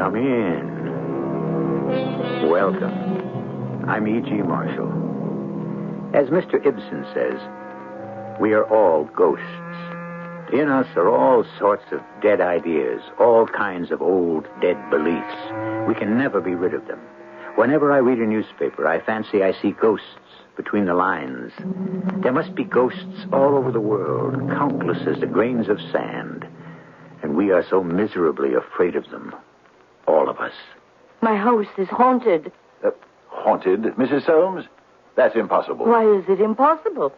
Come in. Welcome. I'm E.G. Marshall. As Mr. Ibsen says, we are all ghosts. In us are all sorts of dead ideas, all kinds of old dead beliefs. We can never be rid of them. Whenever I read a newspaper, I fancy I see ghosts between the lines. There must be ghosts all over the world, countless as the grains of sand. And we are so miserably afraid of them. All of us. My house is haunted. Haunted, Mrs. Soames? That's impossible. Why is it impossible?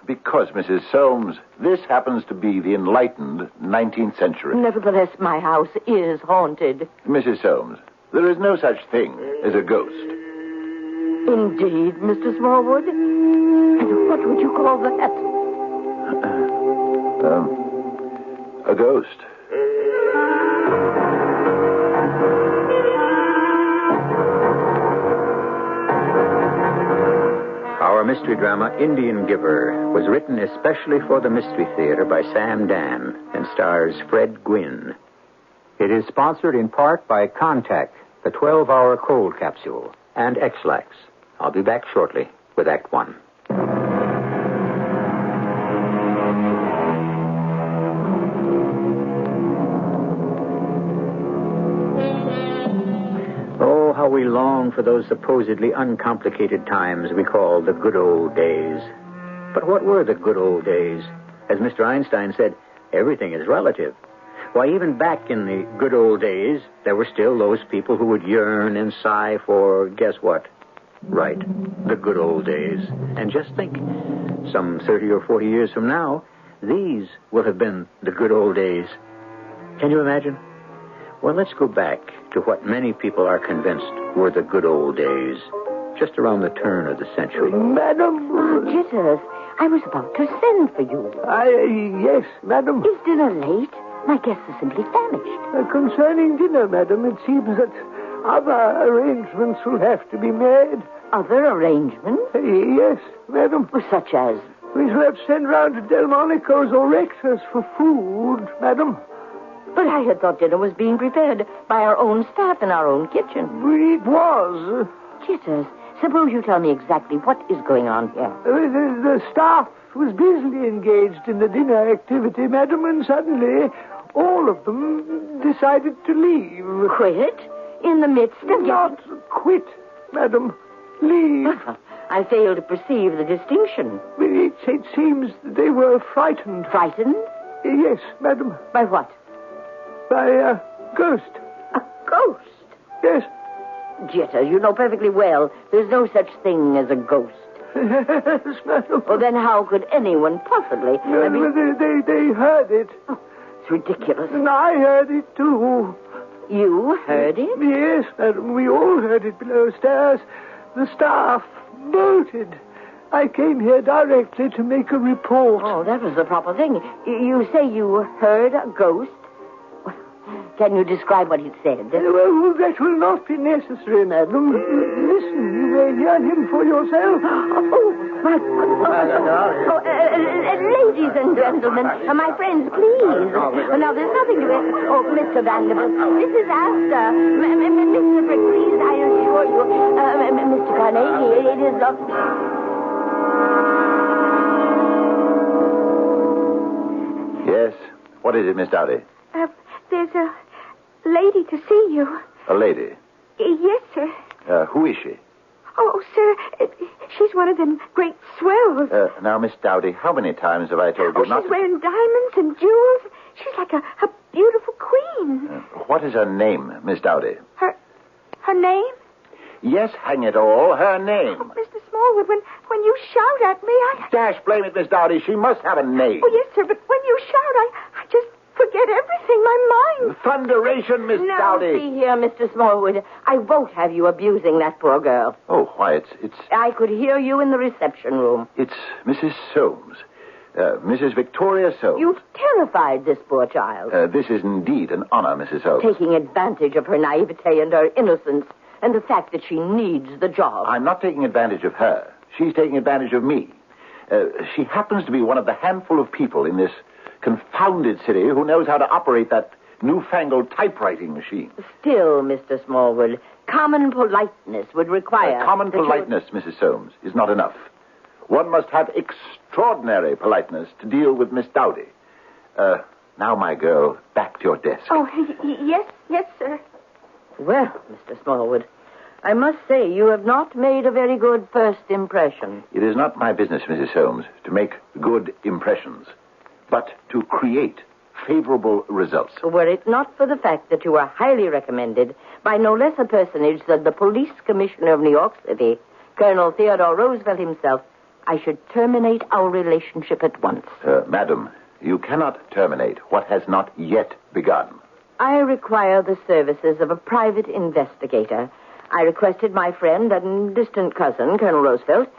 Because, Mrs. Soames, this happens to be the enlightened 19th century. Nevertheless, my house is haunted. Mrs. Soames, there is no such thing as a ghost. Indeed, Mr. Smallwood? And what would you call that? A ghost. Our mystery drama, Indian Giver, was written especially for the Mystery Theater by Sam Dan and stars Fred Gwynne. It is sponsored in part by Contact, the 12-hour cold capsule, and X-Lax. I'll be back shortly with Act One. Oh, how we long for those supposedly uncomplicated times we call the good old days. But what were the good old days? As Mr. Einstein said, everything is relative. Why, even back in the good old days, there were still those people who would yearn and sigh for, guess what? Right, the good old days. And just think, some 30 or 40 years from now, these will have been the good old days. Can you imagine? Well, let's go back to what many people are convinced were the good old days, just around the turn of the century. Madam? Jitters, I was about to send for you. Yes, madam. Is dinner late? My guests are simply famished. Concerning dinner, madam, it seems that other arrangements will have to be made. Other arrangements? Yes, madam. Such as? We shall have to send round to Delmonico's or Rex's for food, madam. But I had thought dinner was being prepared by our own staff in our own kitchen. It was. Jitters, suppose you tell me exactly what is going on here. The staff was busily engaged in the dinner activity, madam, and suddenly all of them decided to leave. Quit? In the midst of... Not quit, madam. Leave. I fail to perceive the distinction. It seems they were frightened. Frightened? Yes, madam. By what? By a ghost. A ghost? Yes. Jitters, you know perfectly well there's no such thing as a ghost. Yes, madam. Well, then how could anyone possibly... They heard it. Oh, it's ridiculous. And I heard it, too. You heard it? Yes, madam. We all heard it below stairs. The staff bolted. I came here directly to make a report. Oh, that was the proper thing. You say you heard a ghost? Can you describe what he said? Well, that will not be necessary, madam. Listen, you may hear him for yourself. Oh, my goodness. Ladies and gentlemen, my friends, please. Now, there's nothing to it. Oh, Mr. Vanderbilt, this is after. Mr. Frick, please, I assure you. Mr. Carnegie, it is not... Yes? What is it, Miss Dowdy? There's a lady to see you. A lady? Yes, sir. Who is she? Oh, sir, she's one of them great swells. Now, Miss Dowdy, how many times have I told you not she's wearing diamonds and jewels. She's like a beautiful queen. What is her name, Miss Dowdy? Her name? Yes, hang it all, her name. Oh, Mr. Smallwood, when you shout at me, Dash, blame it, Miss Dowdy. She must have a name. Oh, yes, sir, but when you shout, I just... forget everything, my mind. Thunderation, Miss Dowdy. Now, see here, Mr. Smallwood. I won't have you abusing that poor girl. Oh, why, it's... I could hear you in the reception room. It's Mrs. Soames. Mrs. Victoria Soames. You've terrified this poor child. This is indeed an honor, Mrs. Soames. Taking advantage of her naivete and her innocence and the fact that she needs the job. I'm not taking advantage of her. She's taking advantage of me. She happens to be one of the handful of people in this confounded city who knows how to operate that newfangled typewriting machine. Still, Mr. Smallwood, common politeness would require... Common politeness, Mrs. Soames, is not enough. One must have extraordinary politeness to deal with Miss Dowdy. Now, my girl, back to your desk. Oh, yes, sir. Well, Mr. Smallwood, I must say you have not made a very good first impression. It is not my business, Mrs. Soames, to make good impressions, but to create favorable results. Were it not for the fact that you are highly recommended by no less a personage than the police commissioner of New York City, Colonel Theodore Roosevelt himself, I should terminate our relationship at once. Madam, you cannot terminate what has not yet begun. I require the services of a private investigator. I requested my friend and distant cousin, Colonel Roosevelt,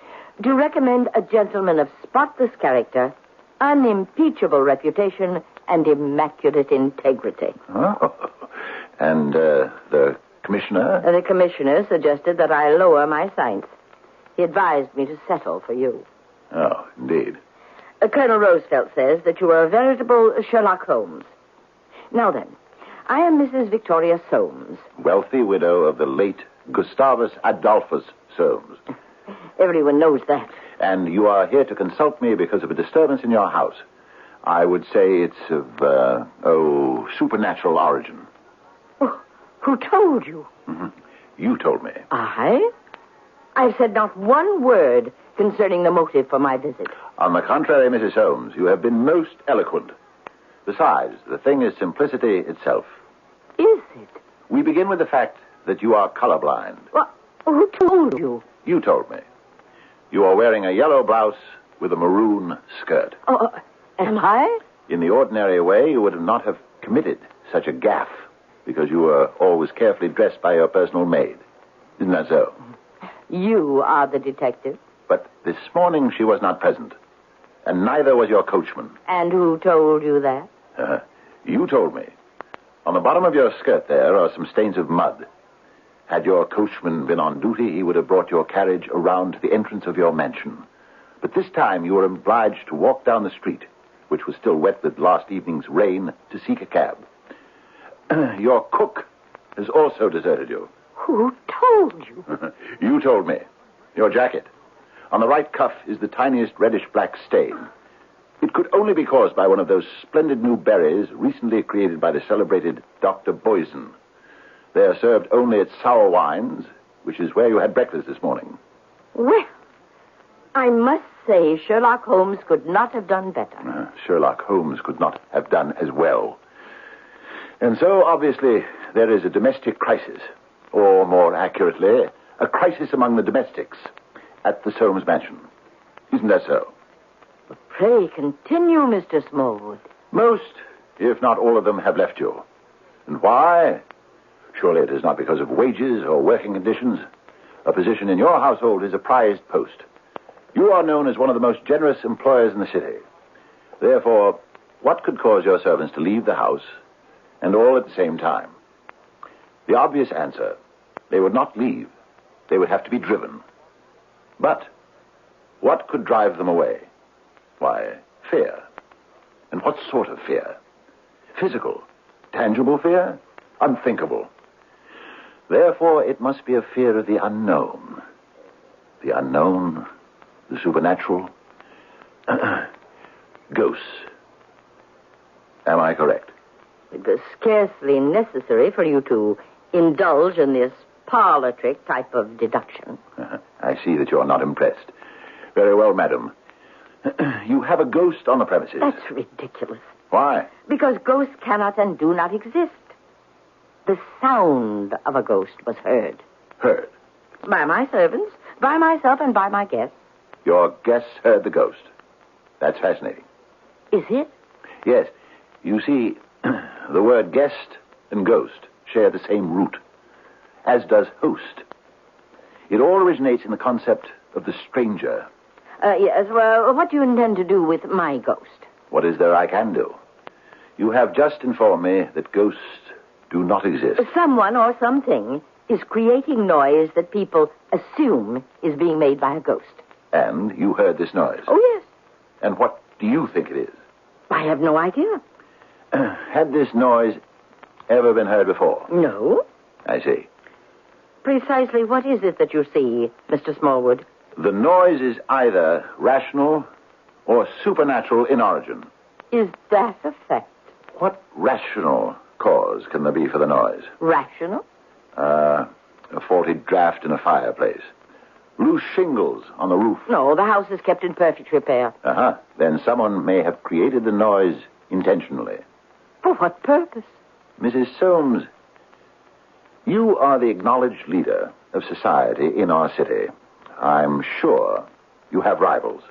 to recommend a gentleman of spotless character, unimpeachable reputation, and immaculate integrity. Oh. And the commissioner? The commissioner suggested that I lower my sights. He advised me to settle for you. Oh, indeed. Colonel Roosevelt says that you are a veritable Sherlock Holmes. Now then, I am Mrs. Victoria Soames. Wealthy widow of the late Gustavus Adolphus Soames. Everyone knows that. And you are here to consult me because of a disturbance in your house. I would say it's of, supernatural origin. Oh, who told you? Mm-hmm. You told me. I've said not one word concerning the motive for my visit. On the contrary, Mrs. Soames, you have been most eloquent. Besides, the thing is simplicity itself. Is it? We begin with the fact that you are colorblind. Well, who told you? You told me. You are wearing a yellow blouse with a maroon skirt. Oh, am I? In the ordinary way, you would not have committed such a gaffe because you were always carefully dressed by your personal maid. Isn't that so? You are the detective. But this morning she was not present, and neither was your coachman. And who told you that? You told me. On the bottom of your skirt there are some stains of mud. Had your coachman been on duty, he would have brought your carriage around to the entrance of your mansion. But this time you were obliged to walk down the street, which was still wet with last evening's rain, to seek a cab. Your cook has also deserted you. Who told you? You told me. Your jacket. On the right cuff is the tiniest reddish-black stain. It could only be caused by one of those splendid new berries recently created by the celebrated Dr. Boysen. They are served only at sour wines, which is where you had breakfast this morning. Well, I must say Sherlock Holmes could not have done better. Sherlock Holmes could not have done as well. And so, obviously, there is a domestic crisis. Or, more accurately, a crisis among the domestics at the Soames mansion. Isn't that so? Pray continue, Mr. Smallwood. Most, if not all of them, have left you. And why? Surely it is not because of wages or working conditions. A position in your household is a prized post. You are known as one of the most generous employers in the city. Therefore, what could cause your servants to leave the house, and all at the same time? The obvious answer, they would not leave. They would have to be driven. But what could drive them away? Why, fear. And what sort of fear? Physical, tangible fear? Unthinkable. Therefore, it must be a fear of the unknown. The unknown, the supernatural. Ghosts. Am I correct? It was scarcely necessary for you to indulge in this parlor trick type of deduction. I see that you're not impressed. Very well, madam. You have a ghost on the premises. That's ridiculous. Why? Because ghosts cannot and do not exist. The sound of a ghost was heard. Heard? By my servants, by myself, and by my guests. Your guests heard the ghost. That's fascinating. Is it? Yes. You see, the word guest and ghost share the same root, as does host. It all originates in the concept of the stranger. Yes, well, what do you intend to do with my ghost? What is there I can do? You have just informed me that ghosts do not exist. Someone or something is creating noise that people assume is being made by a ghost. And you heard this noise? Oh, yes. And what do you think it is? I have no idea. Had this noise ever been heard before? No. I see. Precisely what is it that you see, Mr. Smallwood? The noise is either rational or supernatural in origin. Is that a fact? What rational cause can there be for the noise? Rational? A faulty draft in a fireplace. Loose shingles on the roof. No, the house is kept in perfect repair. Uh-huh. Then someone may have created the noise intentionally. For what purpose? Mrs. Soames, you are the acknowledged leader of society in our city. I'm sure you have rivals.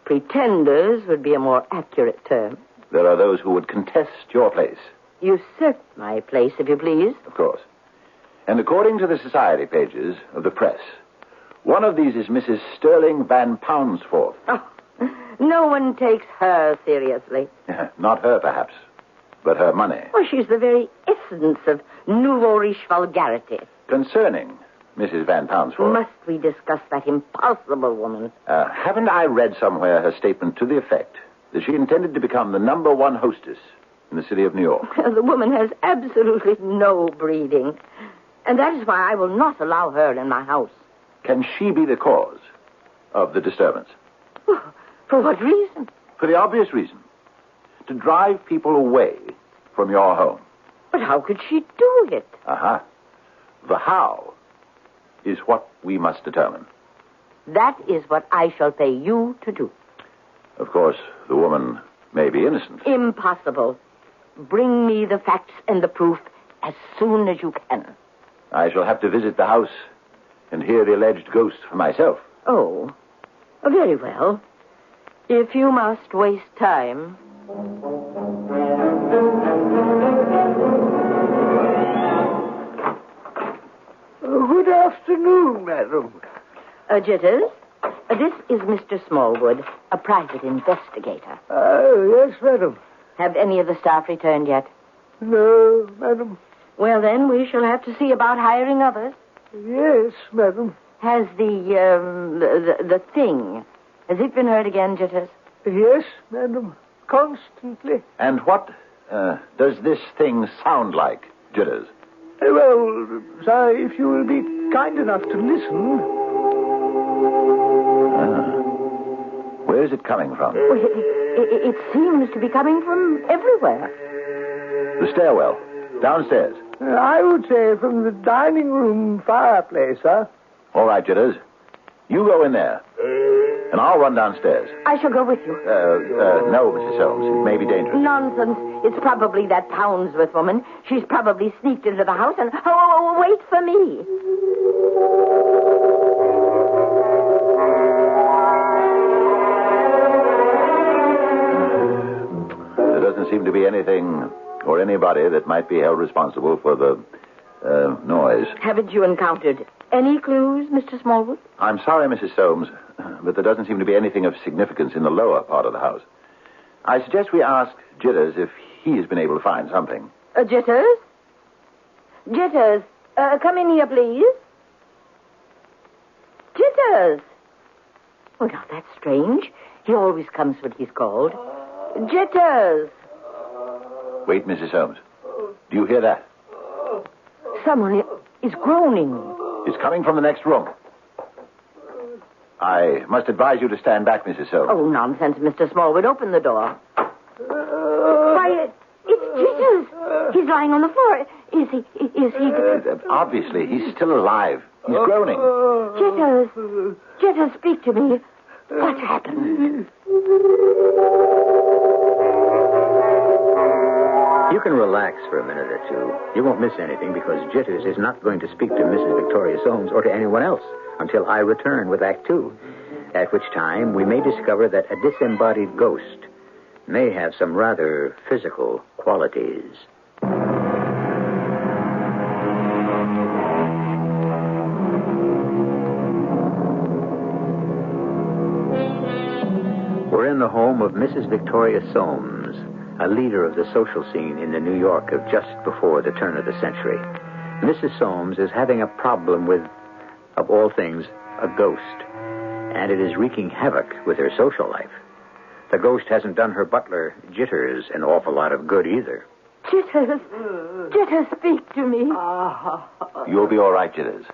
Pretenders would be a more accurate term. There are those who would contest your place. Usurp my place, if you please. Of course. And according to the society pages of the press, one of these is Mrs. Sterling Van Poundsforth. Oh, no one takes her seriously. Not her, perhaps, but her money. Well, she's the very essence of nouveau riche vulgarity. Concerning Mrs. Van Poundsforth. Must we discuss that impossible woman? Haven't I read somewhere her statement to the effect that she intended to become the #1 hostess in the city of New York? The woman has absolutely no breeding. And that is why I will not allow her in my house. Can she be the cause of the disturbance? For what reason? For the obvious reason. To drive people away from your home. But how could she do it? Uh-huh. The how is what we must determine. That is what I shall pay you to do. Of course, the woman may be innocent. Impossible. Bring me the facts and the proof as soon as you can. I shall have to visit the house and hear the alleged ghost for myself. Oh, very well. If you must waste time. Good afternoon, madam. Jitters, this is Mr. Smallwood, a private investigator. Yes, madam. Have any of the staff returned yet? No, madam. Well, then, we shall have to see about hiring others. Yes, madam. Has the thing, has it been heard again, Jitters? Yes, madam. Constantly. And what does this thing sound like, Jitters? Well, sir, if you will be kind enough to listen. Where is it coming from? Well, it seems to be coming from everywhere. The stairwell. Downstairs. I would say from the dining room fireplace, sir. All right, Jitters. You go in there. And I'll run downstairs. I shall go with you. No, Mrs. Soames. It may be dangerous. Nonsense. It's probably that Poundsworth woman. She's probably sneaked into the house and... Oh, wait for me. There doesn't seem to be anything or anybody that might be held responsible for the noise. Haven't you encountered any clues, Mr. Smallwood? I'm sorry, Mrs. Soames, but there doesn't seem to be anything of significance in the lower part of the house. I suggest we ask Jitters if he has been able to find something. Jitters? Jitters, come in here, please. Jitters! Oh, now, that's strange. He always comes when he's called. Jitters! Wait, Mrs. Soames. Do you hear that? Someone is groaning. It's coming from the next room. I must advise you to stand back, Mrs. Soames. Oh, nonsense, Mr. Smallwood. Open the door. Why, it's Jitters. He's lying on the floor. Is he... Obviously, he's still alive. He's groaning. Jitters, speak to me. What happened? You can relax for a minute or two. You won't miss anything because Jitters is not going to speak to Mrs. Victoria Soames or to anyone else until I return with Act 2, at which time we may discover that a disembodied ghost may have some rather physical qualities. We're in the home of Mrs. Victoria Soames, a leader of the social scene in the New York of just before the turn of the century. Mrs. Soames is having a problem with, of all things, a ghost, and it is wreaking havoc with her social life. The ghost hasn't done her butler, Jitters, an awful lot of good either. Jitters. Jitters, speak to me. You'll be all right, Jitters.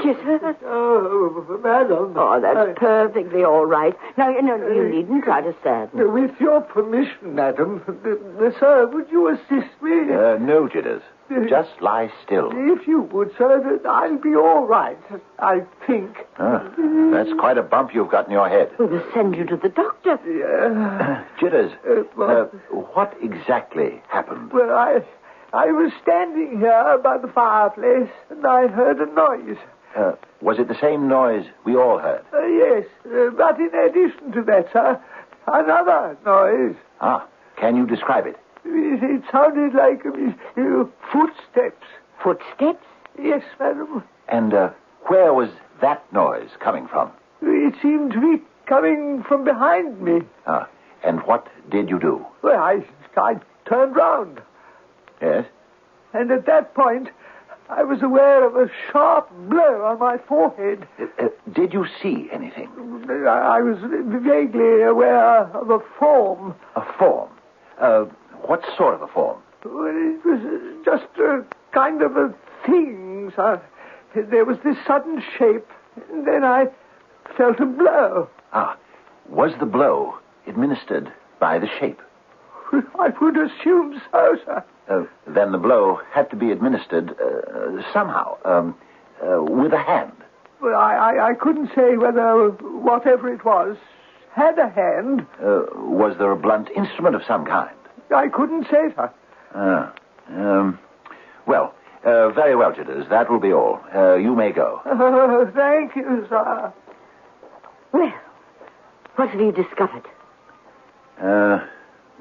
Jitters? Oh, madam. Oh, that's perfectly all right. Now, you needn't try to sadden. With your permission, madam, sir, would you assist me? No, Jitters. Just lie still. If you would, sir, I'll be all right, I think. That's quite a bump you've got in your head. We'll send you to the doctor. Jitters, what exactly happened? Well, I was standing here by the fireplace, and I heard a noise. Was it the same noise we all heard? Yes, but in addition to that, sir, another noise. Can you describe it? It sounded like footsteps. Footsteps? Yes, madam. And where was that noise coming from? It seemed to be coming from behind me. And what did you do? Well, I turned round. Yes? And at that point, I was aware of a sharp blow on my forehead. Did you see anything? I was vaguely aware of a form. A form? What sort of a form? Well, it was just a kind of a thing, sir. There was this sudden shape, and then I felt a blow. Was the blow administered by the shape? I would assume so, sir. Then the blow had to be administered somehow, with a hand. Well, I couldn't say whether whatever it was had a hand. Was there a blunt instrument of some kind? I couldn't say, sir. Well, very well, Jitters. That will be all. You may go. Thank you, sir. Well, what have you discovered?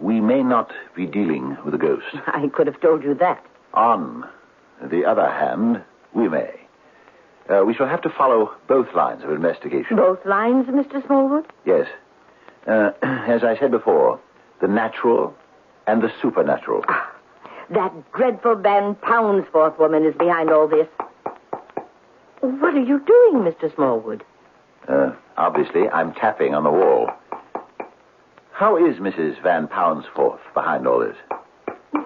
We may not be dealing with a ghost. I could have told you that. On the other hand, we may. We shall have to follow both lines of investigation. Both lines, Mr. Smallwood? Yes. As I said before, the natural and the supernatural. That dreadful Van Poundsforth woman is behind all this. What are you doing, Mr. Smallwood? Obviously, I'm tapping on the wall. How is Mrs. Van Poundsforth behind all this?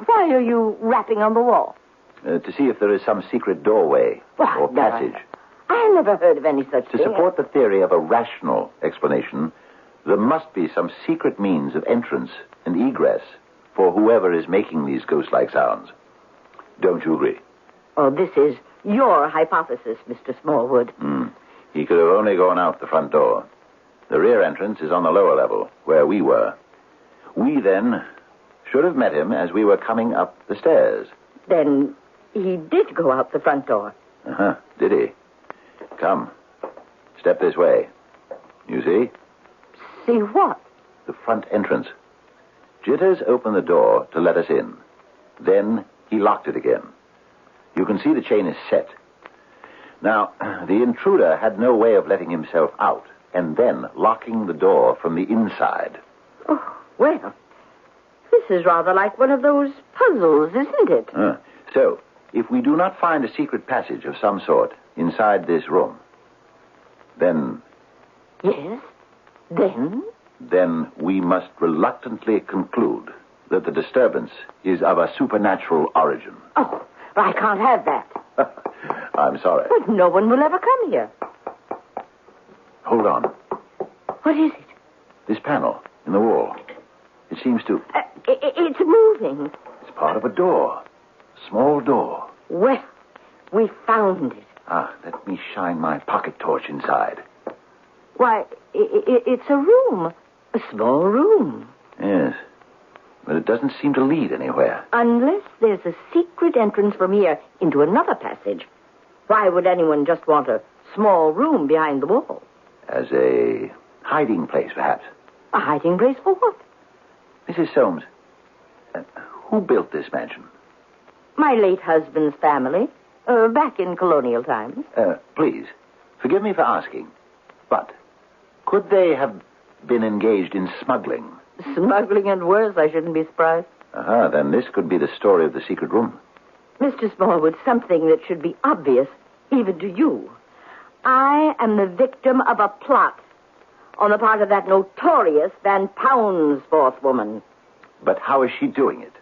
Why are you rapping on the wall? To see if there is some secret doorway or passage. I never heard of any such thing. To support the theory of a rational explanation, there must be some secret means of entrance and egress for whoever is making these ghost-like sounds. Don't you agree? Oh, this is your hypothesis, Mr. Smallwood. He could have only gone out the front door. The rear entrance is on the lower level, where we were. We, then, should have met him as we were coming up the stairs. Then he did go out the front door. Did he? Come. Step this way. You see? See what? The front entrance. Jitters opened the door to let us in. Then he locked it again. You can see the chain is set. Now, the intruder had no way of letting himself out and then locking the door from the inside. Oh, well, this is rather like one of those puzzles, isn't it? So, if we do not find a secret passage of some sort inside this room, then... Yes? Then? Then we must reluctantly conclude that the disturbance is of a supernatural origin. Oh, I can't have that. I'm sorry. But no one will ever come here. Hold on. What is it? This panel in the wall. It seems to... It's moving. It's part of a door. Small door. Well, we found it. Let me shine my pocket torch inside. Why, it's a room. A small room. Yes. But it doesn't seem to lead anywhere. Unless there's a secret entrance from here into another passage. Why would anyone just want a small room behind the wall? As a hiding place, perhaps. A hiding place for what? Mrs. Soames, who built this mansion? My late husband's family. Back in colonial times. Please, forgive me for asking, but could they have been engaged in smuggling? Smuggling and worse, I shouldn't be surprised. Then this could be the story of the secret room. Mr. Smallwood, something that should be obvious, even to you. I am the victim of a plot on the part of that notorious Van Poundsforth woman. But how is she doing it?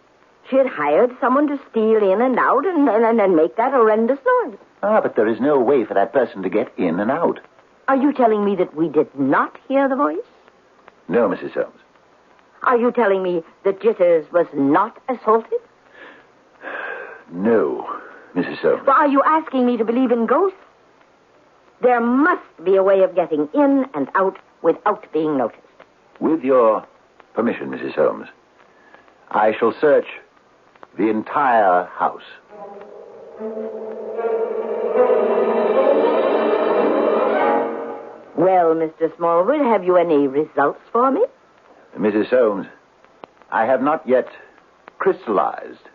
She had hired someone to steal in and out and make that horrendous noise. Ah, but there is no way for that person to get in and out. Are you telling me that we did not hear the voice? No, Mrs. Holmes. Are you telling me that Jitters was not assaulted? No, Mrs. Holmes. Well, are you asking me to believe in ghosts? There must be a way of getting in and out without being noticed. With your permission, Mrs. Holmes, I shall search the entire house. Well, Mr. Smallwood, have you any results for me? Mrs. Holmes, I have not yet crystallized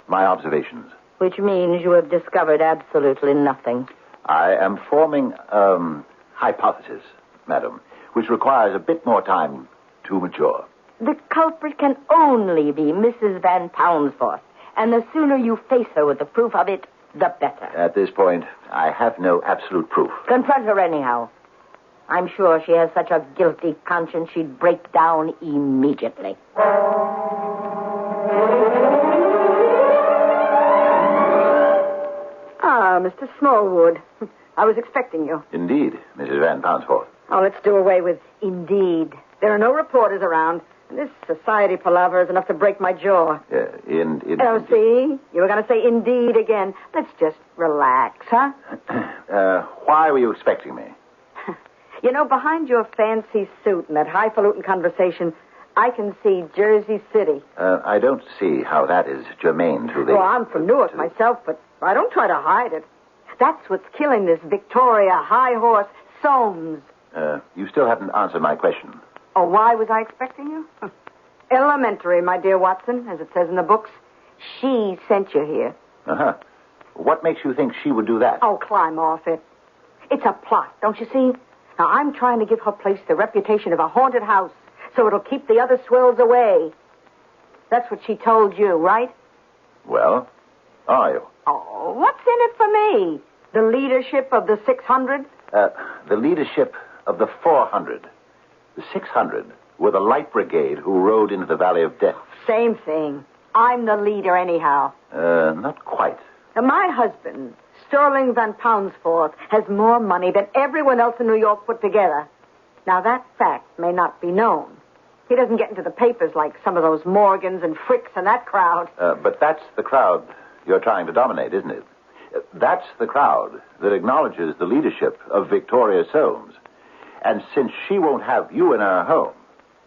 my observations. Which means you have discovered absolutely nothing. I am forming a hypothesis, madam, which requires a bit more time to mature. The culprit can only be Mrs. Van Poundsforth, and the sooner you face her with the proof of it, the better. At this point, I have no absolute proof. Confront her anyhow. I'm sure she has such a guilty conscience she'd break down immediately. Ah, Mr. Smallwood. I was expecting you. Indeed, Mrs. Van Poundsforth. Oh, let's do away with indeed. There are no reporters around. And this society palaver is enough to break my jaw. Oh, see? You were going to say indeed again. Let's just relax, huh? Why were you expecting me? You know, behind your fancy suit and that highfalutin conversation, I can see Jersey City. I don't see how that is germane to the... Well, I'm from Newark myself, but I don't try to hide it. That's what's killing this Victoria high horse, Soames. You still haven't answered my question. Oh, why was I expecting you? Elementary, my dear Watson, as it says in the books. She sent you here. Uh-huh. What makes you think she would do that? Oh, climb off it. It's a plot, don't you see? Now, I'm trying to give her place the reputation of a haunted house, so it'll keep the other swells away. That's what she told you, right? Well, are you? Oh, what's in it for me? The leadership of the 600? The leadership of the 400. The 600 were the light brigade who rode into the Valley of Death. Same thing. I'm the leader anyhow. Not quite. Now, my husband, Sterling Van Poundsforth, has more money than everyone else in New York put together. Now, that fact may not be known. He doesn't get into the papers like some of those Morgans and Fricks and that crowd. But that's the crowd you're trying to dominate, isn't it? That's the crowd that acknowledges the leadership of Victoria Soames. And since she won't have you in her home,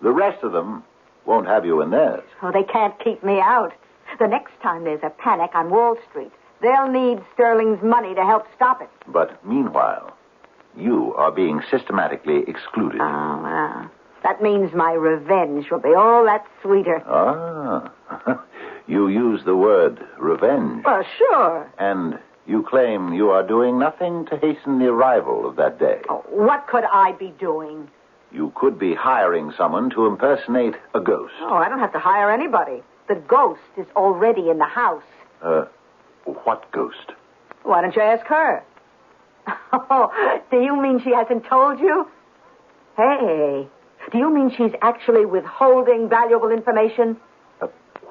the rest of them won't have you in theirs. Oh, they can't keep me out. The next time there's a panic on Wall Street, they'll need Sterling's money to help stop it. But meanwhile, you are being systematically excluded. Oh, well, that means my revenge will be all that sweeter. Ah, you use the word revenge. Well, sure. And you claim you are doing nothing to hasten the arrival of that day. Oh, what could I be doing? You could be hiring someone to impersonate a ghost. Oh, I don't have to hire anybody. The ghost is already in the house. What ghost? Why don't you ask her? Oh, do you mean she hasn't told you? Hey, do you mean she's actually withholding valuable information?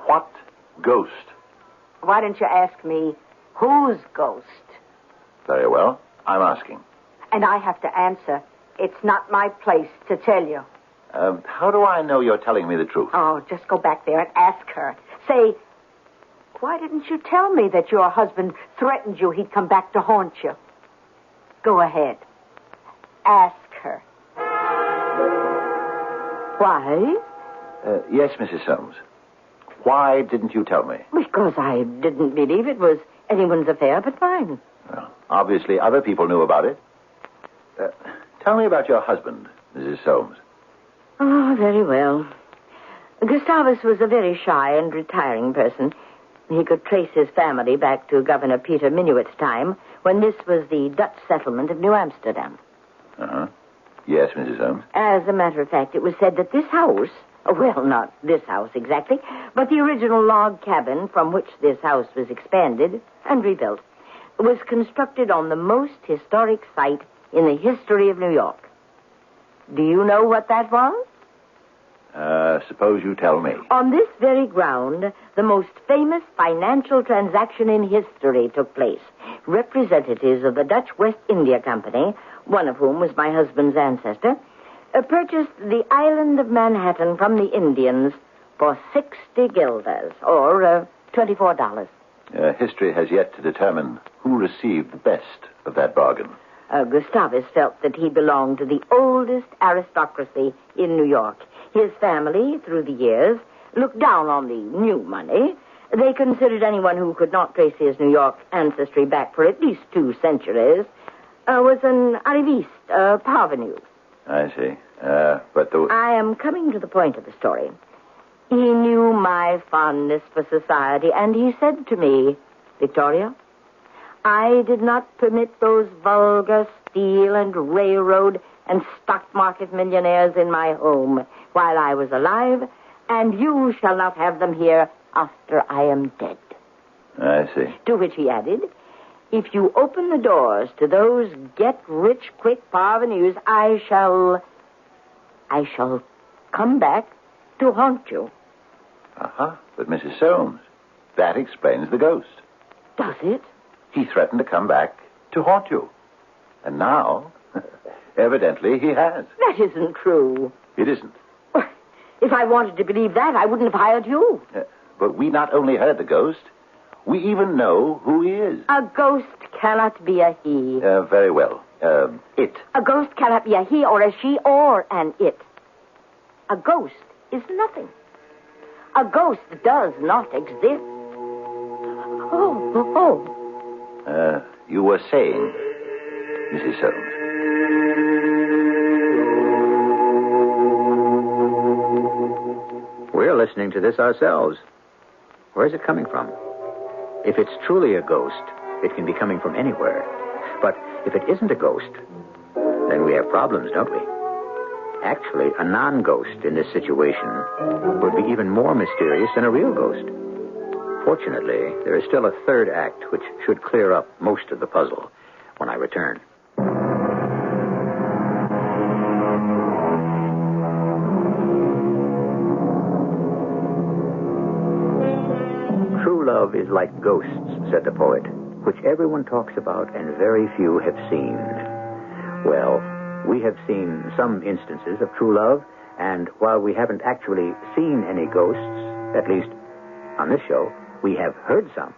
What ghost? Why didn't you ask me whose ghost? Very well. I'm asking. And I have to answer. It's not my place to tell you. How do I know you're telling me the truth? Oh, just go back there and ask her. Say, why didn't you tell me that your husband threatened you he'd come back to haunt you? Go ahead. Ask her. Why? Yes, Mrs. Soames. Why didn't you tell me? Because I didn't believe it was anyone's affair but mine. Well, obviously other people knew about it. Tell me about your husband, Mrs. Soames. Oh, very well. Gustavus was a very shy and retiring person. He could trace his family back to Governor Peter Minuit's time, when this was the Dutch settlement of New Amsterdam. Uh-huh. Yes, Mrs. Soames. As a matter of fact, it was said that this house, well, not this house exactly, but the original log cabin from which this house was expanded and rebuilt, was constructed on the most historic site in the history of New York. Do you know what that was? Suppose you tell me. On this very ground, the most famous financial transaction in history took place. Representatives of the Dutch West India Company, one of whom was my husband's ancestor, purchased the island of Manhattan from the Indians for 60 guilders, or $24. History has yet to determine who received the best of that bargain. Gustavus felt that he belonged to the oldest aristocracy in New York. His family, through the years, looked down on the new money. They considered anyone who could not trace his New York ancestry back for at least 2 centuries was an arriviste, a parvenu. I see. But the... I am coming to the point of the story. He knew my fondness for society, and he said to me, Victoria, I did not permit those vulgar steel and railroad and stock market millionaires in my home while I was alive, and you shall not have them here after I am dead. I see. To which he added, if you open the doors to those get-rich-quick parvenus, I shall come back to haunt you. But Mrs. Soames, that explains the ghost. Does it? He threatened to come back to haunt you. And now, evidently, he has. That isn't true. It isn't. If I wanted to believe that, I wouldn't have hired you. But we not only heard the ghost, we even know who he is. A ghost cannot be a he. Very well. It. A ghost cannot be a he or a she or an it. A ghost is nothing. A ghost does not exist. Oh. You were saying, Mrs. Soames. We're listening to this ourselves. Where's it coming from? If it's truly a ghost, it can be coming from anywhere. But if it isn't a ghost, then we have problems, don't we? Actually, a non-ghost in this situation would be even more mysterious than a real ghost. Fortunately, there is still a third act which should clear up most of the puzzle when I return. True love is like ghosts, said the poet, which everyone talks about and very few have seen. Well, we have seen some instances of true love, and while we haven't actually seen any ghosts, at least on this show, we have heard some.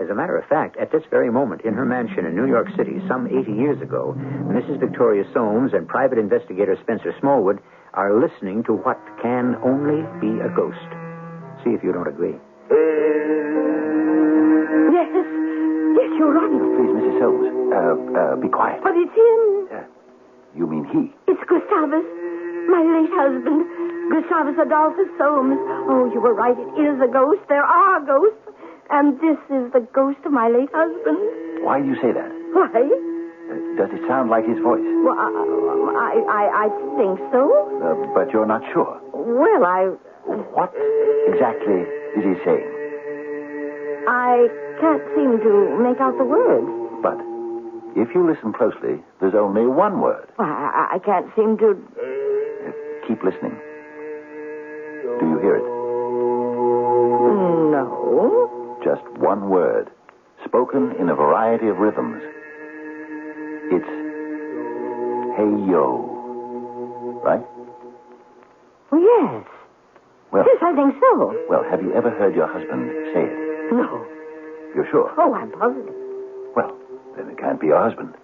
As a matter of fact, at this very moment, in her mansion in New York City, some 80 years ago, Mrs. Victoria Soames and private investigator Spencer Smallwood are listening to what can only be a ghost. See if you don't agree. Yes, you're right. Please, Mrs. Soames, be quiet. But it's him. You mean he? It's Gustavus, my late husband, Gustavus Adolphus Soames. Oh, you were right. It is a ghost. There are ghosts. And this is the ghost of my late husband. Why do you say that? Why? Does it sound like his voice? Well, I think so. But you're not sure. Well, What exactly is he saying? I can't seem to make out the words. But if you listen closely, there's only one word. Well, I can't seem to... Keep listening. Do you hear it? No. Just one word, spoken in a variety of rhythms. It's hey yo, right? Yes. Well, Yes, I think so. well, have you ever heard your husband say it? No. You're sure? Oh, I'm positive. Well, then it can't be your husband.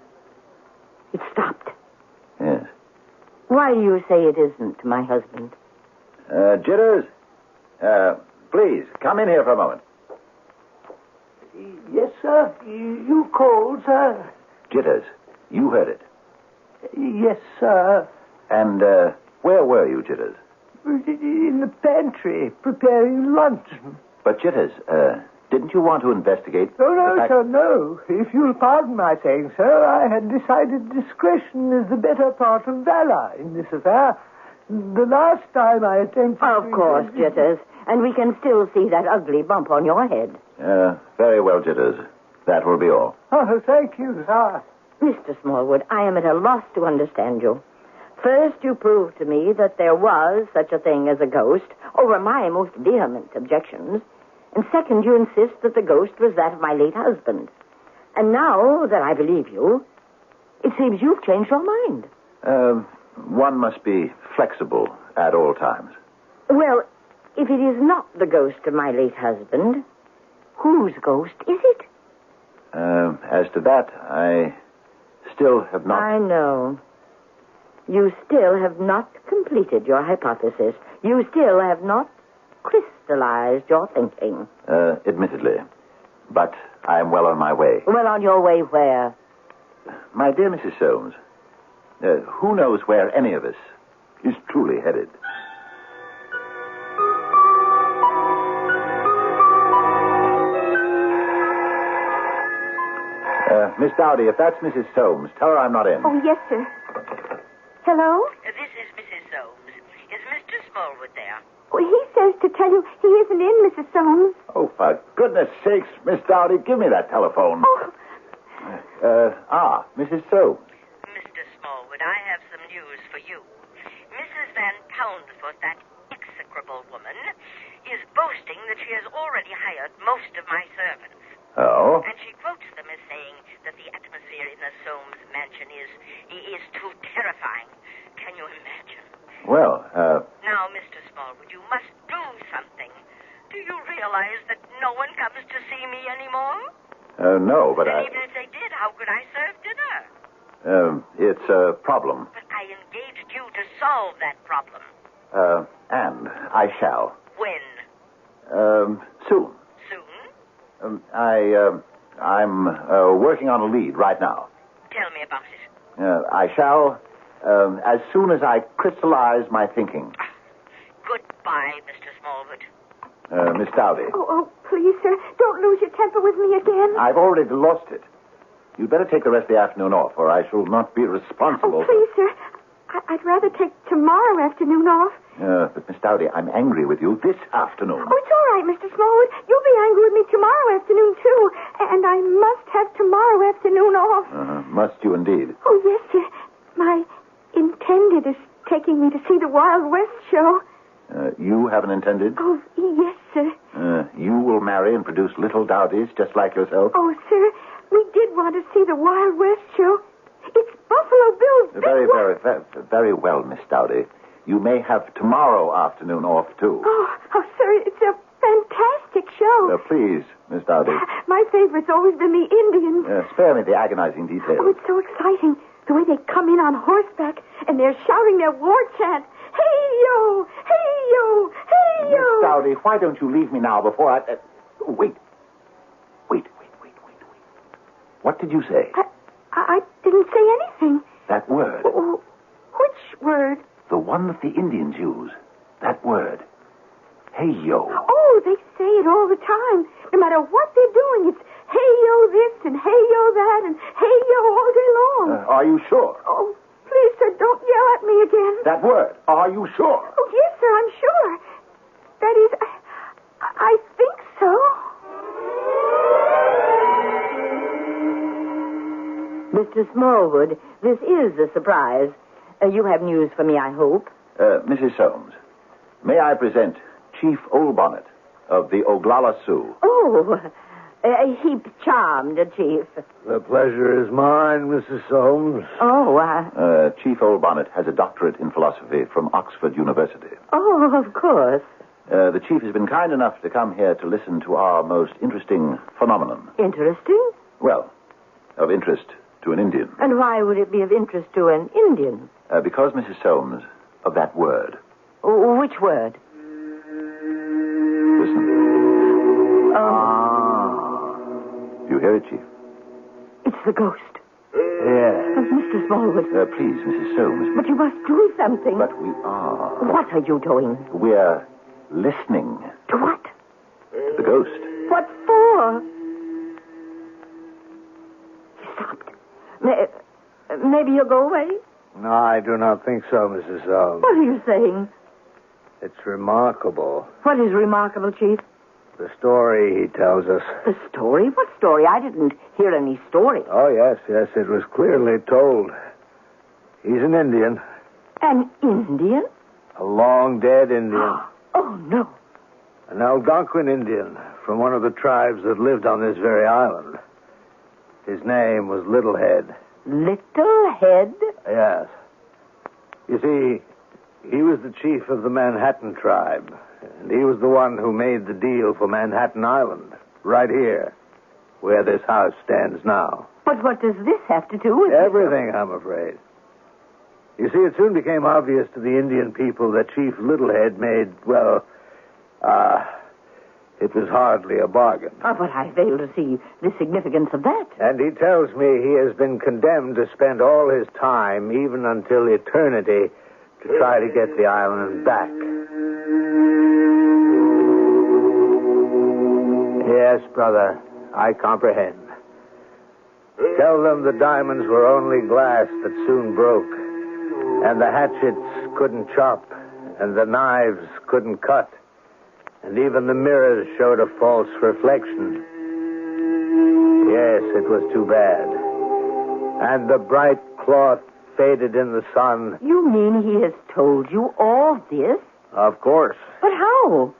It stopped. Yes. Why do you say it isn't my husband? Jitters, please, come in here for a moment. Yes, sir. You called, sir. Jitters, you heard it. Yes, sir. And, where were you, Jitters? In the pantry, preparing lunch. But, Jitters, didn't you want to investigate... No, the fact- sir, no. If you'll pardon my saying so, I had decided discretion is the better part of valor in this affair. The last time I attempted... Of course, Jitters. And we can still see that ugly bump on your head. Very well, Jitters. That will be all. Oh, thank you, sir. Mr. Smallwood, I am at a loss to understand you. First, you proved to me that there was such a thing as a ghost over my most vehement objections. And second, you insist that the ghost was that of my late husband. And now that I believe you, it seems you've changed your mind. One must be flexible at all times. Well, if it is not the ghost of my late husband, whose ghost is it? As to that, I still have not... I know. You still have not completed your hypothesis. You still have not crystallized your thinking. Admittedly. But I am well on my way. Well, on your way where? My dear Mrs. Soames, who knows where any of us is truly headed? Miss Dowdy, if that's Mrs. Soames, tell her I'm not in. Oh, yes, sir. Hello? This is Mrs. Soames. Is Mr. Smallwood there? Well, he says to tell you he isn't in, Mrs. Soames. Oh, for goodness sakes, Miss Dowdy, give me that telephone. Oh. Mrs. Soames. Mr. Smallwood, I have some news for you. Mrs. Van Poundsfoot, that execrable woman, is boasting that she has already hired most of my servants. Oh? And she quotes them as saying that the atmosphere in the Soames mansion is too terrifying. Can you imagine? Well, Now, Mr. Smallwood, you must do something. Do you realize that no one comes to see me anymore? no, but And even if they did, how could I serve dinner? it's a problem. But I engaged you to solve that problem. And I shall. When? Soon. Soon? I'm working on a lead right now. Tell me about it. I shall, as soon as I crystallize my thinking. Goodbye, Mr. Smallwood. Miss Dowdy. Oh, please, sir, don't lose your temper with me again. I've already lost it. You'd better take the rest of the afternoon off, or I shall not be responsible. Oh, please, sir. I'd rather take tomorrow afternoon off. But, Miss Dowdy, I'm angry with you this afternoon. Oh, it's all right, Mr. Smallwood. You'll be angry with me tomorrow afternoon, too. And I must have tomorrow afternoon off. Must you indeed? Oh, yes, sir. My intended is taking me to see the Wild West show. You have an intended? Oh, yes, sir. You will marry and produce little Dowdies just like yourself? Oh, sir, we did want to see the Wild West show. It's Buffalo Bill's big Very well, Miss Dowdy. You may have tomorrow afternoon off, too. Oh, sir, it's a fantastic show. Please, Miss Dowdy. My favorite's always been the Indians. Spare me the agonizing details. Oh, it's so exciting. The way they come in on horseback and they're shouting their war chant. Hey-yo! Hey-yo! Hey-yo! Miss Dowdy, why don't you leave me now before I... Wait. What did you say? I didn't say anything. That word. Which word? The one that the Indians use. That word. Hey-yo. Oh, they say it all the time. No matter what they're doing, it's hey-yo this and hey-yo that and hey-yo all day long. Are you sure? Oh, please, sir, don't yell at me again. That word. Are you sure? Oh, yes, sir, I'm sure. That is, I think so. Mr. Smallwood, this is a surprise. You have news for me, I hope. Mrs. Soames, may I present Chief Old-Bonnet of the Oglala Sioux? Oh, a heap charmed, Chief. The pleasure is mine, Mrs. Soames. Oh, Chief Old-Bonnet has a doctorate in philosophy from Oxford University. Oh, of course. The chief has been kind enough to come here to listen to our most interesting phenomenon. Interesting? Well, of interest to an Indian. And why would it be of interest to an Indian? Because, Mrs. Soames, of that word. Which word? Listen. You hear it, Chief? It's the ghost. Yeah. Mr. Smallwood. Please, Mrs. Soames. But you must do something. But we are. What are you doing? We're listening. To what? To the ghost. What for? He stopped. Maybe you'll go away? No, I do not think so, Mrs. Soames. What are you saying? It's remarkable. What is remarkable, Chief? The story he tells us. The story? What story? I didn't hear any story. Oh, yes, it was clearly told. He's an Indian. An Indian? A long-dead Indian. Oh, no. An Algonquin Indian from one of the tribes that lived on this very island. His name was Little Head. Little Head? Yes. You see, he was the chief of the Manhattan tribe, and he was the one who made the deal for Manhattan Island, right here, where this house stands now. But what does this have to do with Everything, I'm afraid. You see, it soon became obvious to the Indian people that Chief Littlehead made, well, it was hardly a bargain. Oh, but I fail to see the significance of that. And he tells me he has been condemned to spend all his time, even until eternity, to try to get the island back. Yes, brother, I comprehend. Tell them the diamonds were only glass that soon broke, and the hatchets couldn't chop, and the knives couldn't cut, and even the mirrors showed a false reflection. Yes, it was too bad. And the bright cloth faded in the sun. You mean he has told you all this? Of course. But how?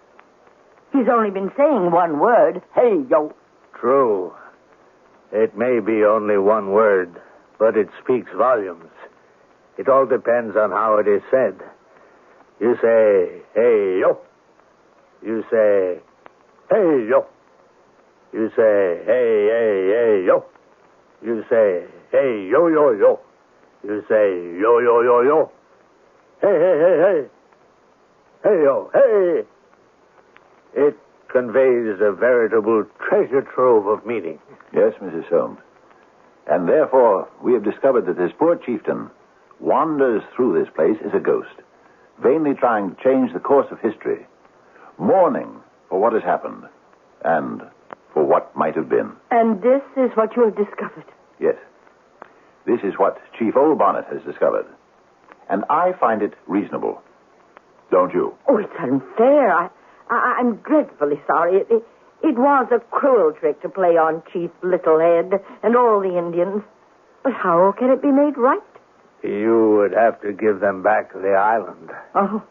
He's only been saying one word. Hey, yo. True. It may be only one word, but it speaks volumes. It all depends on how it is said. You say, hey, yo. You say, hey, yo. You say, hey, hey, hey, yo. You say, hey, yo, yo, yo. You say, yo, yo, yo, yo. Hey, hey, hey, hey. Hey, yo, hey. It conveys a veritable treasure trove of meaning. Yes, Mrs. Holmes. And therefore, we have discovered that this poor chieftain wanders through this place as a ghost, vainly trying to change the course of history, mourning for what has happened and for what might have been. And this is what you have discovered? Yes. This is what Chief Oldbonnet has discovered. And I find it reasonable. Don't you? Oh, it's unfair. I'm dreadfully sorry. It was a cruel trick to play on Chief Littlehead and all the Indians. But how can it be made right? You would have to give them back the island. Oh,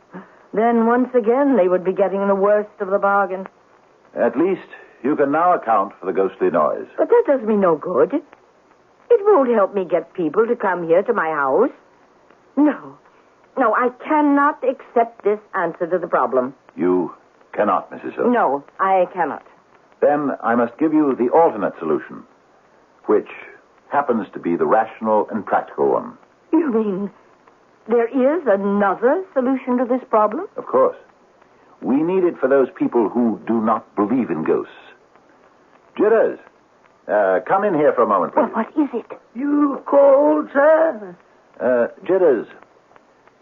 then once again they would be getting the worst of the bargain. At least you can now account for the ghostly noise. But that does me no good. It won't help me get people to come here to my house. No, I cannot accept this answer to the problem. You cannot, Mrs. Holmes. No, I cannot. Then I must give you the alternate solution, which happens to be the rational and practical one. You mean there is another solution to this problem? Of course. We need it for those people who do not believe in ghosts. Jitters, come in here for a moment, please. Well, what is it? You called, sir? Jitters,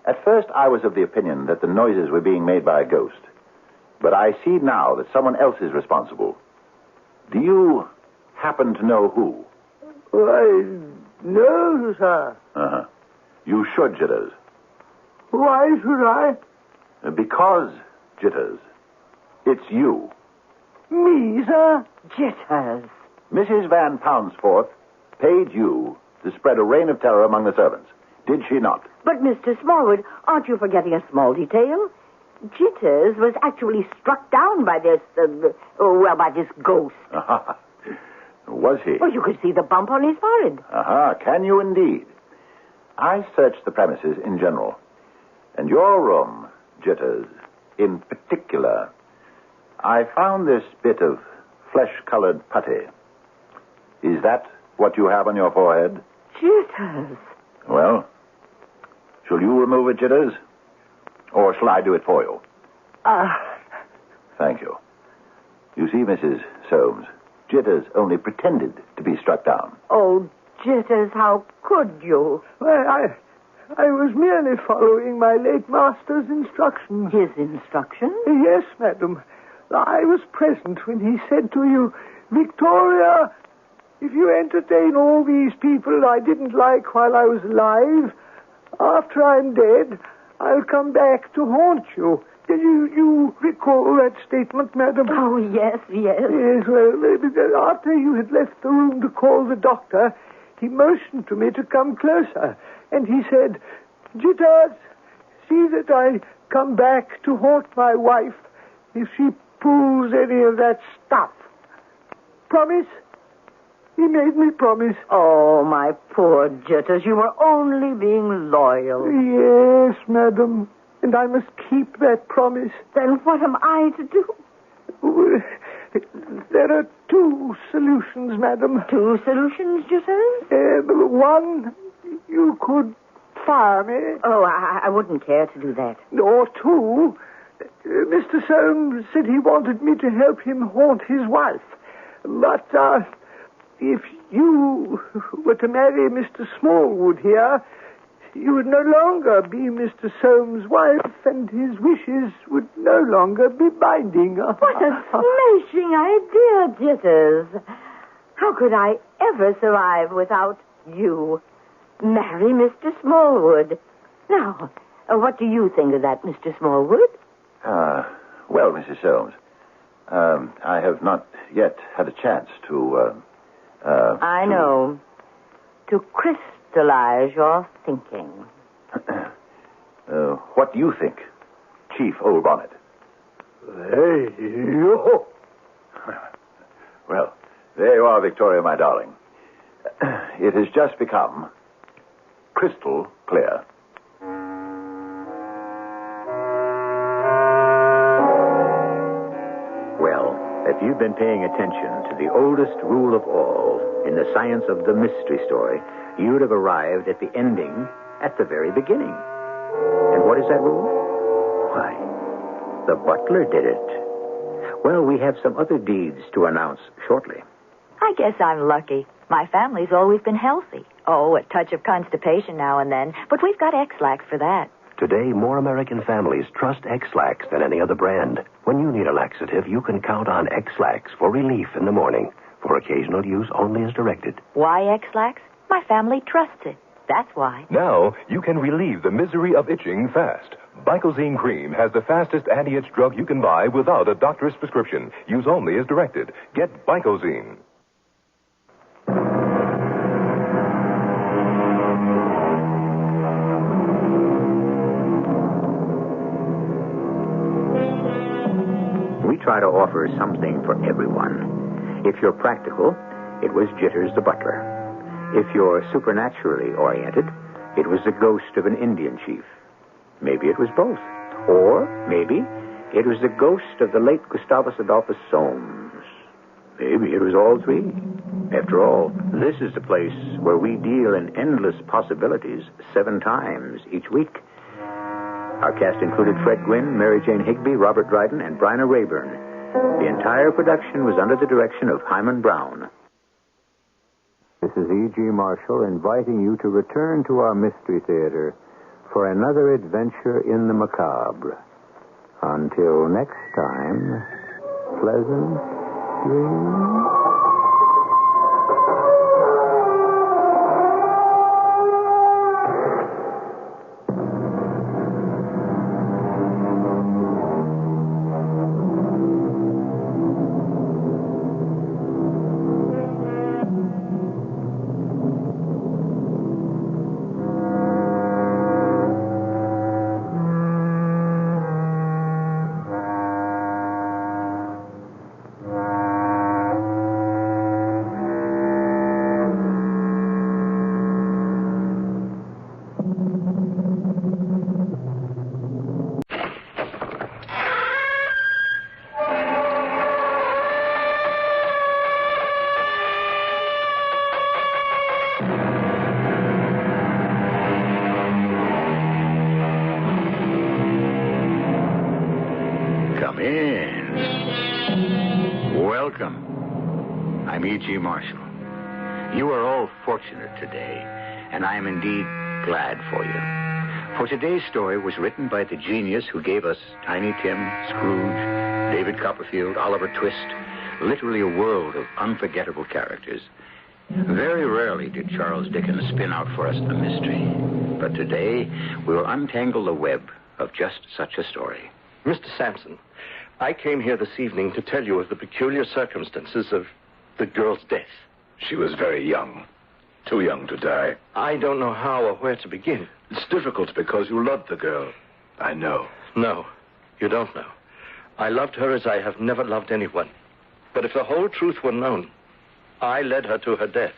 at first I was of the opinion that the noises were being made by a ghost. But I see now that someone else is responsible. Do you happen to know who? Why, no, sir. Uh-huh. You should, Jitters. Why should I? Because, Jitters, it's you. Me, sir? Jitters. Mrs. Van Poundsforth paid you to spread a reign of terror among the servants. Did she not? But, Mr. Smallwood, aren't you forgetting a small detail? Jitters was actually struck down by this, by this ghost. Aha. Was he? Well, you could see the bump on his forehead. Aha, can you indeed? I searched the premises in general. And your room, Jitters, in particular, I found this bit of flesh-colored putty. Is that what you have on your forehead? Jitters. Well, shall you remove it, Jitters? Or shall I do it for you? Thank you. You see, Mrs. Soames, Jitters only pretended to be struck down. Oh, Jitters, how could you? Well, I was merely following my late master's instructions. His instructions? Yes, madam. I was present when he said to you, Victoria, if you entertain all these people I didn't like while I was alive, after I'm dead, I'll come back to haunt you. You recall that statement, madam? Oh, yes. Yes, well, after you had left the room to call the doctor, he motioned to me to come closer, and he said, Jitters, see that I come back to haunt my wife if she pulls any of that stuff. Promise? He made me promise. Oh, my poor Jitters, you were only being loyal. Yes, madam. And I must keep that promise. Then what am I to do? There are two solutions, madam. Two solutions, Jitters? One, you could fire me. Oh, I wouldn't care to do that. Or two, Mr. Soames said he wanted me to help him haunt his wife. But if you were to marry Mr. Smallwood here, you would no longer be Mr. Soames' wife, and his wishes would no longer be binding. What a smashing idea, Jitters. How could I ever survive without you? Marry Mr. Smallwood. Now, what do you think of that, Mr. Smallwood? Well, Mrs. Soames, I have not yet had a chance to, I know. To crystallize your thinking. What do you think, Chief Old Bonnet? Hey, yo! Well, there you are, Victoria, my darling. It has just become crystal clear. Well, if you've been paying attention to the oldest rule of all in the science of the mystery story, you would have arrived at the ending at the very beginning. And what is that rule? Why, the butler did it. Well, we have some other deeds to announce shortly. I guess I'm lucky. My family's always been healthy. Oh, a touch of constipation now and then, but we've got X-Lax for that. Today, more American families trust X-Lax than any other brand. When you need a laxative, you can count on X-Lax for relief in the morning. For occasional use only as directed. Why X-Lax? My family trusts it. That's why. Now, you can relieve the misery of itching fast. Bicozene Cream has the fastest anti-itch drug you can buy without a doctor's prescription. Use only as directed. Get Bicozene. We try to offer something for everyone. If you're practical, it was Jitters the butler. If you're supernaturally oriented, it was the ghost of an Indian chief. Maybe it was both. Or maybe it was the ghost of the late Gustavus Adolphus Soames. Maybe it was all three. After all, this is the place where we deal in endless possibilities 7 times each week. Our cast included Fred Gwynne, Mary Jane Higby, Robert Dryden, and Bryna Rayburn. The entire production was under the direction of Hyman Brown. This is E.G. Marshall inviting you to return to our Mystery Theater for another adventure in the macabre. Until next time, pleasant dreams. Come in. Welcome. I'm E.G. Marshall. You are all fortunate today, and I am indeed glad for you. For today's story was written by the genius who gave us Tiny Tim, Scrooge, David Copperfield, Oliver Twist, literally a world of unforgettable characters. Very rarely did Charles Dickens spin out for us a mystery, but today we will untangle the web of just such a story. Mr. Sampson, I came here this evening to tell you of the peculiar circumstances of the girl's death. She was very young. Too young to die. I don't know how or where to begin. It's difficult because you loved the girl. I know. No, you don't know. I loved her as I have never loved anyone. But if the whole truth were known, I led her to her death.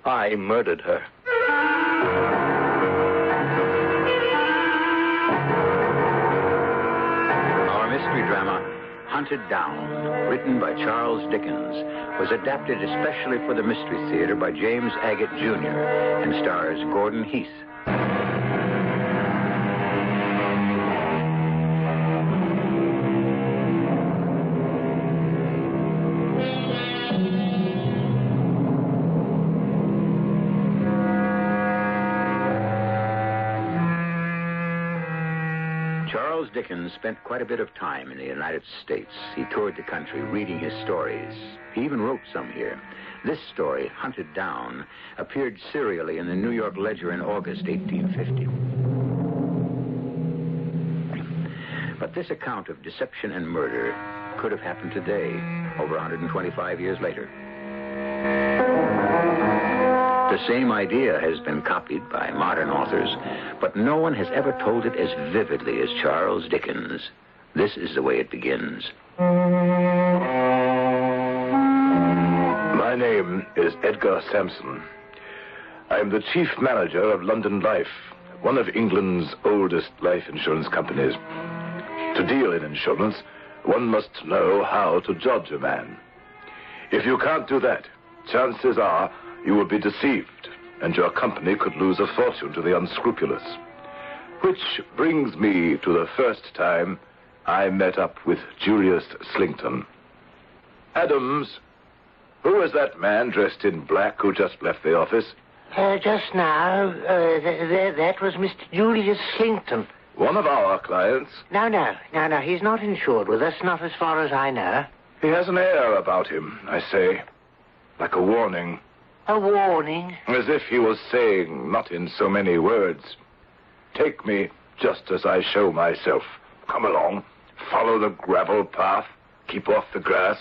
I murdered her. Our mystery drama, Hunted Down, written by Charles Dickens, was adapted especially for the Mystery Theater by James Agate, Jr., and stars Gordon Heath. Charles Dickens spent quite a bit of time in the United States. He toured the country reading his stories. He even wrote some here. This story, Hunted Down, appeared serially in the New York Ledger in August 1850. But this account of deception and murder could have happened today, over 125 years later. The same idea has been copied by modern authors, but no one has ever told it as vividly as Charles Dickens. This is the way it begins. My name is Edgar Sampson. I am the chief manager of London Life, one of England's oldest life insurance companies. To deal in insurance, one must know how to judge a man. If you can't do that, chances are you will be deceived, and your company could lose a fortune to the unscrupulous. Which brings me to the first time I met up with Julius Slington. Adams, who is that man dressed in black who just left the office? Just now, that was Mr. Julius Slington. One of our clients? No, he's not insured with us, not as far as I know. He has an air about him, I say, like a warning. A warning? As if he was saying, not in so many words, take me just as I show myself. Come along, follow the gravel path, keep off the grass.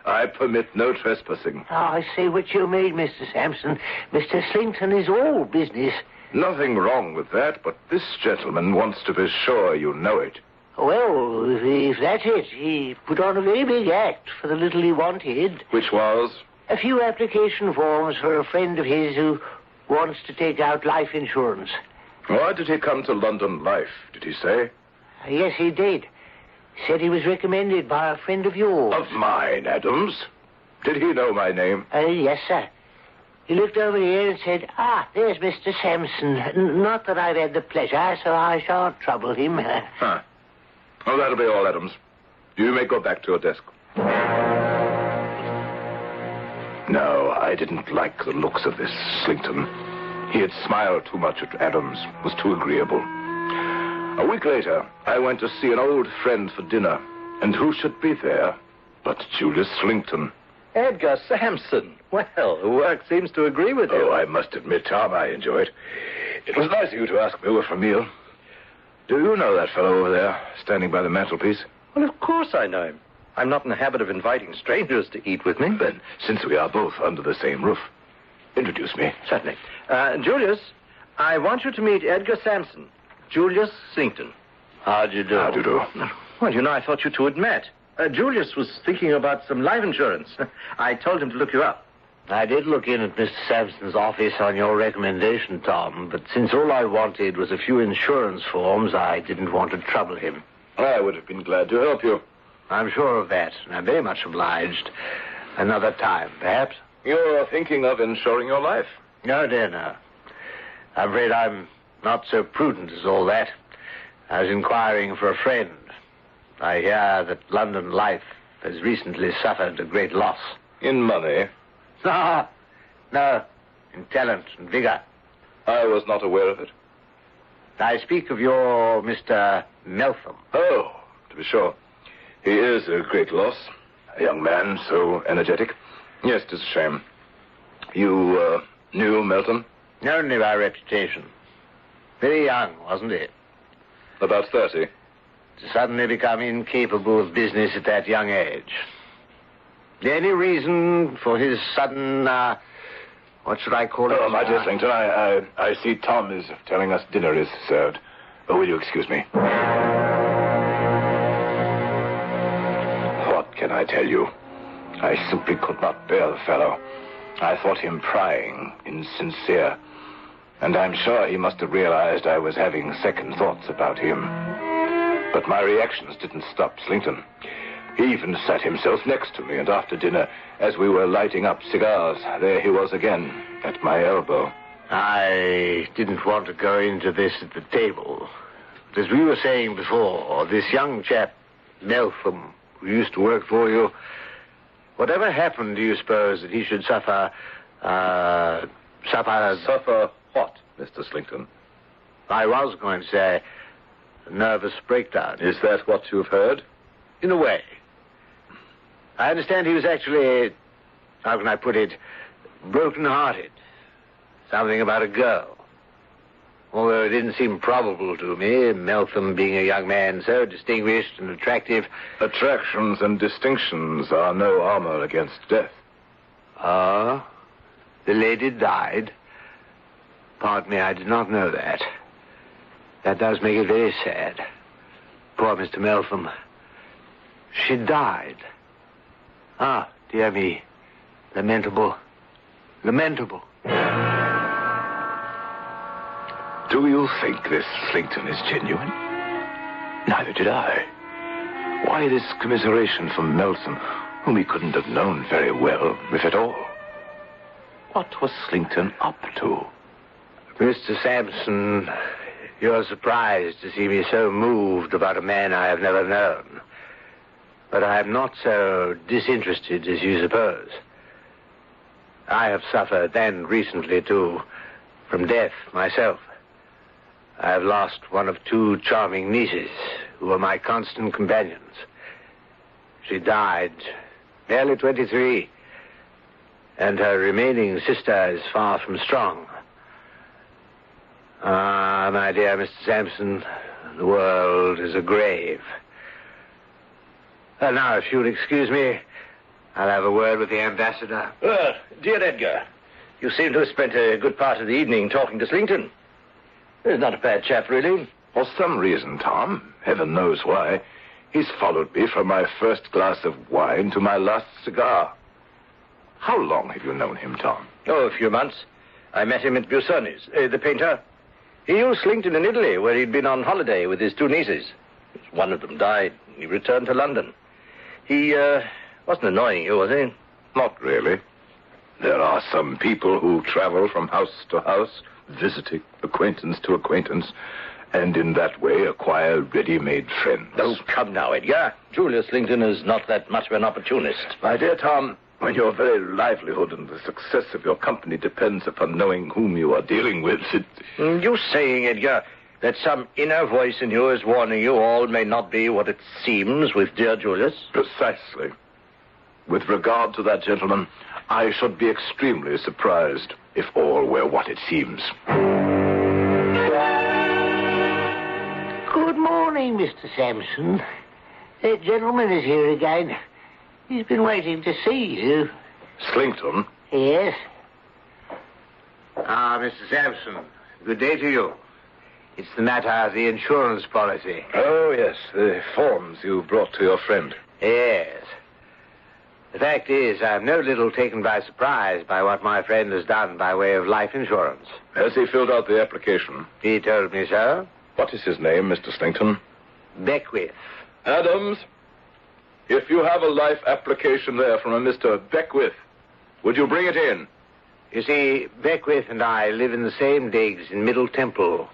I permit no trespassing. Oh, I see what you mean, Mr. Sampson. Mr. Slington is all business. Nothing wrong with that, but this gentleman wants to be sure you know it. Well, if that's it, he put on a very big act for the little he wanted. Which was? A few application forms for a friend of his who wants to take out life insurance. Why did he come to London Life, did he say? Yes, he did. Said he was recommended by a friend of yours. Of mine, Adams? Did he know my name? Yes, sir. He looked over here and said, there's Mr. Sampson. Not that I've had the pleasure, so I shan't trouble him. Huh. Well, that'll be all, Adams. You may go back to your desk. No, I didn't like the looks of this Slington. He had smiled too much at Adams, was too agreeable. A week later, I went to see an old friend for dinner, and who should be there but Julius Slington. Edgar Sampson. Well, the work seems to agree with you. Oh, I must admit, Tom, I enjoy it. It was nice of you to ask me over for a meal. Do you know that fellow over there, standing by the mantelpiece? Well, of course I know him. I'm not in the habit of inviting strangers to eat with me. Then, since we are both under the same roof, introduce me. Certainly. Julius, I want you to meet Edgar Sampson. Julius Slington. How do you do? How do you do? Well, you know, I thought you two had met. Julius was thinking about some life insurance. I told him to look you up. I did look in at Mr. Sampson's office on your recommendation, Tom, but since all I wanted was a few insurance forms, I didn't want to trouble him. I would have been glad to help you. I'm sure of that, and I'm very much obliged. Another time, perhaps? You're thinking of insuring your life? No, dear, no. I'm afraid I'm not so prudent as all that. I was inquiring for a friend. I hear that London Life has recently suffered a great loss. In money? No. In talent and vigor. I was not aware of it. I speak of your Mr. Meltham. Oh, to be sure. He is a great loss. A young man, so energetic. Yes, 'tis a shame. You, knew Meltham? Only by reputation. Very young, wasn't he? About 30. To suddenly become incapable of business at that young age. Any reason for his sudden, what should I call it? Oh, my dear Slington, I see Tom is telling us dinner is served. Oh, will you excuse me? What can I tell you? I simply could not bear the fellow. I thought him prying, insincere. And I'm sure he must have realized I was having second thoughts about him. But my reactions didn't stop Slinkton. He even sat himself next to me, and after dinner, as we were lighting up cigars, there he was again, at my elbow. I didn't want to go into this at the table. But as we were saying before, this young chap, Meltham, who used to work for you, whatever happened, do you suppose that he should suffer Suffer what, Mr. Slinkton? I was going to say a nervous breakdown. Is that what you've heard? In a way. I understand he was actually, how can I put it, broken-hearted. Something about a girl. Although it didn't seem probable to me, Meltham being a young man so distinguished and attractive. Attractions and distinctions are no armor against death. Ah, the lady died. Pardon me, I did not know that. That does make it very sad. Poor Mr. Meltham. She died. Ah, dear me. Lamentable. Lamentable. Do you think this Slinkton is genuine? Neither did I. Why this commiseration for Meltham, whom he couldn't have known very well, if at all? What was Slinkton up to? Mr. Sampson, you're surprised to see me so moved about a man I have never known. But I am not so disinterested as you suppose. I have suffered, and recently, too, from death myself. I have lost one of two charming nieces who were my constant companions. She died, barely 23, and her remaining sister is far from strong. Ah, my dear Mr. Sampson, the world is a grave. Now, if you'll excuse me, I'll have a word with the ambassador. Dear Edgar, you seem to have spent a good part of the evening talking to Slinkton. He's not a bad chap, really. For some reason, Tom, heaven knows why, he's followed me from my first glass of wine to my last cigar. How long have you known him, Tom? Oh, a few months. I met him at Busoni's, the painter. He used Slinkton in Italy, where he'd been on holiday with his two nieces. One of them died. He returned to London. He wasn't annoying you, was he? Not really. There are some people who travel from house to house, visiting acquaintance to acquaintance, and in that way acquire ready-made friends. Oh, come now, Edgar. Julius Slinkton is not that much of an opportunist. My dear Tom, when your very livelihood and the success of your company depends upon knowing whom you are dealing with, You saying, Edgar, that some inner voice in you is warning you all may not be what it seems with dear Julius? Precisely. With regard to that gentleman, I should be extremely surprised if all were what it seems. Good morning, Mr. Sampson. That gentleman is here again. He's been waiting to see you. Slinkton? Yes. Ah, Mr. Sampson, good day to you. It's the matter of the insurance policy. Oh, yes, the forms you brought to your friend. Yes. The fact is, I'm no little taken by surprise by what my friend has done by way of life insurance. Has he filled out the application? He told me so. What is his name, Mr. Slinkton? Beckwith. Adams, if you have a life application there from a Mr. Beckwith, would you bring it in? You see, Beckwith and I live in the same digs in Middle Temple.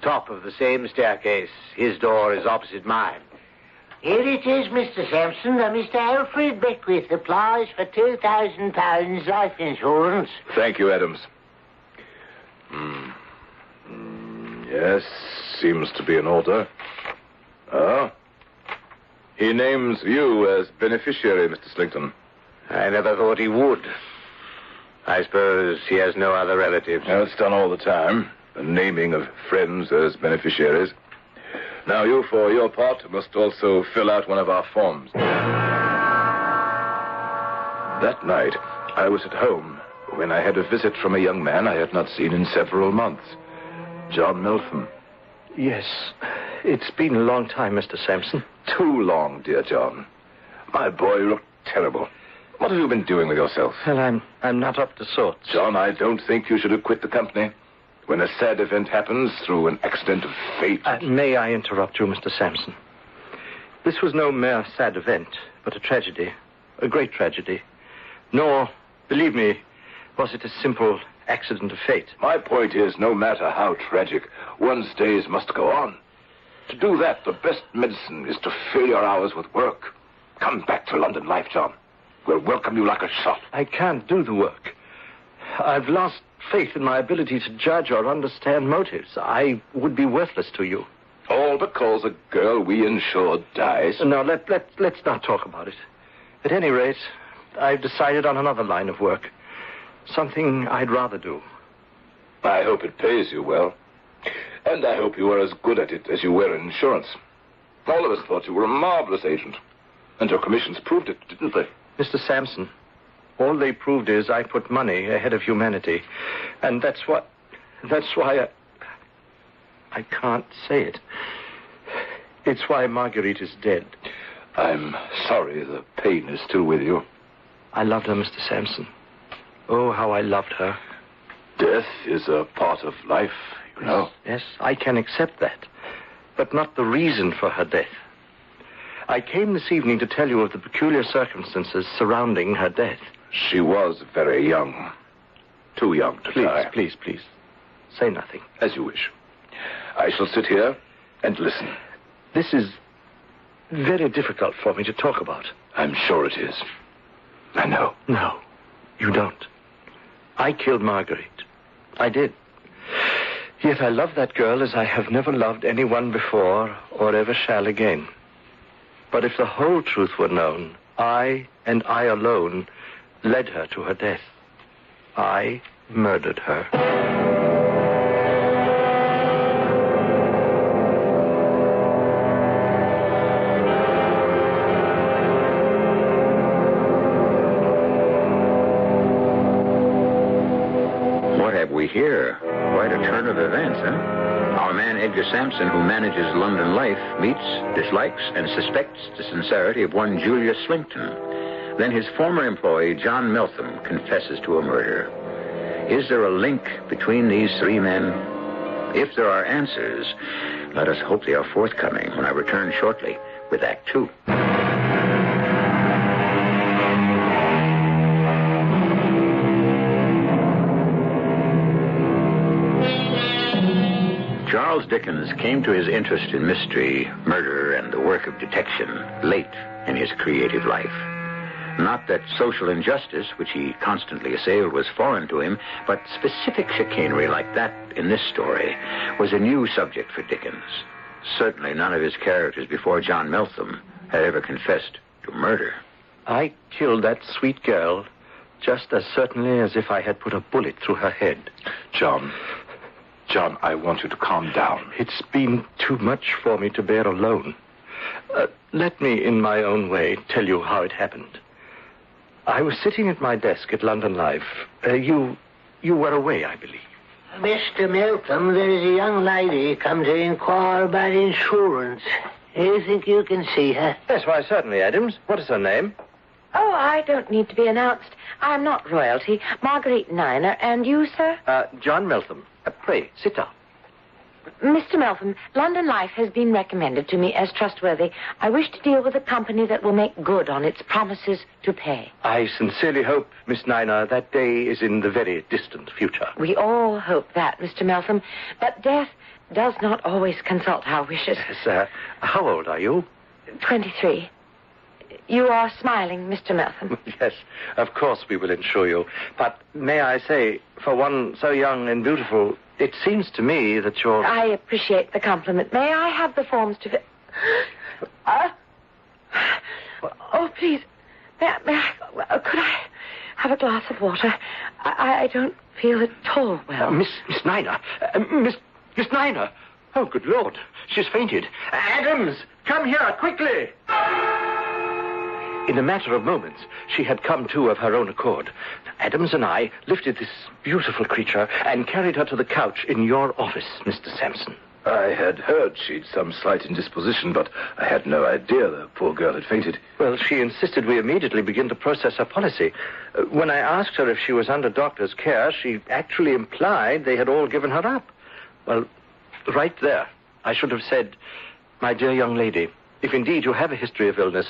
Top of the same staircase. His door is opposite mine. Here it is, Mr. Sampson. Mr. Alfred Beckwith applies for £2,000 life insurance. Thank you, Adams. Yes, seems to be in order. Ah. He names you as beneficiary, Mr. Slinkton. I never thought he would. I suppose he has no other relatives. Well, it's done all the time. The naming of friends as beneficiaries. Now, you, for your part, must also fill out one of our forms. That night, I was at home when I had a visit from a young man I had not seen in several months. John Meltham. Yes. It's been a long time, Mr. Sampson. Too long, dear John. My boy, you look terrible. What have you been doing with yourself? Well, I'm not up to sorts. John, I don't think you should have quit the company. When a sad event happens through an accident of fate... May I interrupt you, Mr. Sampson? This was no mere sad event, but a tragedy. A great tragedy. Nor, believe me, was it a simple accident of fate. My point is, no matter how tragic, one's days must go on. To do that, the best medicine is to fill your hours with work. Come back to London life, John. We'll welcome you like a shot. I can't do the work. I've lost faith in my ability to judge or understand motives. I would be worthless to you. All because a girl we insured dies? No, let's not talk about it. At any rate, I've decided on another line of work. Something I'd rather do. I hope it pays you well. And I hope you are as good at it as you were in insurance. All of us thought you were a marvelous agent. And your commissions proved it, didn't they? Mr. Sampson, all they proved is I put money ahead of humanity. And that's why I can't say it. It's why Marguerite is dead. I'm sorry the pain is still with you. I loved her, Mr. Sampson. Oh, how I loved her. Death is a part of life, you know. Yes, I can accept that. But not the reason for her death. I came this evening to tell you of the peculiar circumstances surrounding her death. She was very young. Too young to die. Please. Say nothing. As you wish. I shall sit here and listen. This is very difficult for me to talk about. I'm sure it is. I know. No, you don't. I killed Marguerite. I did. Yet I love that girl as I have never loved anyone before or ever shall again. But if the whole truth were known, I, and I alone, led her to her death. I murdered her. What have we here? Quite a turn of events, huh? Our man Edgar Sampson, who manages London life, meets, dislikes, and suspects the sincerity of one Julius Slinkton. Then his former employee, John Meltham, confesses to a murder. Is there a link between these three men? If there are answers, let us hope they are forthcoming when I return shortly with Act Two. Charles Dickens came to his interest in mystery, murder, and the work of detection late in his creative life. Not that social injustice, which he constantly assailed, was foreign to him, but specific chicanery like that in this story was a new subject for Dickens. Certainly none of his characters before John Meltham had ever confessed to murder. I killed that sweet girl just as certainly as if I had put a bullet through her head. John, I want you to calm down. It's been too much for me to bear alone. Let me, in my own way, tell you how it happened. I was sitting at my desk at London Life. You were away, I believe. Mr. Meltham, there is a young lady come to inquire about insurance. Do you think you can see her? Yes, why, certainly, Adams. What is her name? Oh, I don't need to be announced. I'm not royalty. Marguerite Niner. And you, sir? John Meltham. Pray, sit down. Mr. Meltham, London Life has been recommended to me as trustworthy. I wish to deal with a company that will make good on its promises to pay. I sincerely hope, Miss Niner, that day is in the very distant future. We all hope that, Mr. Meltham. But death does not always consult our wishes. Yes, how old are you? 23. You are smiling, Mr. Meltham. Yes, of course we will insure you. But may I say, for one so young and beautiful, it seems to me that you're... I appreciate the compliment. May I have the forms to... Oh, please. May I... Could I have a glass of water? I don't feel at all well. Miss Niner. Miss Niner. Oh, good Lord. She's fainted. Adams, come here, quickly. In a matter of moments, she had come to of her own accord. Adams and I lifted this beautiful creature and carried her to the couch in your office, Mr. Sampson. I had heard she'd some slight indisposition, but I had no idea the poor girl had fainted. Well, she insisted we immediately begin to process her policy. When I asked her if she was under doctor's care, she actually implied they had all given her up. Well, right there, I should have said, my dear young lady, if indeed you have a history of illness,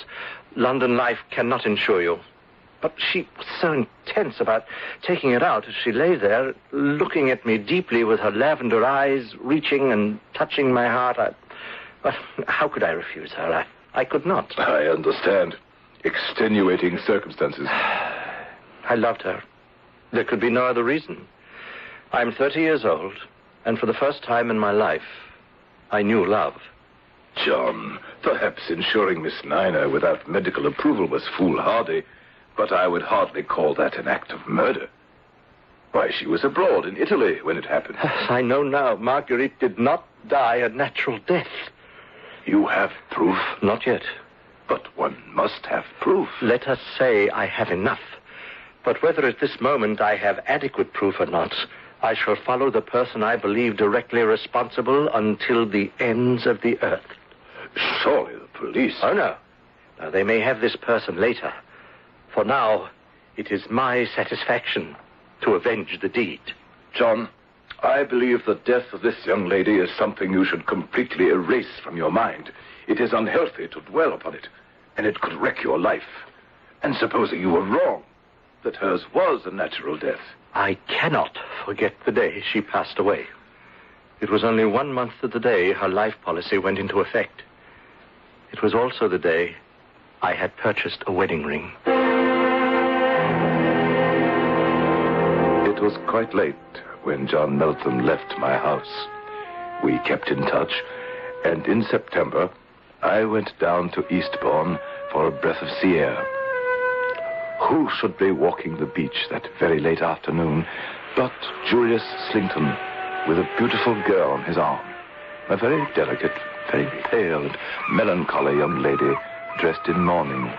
London Life cannot insure you. But she was so intense about taking it out as she lay there, looking at me deeply with her lavender eyes, reaching and touching my heart. Well, how could I refuse her? I could not. I understand. Extenuating circumstances. I loved her. There could be no other reason. I'm 30 years old, and for the first time in my life, I knew love. John, perhaps insuring Miss Nina without medical approval was foolhardy, but I would hardly call that an act of murder. Why, she was abroad in Italy when it happened. I know now. Marguerite did not die a natural death. You have proof? Not yet. But one must have proof. Let us say I have enough. But whether at this moment I have adequate proof or not, I shall follow the person I believe directly responsible until the ends of the earth. Surely the police... Oh, no. Now, they may have this person later. For now, it is my satisfaction to avenge the deed. John, I believe the death of this young lady is something you should completely erase from your mind. It is unhealthy to dwell upon it, and it could wreck your life. And supposing you were wrong, that hers was a natural death. I cannot forget the day she passed away. It was only 1 month to the day her life policy went into effect. It was also the day I had purchased a wedding ring. It was quite late when John Meltham left my house. We kept in touch, and in September, I went down to Eastbourne for a breath of sea air. Who should be walking the beach that very late afternoon but Julius Slington with a beautiful girl on his arm, a very delicate, very pale and melancholy young lady dressed in mourning.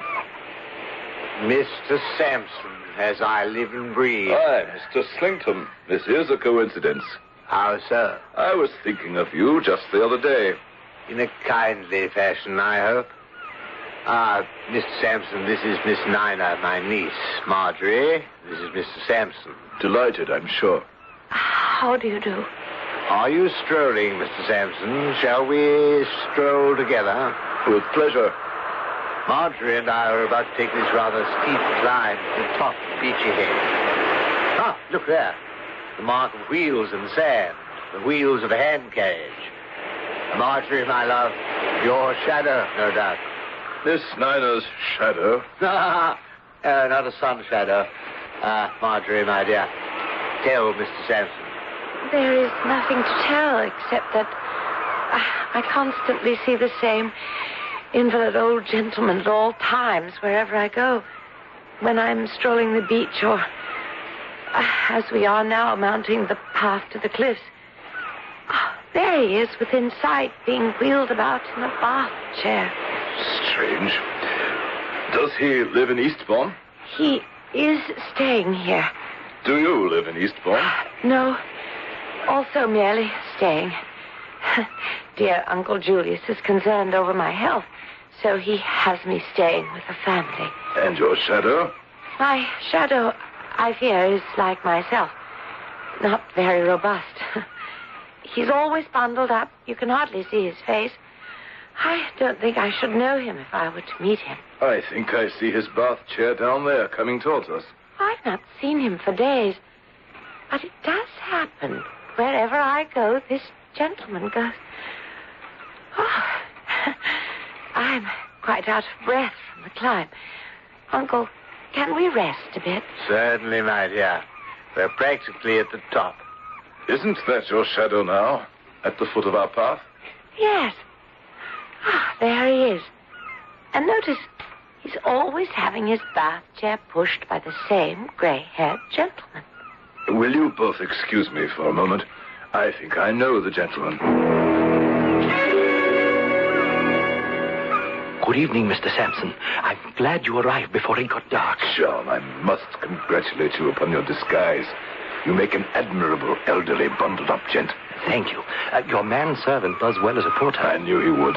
Mr. Sampson, as I live and breathe. Hi, Mr. Slington. This is a coincidence. How so? I was thinking of you just the other day. In a kindly fashion, I hope. Mr. Sampson, this is Miss Nina, my niece. Marjorie, this is Mr. Sampson. Delighted, I'm sure. How do you do? Are you strolling, Mr. Sampson? Shall we stroll together? With pleasure. Marjorie and I are about to take this rather steep climb to the top of Beachy Head. Ah, look there. The mark of wheels in the sand. The wheels of a hand carriage. Marjorie, my love, your shadow, no doubt. Miss Nina's shadow? Not a sun shadow. Marjorie, my dear, tell Mr. Sampson. There is nothing to tell except that I constantly see the same invalid old gentleman at all times, wherever I go. When I'm strolling the beach or, as we are now, mounting the path to the cliffs. There he is, within sight, being wheeled about in a bath chair. Strange. Does he live in Eastbourne? He is staying here. Do you live in Eastbourne? No, also merely staying. Dear Uncle Julius is concerned over my health, so he has me staying with the family. And your shadow? My shadow, I fear, is like myself. Not very robust. He's always bundled up. You can hardly see his face. I don't think I should know him if I were to meet him. I think I see his bath chair down there coming towards us. I've not seen him for days. But it does happen. Wherever I go, this gentleman goes. Oh, I'm quite out of breath from the climb. Uncle, can we rest a bit? Certainly, my dear. We're practically at the top. Isn't that your shadow now, at the foot of our path? Yes. There he is. And notice, he's always having his bath chair pushed by the same gray-haired gentleman. Will you both excuse me for a moment? I think I know the gentleman. Good evening, Mr. Sampson. I'm glad you arrived before it got dark. John, I must congratulate you upon your disguise. You make an admirable elderly bundled-up gent. Thank you. Your manservant does well as a porter. I knew he would.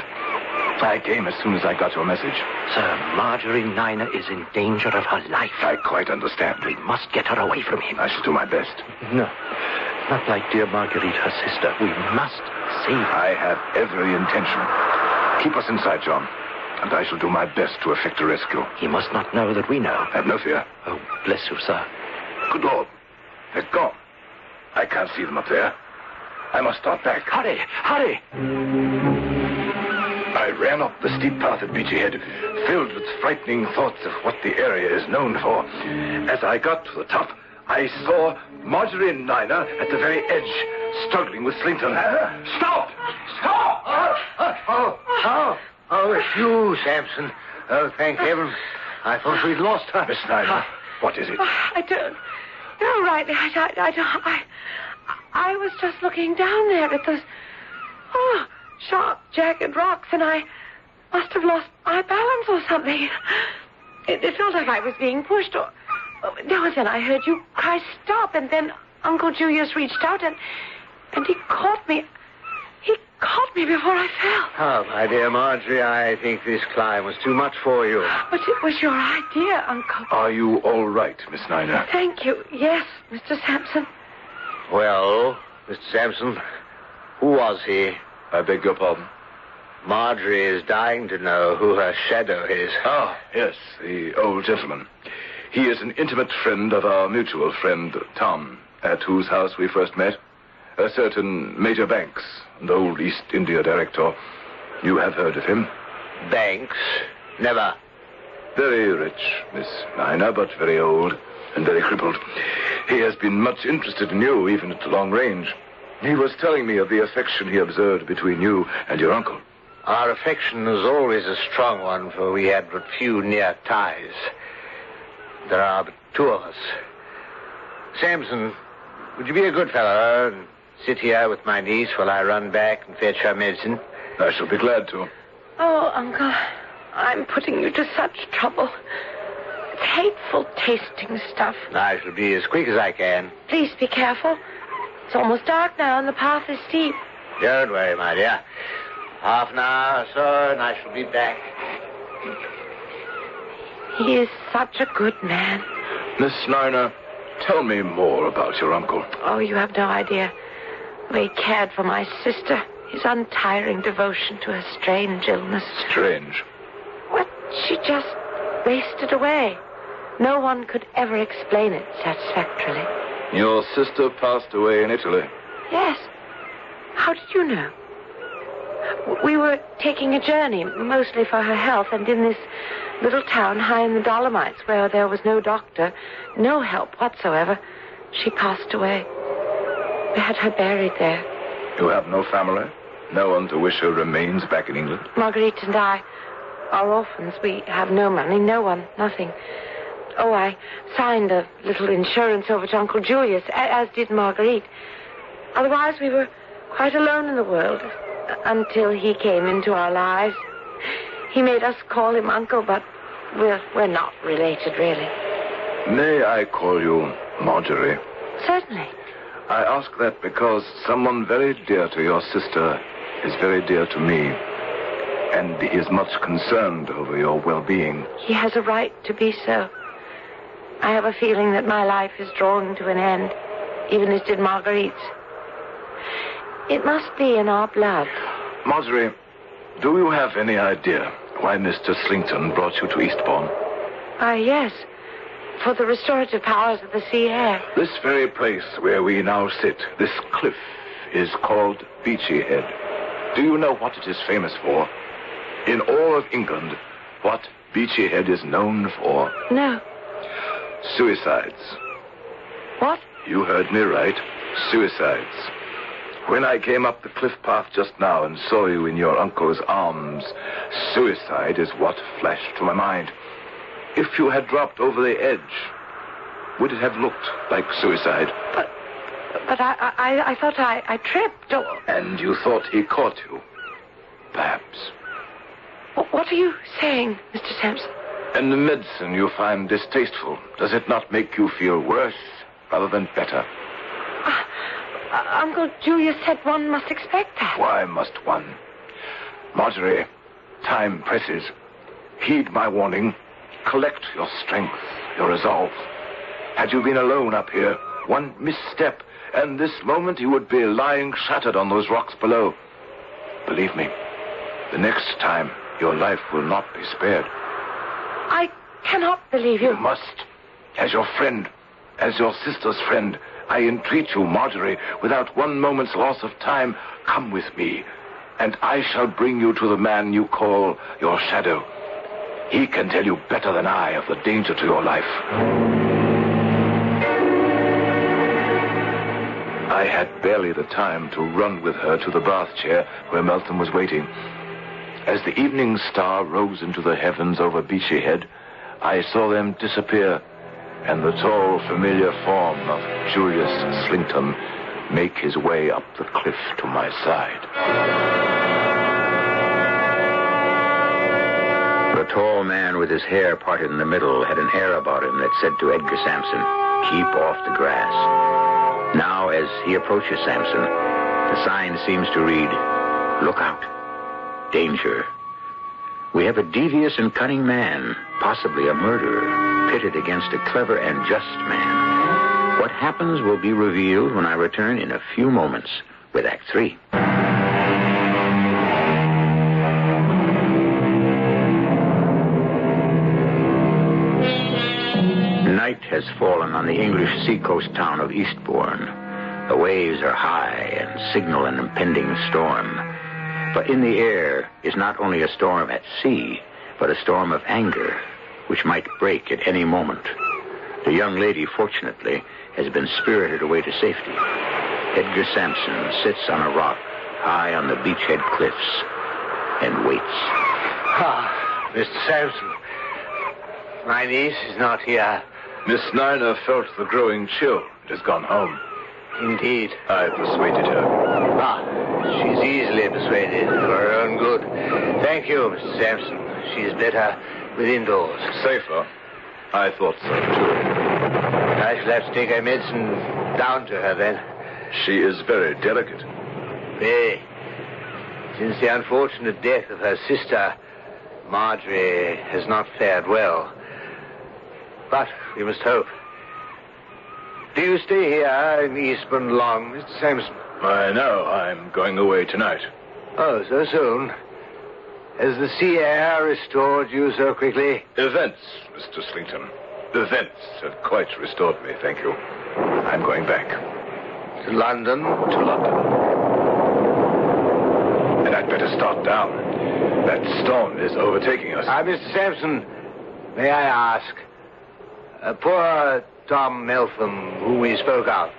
I came as soon as I got your message. Sir, Marjorie Niner is in danger of her life. I quite understand. We must get her away from him. I shall do my best. No, not like dear Marguerite, her sister. We must save her. I have every intention. Keep us inside, John, and I shall do my best to effect a rescue. He must not know that we know. Have no fear. Oh, bless you, sir. Good Lord. They're gone. I can't see them up there. I must start back. Hurry, hurry! I ran up the steep path at Beachy Head, filled with frightening thoughts of what the area is known for. As I got to the top, I saw Marjorie Niner at the very edge, struggling with Slington. Stop! Stop! Oh, it's you, Sampson. Oh, thank heaven. I thought we'd lost her. Miss Niner, what is it? I don't know rightly. I was just looking down there at those sharp, jagged rocks, and I must have lost my balance or something. It felt like I was being pushed. Then I heard you cry, stop, and then Uncle Julius reached out, and he caught me. He caught me before I fell. Oh, my dear Marjorie, I think this climb was too much for you. But it was your idea, Uncle. Are you all right, Miss Niner? Thank you. Yes, Mr. Sampson. Well, Mr. Sampson, who was he? I beg your pardon? Marjorie is dying to know who her shadow is. Ah, yes, the old gentleman. He is an intimate friend of our mutual friend, Tom, at whose house we first met. A certain Major Banks, the old East India director. You have heard of him? Banks? Never. Very rich, Miss Niner, but very old and very crippled. He has been much interested in you, even at long range. He was telling me of the affection he observed between you and your uncle. Our affection was always a strong one, for we had but few near ties. There are but two of us. Sampson, would you be a good fellow and sit here with my niece while I run back and fetch her medicine? I shall be glad to. Oh, Uncle, I'm putting you to such trouble. It's hateful tasting stuff. I shall be as quick as I can. Please be careful. It's almost dark now and the path is steep. Don't worry, my dear. Half an hour or so and I shall be back. He is such a good man. Miss Niner, tell me more about your uncle. Oh, you have no idea. The way he cared for my sister. His untiring devotion to her strange illness. Strange? What? She just wasted away. No one could ever explain it satisfactorily. Your sister passed away in Italy? Yes. How did you know? We were taking a journey, mostly for her health, and in this little town high in the Dolomites, where there was no doctor, no help whatsoever, she passed away. We had her buried there. You have no family? No one to wish her remains back in England? Marguerite and I are orphans. We have no money, no one, nothing. Oh, I signed a little insurance over to Uncle Julius, as did Marguerite. Otherwise, we were quite alone in the world until he came into our lives. He made us call him Uncle, but we're not related, really. May I call you Marjorie? Certainly. I ask that because someone very dear to your sister is very dear to me, and he is much concerned over your well-being. He has a right to be so. I have a feeling that my life is drawing to an end, even as did Marguerite's. It must be in our blood. Marjorie, do you have any idea why Mr. Slington brought you to Eastbourne? Yes. For the restorative powers of the sea air. This very place where we now sit, this cliff, is called Beachy Head. Do you know what it is famous for? In all of England, what Beachy Head is known for? No. Suicides. What? You heard me right. Suicides. When I came up the cliff path just now and saw you in your uncle's arms, suicide is what flashed to my mind. If you had dropped over the edge, would it have looked like suicide? But I thought I tripped. And you thought he caught you? Perhaps. What are you saying, Mr. Sampson? And the medicine you find distasteful, does it not make you feel worse rather than better? Uncle Julius said one must expect that. Why must one? Marjorie, time presses. Heed my warning. Collect your strength, your resolve. Had you been alone up here, one misstep, and this moment you would be lying shattered on those rocks below. Believe me, the next time your life will not be spared. I cannot believe you. You must. As your friend, as your sister's friend, I entreat you, Marjorie, without one moment's loss of time, come with me, and I shall bring you to the man you call your shadow. He can tell you better than I of the danger to your life. I had barely the time to run with her to the bath chair where Melton was waiting. As the evening star rose into the heavens over Beachy Head, I saw them disappear, and the tall, familiar form of Julius Slington make his way up the cliff to my side. The tall man with his hair parted in the middle had an air about him that said to Edgar Sampson, "Keep off the grass." Now, as he approaches Sampson, the sign seems to read, "Look out. Danger." We have a devious and cunning man, possibly a murderer, pitted against a clever and just man. What happens will be revealed when I return in a few moments with Act 3. Night has fallen on the English seacoast town of Eastbourne. The waves are high and signal an impending storm. But in the air is not only a storm at sea, but a storm of anger, which might break at any moment. The young lady, fortunately, has been spirited away to safety. Edgar Sampson sits on a rock high on the beachhead cliffs and waits. Mr. Sampson, my niece is not here. Miss Niner felt the growing chill and has gone home. Indeed. I persuaded her. She's easily persuaded for her own good. Thank you, Mr. Sampson. She's better within doors. Safer? I thought so, too. I shall have to take her medicine down to her, then. She is very delicate. Very. Since the unfortunate death of her sister, Marjorie has not fared well. But we must hope. Do you stay here in Eastbourne long, Mr. Sampson? I know. I'm going away tonight. Oh, so soon? Has the sea air restored you so quickly? Events, Mr. Slington. Events have quite restored me, thank you. I'm going back. To London? To London. And I'd better start down. That storm is overtaking us. Mr. Sampson, may I ask? Poor Tom Meltham, whom we spoke of.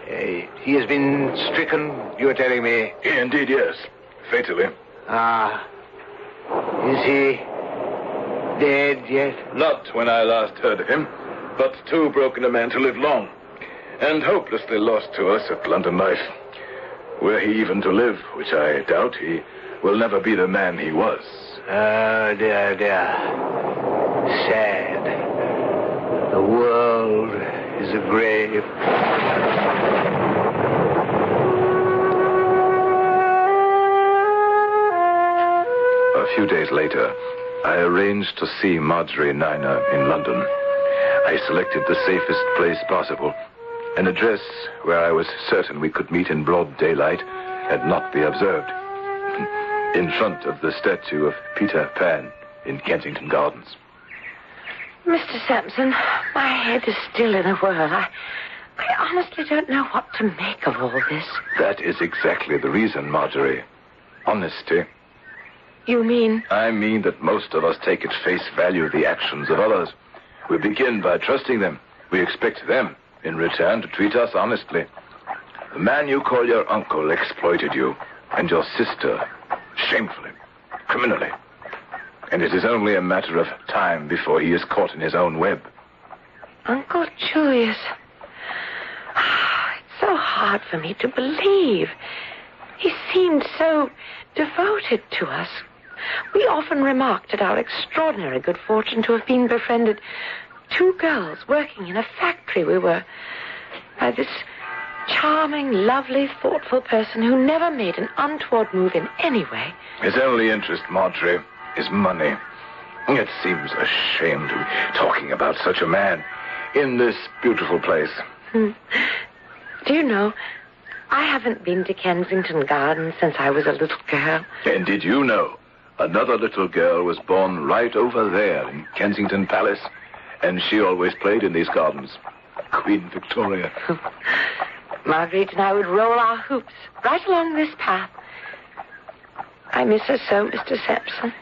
He has been stricken, you were telling me. Indeed, yes. Fatally. Is he dead yet? Not when I last heard of him, but too broken a man to live long, and hopelessly lost to us at London life. Were he even to live, which I doubt, he will never be the man he was. Oh, dear, dear. Sad. The world is a grave. A few days later, I arranged to see Marjorie Niner in London. I selected the safest place possible, an address where I was certain we could meet in broad daylight and not be observed. In front of the statue of Peter Pan in Kensington Gardens. Mr. Sampson, my head is still in a whirl. I honestly don't know what to make of all this. That is exactly the reason, Marjorie. Honesty. You mean? I mean that most of us take at face value the actions of others. We begin by trusting them. We expect them, in return, to treat us honestly. The man you call your uncle exploited you, and your sister, shamefully, criminally. And it is only a matter of time before he is caught in his own web. Uncle Julius. It's so hard for me to believe. He seemed so devoted to us. We often remarked at our extraordinary good fortune to have been befriended 2 girls working in a factory we were. By this charming, lovely, thoughtful person who never made an untoward move in any way. His only interest, Marjorie, is money. It seems a shame to be talking about such a man in this beautiful place. Do you know, I haven't been to Kensington Gardens since I was a little girl. And did you know another little girl was born right over there in Kensington Palace, and she always played in these gardens? Queen Victoria. Marguerite and I would roll our hoops right along this path. I miss her so, Mr. Sampson.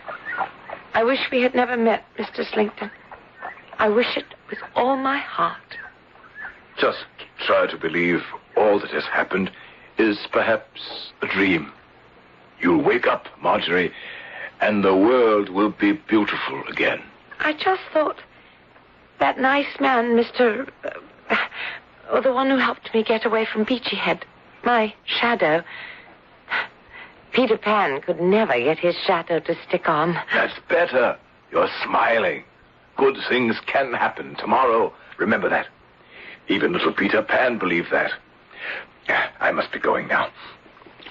I wish we had never met, Mr. Slinkton. I wish it with all my heart. Just try to believe all that has happened is perhaps a dream. You'll wake up, Marjorie, and the world will be beautiful again. I just thought that nice man, Mr. the one who helped me get away from Beachy Head, my shadow. Peter Pan could never get his shadow to stick on. That's better. You're smiling. Good things can happen tomorrow. Remember that. Even little Peter Pan believed that. I must be going now.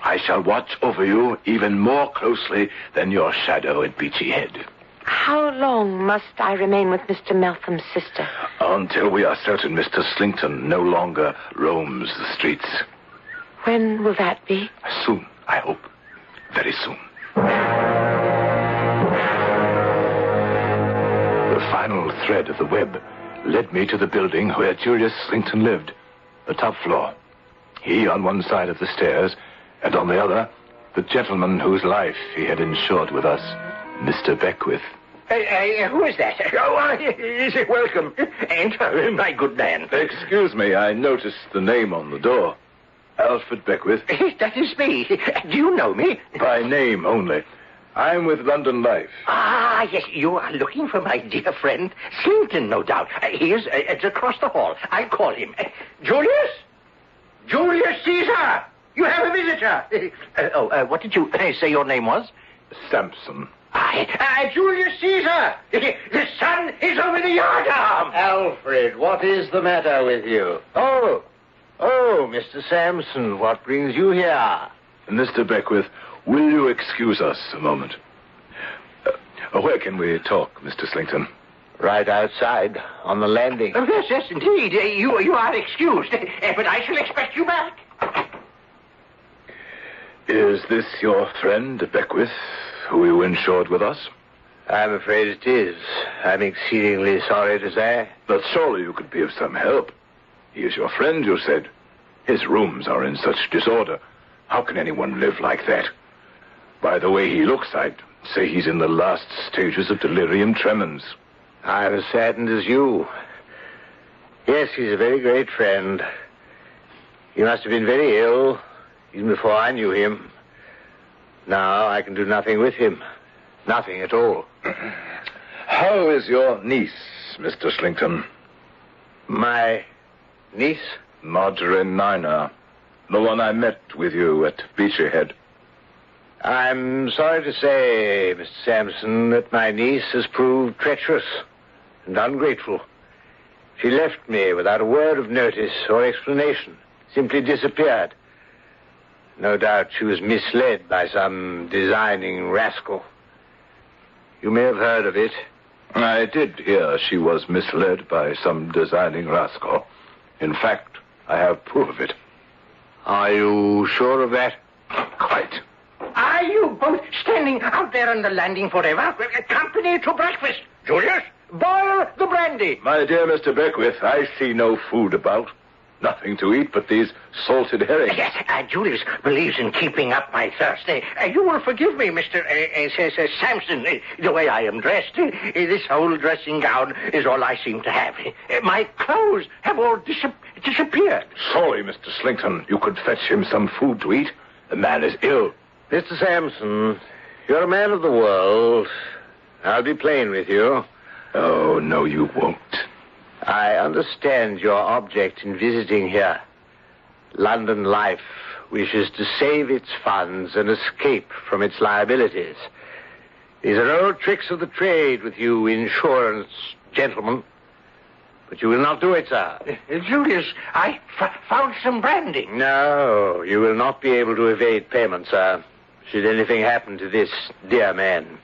I shall watch over you even more closely than your shadow at Beachy Head. How long must I remain with Mr. Meltham's sister? Until we are certain Mr. Slinkton no longer roams the streets. When will that be? Soon, I hope. Very soon. The final thread of the web led me to the building where Julius Slinkton lived, the top floor. He on one side of the stairs, and on the other, the gentleman whose life he had insured with us, Mr. Beckwith. Who is that? Oh, is it welcome? Enter, my good man. Excuse me, I noticed the name on the door. Alfred Beckwith. That is me. Do you know me? By name only. I'm with London Life. Ah, yes, you are looking for my dear friend Slinkton, no doubt. He is it's across the hall. I'll call him. Julius? Julius Caesar! You have a visitor. What did you say your name was? Sampson. Julius Caesar! The sun is over the yardarm! Alfred, what is the matter with you? Oh, Mr. Sampson, what brings you here? Mr. Beckwith, will you excuse us a moment? Where can we talk, Mr. Slinkton? Right outside, on the landing. Oh, yes, indeed. You are excused. But I shall expect you back. Is this your friend, Beckwith, who you insured with us? I'm afraid it is. I'm exceedingly sorry to say. But surely you could be of some help. He is your friend, you said. His rooms are in such disorder. How can anyone live like that? By the way he looks, I'd say he's in the last stages of delirium tremens. I'm as saddened as you. Yes, he's a very great friend. He must have been very ill, even before I knew him. Now I can do nothing with him. Nothing at all. How is your niece, Mr. Slinkton? My niece? Marjorie Niner, the one I met with you at Beachy Head. I'm sorry to say, Mr. Sampson, that my niece has proved treacherous and ungrateful. She left me without a word of notice or explanation, simply disappeared. No doubt she was misled by some designing rascal. You may have heard of it. I did hear she was misled by some designing rascal. In fact, I have proof of it. Are you sure of that? Quite. Are you both standing out there on the landing forever? Company to breakfast. Julius, boil the brandy. My dear Mr. Beckwith, I see no food about. Nothing to eat but these salted herrings. Yes, Julius believes in keeping up my thirst. You will forgive me, Mr. Sampson, the way I am dressed. This whole dressing gown is all I seem to have. My clothes have all disappeared. Sorry, Mr. Slinkton. You could fetch him some food to eat. The man is ill. Mr. Sampson, you're a man of the world. I'll be plain with you. Oh, no, you won't. I understand your object in visiting here. London Life wishes to save its funds and escape from its liabilities. These are old tricks of the trade with you insurance gentlemen. But you will not do it, sir. Julius, I found some brandy. No, you will not be able to evade payment, sir, should anything happen to this dear man.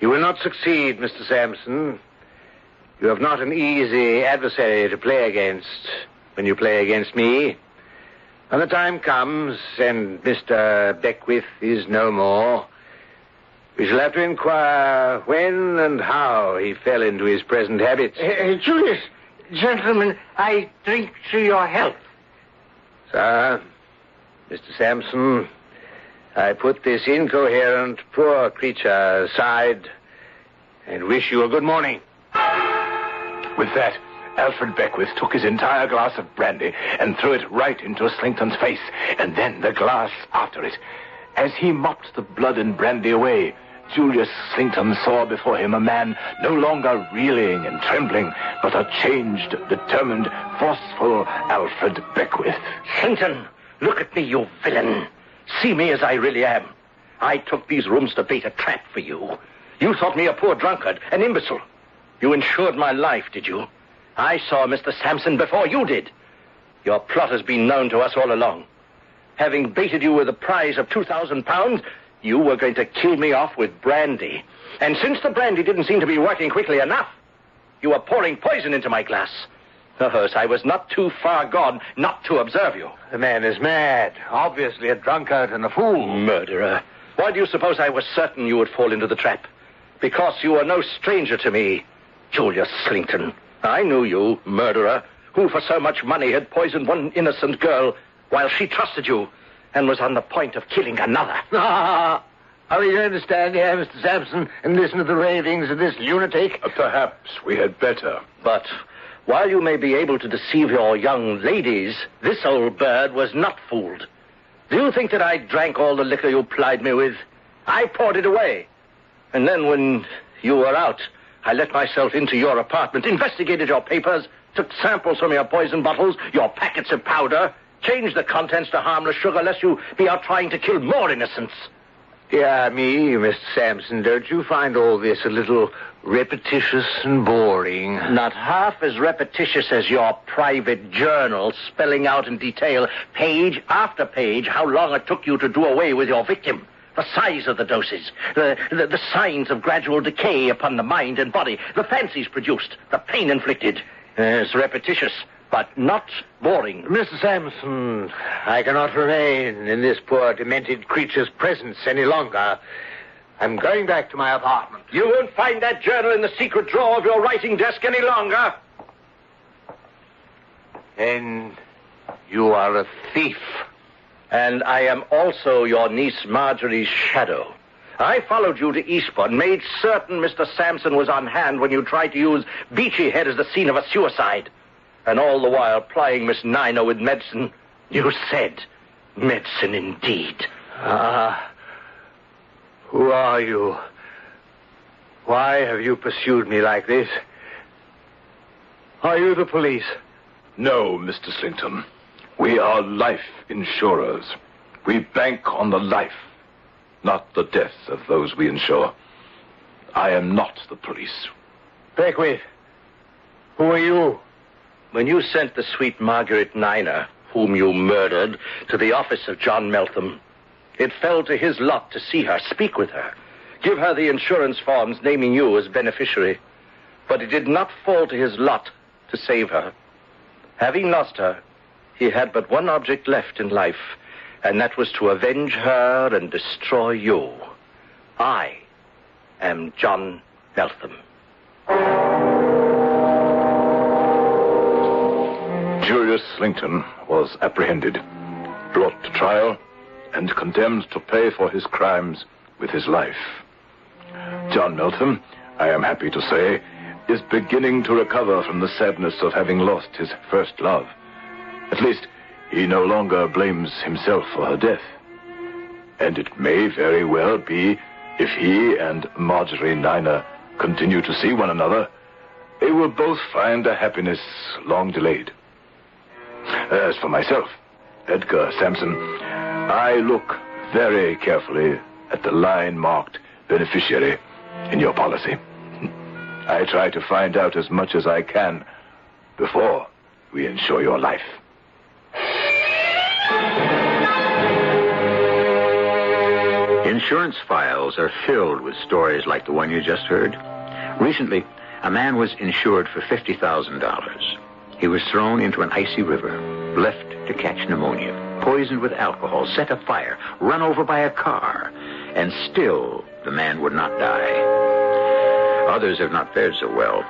You will not succeed, Mr. Sampson. You have not an easy adversary to play against when you play against me. When the time comes and Mr. Beckwith is no more, we shall have to inquire when and how he fell into his present habits. Julius, gentlemen, I drink to your health. Sir, Mr. Sampson, I put this incoherent, poor creature aside and wish you a good morning. With that, Alfred Beckwith took his entire glass of brandy and threw it right into Slington's face, and then the glass after it. As he mopped the blood and brandy away, Julius Slington saw before him a man no longer reeling and trembling, but a changed, determined, forceful Alfred Beckwith. Slington, look at me, you villain. See me as I really am. I took these rooms to bait a trap for you. You thought me a poor drunkard, an imbecile. You insured my life, did you? I saw Mr. Sampson before you did. Your plot has been known to us all along. Having baited you with a prize of £2,000, you were going to kill me off with brandy. And since the brandy didn't seem to be working quickly enough, you were pouring poison into my glass. Oh, so I was not too far gone not to observe you. The man is mad. Obviously a drunkard and a fool. Murderer. Why do you suppose I was certain you would fall into the trap? Because you were no stranger to me, Julius Slington. I knew you, murderer, who for so much money had poisoned one innocent girl while she trusted you and was on the point of killing another. Are we going to stand here, Mr. Sampson, and listen to the ravings of this lunatic? Perhaps we had better. But while you may be able to deceive your young ladies, this old bird was not fooled. Do you think that I drank all the liquor you plied me with? I poured it away. And then when you were out, I let myself into your apartment, investigated your papers, took samples from your poison bottles, your packets of powder, changed the contents to harmless sugar, lest you be out trying to kill more innocents. Dear me, Mr. Sampson, don't you find all this a little repetitious and boring? Not half as repetitious as your private journal, spelling out in detail, page after page, how long it took you to do away with your victim. The size of the doses, the signs of gradual decay upon the mind and body, the fancies produced, the pain inflicted. It's repetitious, but not boring. Mr. Sampson, I cannot remain in this poor demented creature's presence any longer. I'm going back to my apartment. You won't find that journal in the secret drawer of your writing desk any longer. And you are a thief. And I am also your niece Marjorie's shadow. I followed you to Eastbourne, made certain Mr. Sampson was on hand when you tried to use Beachy Head as the scene of a suicide. And all the while plying Miss Nina with medicine. You said, medicine indeed. Who are you? Why have you pursued me like this? Are you the police? No, Mr. Slington. We are life insurers. We bank on the life, not the death of those we insure. I am not the police. Beckwith, who are you? When you sent the sweet Margaret Nina, whom you murdered, to the office of John Meltham, it fell to his lot to see her, speak with her, give her the insurance forms naming you as beneficiary. But it did not fall to his lot to save her. Having lost her, he had but one object left in life, and that was to avenge her and destroy you. I am John Meltham. Julius Slington was apprehended, brought to trial, and condemned to pay for his crimes with his life. John Meltham, I am happy to say, is beginning to recover from the sadness of having lost his first love. At least, he no longer blames himself for her death. And it may very well be, if he and Marjorie Nina continue to see one another, they will both find a happiness long delayed. As for myself, Edgar Sampson, I look very carefully at the line marked beneficiary in your policy. I try to find out as much as I can before we insure your life. Insurance files are filled with stories like the one you just heard. Recently, a man was insured for $50,000. He was thrown into an icy river, left to catch pneumonia, poisoned with alcohol, set afire, run over by a car, and still the man would not die. Others have not fared so well.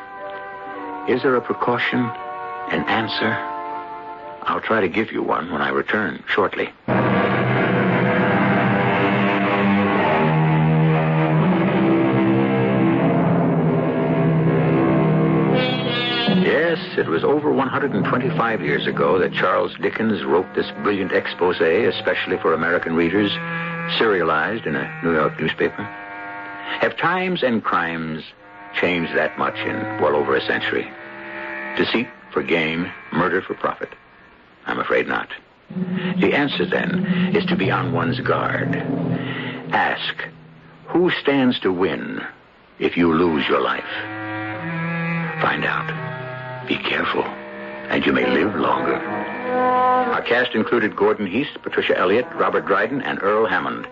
Is there a precaution, an answer? I'll try to give you one when I return shortly. Yes, it was over 125 years ago that Charles Dickens wrote this brilliant expose, especially for American readers, serialized in a New York newspaper. Have times and crimes changed that much in well over a century? Deceit for gain, murder for profit? I'm afraid not. The answer, then, is to be on one's guard. Ask, who stands to win if you lose your life? Find out. Be careful, and you may live longer. Our cast included Gordon Heast, Patricia Elliott, Robert Dryden, and Earl Hammond.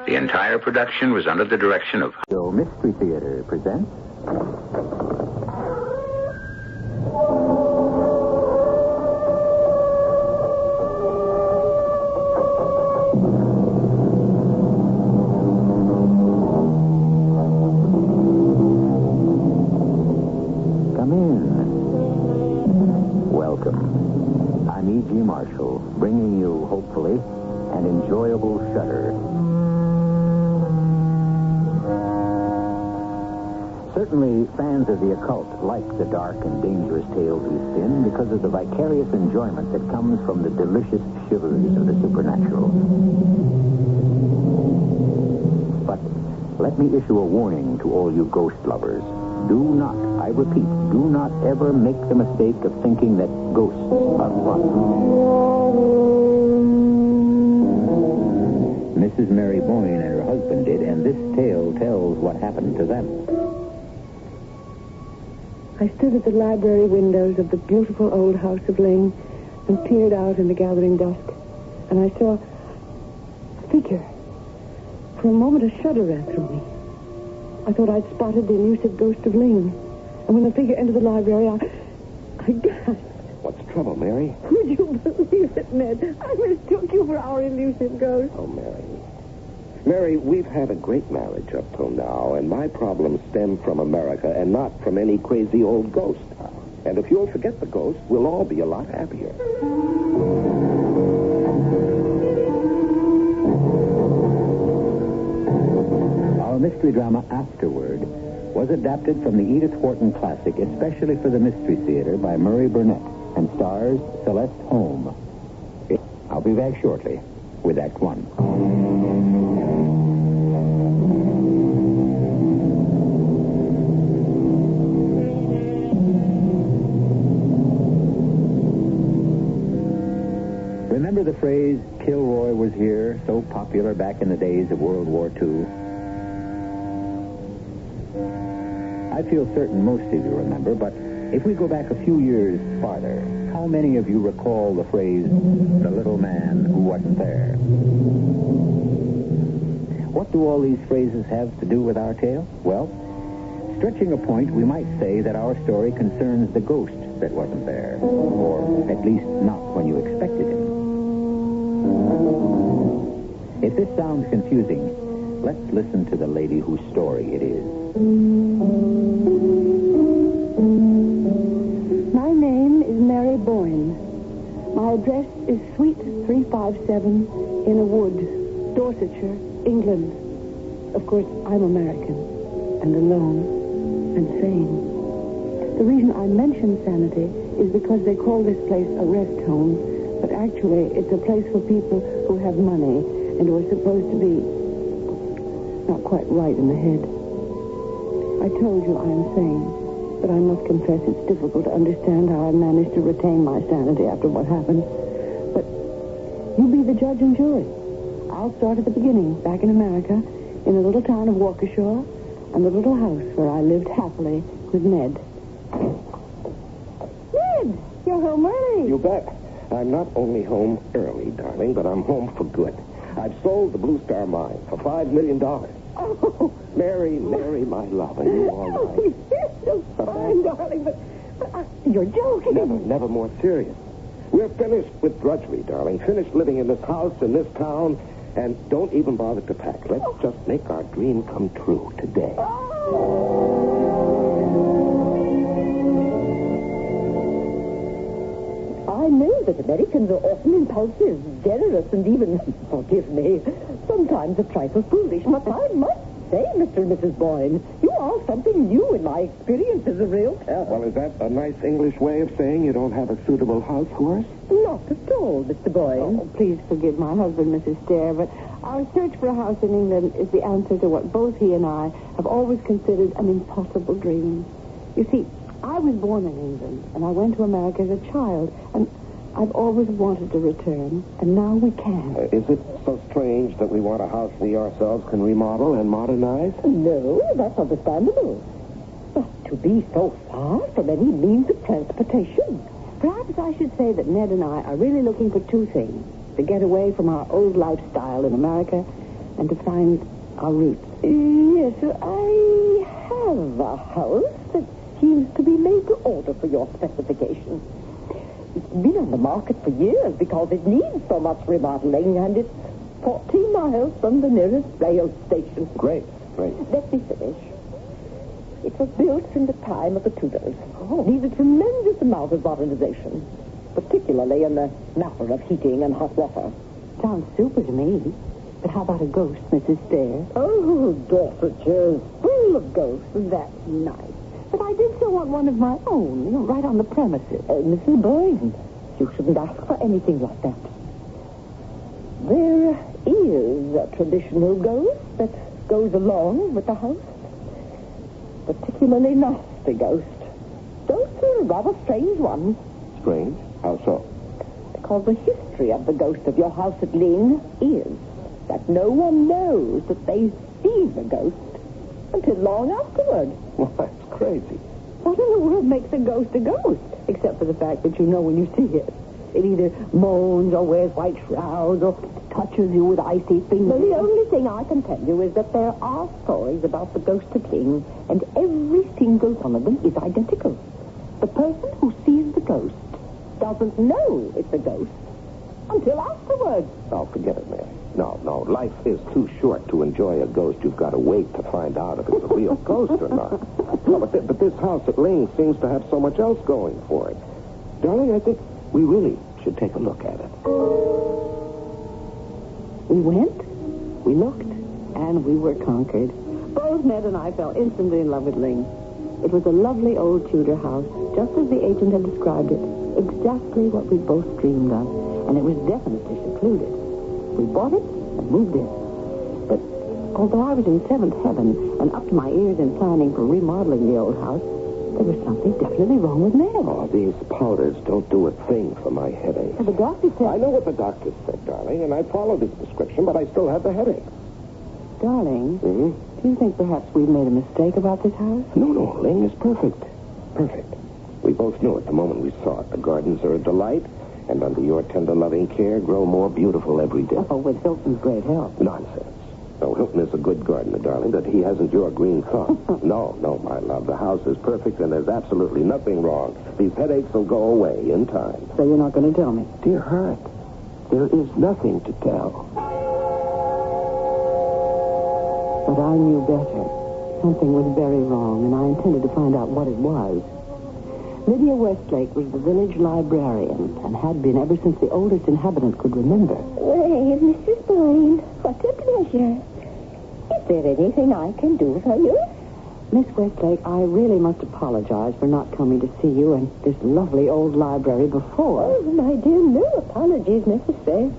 The entire production was under the direction of... So Mystery Theater presents... Come in. Welcome. I'm E.G. Marshall, bringing you, hopefully, an enjoyable shudder. Certainly, fans of the occult like the dark and dangerous tales we spin because of the vicarious enjoyment that comes from the delicious shiveries of the supernatural. But let me issue a warning to all you ghost lovers. Do not, I repeat, do not ever make the mistake of thinking that ghosts are fun. Mrs. Mary Boyne and her husband did, and this tale tells what happened to them. I stood at the library windows of the beautiful old house of Ling and peered out in the gathering dusk, and I saw a figure. For a moment, a shudder ran through me. I thought I'd spotted the elusive ghost of Ling, and when the figure entered the library, I gasped. What's the trouble, Mary? Would you believe it, Ned? I mistook you for our elusive ghost. Oh, Mary. Mary, we've had a great marriage up till now, and my problems stem from America and not from any crazy old ghost. And if you'll forget the ghost, we'll all be a lot happier. Our mystery drama, Afterward, was adapted from the Edith Wharton classic, especially for the Mystery Theater by Murray Burnett, and stars Celeste Holm. I'll be back shortly with Act One. Remember the phrase, Kilroy was here, so popular back in the days of World War II? I feel certain most of you remember, but if we go back a few years farther, how many of you recall the phrase, the little man who wasn't there? What do all these phrases have to do with our tale? Well, stretching a point, we might say that our story concerns the ghost that wasn't there, or at least not when you expected him. If this sounds confusing, let's listen to the lady whose story it is. My name is Mary Boyne. My address is Suite 357 in a Wood, Dorsetshire, England. Of course, I'm American and alone and sane. The reason I mention sanity is because they call this place a rest home, but actually it's a place for people who have money and who are supposed to be not quite right in the head. I told you I'm sane, but I must confess it's difficult to understand how I managed to retain my sanity after what happened. But you be the judge and jury. I'll start at the beginning, back in America, in the little town of Waukesha, and the little house where I lived happily with Ned. Ned! got home early. You bet. I'm not only home early, darling, but I'm home for good. I've sold the Blue Star Mine for $5 million. Oh. Mary, my love, are you all right? Yes, you're fine, darling, but you're joking. Never more serious. We're finished with drudgery, darling. Finished living in this house, in this town, and don't even bother to pack. Let's just make our dream come true today. I know that Americans are often impulsive, generous, and even, forgive me, sometimes a trifle foolish. But I must say, Mr. and Mrs. Boyne, you are something new in my experience as a realtor. Well, is that a nice English way of saying you don't have a suitable house for us? Not at all, Mr. Boyne. Oh, please forgive my husband, Mrs. Stair, but our search for a house in England is the answer to what both he and I have always considered an impossible dream. You see, I was born in England, and I went to America as a child, and I've always wanted to return, and now we can. Is it so strange that we want a house we ourselves can remodel and modernize? No, that's understandable. But to be so far from any means of transportation. Perhaps I should say that Ned and I are really looking for two things. To get away from our old lifestyle in America and to find our roots. Yes, I have a house that seems to be made to order for your specifications. It's been on the market for years because it needs so much remodeling, and it's 14 miles from the nearest rail station. Great. Let me finish. It was built in the time of the Tudors. Needs a tremendous amount of modernization, particularly in the matter of heating and hot water. Sounds super to me. But how about a ghost, Mrs. Stair? Oh, Dorsetshire, full of ghosts. That's nice. But I did so want one of my own, right on the premises. Mrs. Boyne, you shouldn't ask for anything like that. There is a traditional ghost that goes along with the house. Particularly nasty ghost. Ghosts are a rather strange one. Strange? How so? Because the history of the ghost of your house at Ling is that no one knows that they've seen the ghost until long afterward. Well, that's crazy. What in the world makes a ghost, except for the fact that you know when you see it? It either moans or wears white shrouds or touches you with icy fingers. Well, the only thing I can tell you is that there are stories about the ghost of King, and every single one of them is identical. The person who sees the ghost doesn't know it's a ghost until afterwards. Oh, forget it, Mary. No. Life is too short to enjoy a ghost. You've got to wait to find out if it's a real ghost or not. No, but this house at Ling seems to have so much else going for it. Darling, I think we really should take a look at it. We went, we looked, and we were conquered. Both Ned and I fell instantly in love with Ling. It was a lovely old Tudor house, just as the agent had described it. Exactly what we both dreamed of, and it was definitely secluded. We bought it and moved in. But although I was in seventh heaven and up to my ears in planning for remodeling the old house, there was something definitely wrong with Ned. Oh, these powders don't do a thing for my headache. The doctor said... I know what the doctor said, darling, and I followed his prescription, but I still have the headache. Darling, do you think perhaps we've made a mistake about this house? No, Ling is perfect. Perfect. We both knew it the moment we saw it. The gardens are a delight, and under your tender, loving care, grow more beautiful every day. Oh, with Hilton's great help. Nonsense. No, Hilton is a good gardener, darling, but he hasn't your green thumb. No, my love. The house is perfect, and there's absolutely nothing wrong. These headaches will go away in time. So you're not going to tell me? Dear heart, there is nothing to tell. But I knew better. Something was very wrong, and I intended to find out what it was. Lydia Westlake was the village librarian and had been ever since the oldest inhabitant could remember. Well, Mrs. Boyne, what a pleasure. Is there anything I can do for you? Miss Westlake, I really must apologize for not coming to see you in this lovely old library before. Oh, my dear, no apologies necessary.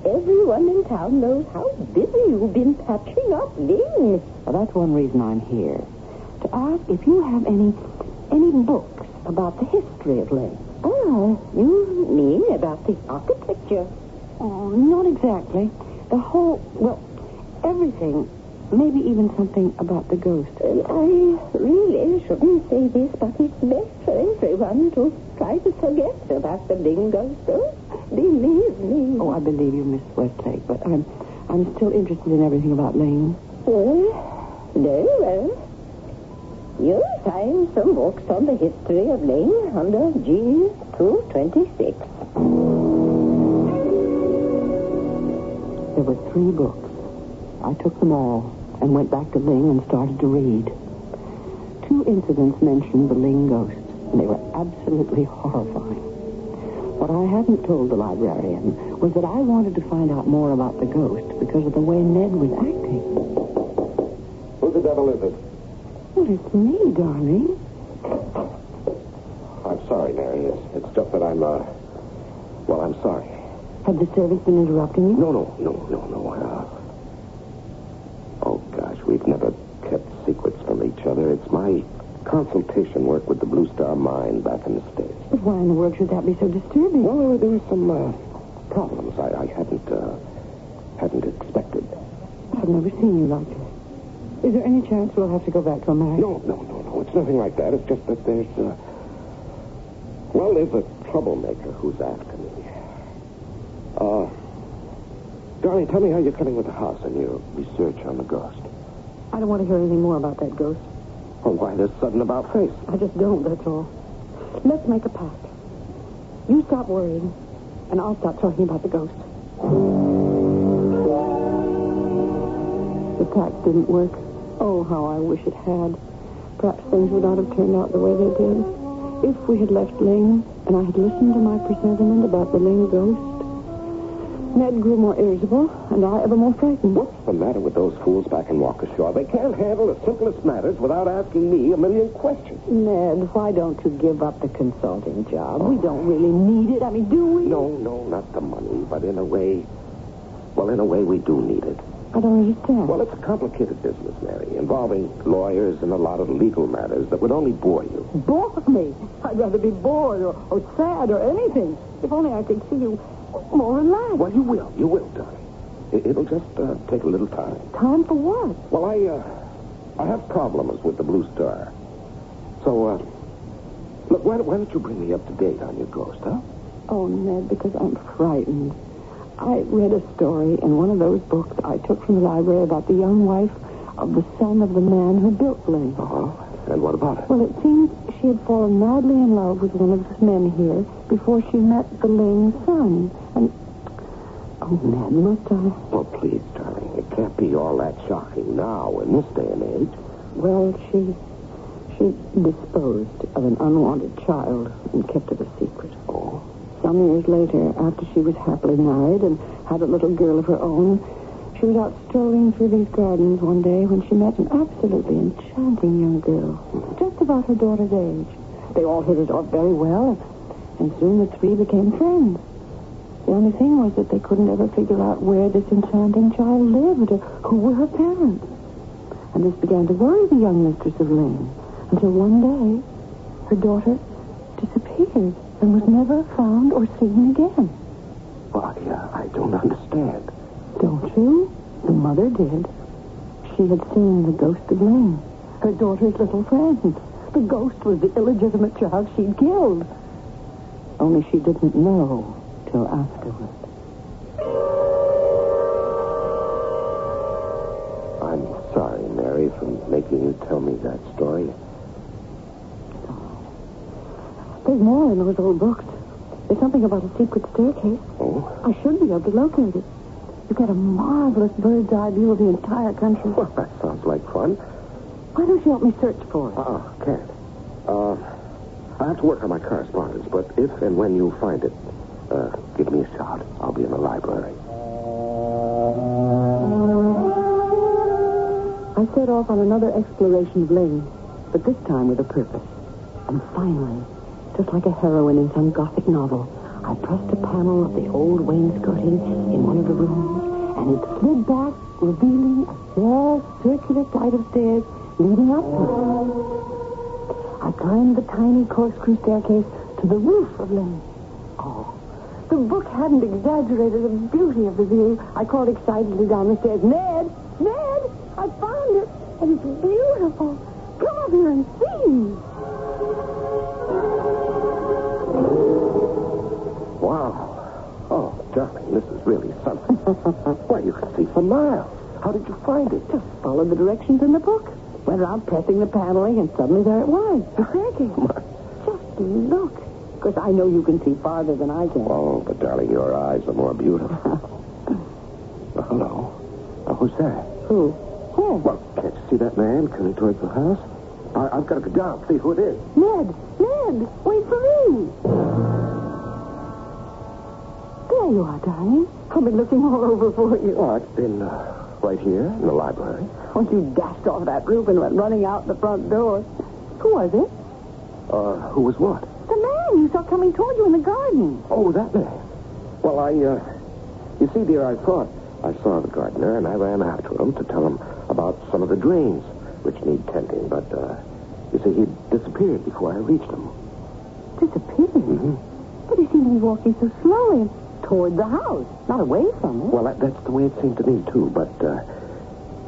Everyone in town knows how busy you've been patching up Ling. Well, that's one reason I'm here. To ask if you have any books about the history of Ling. Oh, you mean about the architecture? Oh, not exactly. The whole, everything Maybe even something about the ghost. I really shouldn't say this, but it's best for everyone to try to forget about the Ling ghost, though. Believe me. Oh, I believe you, Miss Westlake, but I'm still interested in everything about Ling. Very well. You'll find some books on the history of Ling under G226. There were 3 books. I took them all and went back to Ling and started to read. 2 incidents mentioned the Ling ghost, and they were absolutely horrifying. What I hadn't told the librarian was that I wanted to find out more about the ghost because of the way Ned was acting. Who the devil is it? Well, it's me, darling. I'm sorry, Mary. It's just that I'm sorry. Had the service been interrupting you? No. Oh, gosh, we've never kept secrets from each other. It's my consultation work with the Blue Star Mine back in the States. But why in the world should that be so disturbing? Well, there were some problems I hadn't expected. I've never seen you like this. Is there any chance we'll have to go back to America? No. It's nothing like that. It's just that there's a troublemaker who's after me. Darling, tell me how you're coming with the house and your research on the ghost. I don't want to hear anything more about that ghost. Well, why this sudden about face? I just don't, that's all. Let's make a pact. You stop worrying, and I'll stop talking about the ghost. The pact didn't work. Oh, how I wish it had. Perhaps things would not have turned out the way they did. If we had left Ling, and I had listened to my presentiment about the Ling ghost, Ned grew more irritable, and I ever more frightened. What's the matter with those fools back in Waukesha? They can't handle the simplest matters without asking me a million questions. Ned, why don't you give up the consulting job? We don't really need it. I mean, do we? No, not the money, but in a way we do need it. I don't understand. Well, it's a complicated business, Mary, involving lawyers and a lot of legal matters that would only bore you. Bore me? I'd rather be bored or sad or anything. If only I could see you more relaxed. Well, you will, darling. It'll just take a little time. Time for what? Well, I have problems with the Blue Star. So, look, why don't you bring me up to date on your ghost, huh? Oh, Ned, because I'm frightened. I read a story in one of those books I took from the library about the young wife of the son of the man who built Ling. Uh-huh. And what about it? Well, it seems she had fallen madly in love with one of the men here before she met the Ling son. And, oh, Ned, must I? Well, please, darling, it can't be all that shocking now in this day and age. Well, she disposed of an unwanted child and kept it a secret. Oh? Some years later, after she was happily married and had a little girl of her own, she was out strolling through these gardens one day when she met an absolutely enchanting young girl, just about her daughter's age. They all hit it off very well, and soon the 3 became friends. The only thing was that they couldn't ever figure out where this enchanting child lived or who were her parents. And this began to worry the young mistress of Ling, until one day her daughter disappeared and was never found or seen again. Well, I don't understand. Don't you? The mother did. She had seen the ghost of Ling, her daughter's little friend. The ghost was the illegitimate child she'd killed. Only she didn't know till afterward. I'm sorry, Mary, for making you tell me that story. There's more in those old books. There's something about a secret staircase. Oh? I should be able to locate it. You've got a marvelous bird's eye view of the entire country. Well, that sounds like fun. Why don't you help me search for it? Can't. I have to work on my correspondence, but if and when you find it, give me a shout. I'll be in the library. I set off on another exploration of Ling, but this time with a purpose. And finally, just like a heroine in some Gothic novel, I pressed a panel of the old wainscoting in one of the rooms, and it slid back, revealing a vast circular flight of stairs leading up to it. I climbed the tiny corkscrew staircase to the roof of Ling. Oh, the book hadn't exaggerated the beauty of the view. I called excitedly down the stairs, Ned! Ned! I found it, and it's beautiful. Come up here and see. Wow. Oh, darling, this is really something. Why, you can see for miles. How did you find it? Just followed the directions in the book. Went around pressing the paneling, and suddenly there it was. The staircase. Just look. Of course, I know you can see farther than I can. Oh, but darling, your eyes are more beautiful. Well, hello. Who's that? Who? Where? Well, can't you see that man coming towards the house? I've got to go down and see who it is. Ned, wait for me. There you are, darling. I've been looking all over for you. Oh, it's been right here in the library. Oh, you dashed off that roof and went running out the front door. Who was it? Who was what? The man you saw coming toward you in the garden. Oh, that man. Well, you see, dear, I saw the gardener, and I ran after him to tell him about some of the drains which need tending, but, you see, he disappeared before I reached him. Disappeared? Mm-hmm. But he seemed to be walking so slowly and toward the house, not away from it. Well, that's the way it seemed to me, too, but,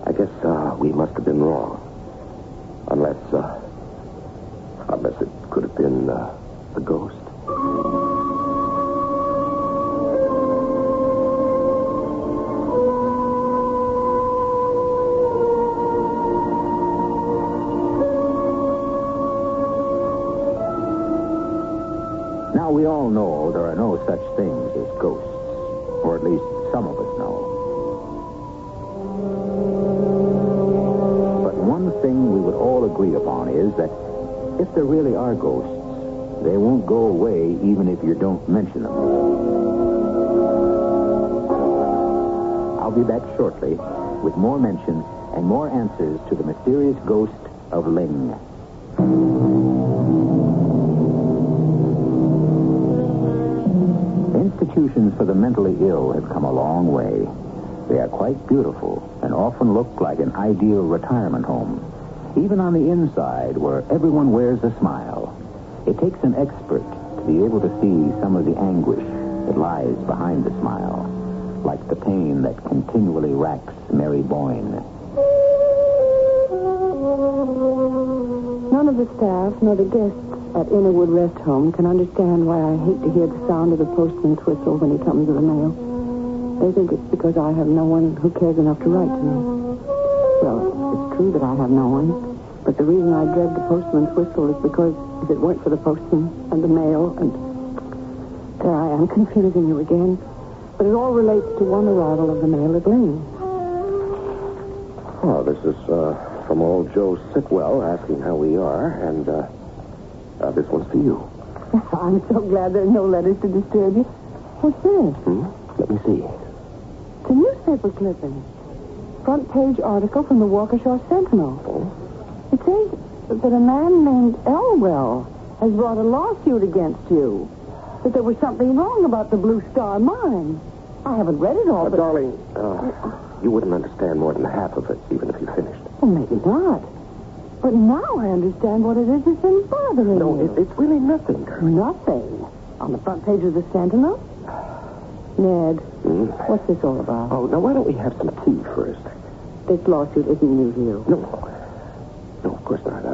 I guess, we must have been wrong. Unless it could have been, the ghost. Now, we all know there are no such things as ghosts, or at least some of us know. But one thing we would all agree upon is that if there really are ghosts, they won't go away even if you don't mention them. I'll be back shortly with more mention and more answers to the mysterious ghost of Ling. Institutions for the mentally ill have come a long way. They are quite beautiful and often look like an ideal retirement home, even on the inside where everyone wears a smile. It takes an expert to be able to see some of the anguish that lies behind the smile, like the pain that continually racks Mary Boyne. None of the staff nor the guests at Innerwood Rest Home can understand why I hate to hear the sound of the postman's whistle when he comes with the mail. They think it's because I have no one who cares enough to write to me. Well, it's true that I have no one. But the reason I dread the postman's whistle is because if it weren't for the postman and the mail and... There I am, confusing you again. But it all relates to one arrival of the mail at Ling. Oh, this is from old Joe Sitwell asking how we are, and this one's for you. I'm so glad there are no letters to disturb you. What's this? Let me see. It's a newspaper clipping. Front page article from the Waukesha Sentinel. Oh? It says that a man named Elwell has brought a lawsuit against you. That there was something wrong about the Blue Star mine. I haven't read it all, but... Darling, you wouldn't understand more than half of it, even if you finished. Well, maybe not. But now I understand what it is that's been bothering No, you. it's really nothing, darling. Nothing? On the front page of the Sentinel? Ned, what's this all about? Oh, now why don't we have some tea first? This lawsuit isn't new to you. No, of course not.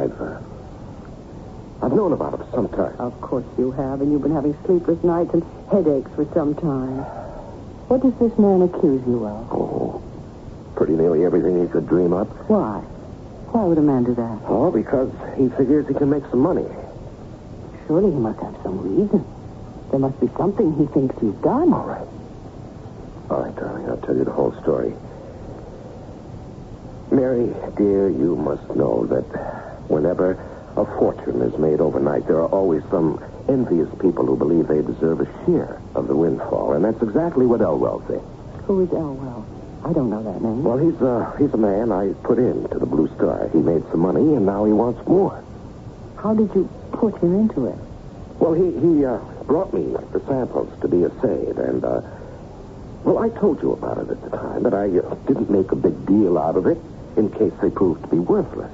I've known about it for some time. Of course you have, and you've been having sleepless nights and headaches for some time. What does this man accuse you of? Oh, pretty nearly everything he could dream up. Why? Why would a man do that? Oh, because he figures he can make some money. Surely he must have some reason. There must be something he thinks you've done. All right, darling, I'll tell you the whole story. Mary, dear, you must know that whenever a fortune is made overnight, there are always some envious people who believe they deserve a share of the windfall, and that's exactly what Elwell thinks. Who is Elwell? I don't know that name. Well, he's a man I put into the Blue Star. He made some money, and now he wants more. How did you put him into it? Well, he brought me the samples to be assayed, and, well, I told you about it at the time, but I didn't make a big deal out of it in case they proved to be worthless.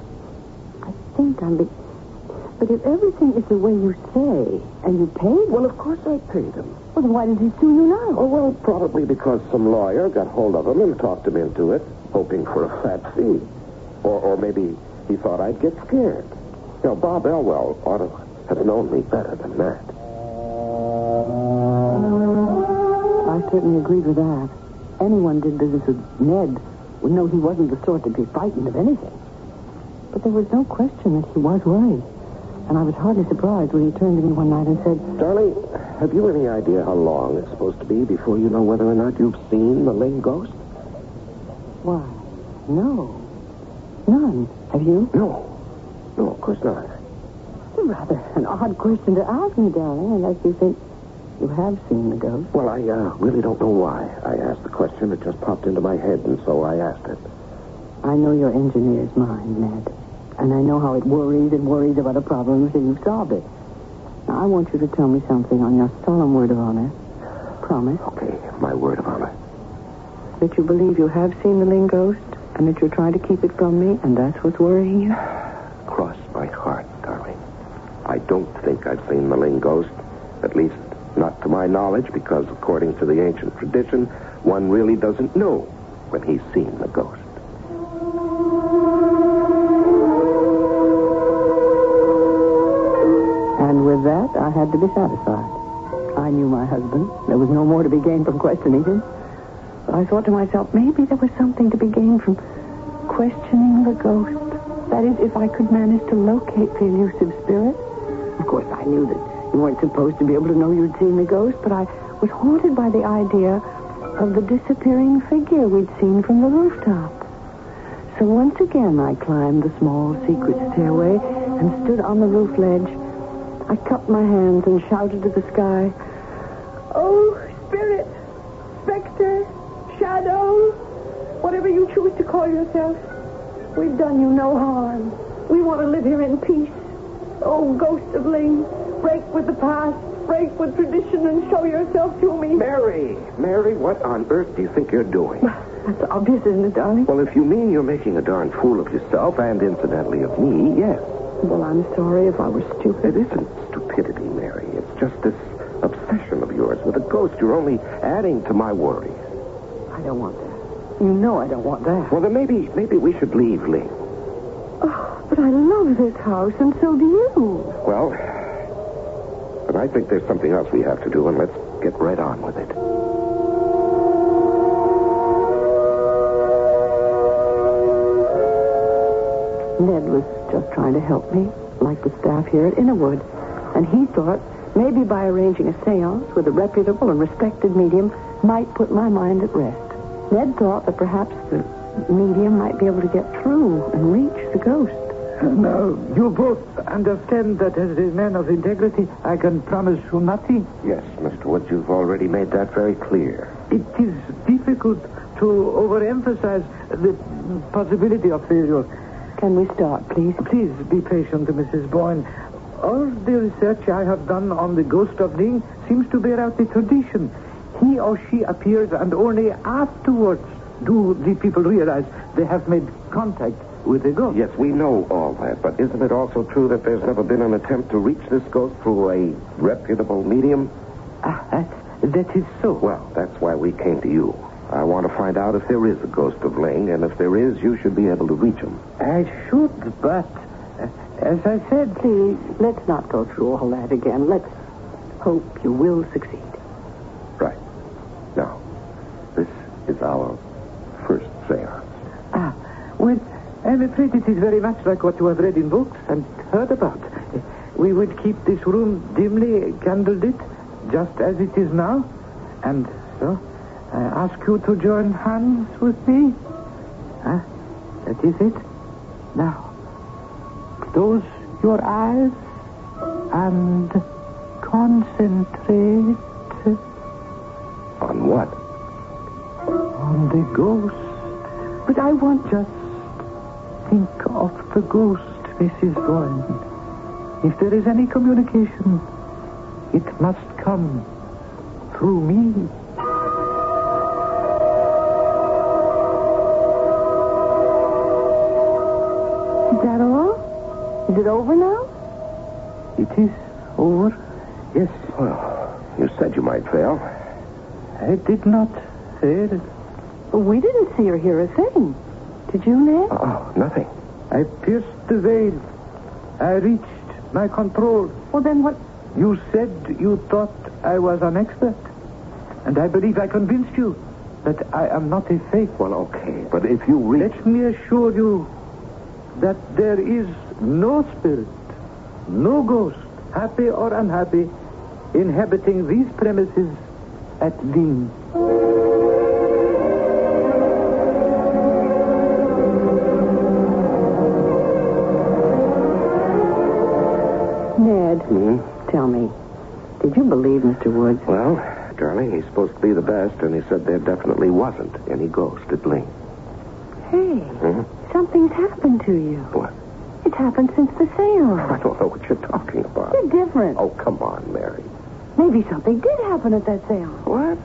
I think But if everything is the way you say, and you paid him... Well, of course I paid him. Well, then why did he sue you now? Oh, well, probably because some lawyer got hold of him and talked him into it, hoping for a fat fee. Or maybe he thought I'd get scared. You know, Bob Elwell ought to have known me better than that. I certainly agreed with that. Anyone did business with Ned would know he wasn't the sort to be frightened of anything. But there was no question that he was worried. And I was hardly surprised when he turned to me one night and said, Darling, have you any idea how long it's supposed to be before you know whether or not you've seen the Ling ghost? Why, no. None. Have you? No, of course not. It's rather an odd question to ask me, darling, unless you think you have seen the ghost. Well, I really don't know why I asked the question. It just popped into my head, and so I asked it. I know your engineer's mind, Ned. And I know how it worries and worries about a problem until you've solved it. Now, I want you to tell me something on your solemn word of honor. Promise. Okay, my word of honor. That you believe you have seen the Ling ghost, and that you're trying to keep it from me, and that's what's worrying you? Cross my heart, darling. I don't think I've seen the Ling ghost. At least, not to my knowledge, because according to the ancient tradition, one really doesn't know when he's seen the ghost. And with that, I had to be satisfied. I knew my husband. There was no more to be gained from questioning him. But I thought to myself, maybe there was something to be gained from questioning the ghost. That is, if I could manage to locate the elusive spirit. Of course, I knew that you weren't supposed to be able to know you'd seen the ghost, but I was haunted by the idea of the disappearing figure we'd seen from the rooftop. So once again, I climbed the small secret stairway and stood on the roof ledge. I cupped my hands and shouted to the sky, "Oh, spirit, specter, shadow, whatever you choose to call yourself, we've done you no harm. We want to live here in peace. Oh, ghost of Ling, break with the past, break with tradition, and show yourself to me." Mary, what on earth do you think you're doing? That's obvious, isn't it, darling? Well, if you mean you're making a darn fool of yourself, and incidentally of me, yes. Well, I'm sorry if I were stupid. It isn't stupidity, Mary. It's just this obsession of yours with a ghost. You're only adding to my worries. I don't want that. You know I don't want that. Well, then maybe we should leave Ling. Oh, but I love this house, and so do you. Well, but I think there's something else we have to do, and let's get right on with it. Ned was just trying to help me, like the staff here at Innerwood. And he thought maybe by arranging a seance with a reputable and respected medium might put my mind at rest. Ned thought that perhaps the medium might be able to get through and reach the ghost. Now, you both understand that as a man of integrity, I can promise you nothing? Yes, Mr. Wood, you've already made that very clear. It is difficult to overemphasize the possibility of failure. Can we start, please? Please be patient, Mrs. Boyne. All the research I have done on the ghost of Ling seems to bear out the tradition. He or she appears, and only afterwards do the people realize they have made contact with the ghost. Yes, we know all that, but isn't it also true that there's never been an attempt to reach this ghost through a reputable medium? That is so. Well, that's why we came to you. I want to find out if there is a ghost of Ling, and if there is, you should be able to reach him. I should, but as I said... Please, let's not go through all that again. Let's hope you will succeed. Right. Now, this is our first seance. Well, I'm afraid it is very much like what you have read in books and heard about. We would keep this room dimly candlelit, just as it is now. And so, I ask you to join hands with me. That is it. Now, close your eyes and concentrate. On what? On the ghost. But I want just think of the ghost, Mrs. Boyne. If there is any communication, it must come through me. Is that all? Is it over now? It is over, yes. Well, You said you might fail. I did not say it. We didn't see or hear a thing. Did you, Ned? Oh, nothing. I pierced the veil. I reached my control. Well, then what? You said you thought I was an expert. And I believe I convinced you that I am not a fake. Well, okay, but if you reach... Let me assure you that there is no spirit, no ghost, happy or unhappy, inhabiting these premises at Dean. Ned, tell me, did you believe Mr. Woods? Well, darling, he's supposed to be the best, and he said there definitely wasn't any ghost at Ling. Hey, something's happened to you. What? It's happened since the seance. I don't know what you're talking about. You're different. Oh, come on, Mary. Maybe something did happen at that seance. What?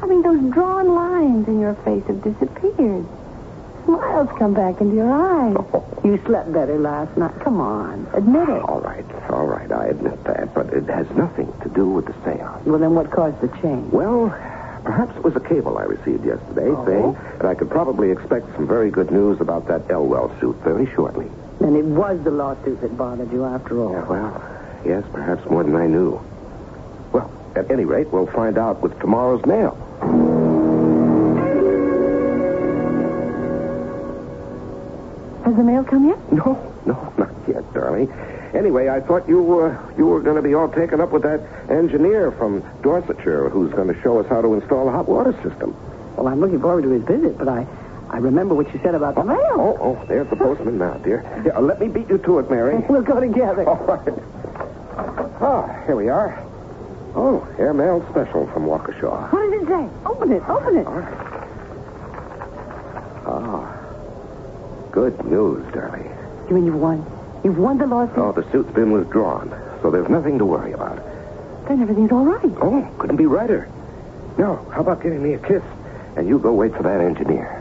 I mean, those drawn lines in your face have disappeared. Smiles come back into your eyes. Oh. You slept better last night. Come on, admit it. All right, I admit that, but it has nothing to do with the seance. Well, then what caused the change? Well, perhaps it was a cable I received yesterday saying that I could probably expect some very good news about that Elwell suit very shortly. Then it was the lawsuit that bothered you after all. Yeah, well, yes, perhaps more than I knew. Well, at any rate, we'll find out with tomorrow's mail. Has the mail come yet? No, not yet, darling. Anyway, I thought you were going to be all taken up with that engineer from Dorsetshire who's going to show us how to install a hot water system. Well, I'm looking forward to his visit, but I remember what you said about the mail. Oh, there's the postman now, dear. Here, let me beat you to it, Mary. We'll go together. All right. Ah, here we are. Oh, airmail special from Waukesha. What does it say? Open it. All right. Ah, good news, darling. You mean you've won? You've won the lawsuit? Oh, the suit's been withdrawn, so there's nothing to worry about. Then everything's all right. Oh, couldn't be righter. Now, how about giving me a kiss, and you go wait for that engineer.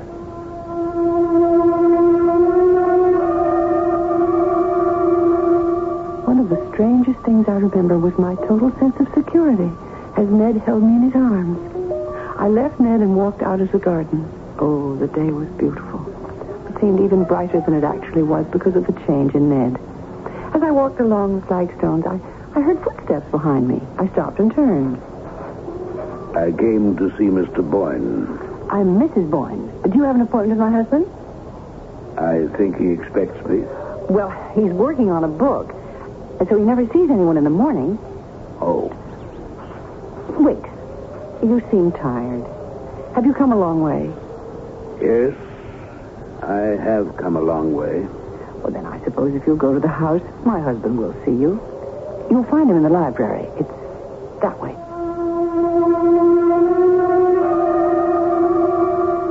One of the strangest things I remember was my total sense of security as Ned held me in his arms. I left Ned and walked out of the garden. Oh, the day was beautiful. It seemed even brighter than it actually was because of the change in Ned. As I walked along the flagstones, I heard footsteps behind me. I stopped and turned. I came to see Mr. Boyne. I'm Mrs. Boyne. Do you have an appointment with my husband? I think he expects me. Well, he's working on a book, and so he never sees anyone in the morning. Oh. Wait. You seem tired. Have you come a long way? Yes, I have come a long way. Well, then I suppose if you'll go to the house, my husband will see you. You'll find him in the library. It's that way.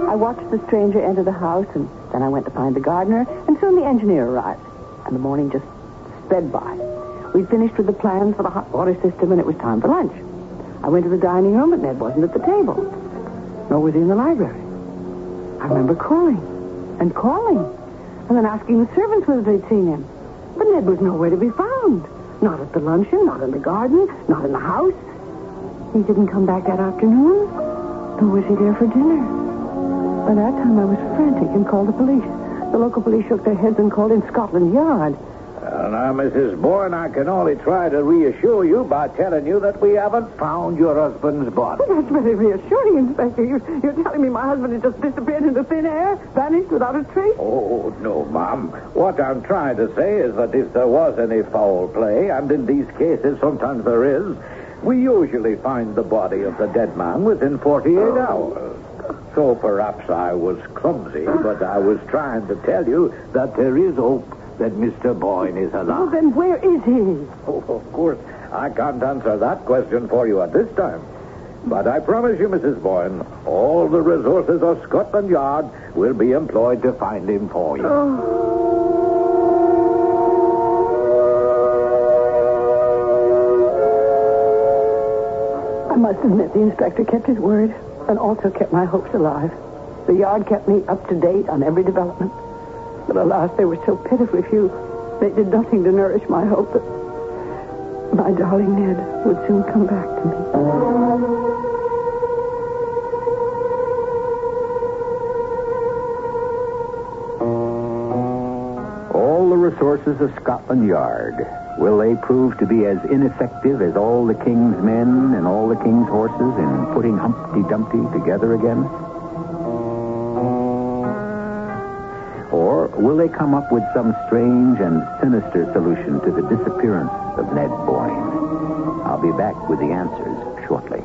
I watched the stranger enter the house, and then I went to find the gardener, and soon the engineer arrived. And the morning just sped by. We'd finished with the plans for the hot water system, and it was time for lunch. I went to the dining room, but Ned wasn't at the table. Nor was he in the library. I remember calling, and then asking the servants whether they'd seen him. But Ned was nowhere to be found. Not at the luncheon, not in the garden, not in the house. He didn't come back that afternoon, nor was he there for dinner. By that time, I was frantic and called the police. The local police shook their heads and called in Scotland Yard. Now, Mrs. Bourne, I can only try to reassure you by telling you that we haven't found your husband's body. Well, that's very reassuring, Inspector. You're telling me my husband has just disappeared into thin air, vanished without a trace? Oh, no, Mom. What I'm trying to say is that if there was any foul play, and in these cases sometimes there is, we usually find the body of the dead man within 48 hours. So perhaps I was clumsy, but I was trying to tell you that there is hope that Mr. Boyne is alive. Well, then where is he? Oh, of course, I can't answer that question for you at this time. But I promise you, Mrs. Boyne, all the resources of Scotland Yard will be employed to find him for you. I must admit the inspector kept his word and also kept my hopes alive. The yard kept me up to date on every development. But alas, they were so pitifully few. They did nothing to nourish my hope that my darling Ned would soon come back to me. All the resources of Scotland Yard, will they prove to be as ineffective as all the king's men and all the king's horses in putting Humpty Dumpty together again? Or will they come up with some strange and sinister solution to the disappearance of Ned Boyne? I'll be back with the answers shortly.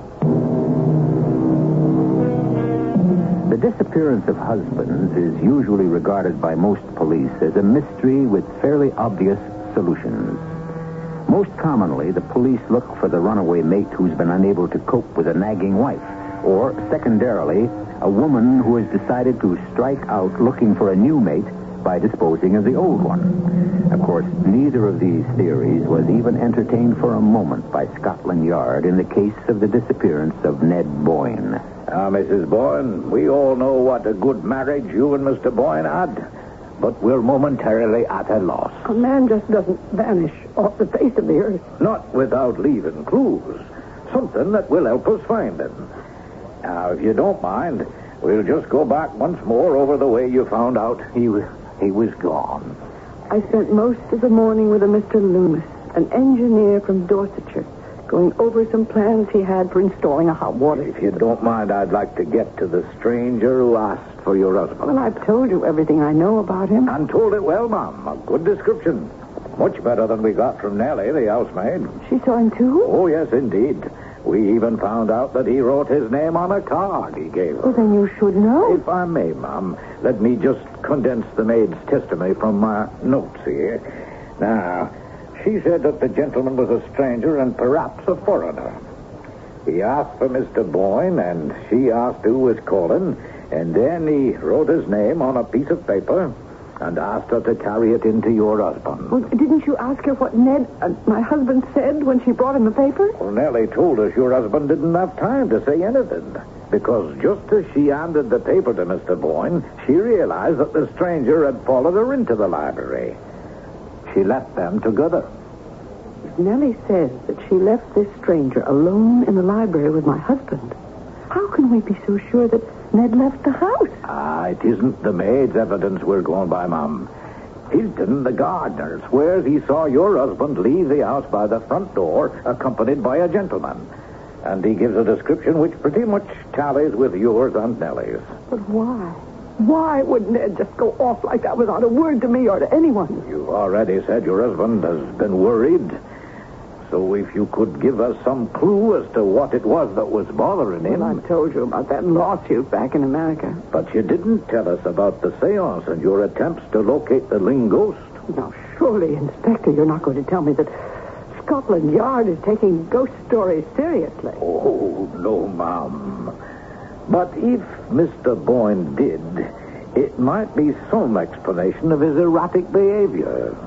The disappearance of husbands is usually regarded by most police as a mystery with fairly obvious solutions. Most commonly, the police look for the runaway mate who's been unable to cope with a nagging wife, or, secondarily, a woman who has decided to strike out looking for a new mate by disposing of the old one. Of course, neither of these theories was even entertained for a moment by Scotland Yard in the case of the disappearance of Ned Boyne. Now, Mrs. Boyne, we all know what a good marriage you and Mr. Boyne had, but we're momentarily at a loss. A man just doesn't vanish off the face of the earth. Not without leaving clues. Something that will help us find him. Now, if you don't mind, we'll just go back once more over the way you found out he was gone. I spent most of the morning with a Mr. Loomis, an engineer from Dorsetshire, going over some plans he had for installing a hot water. If you don't mind, I'd like to get to the stranger who asked for your husband. Well, I've told you everything I know about him. And told it well, Ma'am. A good description. Much better than we got from Nellie, the housemaid. She saw him, too? Oh, yes, indeed. We even found out that he wrote his name on a card he gave her. Well, then you should know. If I may, Ma'am, let me just condense the maid's testimony from my notes here. Now, she said that the gentleman was a stranger and perhaps a foreigner. He asked for Mr. Boyne, and she asked who was calling, and then he wrote his name on a piece of paper and asked her to carry it into your husband. Well, didn't you ask her what Ned, my husband, said when she brought him the paper? Well, Nellie told us your husband didn't have time to say anything, because just as she handed the paper to Mr. Boyne, she realized that the stranger had followed her into the library. She left them together. If Nellie says that she left this stranger alone in the library with my husband, how can we be so sure that Ned left the house? It isn't the maid's evidence we're going by, Ma'am. Hilton, the gardener, swears he saw your husband leave the house by the front door, accompanied by a gentleman. And he gives a description which pretty much tallies with yours and Nellie's. But why? Why would Ned just go off like that without a word to me or to anyone? You've already said your husband has been worried. So if you could give us some clue as to what it was that was bothering him. Well, I told you about that lawsuit back in America. But you didn't tell us about the seance and your attempts to locate the Ling ghost. Now, surely, Inspector, you're not going to tell me that Scotland Yard is taking ghost stories seriously. Oh, no, Ma'am. But if Mr. Boyne did, it might be some explanation of his erratic behavior.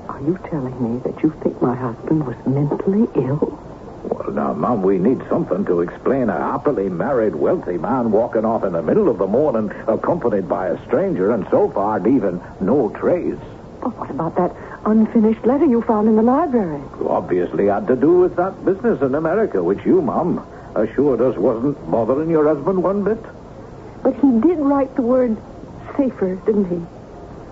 Are you telling me that you think my husband was mentally ill? Well, now, Ma'am, we need something to explain a happily married, wealthy man walking off in the middle of the morning, accompanied by a stranger, and so far leaving no trace. Well, what about that unfinished letter you found in the library? Obviously had to do with that business in America, which you, Ma'am, assured us wasn't bothering your husband one bit. But he did write the word safer, didn't he?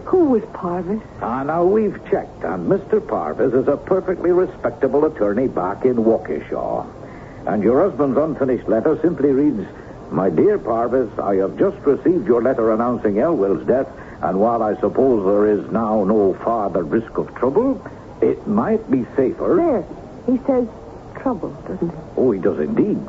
Who was Parvis? Now we've checked, and Mr. Parvis is a perfectly respectable attorney back in Waukesha. And your husband's unfinished letter simply reads, "My dear Parvis, I have just received your letter announcing Elwell's death, and while I suppose there is now no farther risk of trouble, it might be safer..." There. He says trouble, doesn't he? Oh, he does indeed.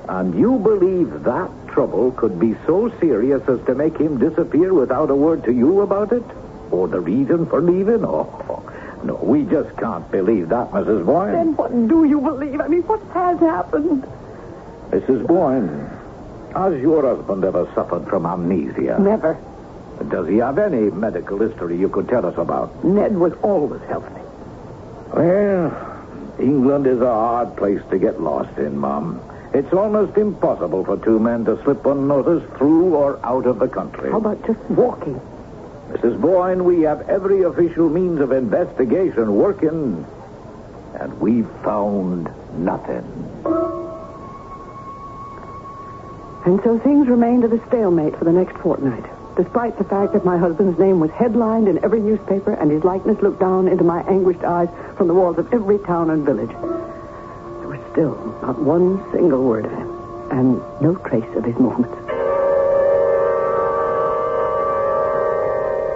And you believe that trouble could be so serious as to make him disappear without a word to you about it? Or the reason for leaving? Oh, no, we just can't believe that, Mrs. Boyne. Then what do you believe? I mean, what has happened? Mrs. Boyne, has your husband ever suffered from amnesia? Never. Does he have any medical history you could tell us about? Ned was always healthy. Well, England is a hard place to get lost in, Mom. It's almost impossible for two men to slip unnoticed through or out of the country. How about just walking? Mrs. Boyne, we have every official means of investigation working. and we've found nothing. And so things remained at a stalemate for the next fortnight, despite the fact that my husband's name was headlined in every newspaper and his likeness looked down into my anguished eyes from the walls of every town and village. There was still not one single word of him, and no trace of his movements.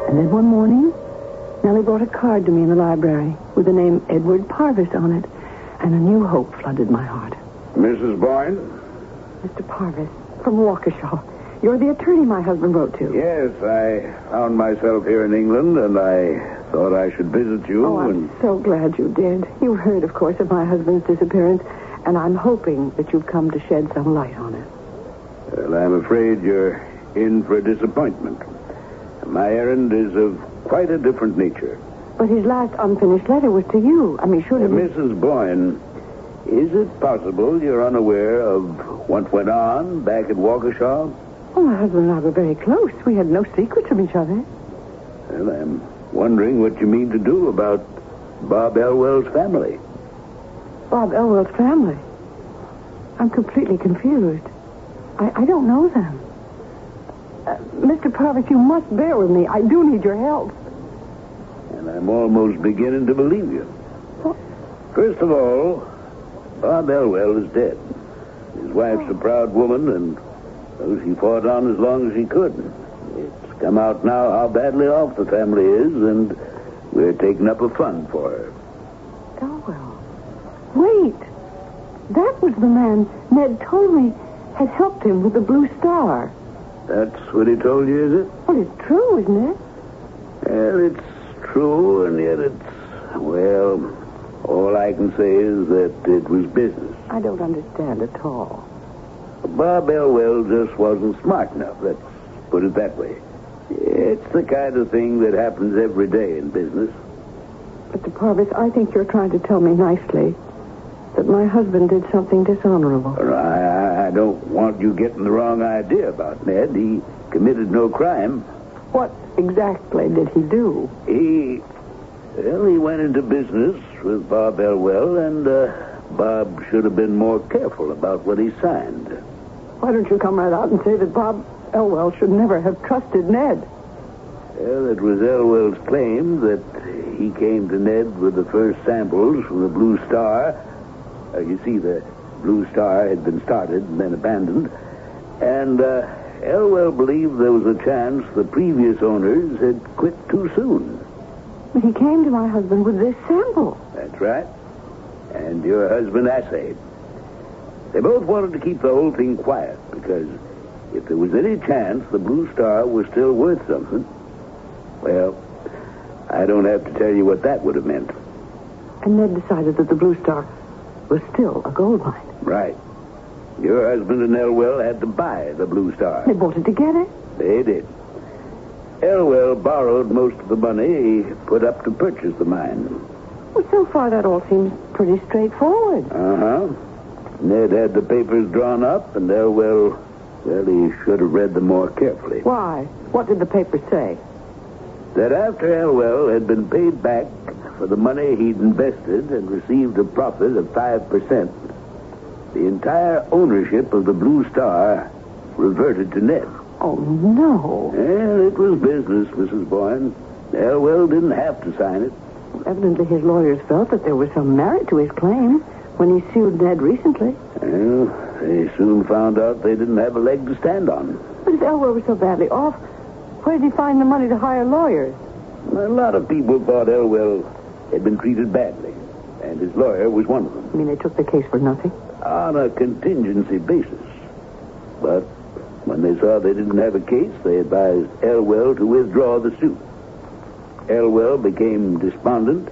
And then one morning, Nellie brought a card to me in the library with the name Edward Parvis on it, and a new hope flooded my heart. Mrs. Boyne? Mr. Parvis, from Waukesha. You're the attorney my husband wrote to. Yes, I found myself here in England, and I thought I should visit you. Oh, I'm so glad you did. You heard, of course, of my husband's disappearance, and I'm hoping that you've come to shed some light on it. Well, I'm afraid you're in for a disappointment. My errand is of quite a different nature. But his last unfinished letter was to you. I mean, surely... Mrs. Boyne, is it possible you're unaware of what went on back at Waukesha? Oh, my husband and I were very close. We had no secrets from each other. Well, I'm wondering what you mean to do about Bob Elwell's family. Bob Elwell's family? I'm completely confused. I don't know them. Mr. Parvis, you must bear with me. I do need your help. And I'm almost beginning to believe you. What? First of all, Bob Elwell is dead. His wife's a proud woman, and she fought on as long as she could. It's come out now how badly off the family is, and we're taking up a fund for her. Elwell? Wait. That was the man Ned told me had helped him with the Blue Star. That's what he told you, is it? Well, it's true, isn't it? Well, it's true, and yet well, all I can say is that it was business. I don't understand at all. Bob Elwell just wasn't smart enough, let's put it that way. It's the kind of thing that happens every day in business. Mr. Parvis, I think you're trying to tell me nicely that my husband did something dishonorable. I don't want you getting the wrong idea about Ned. He committed no crime. What exactly did he do? He went into business with Bob Elwell, and Bob should have been more careful about what he signed. Why don't you come right out and say that Bob Elwell should never have trusted Ned? Well, it was Elwell's claim that he came to Ned with the first samples from the Blue Star. You see, the Blue Star had been started and then abandoned. And Elwell believed there was a chance the previous owners had quit too soon. But he came to my husband with this sample. That's right. And your husband assayed. They both wanted to keep the whole thing quiet, because if there was any chance the Blue Star was still worth something, well, I don't have to tell you what that would have meant. And Ned decided that the Blue Star was still a gold mine. Right. Your husband and Elwell had to buy the Blue Star. They bought it together? They did. Elwell borrowed most of the money he put up to purchase the mine. Well, so far that all seems pretty straightforward. Uh-huh. Ned had the papers drawn up, and Elwell, well, he should have read them more carefully. Why? What did the papers say? That after Elwell had been paid back for the money he'd invested and received a profit of 5%, the entire ownership of the Blue Star reverted to Ned. Oh, no. Well, it was business, Mrs. Boyne. Elwell didn't have to sign it. Evidently his lawyers felt that there was some merit to his claim when he sued Ned recently. Well, they soon found out they didn't have a leg to stand on. But if Elwell was so badly off, where did he find the money to hire lawyers? A lot of people thought Elwell had been treated badly, and his lawyer was one of them. You mean they took the case for nothing? On a contingency basis. But when they saw they didn't have a case, they advised Elwell to withdraw the suit. Elwell became despondent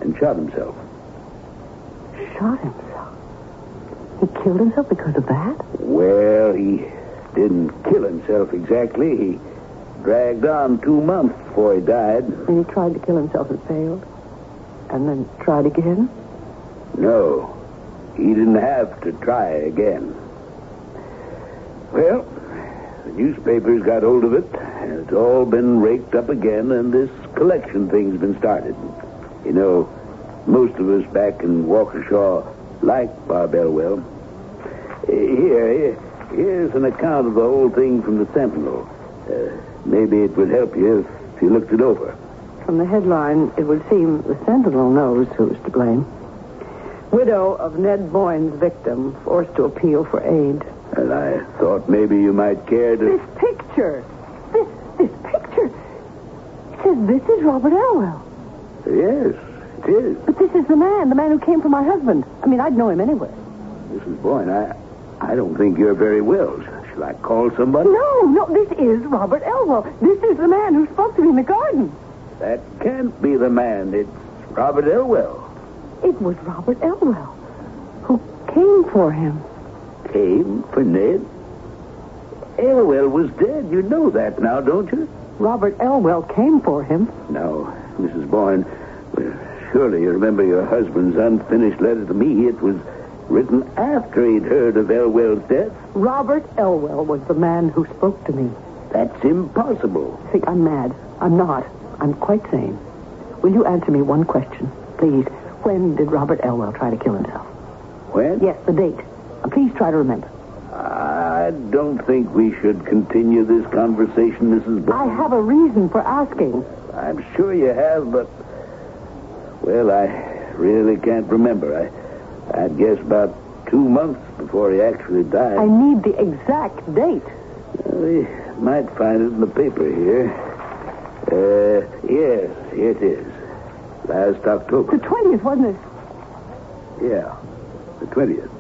and shot himself. Shot himself? He killed himself because of that? Well, he didn't kill himself exactly. He dragged on 2 months before he died. And he tried to kill himself and failed? And then tried again? No. He didn't have to try again. Well, the newspapers got hold of it, and it's all been raked up again, and this collection thing's been started. You know, most of us back in Waukesha like Bob Elwell. Here's an account of the whole thing from the Sentinel. Maybe it would help you if you looked it over. From the headline, it would seem the Sentinel knows who's to blame. Widow of Ned Boyne's victim forced to appeal for aid. And I thought maybe you might care to... This picture! This picture! It says this is Robert Elwell. Yes, it is. But this is the man who came for my husband. I mean, I'd know him anywhere. Mrs. Boyne, I don't think you're very well. Shall I call somebody? No, this is Robert Elwell. This is the man who spoke to me in the garden. That can't be the man. It's Robert Elwell. It was Robert Elwell who came for him. Came for Ned? Elwell was dead. You know that now, don't you? Robert Elwell came for him. No, Mrs. Boyne, surely you remember your husband's unfinished letter to me. It was written after he'd heard of Elwell's death. Robert Elwell was the man who spoke to me. That's impossible. See, I'm mad. I'm not. I'm quite sane. Will you answer me one question, please? When did Robert Elwell try to kill himself? When? Yes, the date. Please try to remember. I don't think we should continue this conversation, Mrs. Boyne. I have a reason for asking. I'm sure you have, but... Well, I really can't remember. I'd guess about 2 months before he actually died. I need the exact date. We might find it in the paper here. Yes, here it is. Last October. The 20th, wasn't it? Yeah, the 20th.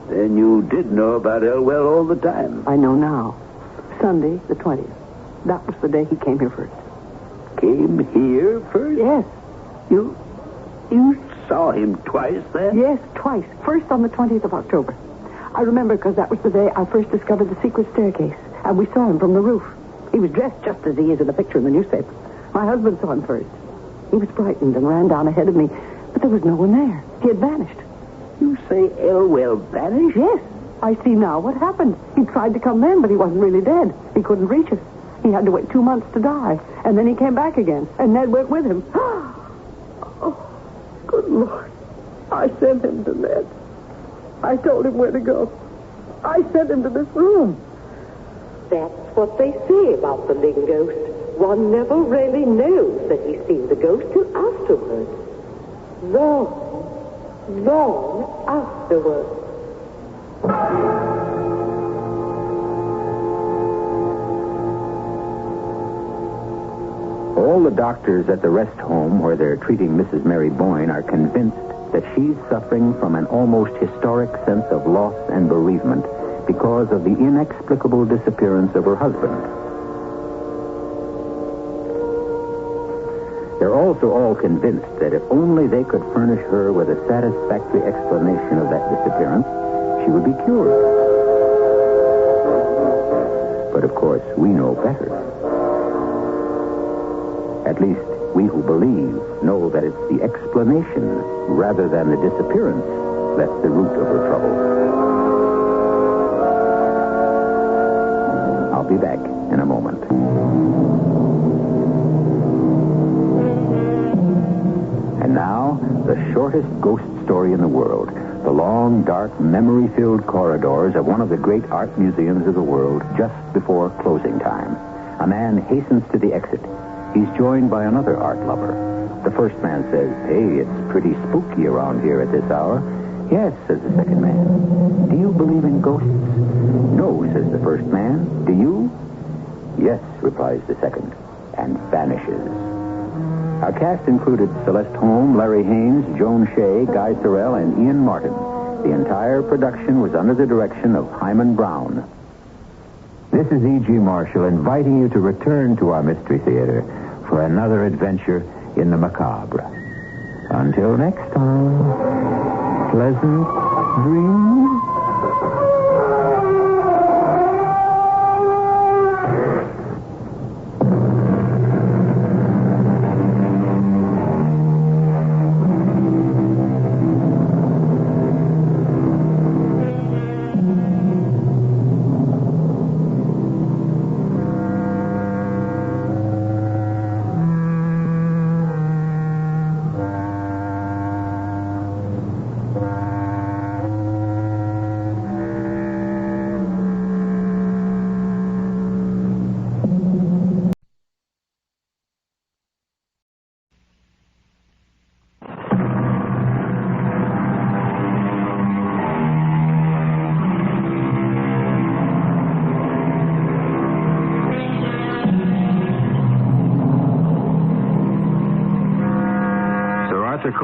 Then you did know about Elwell all the time. I know now. Sunday, the 20th. That was the day he came here first. Came here first? Yes. You saw him twice then? Yes, twice. First on the 20th of October. I remember because that was the day I first discovered the secret staircase. And we saw him from the roof. He was dressed just as he is in the picture in the newspaper. My husband saw him first. He was frightened and ran down ahead of me, but there was no one there. He had vanished. You say Elwell vanished? Yes. I see now what happened. He tried to come then, but he wasn't really dead. He couldn't reach us. He had to wait 2 months to die. And then he came back again, and Ned went with him. Oh, good Lord. I sent him to Ned. I told him where to go. I sent him to this room. That's what they say about the Ling ghost. One never really knows that he's seen the ghost till afterward. Long afterward. All the doctors at the rest home where they're treating Mrs. Mary Boyne are convinced that she's suffering from an almost historic sense of loss and bereavement because of the inexplicable disappearance of her husband. They're also all convinced that if only they could furnish her with a satisfactory explanation of that disappearance, she would be cured. But of course, we know better. At least, we who believe know that it's the explanation rather than the disappearance that's the root of her trouble. I'll be back in a moment. And now, the shortest ghost story in the world. The long, dark, memory-filled corridors of one of the great art museums of the world just before closing time. A man hastens to the exit. He's joined by another art lover. The first man says, "Hey, it's pretty spooky around here at this hour." "Yes," says the second man. "Do you believe in ghosts?" "No," says the first man. "Do you?" "Yes," replies the second, and vanishes. Our cast included Celeste Holm, Larry Haynes, Joan Shea, Guy Sorrell, and Ian Martin. The entire production was under the direction of Hyman Brown. This is E.G. Marshall inviting you to return to our Mystery Theater for another adventure in the macabre. Until next time, pleasant dreams.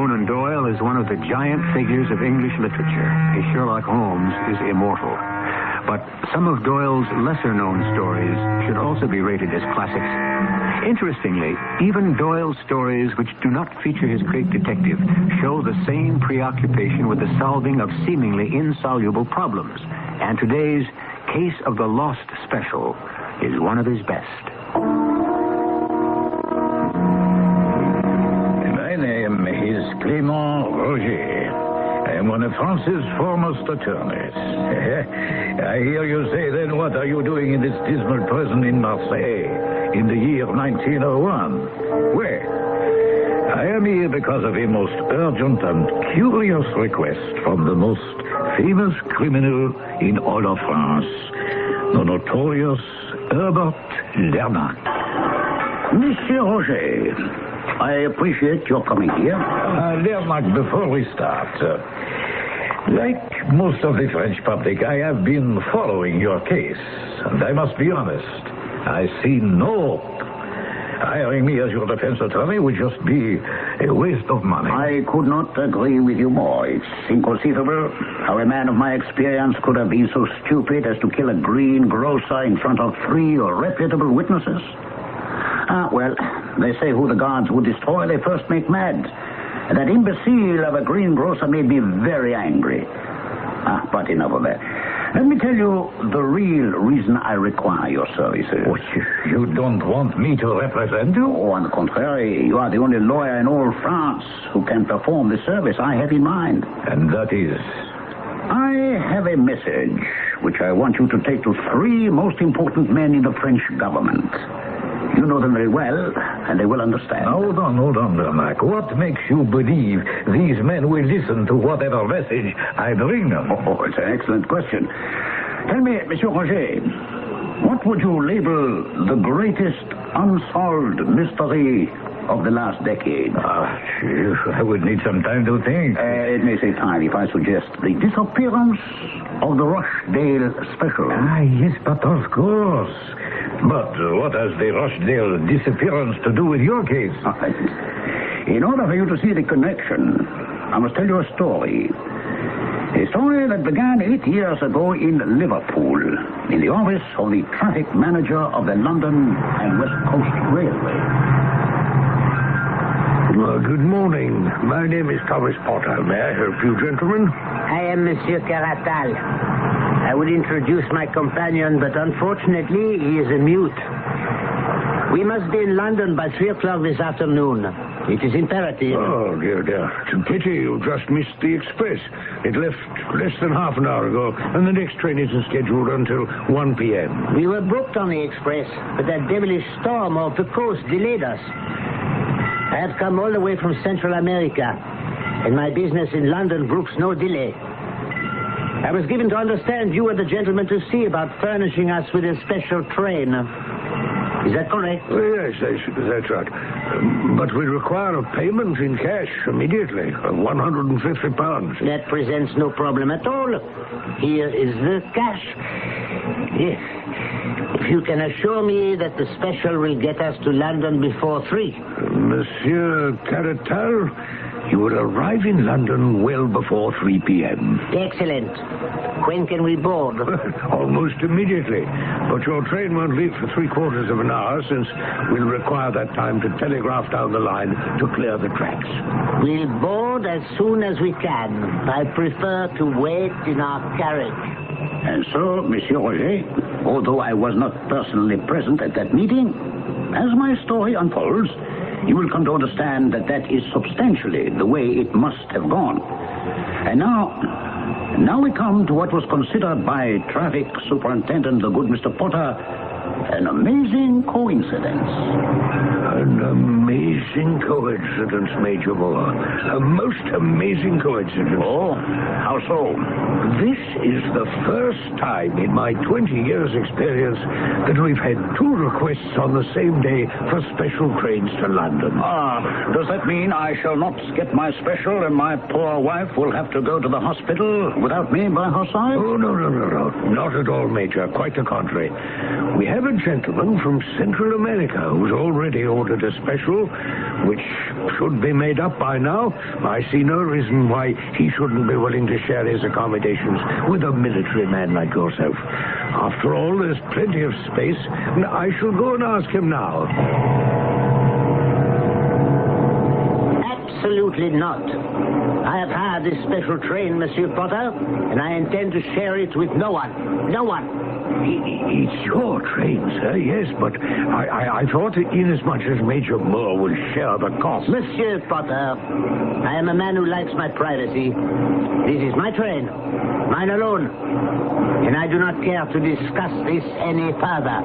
Conan Doyle is one of the giant figures of English literature. His Sherlock Holmes is immortal. But some of Doyle's lesser-known stories should also be rated as classics. Interestingly, even Doyle's stories which do not feature his great detective show the same preoccupation with the solving of seemingly insoluble problems. And today's Case of the Lost Special is one of his best. My name is Clément Roger. I am one of France's foremost attorneys. I hear you say, then, what are you doing in this dismal prison in Marseille in the year 1901? Well, I am here because of a most urgent and curious request from the most famous criminal in all of France, the notorious Herbert Lernac. Monsieur Roger, I appreciate your coming here. Lernac, before we start, like most of the French public, I have been following your case, and I must be honest, I see no hope. Hiring me as your defense attorney would just be a waste of money. I could not agree with you more. It's inconceivable how a man of my experience could have been so stupid as to kill a greengrocer in front of 3 reputable witnesses. Well, they say who the gods would destroy, they first make mad. That imbecile of a greengrocer made me very angry. But enough of that. Let me tell you the real reason I require your services. Oh, you don't want me to represent you? Oh, on the contrary, you are the only lawyer in all France who can perform the service I have in mind. And that is? I have a message which I want you to take to 3 most important men in the French government. You know them very well, and they will understand. Hold on, Lernac. What makes you believe these men will listen to whatever message I bring them? Oh, it's an excellent question. Tell me, Monsieur Roger, what would you label the greatest unsolved mystery of the last decade? I would need some time to think. It may save time if I suggest the disappearance of the Rochdale Special. Yes, but of course. But what has the Rochdale disappearance to do with your case? In order for you to see the connection, I must tell you a story. A story that began 8 years ago in Liverpool, in the office of the traffic manager of the London and West Coast Railway. Good morning. My name is Thomas Potter. May I help you, gentlemen? I am Monsieur Caratal. I would introduce my companion, but unfortunately, he is a mute. We must be in London by 3 o'clock this afternoon. It is imperative. Oh, dear. It's a pity you just missed the express. It left less than half an hour ago, and the next train isn't scheduled until 1 p.m. We were booked on the express, but that devilish storm off the coast delayed us. I have come all the way from Central America, and my business in London brooks no delay. I was given to understand you were the gentleman to see about furnishing us with a special train. Is that correct? Yes, that's right. But we require a payment in cash immediately of £150. That presents no problem at all. Here is the cash. Yes. If you can assure me that the special will get us to London before 3. Monsieur Caratal, you will arrive in London well before 3 p.m. Excellent. When can we board? Almost immediately. But your train won't leave for 3/4 of an hour, since we'll require that time to telegraph down the line to clear the tracks. We'll board as soon as we can. I prefer to wait in our carriage. And so, Monsieur Roger, although I was not personally present at that meeting, as my story unfolds, you will come to understand that that is substantially the way it must have gone. And now we come to what was considered by Traffic Superintendent the good Mr. Potter an amazing coincidence. An amazing coincidence, Major Moore. A most amazing coincidence. Oh, how so? This is the first time in my 20 years' experience that we've had 2 requests on the same day for special trains to London. Does that mean I shall not get my special and my poor wife will have to go to the hospital without me by her side? Oh, no. Not at all, Major. Quite the contrary. We have have a gentleman from Central America who's already ordered a special, which should be made up by now. I see no reason why he shouldn't be willing to share his accommodations with a military man like yourself. After all, there's plenty of space. I shall go and ask him now. Absolutely not. I have hired this special train, Monsieur Potter, and I intend to share it with no one. No one. It's your train, sir, yes, but I thought inasmuch as Major Moore will share the cost. Monsieur Potter, I am a man who likes my privacy. This is my train, mine alone, and I do not care to discuss this any further.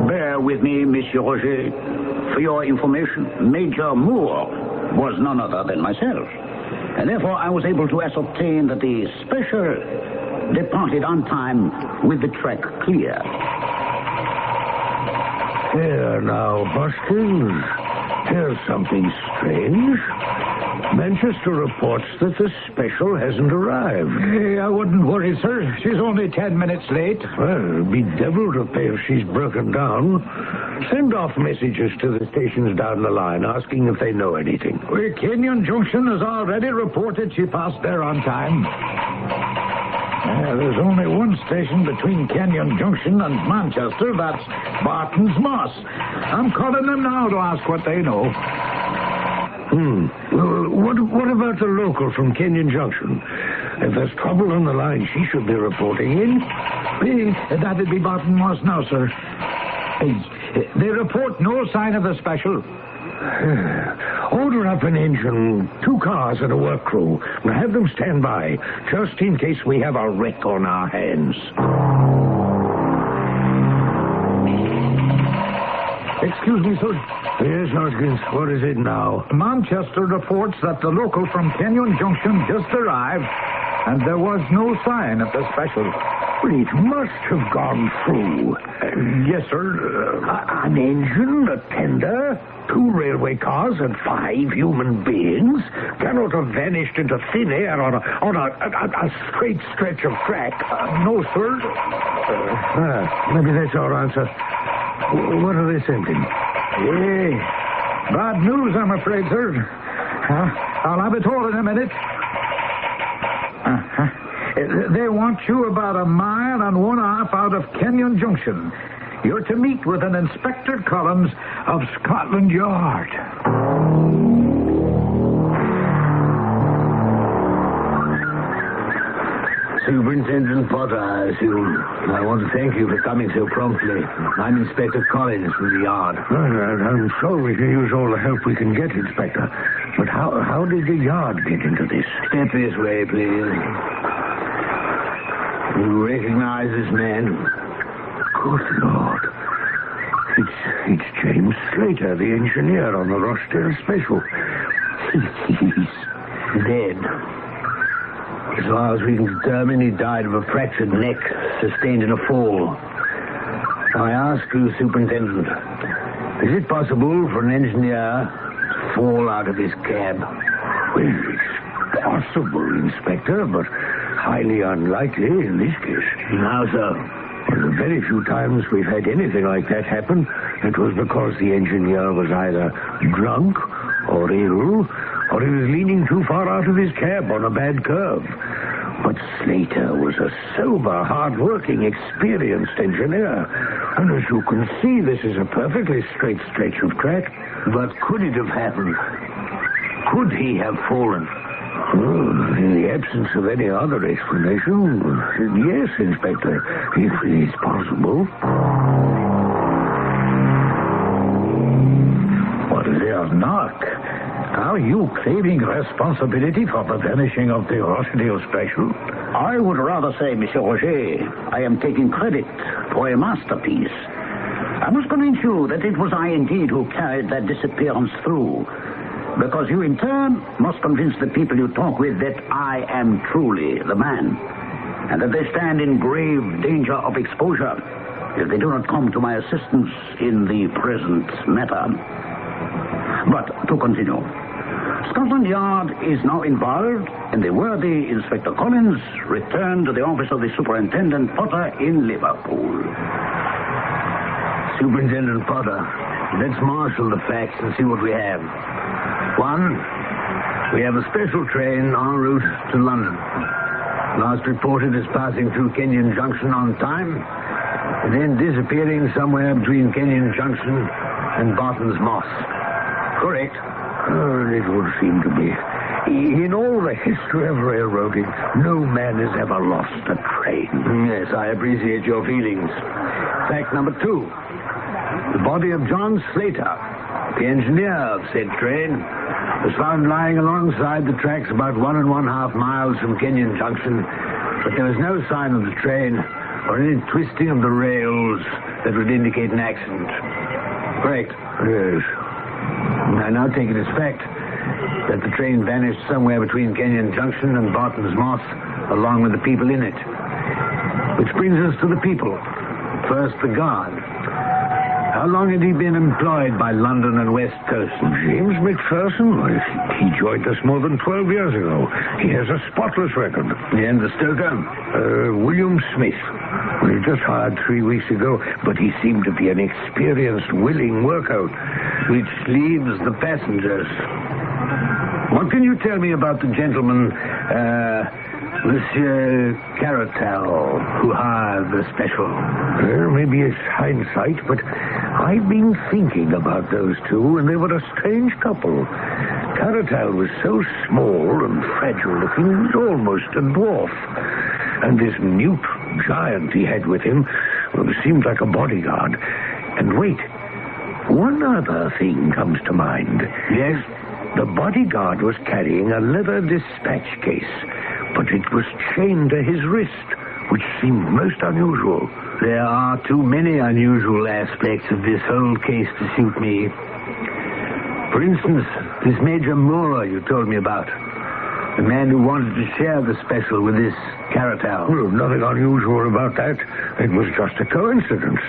Bear with me, Monsieur Roger. For your information, Major Moore was none other than myself. And therefore, I was able to ascertain that the special departed on time with the track clear. Here now, Hoskins. Here's something strange. Manchester reports that the special hasn't arrived. Hey, I wouldn't worry, sir. She's only 10 minutes late. Well, it'll be devil to pay if she's broken down. Send off messages to the stations down the line asking if they know anything. Well, Kenyon Junction has already reported she passed there on time. There's only one station between Kenyon Junction and Manchester. That's Barton's Moss. I'm calling them now to ask what they know. What about the local from Kenyon Junction? If there's trouble on the line, she should be reporting in. That'd be Barton Moss now, sir. They report no sign of the special. Order up an engine, 2 cars, and a work crew. Have them stand by, just in case we have a wreck on our hands. Excuse me, sir. Yes, Hoskins. What is it now? Manchester reports that the local from Kenyon Junction just arrived, and there was no sign of the special. Well, it must have gone through. Yes, sir. An engine, a tender, 2 railway cars, and 5 human beings cannot have vanished into thin air on a straight stretch of track. No, sir. Maybe that's our answer. What are they sending? Hey, bad news, I'm afraid, sir. I'll have it all in a minute. They want you about 1.5 miles out of Kenyon Junction. You're to meet with an Inspector Collins of Scotland Yard. Superintendent Potter, I assume. I want to thank you for coming so promptly. I'm Inspector Collins from the Yard. I'm sure we can use all the help we can get, Inspector. But how did the Yard get into this? Step this way, please. You recognize this man? Good Lord. It's James Slater, the engineer on the Rochdale special. He's dead. As far as we can determine, he died of a fractured neck sustained in a fall. I ask you, Superintendent, is it possible for an engineer to fall out of his cab? Well, it's possible, Inspector, but highly unlikely in this case. How so? Well, the very few times we've had anything like that happen, it was because the engineer was either drunk or ill, or he was leaning too far out of his cab on a bad curve. But Slater was a sober, hard-working, experienced engineer. And as you can see, this is a perfectly straight stretch of track. But could it have happened? Could he have fallen? Well, in the absence of any other explanation, yes, Inspector, if it's possible. What is there not? Are you claiming responsibility for the vanishing of the Rochdale special? I would rather say, Monsieur Roger, I am taking credit for a masterpiece. I must convince you that it was I indeed who carried that disappearance through. Because you, in turn, must convince the people you talk with that I am truly the man. And that they stand in grave danger of exposure if they do not come to my assistance in the present matter. But to continue. Scotland Yard is now involved, and the worthy Inspector Collins returned to the office of the Superintendent Potter in Liverpool. Superintendent Potter, let's marshal the facts and see what we have. 1, we have a special train en route to London. Last reported as passing through Kenyon Junction on time, and then disappearing somewhere between Kenyon Junction and Barton's Moss. Correct? It would seem to be. In all the history of railroading, no man has ever lost a train. Yes, I appreciate your feelings. Fact number 2. The body of John Slater, the engineer of said train, was found lying alongside the tracks about 1.5 miles from Kenyon Junction, but there was no sign of the train or any twisting of the rails that would indicate an accident. Correct? Yes. I now take it as fact that the train vanished somewhere between Kenyon Junction and Barton's Moss, along with the people in it. Which brings us to the people. First, the guard. How long had he been employed by London and West Coast? James McPherson? He joined us more than 12 years ago. He has a spotless record. And the stoker? William Smith. He just hired 3 weeks ago, but he seemed to be an experienced, willing worker. Which leaves the passengers. What can you tell me about the gentleman, Monsieur Caratal, who hired the special? Well, maybe it's hindsight, but I've been thinking about those two, and they were a strange couple. Caratal was so small and fragile-looking, he was almost a dwarf. And this mute giant he had with him seemed like a bodyguard. And wait, one other thing comes to mind. Yes? The bodyguard was carrying a leather dispatch case, but it was chained to his wrist, which seemed most unusual. There are too many unusual aspects of this whole case to suit me. For instance, this Major Moore you told me about. The man who wanted to share the special with this Caratal. Well, nothing unusual about that. It was just a coincidence.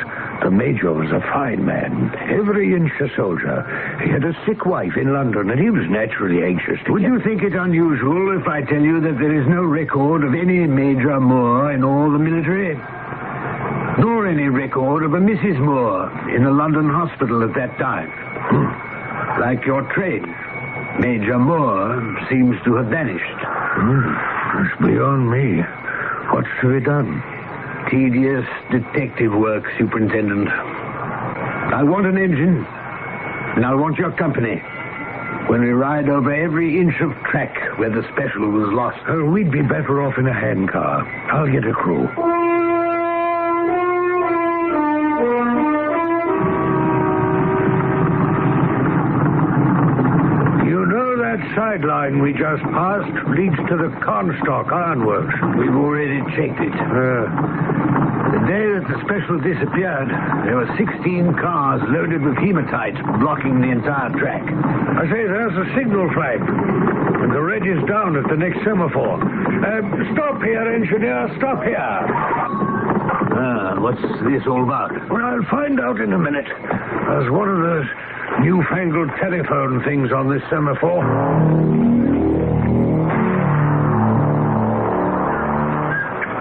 The Major was a fine man, every inch a soldier. He had a sick wife in London, and he was naturally anxious to... Would you think it unusual if I tell you that there is no record of any Major Moore in all the military? Nor any record of a Mrs. Moore in a London hospital at that time. Like your train, Major Moore seems to have vanished. It's beyond me. What's to be done? Tedious detective work, Superintendent. I want an engine, and I want your company when we ride over every inch of track where the special was lost. We'd be better off in a handcar. I'll get a crew. Sideline we just passed leads to the Cornstalk Ironworks. We've already checked it. The day that the special disappeared, there were 16 cars loaded with hematite blocking the entire track. I say, there's a signal flag. And the red is down at the next semaphore. Stop here, engineer. Stop here. What's this all about? Well, I'll find out in a minute. There's one of those newfangled telephone things on this semaphore.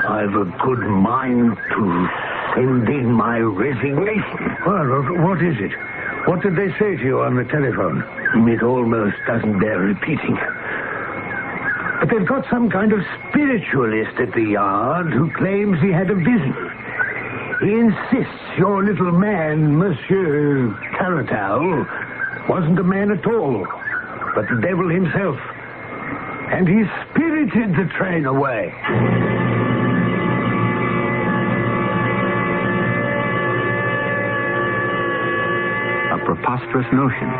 I've a good mind to send in my resignation. Well, what is it? What did they say to you on the telephone? It almost doesn't bear repeating. But they've got some kind of spiritualist at the yard who claims he had a vision. He insists your little man, Monsieur Caratal, wasn't a man at all, but the devil himself. And he spirited the train away. A preposterous notion,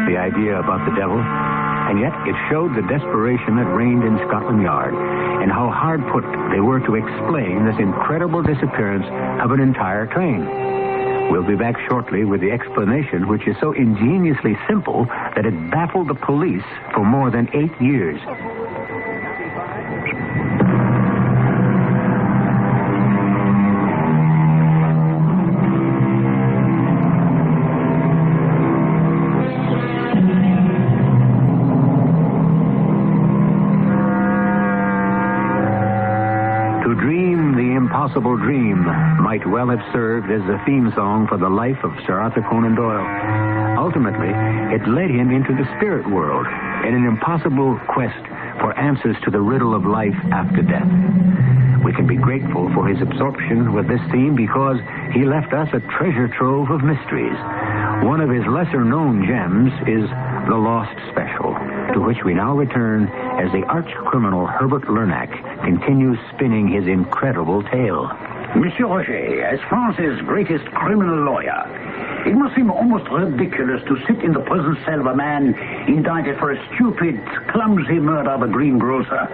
the idea about the devil, and yet it showed the desperation that reigned in Scotland Yard and how hard put they were to explain this incredible disappearance of an entire train. We'll be back shortly with the explanation, which is so ingeniously simple that it baffled the police for more than 8 years. impossible dream might well have served as the theme song for the life of Sir Arthur Conan Doyle. Ultimately, it led him into the spirit world in an impossible quest for answers to the riddle of life after death. We can be grateful for his absorption with this theme because he left us a treasure trove of mysteries. One of his lesser-known gems is The Lost Special, to which we now return as the arch-criminal Herbert Lernack continues spinning his incredible tale. Monsieur Roger, as France's greatest criminal lawyer, it must seem almost ridiculous to sit in the prison cell of a man indicted for a stupid, clumsy murder of a greengrocer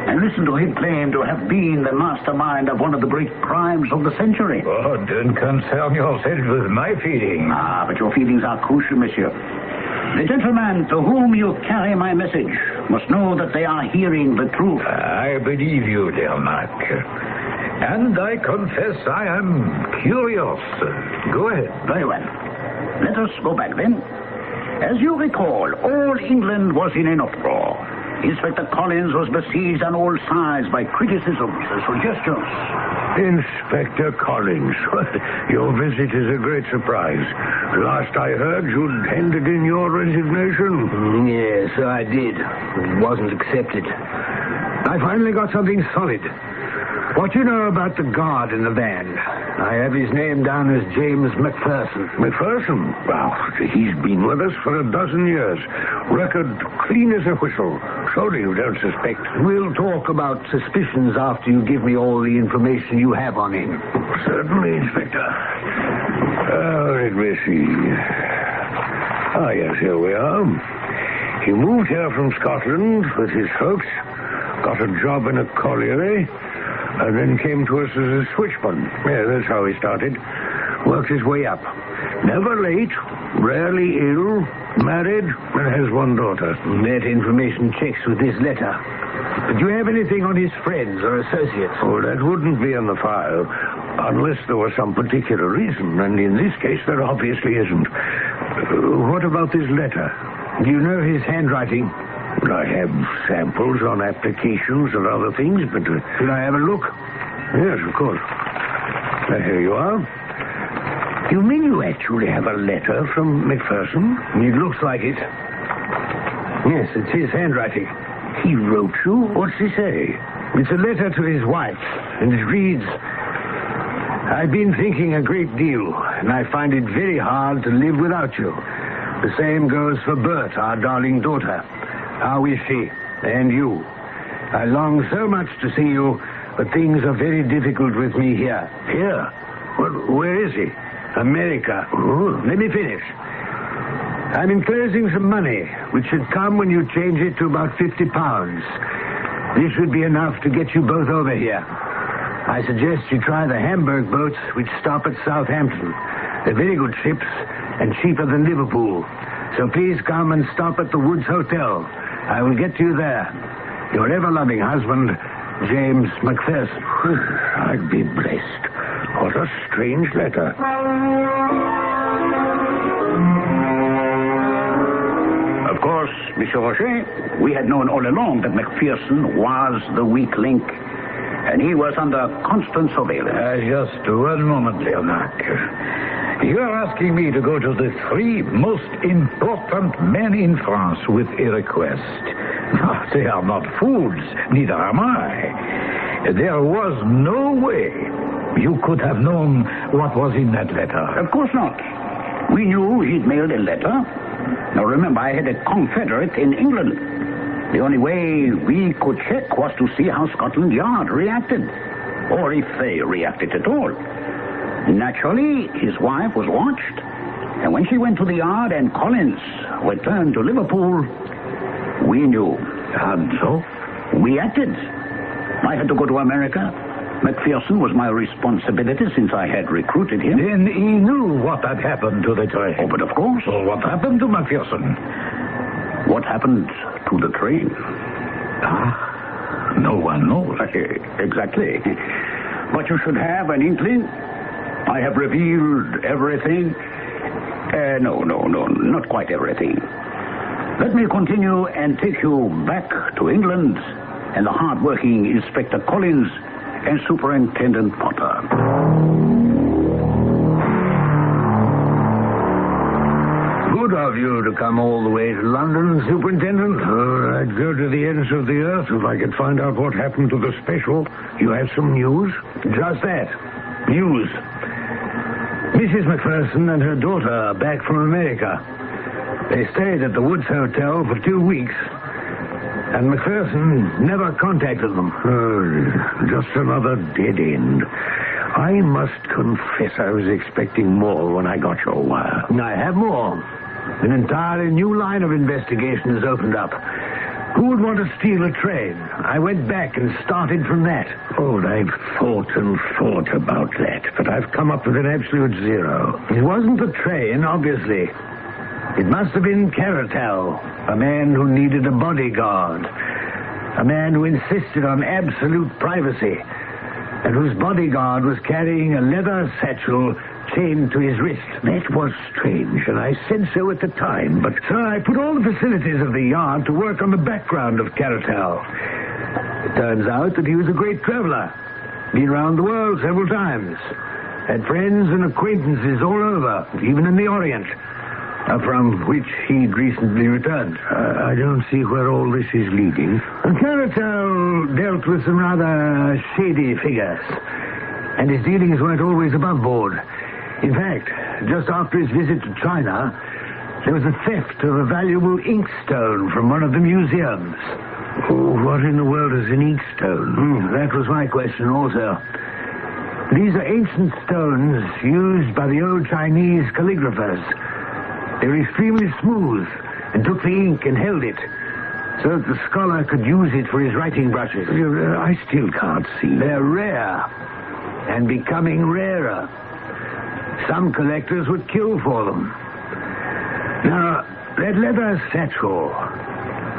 and listen to him claim to have been the mastermind of one of the great crimes of the century. Oh, don't concern yourself with my feelings. Ah, but your feelings are crucial, monsieur. The gentleman to whom you carry my message must know that they are hearing the truth. I believe you, Lernack. And I confess I am curious. Go ahead. Very well. Let us go back then. As you recall, all England was in an uproar. Inspector Collins was besieged on all sides by criticisms and suggestions. Inspector Collins, your visit is a great surprise. Last I heard, you'd handed in your resignation. Yes, I did. It wasn't accepted. I finally got something solid. What you know about the guard in the van? I have his name down as James McPherson. McPherson? Well, he's been with us for 12 years. Record clean as a whistle. Surely you don't suspect. We'll talk about suspicions after you give me all the information you have on him. Certainly, Inspector. Let me see. Ah, yes, here we are. He moved here from Scotland with his folks, got a job in a colliery, and then came to us as a switchman. Yeah, that's how he started. Worked his way up. Never late, rarely ill, married, and has one daughter. That information checks with this letter. But do you have anything on his friends or associates? Oh, that wouldn't be in the file, unless there was some particular reason, and in this case there obviously isn't. What about this letter? Do you know his handwriting? I have samples on applications and other things, but... Should I have a look? Yes, of course. Here you are. You mean you actually have a letter from McPherson? It looks like it. Yes, it's his handwriting. He wrote you? What's he say? It's a letter to his wife, and it reads, I've been thinking a great deal, and I find it very hard to live without you. The same goes for Bert, our darling daughter. How is she? And you? I long so much to see you, but things are very difficult with me here. Here? Well, where is he? America. Oh. Let me finish. I'm enclosing some money, which should come when you change it to about £50. This should be enough to get you both over here. I suggest you try the Hamburg boats, which stop at Southampton. They're very good ships and cheaper than Liverpool. So please come and stop at the Woods Hotel. I will get you there. Your ever-loving husband, James McPherson. I'd be blessed. What a strange letter. Of course, Monsieur Roger, we had known all along that McPherson was the weak link, and he was under constant surveillance. Just one moment, Lernack. You are asking me to go to the 3 most important men in France with a request. They are not fools, neither am I. There was no way you could have known what was in that letter. Of course not. We knew he'd mailed a letter. Now remember, I had a confederate in England. The only way we could check was to see how Scotland Yard reacted, or if they reacted at all. Naturally, his wife was watched, and when she went to the yard and Collins returned to Liverpool, we knew. And so, we acted. I had to go to America. McPherson was my responsibility since I had recruited him. Then he knew what had happened to the train. Oh, but of course. Well, what happened to McPherson? What happened to the train? No one knows. Exactly. But you should have an inkling. I have revealed everything. No, not quite everything. Let me continue and take you back to England and the hard-working Inspector Collins and Superintendent Potter. Good of you to come all the way to London, Superintendent. I'd go to the ends of the earth if I could find out what happened to the special. You have some news? Just that. News. Mrs. McPherson and her daughter are back from America. They stayed at the Woods Hotel for 2 weeks, and McPherson never contacted them. Just another dead end. I must confess I was expecting more when I got your wire. I have more. An entirely new line of investigation has opened up. Who would want to steal a train? I went back and started from that. Oh, I've thought and thought about that, but I've come up with an absolute zero. It wasn't the train, obviously. It must have been Caratal, a man who needed a bodyguard, a man who insisted on absolute privacy, and whose bodyguard was carrying a leather satchel chained to his wrist. That was strange, and I said so at the time, but... So I put all the facilities of the yard to work on the background of Caratal. It turns out that he was a great traveler. Been around the world several times. Had friends and acquaintances all over, even in the Orient, from which he'd recently returned. I don't see where all this is leading. And Caratal dealt with some rather shady figures, and his dealings weren't always above board. In fact, just after his visit to China, there was a theft of a valuable inkstone from one of the museums. Oh, what in the world is an inkstone? That was my question also. These are ancient stones used by the old Chinese calligraphers. They were extremely smooth and took the ink and held it so that the scholar could use it for his writing brushes. I still can't see. They're rare and becoming rarer. Some collectors would kill for them. Now, that leather satchel,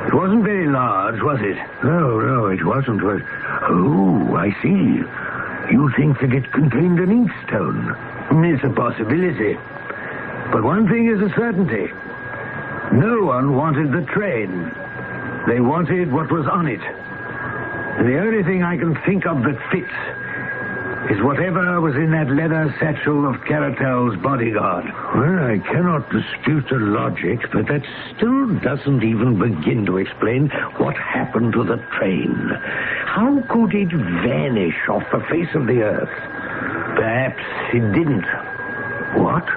it wasn't very large, was it? No, it wasn't. Oh, I see. You think that it contained an inkstone? It's a possibility. But one thing is a certainty. No one wanted the train. They wanted what was on it. And the only thing I can think of that fits is whatever was in that leather satchel of Caratal's bodyguard. Well, I cannot dispute the logic, but that still doesn't even begin to explain what happened to the train. How could it vanish off the face of the earth? Perhaps it didn't. What?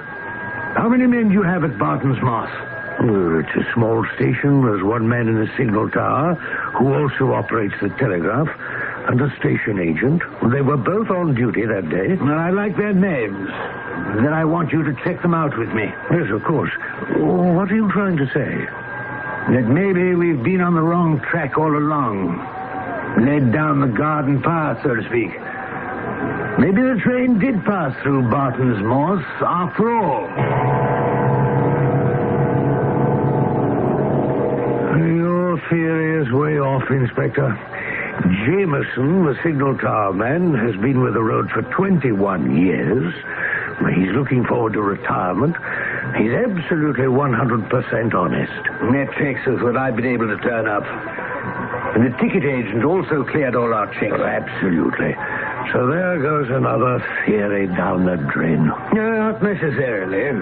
How many men do you have at Barton's Moss? It's a small station. There's one man in the signal tower who also operates the telegraph, and a station agent. They were both on duty that day. Well, I like their names. Then I want you to check them out with me. Yes, of course. What are you trying to say? That maybe we've been on the wrong track all along. Led down the garden path, so to speak. Maybe the train did pass through Barton's Moss after all. Your theory is way off, Inspector. Jameson, the signal tower man, has been with the road for 21 years. He's looking forward to retirement. He's absolutely 100% honest. That checks with what I've been able to turn up. And the ticket agent also cleared all our checks. Oh, absolutely. So there goes another theory down the drain. No, not necessarily.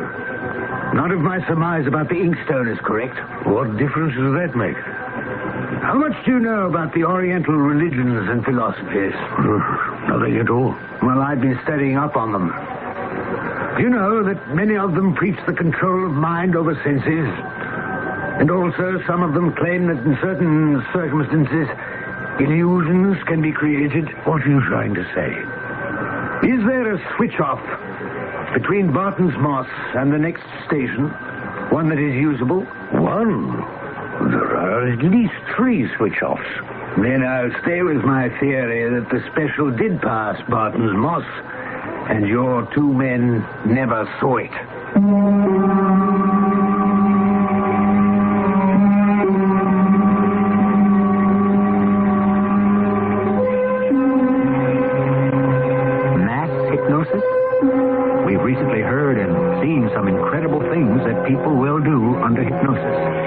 Not if my surmise about the inkstone is correct. What difference does that make? How much do you know about the Oriental religions and philosophies? Nothing at all. Well, I've been studying up on them. Do you know that many of them preach the control of mind over senses? And also some of them claim that in certain circumstances, illusions can be created. What are you trying to say? Is there a switch-off between Barton's Moss and the next station? One that is usable? One? There are at least 3 switch-offs. Then I'll stay with my theory that the special did pass Barton's Moss, and your 2 men never saw it. Mass hypnosis? We've recently heard and seen some incredible things that people will do under hypnosis.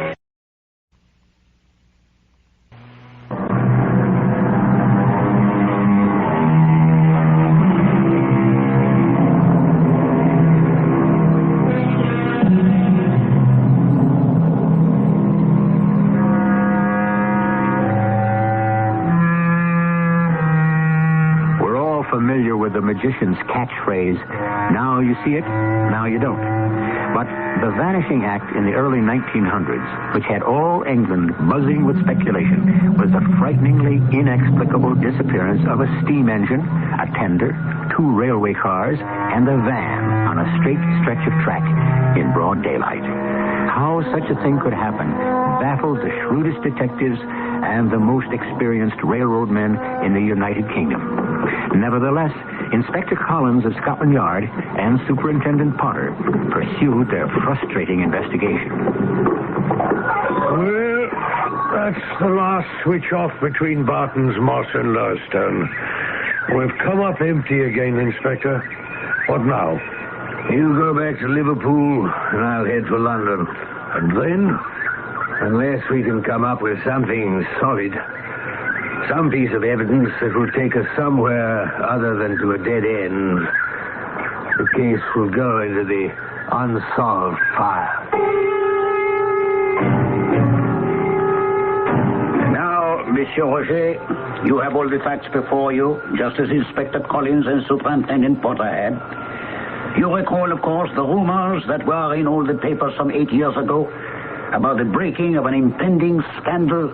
magician's catchphrase, now you see it, now you don't. But the Vanishing Act in the early 1900s, which had all England buzzing with speculation, was the frighteningly inexplicable disappearance of a steam engine, a tender, 2 railway cars, and a van on a straight stretch of track in broad daylight. How such a thing could happen baffled the shrewdest detectives and the most experienced railroad men in the United Kingdom. Nevertheless, Inspector Collins of Scotland Yard and Superintendent Potter pursued their frustrating investigation. Well, that's the last switch off between Barton's Moss and Lurstone. We've come up empty again, Inspector. What now? You go back to Liverpool, and I'll head for London. And then? Unless we can come up with something solid, some piece of evidence that will take us somewhere other than to a dead end, the case will go into the unsolved file. Now, Monsieur Roger, you have all the facts before you, just as Inspector Collins and Superintendent Potter had. You recall, of course, the rumors that were in all the papers some 8 years ago about the breaking of an impending scandal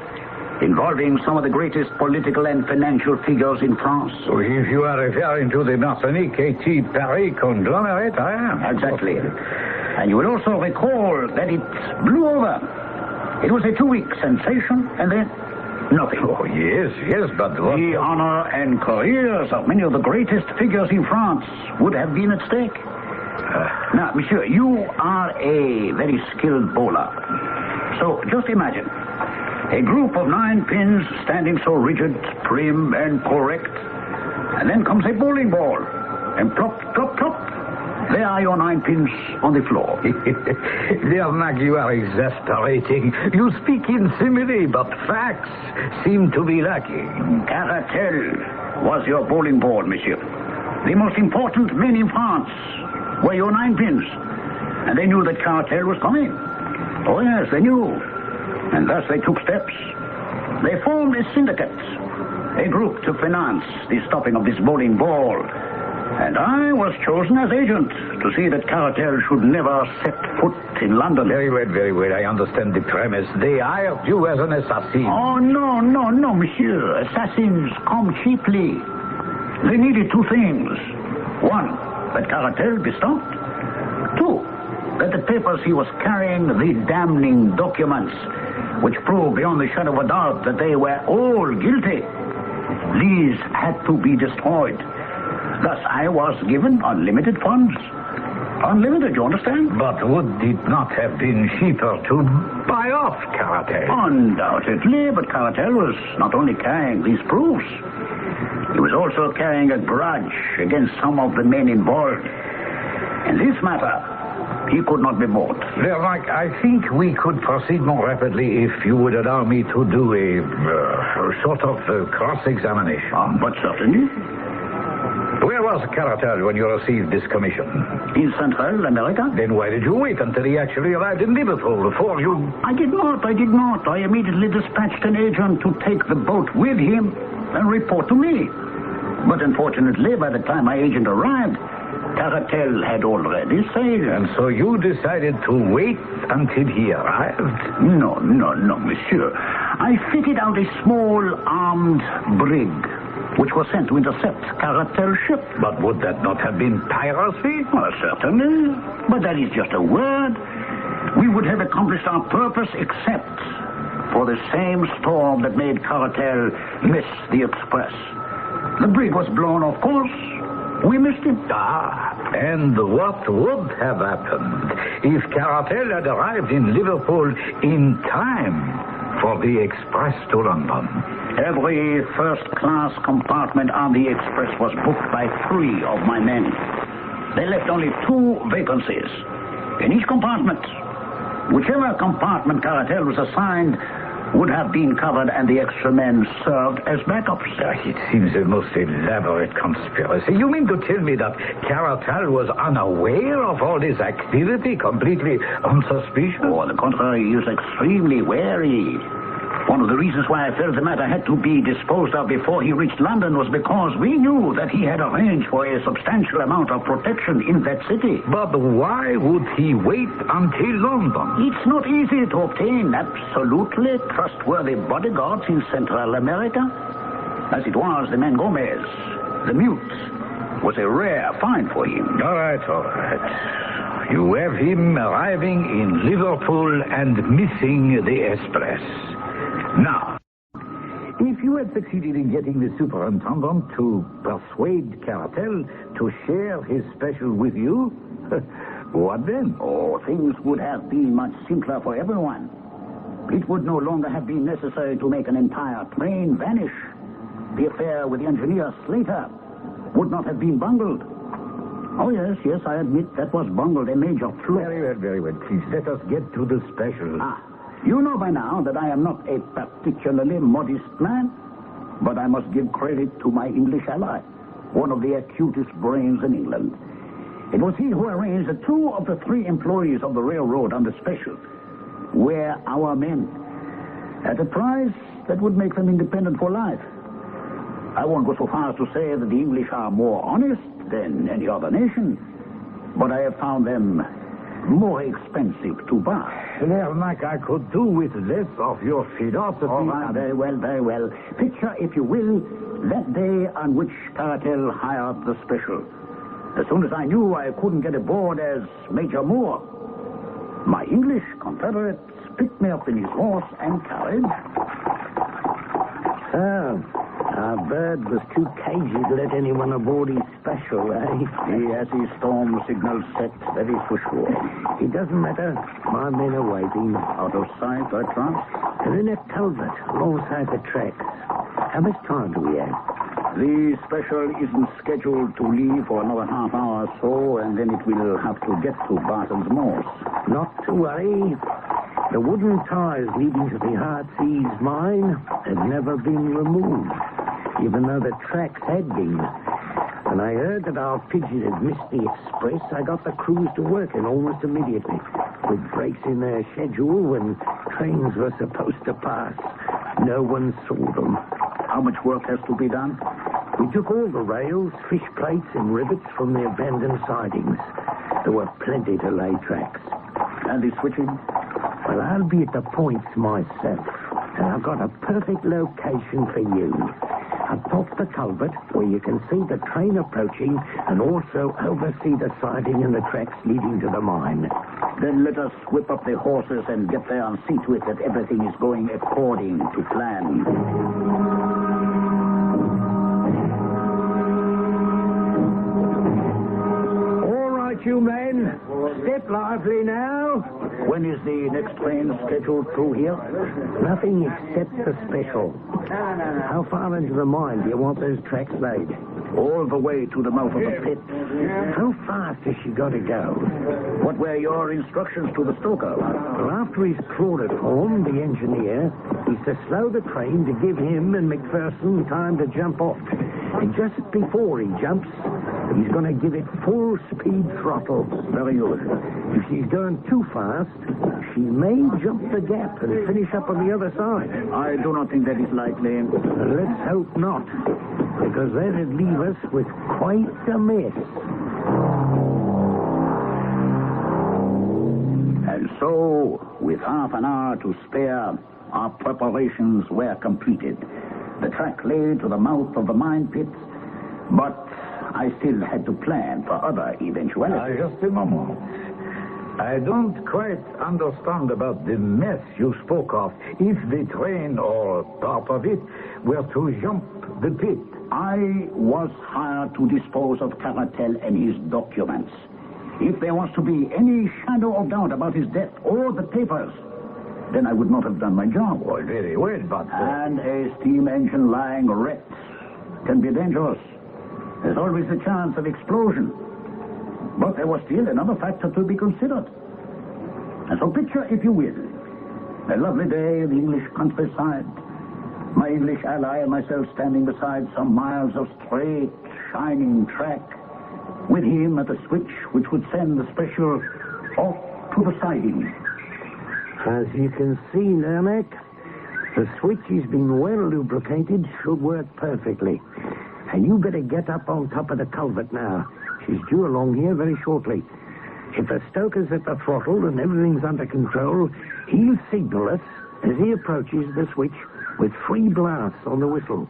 involving some of the greatest political and financial figures in France. So if you are referring to the Martinique A.T. Paris conglomerate, I am. Exactly. And you will also recall that it blew over. It was a 2-week sensation, and then nothing. Oh, yes, but what... The honor and careers of many of the greatest figures in France would have been at stake. Now, monsieur, you are a very skilled bowler. So just imagine a group of 9 pins standing so rigid, prim, and correct. And then comes a bowling ball. And plop, plop, plop. There are your 9 pins on the floor. Dear Mac, you are exasperating. You speak in simile, but facts seem to be lacking. Caratel was your bowling ball, monsieur. The most important men in France were your 9 pins. And they knew that Caratel was coming. Oh, yes, they knew. And thus they took steps. They formed a syndicate, a group to finance the stopping of this bowling ball. And I was chosen as agent to see that Caratel should never set foot in London. Very well. I understand the premise. They hired you as an assassin. Oh, no, monsieur. Assassins come cheaply. They needed 2 things. 1, that Caratel be stopped. 2, that the papers he was carrying, the damning documents, which proved beyond the shadow of a doubt that they were all guilty, these had to be destroyed. Thus, I was given unlimited funds. Unlimited, you understand? But would it not have been cheaper to buy off Caratel? Undoubtedly, but Caratel was not only carrying these proofs, he was also carrying a grudge against some of the men involved. In this matter, he could not be bought. Mike, I think we could proceed more rapidly if you would allow me to do a sort of cross-examination. But certainly. Where was Caratel when you received this commission? In Central America. Then why did you wait until he actually arrived in Liverpool before you... I did not. I immediately dispatched an agent to take the boat with him and report to me. But unfortunately, by the time my agent arrived, Caratel had already sailed. And so you decided to wait until he arrived? No, monsieur. I fitted out a small armed brig, which was sent to intercept Caratel's ship. But would that not have been piracy? Well, certainly. But that is just a word. We would have accomplished our purpose except for the same storm that made Caratel miss the express. The brig was blown, of course. We missed him. And what would have happened if Caratel had arrived in Liverpool in time for the express to London? Every first-class compartment on the express was booked by 3 of my men. They left only 2 vacancies in each compartment. Whichever compartment Caratel was assigned would have been covered, and the extra men served as backups. It seems a most elaborate conspiracy. You mean to tell me that Caratal was unaware of all this activity, completely unsuspicious? On the contrary, he is extremely wary. One of the reasons why I felt the matter had to be disposed of before he reached London was because we knew that he had arranged for a substantial amount of protection in that city. But why would he wait until London? It's not easy to obtain absolutely trustworthy bodyguards in Central America. As it was, the man Gomez, the mute, was a rare find for him. All right. You have him arriving in Liverpool and missing the express. Now, if you had succeeded in getting the superintendent to persuade Cartel to share his special with you, what then? Oh, things would have been much simpler for everyone. It would no longer have been necessary to make an entire train vanish. The affair with the engineer Slater would not have been bungled. Oh, yes, I admit that was bungled, a major flaw. Very well. Please, let us get to the special. You know by now that I am not a particularly modest man, but I must give credit to my English ally, one of the acutest brains in England. It was he who arranged that 2 of the 3 employees of the railroad on the special were our men, at a price that would make them independent for life. I won't go so far as to say that the English are more honest than any other nation, but I have found them more expensive to buy. Well, Mike, I could do with less of your philosophy. Very well. Picture, if you will, that day on which Cartel hired the special. As soon as I knew I couldn't get aboard as Major Moore, my English confederates picked me up in his horse and carriage. Our bird was too cagey to let anyone aboard his special, eh? He has his storm signal set, that is for sure. It doesn't matter. My men are waiting. Out of sight, I trust? They're in a culvert alongside the tracks. How much time do we have? The special isn't scheduled to leave for another half hour or so, and then it will have to get to Barton's Moors. Not to worry. The wooden ties leading to the Heartsease mine had never been removed, even though the tracks had been. When I heard that our pigeon had missed the express, I got the crews to working almost immediately, with breaks in their schedule when trains were supposed to pass. No one saw them. How much work has to be done? We took all the rails, fish plates, and rivets from the abandoned sidings. There were plenty to lay tracks. And the switching? Well, I'll be at the points myself, and I've got a perfect location for you. Atop the culvert, where you can see the train approaching and also oversee the siding and the tracks leading to the mine. Then let us whip up the horses and get there and see to it that everything is going according to plan. You men, step lively now. When is the next train scheduled through here? Nothing except the special. How far into the mine do you want those tracks laid? All the way to the mouth of the pit. How fast has she got to go? What were your instructions to the stoker? Well, after he's crawled it home, the engineer, is to slow the train to give him and McPherson time to jump off. And just before he jumps, he's going to give it full speed throttle. Very good. If she's going too fast, she may jump the gap and finish up on the other side. I do not think that is likely. Let's hope not, because that'd leave us with quite a mess. And so, with half an hour to spare, our preparations were completed. The track lay to the mouth of the mine pit, but I still had to plan for other eventualities. Just a moment. I don't quite understand about the mess you spoke of. If the train, or part of it, were to jump the pit. I was hired to dispose of Cartel and his documents. If there was to be any shadow of doubt about his death or the papers, then I would not have done my job. Well, very well, but... And a steam engine lying wrecked can be dangerous. There's always a chance of explosion. But there was still another factor to be considered. And so picture, if you will, a lovely day in the English countryside. My English ally and myself standing beside some miles of straight, shining track, with him at the switch which would send the special off to the siding. As you can see, Lermac, The switch has been well lubricated, should work perfectly. And you better get up on top of the culvert now. She's due along here very shortly. If the stoker's at the throttle and everything's under control, he'll signal us as he approaches the switch with 3 blasts on the whistle.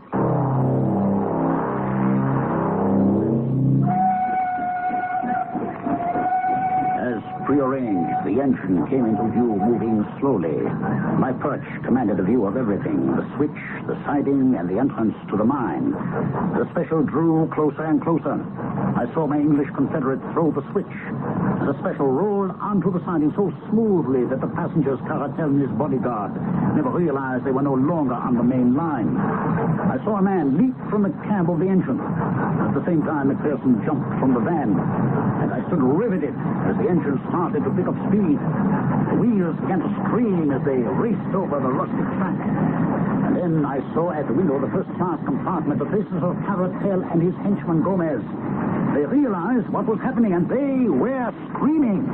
Prearranged, the engine came into view, moving slowly. My perch commanded a view of everything, the switch, the siding, and the entrance to the mine. The special drew closer and closer. I saw my English confederate throw the switch. The special rolled onto the siding so smoothly that the passengers, Caratel and his bodyguard, never realized they were no longer on the main line. I saw a man leap from the cab of the engine. At the same time, McPherson jumped from the van, and I stood riveted as the engine started to pick up speed. The wheels began to scream as they raced over the rustic track. And then I saw at the window of the first-class compartment the faces of Caratel and his henchman Gomez. They realized what was happening, and they were screaming.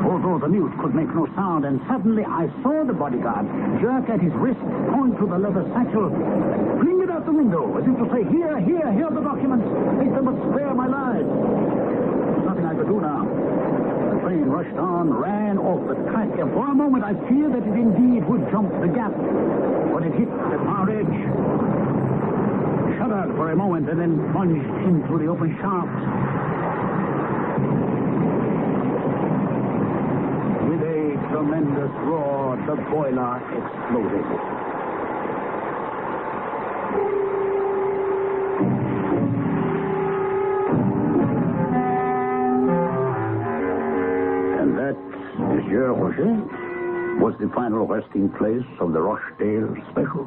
Although the mute could make no sound, and suddenly I saw the bodyguard jerk at his wrist, point to the leather satchel, and fling it out the window, as if to say, here are the documents. Take them but spare my lives. There's nothing I could do now. The train rushed on, ran off the track, and for a moment I feared that it indeed would jump the gap. When it hit the far edge, shuddered for a moment, and then plunged into the open shaft. With a tremendous roar, the boiler exploded. And that, Monsieur Roger, was the final resting place of the Rochdale Special.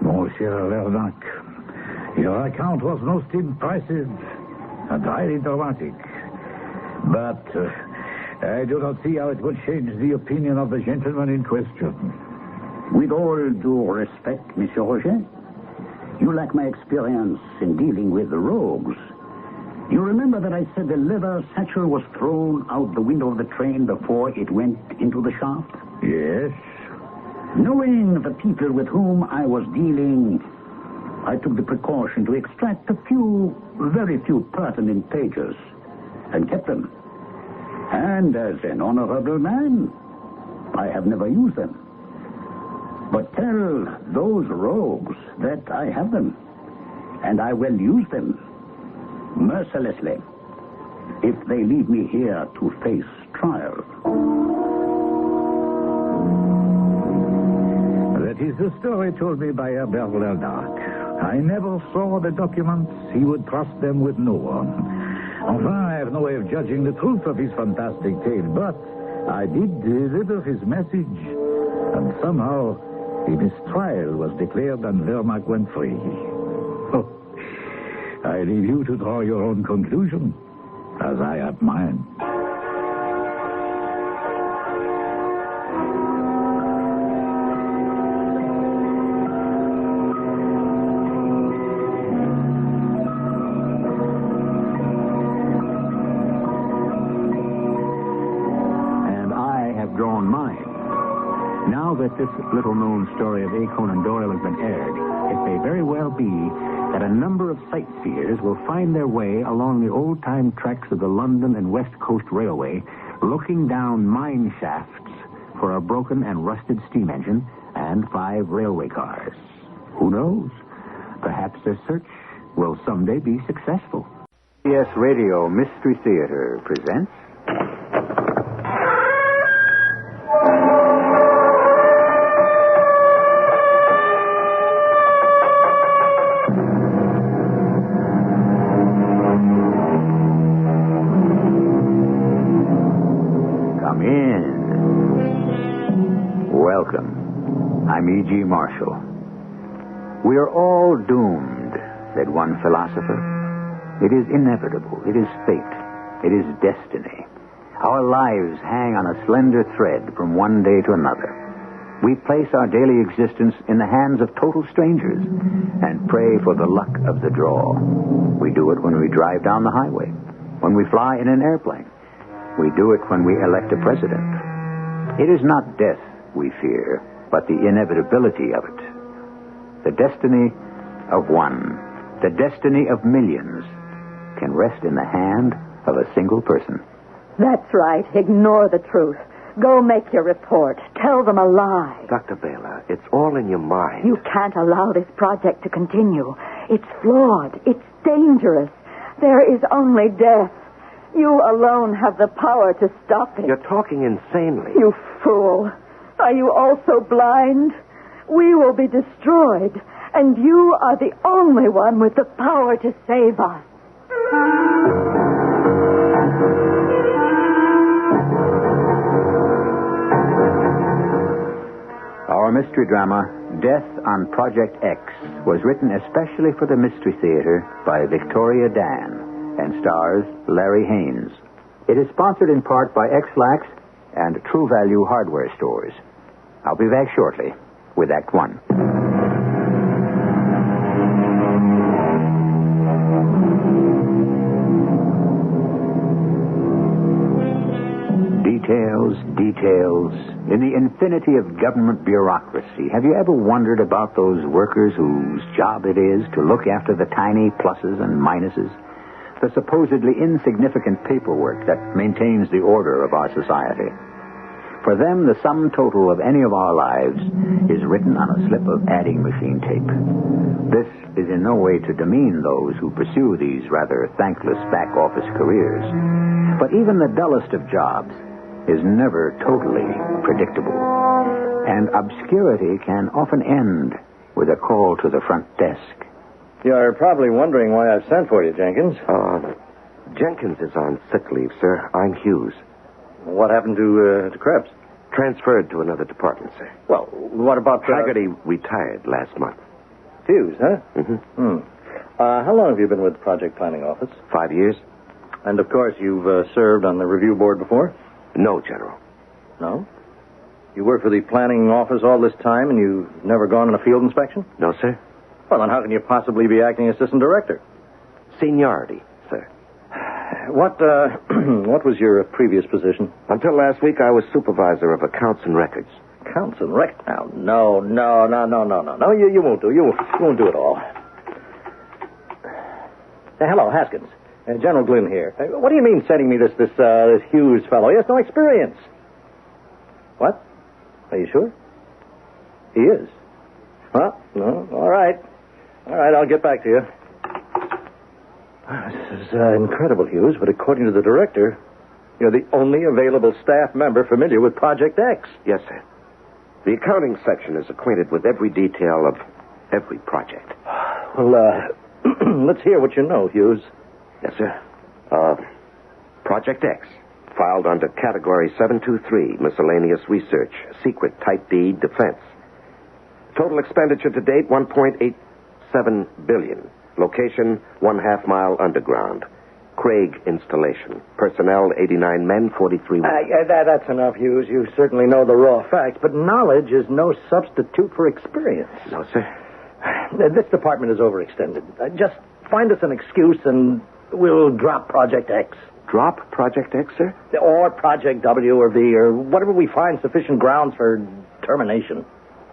Monsieur Lernac, your account was most impressive and highly dramatic. But I do not see how it would change the opinion of the gentleman in question. With all due respect, Monsieur Roger, you lack my experience in dealing with the rogues. You remember that I said the leather satchel was thrown out the window of the train before it went into the shaft? Yes. Knowing the people with whom I was dealing, I took the precaution to extract very few pertinent pages, and kept them. And as an honorable man, I have never used them. But tell those rogues that I have them, and I will use them mercilessly if they leave me here to face trial. That is the story told me by Herbert Lernac. I never saw the documents. He would trust them with no one. Enfin, I have no way of judging the truth of his fantastic tale, but I did deliver his message, and somehow a mistrial was declared and Lernac went free. Oh, I leave you to draw your own conclusion, as I have mine. That this little-known story of A. Conan Doyle has been aired, it may very well be that a number of sightseers will find their way along the old-time tracks of the London and West Coast Railway, looking down mine shafts for a broken and rusted steam engine and 5 railway cars. Who knows? Perhaps their search will someday be successful. CBS Radio Mystery Theater presents... Welcome. I'm E.G. Marshall. We are all doomed, said one philosopher. It is inevitable. It is fate. It is destiny. Our lives hang on a slender thread from one day to another. We place our daily existence in the hands of total strangers and pray for the luck of the draw. We do it when we drive down the highway, when we fly in an airplane. We do it when we elect a president. It is not death we fear, but the inevitability of it. The destiny of one, the destiny of millions, can rest in the hand of a single person. That's right. Ignore the truth. Go make your report. Tell them a lie. Dr. Baylor, it's all in your mind. You can't allow this project to continue. It's flawed. It's dangerous. There is only death. You alone have the power to stop it. You're talking insanely. You fool. Are you also blind? We will be destroyed, and you are the only one with the power to save us. Our mystery drama, Death on Project X, was written especially for the Mystery Theater by Victoria Dan and stars Larry Haynes. It is sponsored in part by X-Lax and True Value Hardware Stores. I'll be back shortly with Act One. Details. In the infinity of government bureaucracy, have you ever wondered about those workers whose job it is to look after the tiny pluses and minuses? The supposedly insignificant paperwork that maintains the order of our society. For them, the sum total of any of our lives is written on a slip of adding machine tape. This is in no way to demean those who pursue these rather thankless back-office careers. But even the dullest of jobs is never totally predictable. And obscurity can often end with a call to the front desk. You're probably wondering why I've sent for you, Jenkins. Jenkins is on sick leave, sir. I'm Hughes. What happened to Krebs? Transferred to another department, sir. Well, what about... Haggerty retired last month. Hughes, huh? Mm-hmm. How long have you been with the Project Planning Office? 5 years. And, of course, you've served on the review board before? No, General. No? You worked for the planning office all this time and you've never gone on a field inspection? No, sir. Well, then how can you possibly be acting assistant director? Seniority, sir. What was your previous position? Until last week, I was supervisor of accounts and records. Accounts and records? No. You won't do. You won't do it all. Hello, Haskins. General Glynn here. What do you mean sending me this Hughes fellow? He has no experience. What? Are you sure? He is. Well, no. All right. I'll get back to you. This is incredible, Hughes, but according to the director, you're the only available staff member familiar with Project X. Yes, sir. The accounting section is acquainted with every detail of every project. Well, let's hear what you know, Hughes. Yes, sir. Project X, filed under Category 723, Miscellaneous Research, Secret Type D, Defense. Total expenditure to date, $1.87 billion. Location, 1/2 mile underground. Craig installation. Personnel, 89 men, 43 women. That's enough, Hughes. You certainly know the raw facts, but knowledge is no substitute for experience. No, sir. This department is overextended. Just find us an excuse and we'll drop Project X. Drop Project X, sir? Or Project W or V or whatever we find sufficient grounds for termination.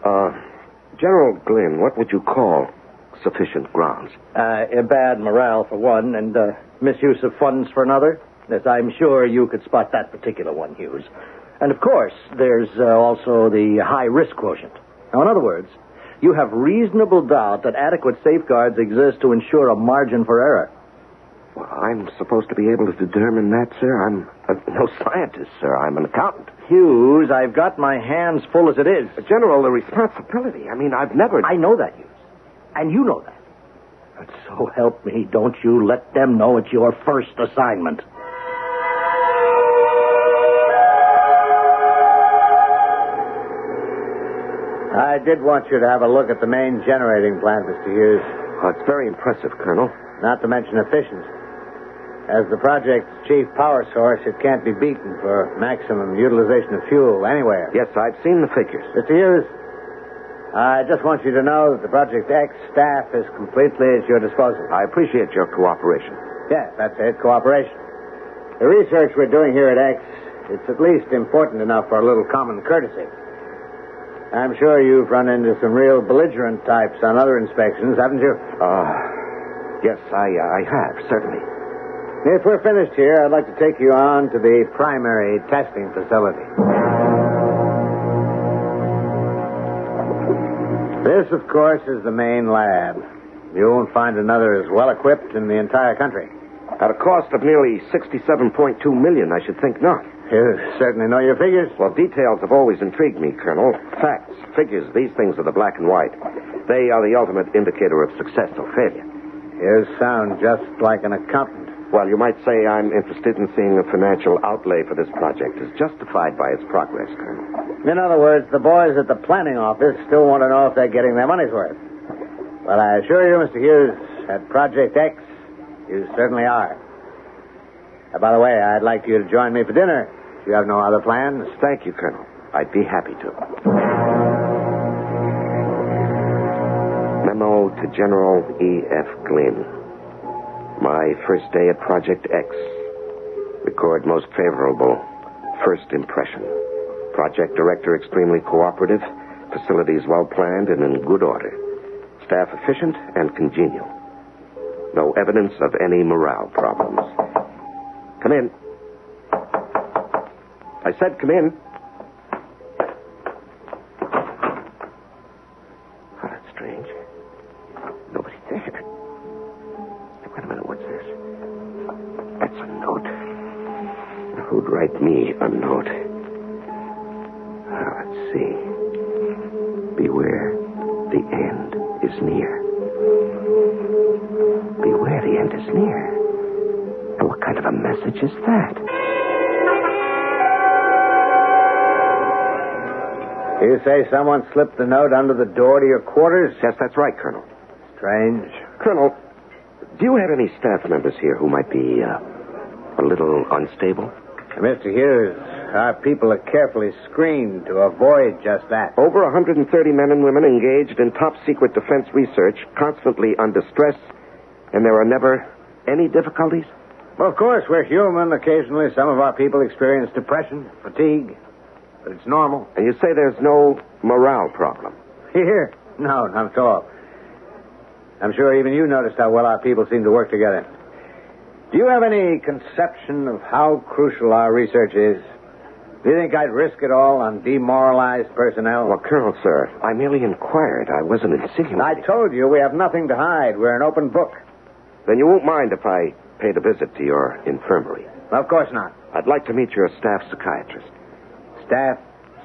General Glynn, what would you call sufficient grounds? Bad morale, for one, and misuse of funds for another. Yes, I'm sure you could spot that particular one, Hughes. And, of course, there's also the high-risk quotient. Now, in other words, you have reasonable doubt that adequate safeguards exist to ensure a margin for error. Well, I'm supposed to be able to determine that, sir. I'm no scientist, sir. I'm an accountant. Hughes, I've got my hands full as it is. General, the responsibility. I mean, I've never... I know that, Hughes. And you know that. But so help me, don't you let them know it's your first assignment. I did want you to have a look at the main generating plant, Mr. Hughes. Oh, it's very impressive, Colonel. Not to mention efficiency. As the project's chief power source, it can't be beaten for maximum utilization of fuel anywhere. Yes, I've seen the figures. Mr. Hughes, I just want you to know that the Project X staff is completely at your disposal. I appreciate your cooperation. Yes, that's it, cooperation. The research we're doing here at X, it's at least important enough for a little common courtesy. I'm sure you've run into some real belligerent types on other inspections, haven't you? Yes, I have, certainly. If we're finished here, I'd like to take you on to the primary testing facility. This, of course, is the main lab. You won't find another as well equipped in the entire country. At a cost of nearly $67.2 million, I should think not. You certainly know your figures. Well, details have always intrigued me, Colonel. Facts, figures, these things are the black and white. They are the ultimate indicator of success or failure. You sound just like an accountant. Well, you might say I'm interested in seeing the financial outlay for this project is justified by its progress, Colonel. In other words, the boys at the planning office still want to know if they're getting their money's worth. Well, I assure you, Mr. Hughes, at Project X, you certainly are. By the way, I'd like you to join me for dinner. If you have no other plans. Thank you, Colonel. I'd be happy to. Memo to General E.F. Glynn. My first day at Project X. Record most favorable first impression. Project director extremely cooperative. Facilities well planned and in good order. Staff efficient and congenial. No evidence of any morale problems. Come in. I said come in. Oh, that's strange. Nobody's there. Wait a minute, what's this? That's a note. Who'd write me a note? Let's see. Beware, the end is near. Beware, the end is near. And what kind of a message is that? You say someone slipped the note under the door to your quarters? Yes, that's right, Colonel. Strange. Colonel, do you have any staff members here who might be a little unstable? Mr. Hughes, our people are carefully screened to avoid just that. Over 130 men and women engaged in top-secret defense research, constantly under stress, and there are never any difficulties? Well, of course, we're human. Occasionally, some of our people experience depression, fatigue, but it's normal. And you say there's no morale problem? Here? No, not at all. I'm sure even you noticed how well our people seem to work together. Do you have any conception of how crucial our research is? Do you think I'd risk it all on demoralized personnel? Well, Colonel, sir, I merely inquired. I wasn't insinuating. I told you we have nothing to hide. We're an open book. Then you won't mind if I paid a visit to your infirmary? Of course not. I'd like to meet your staff psychiatrist. Staff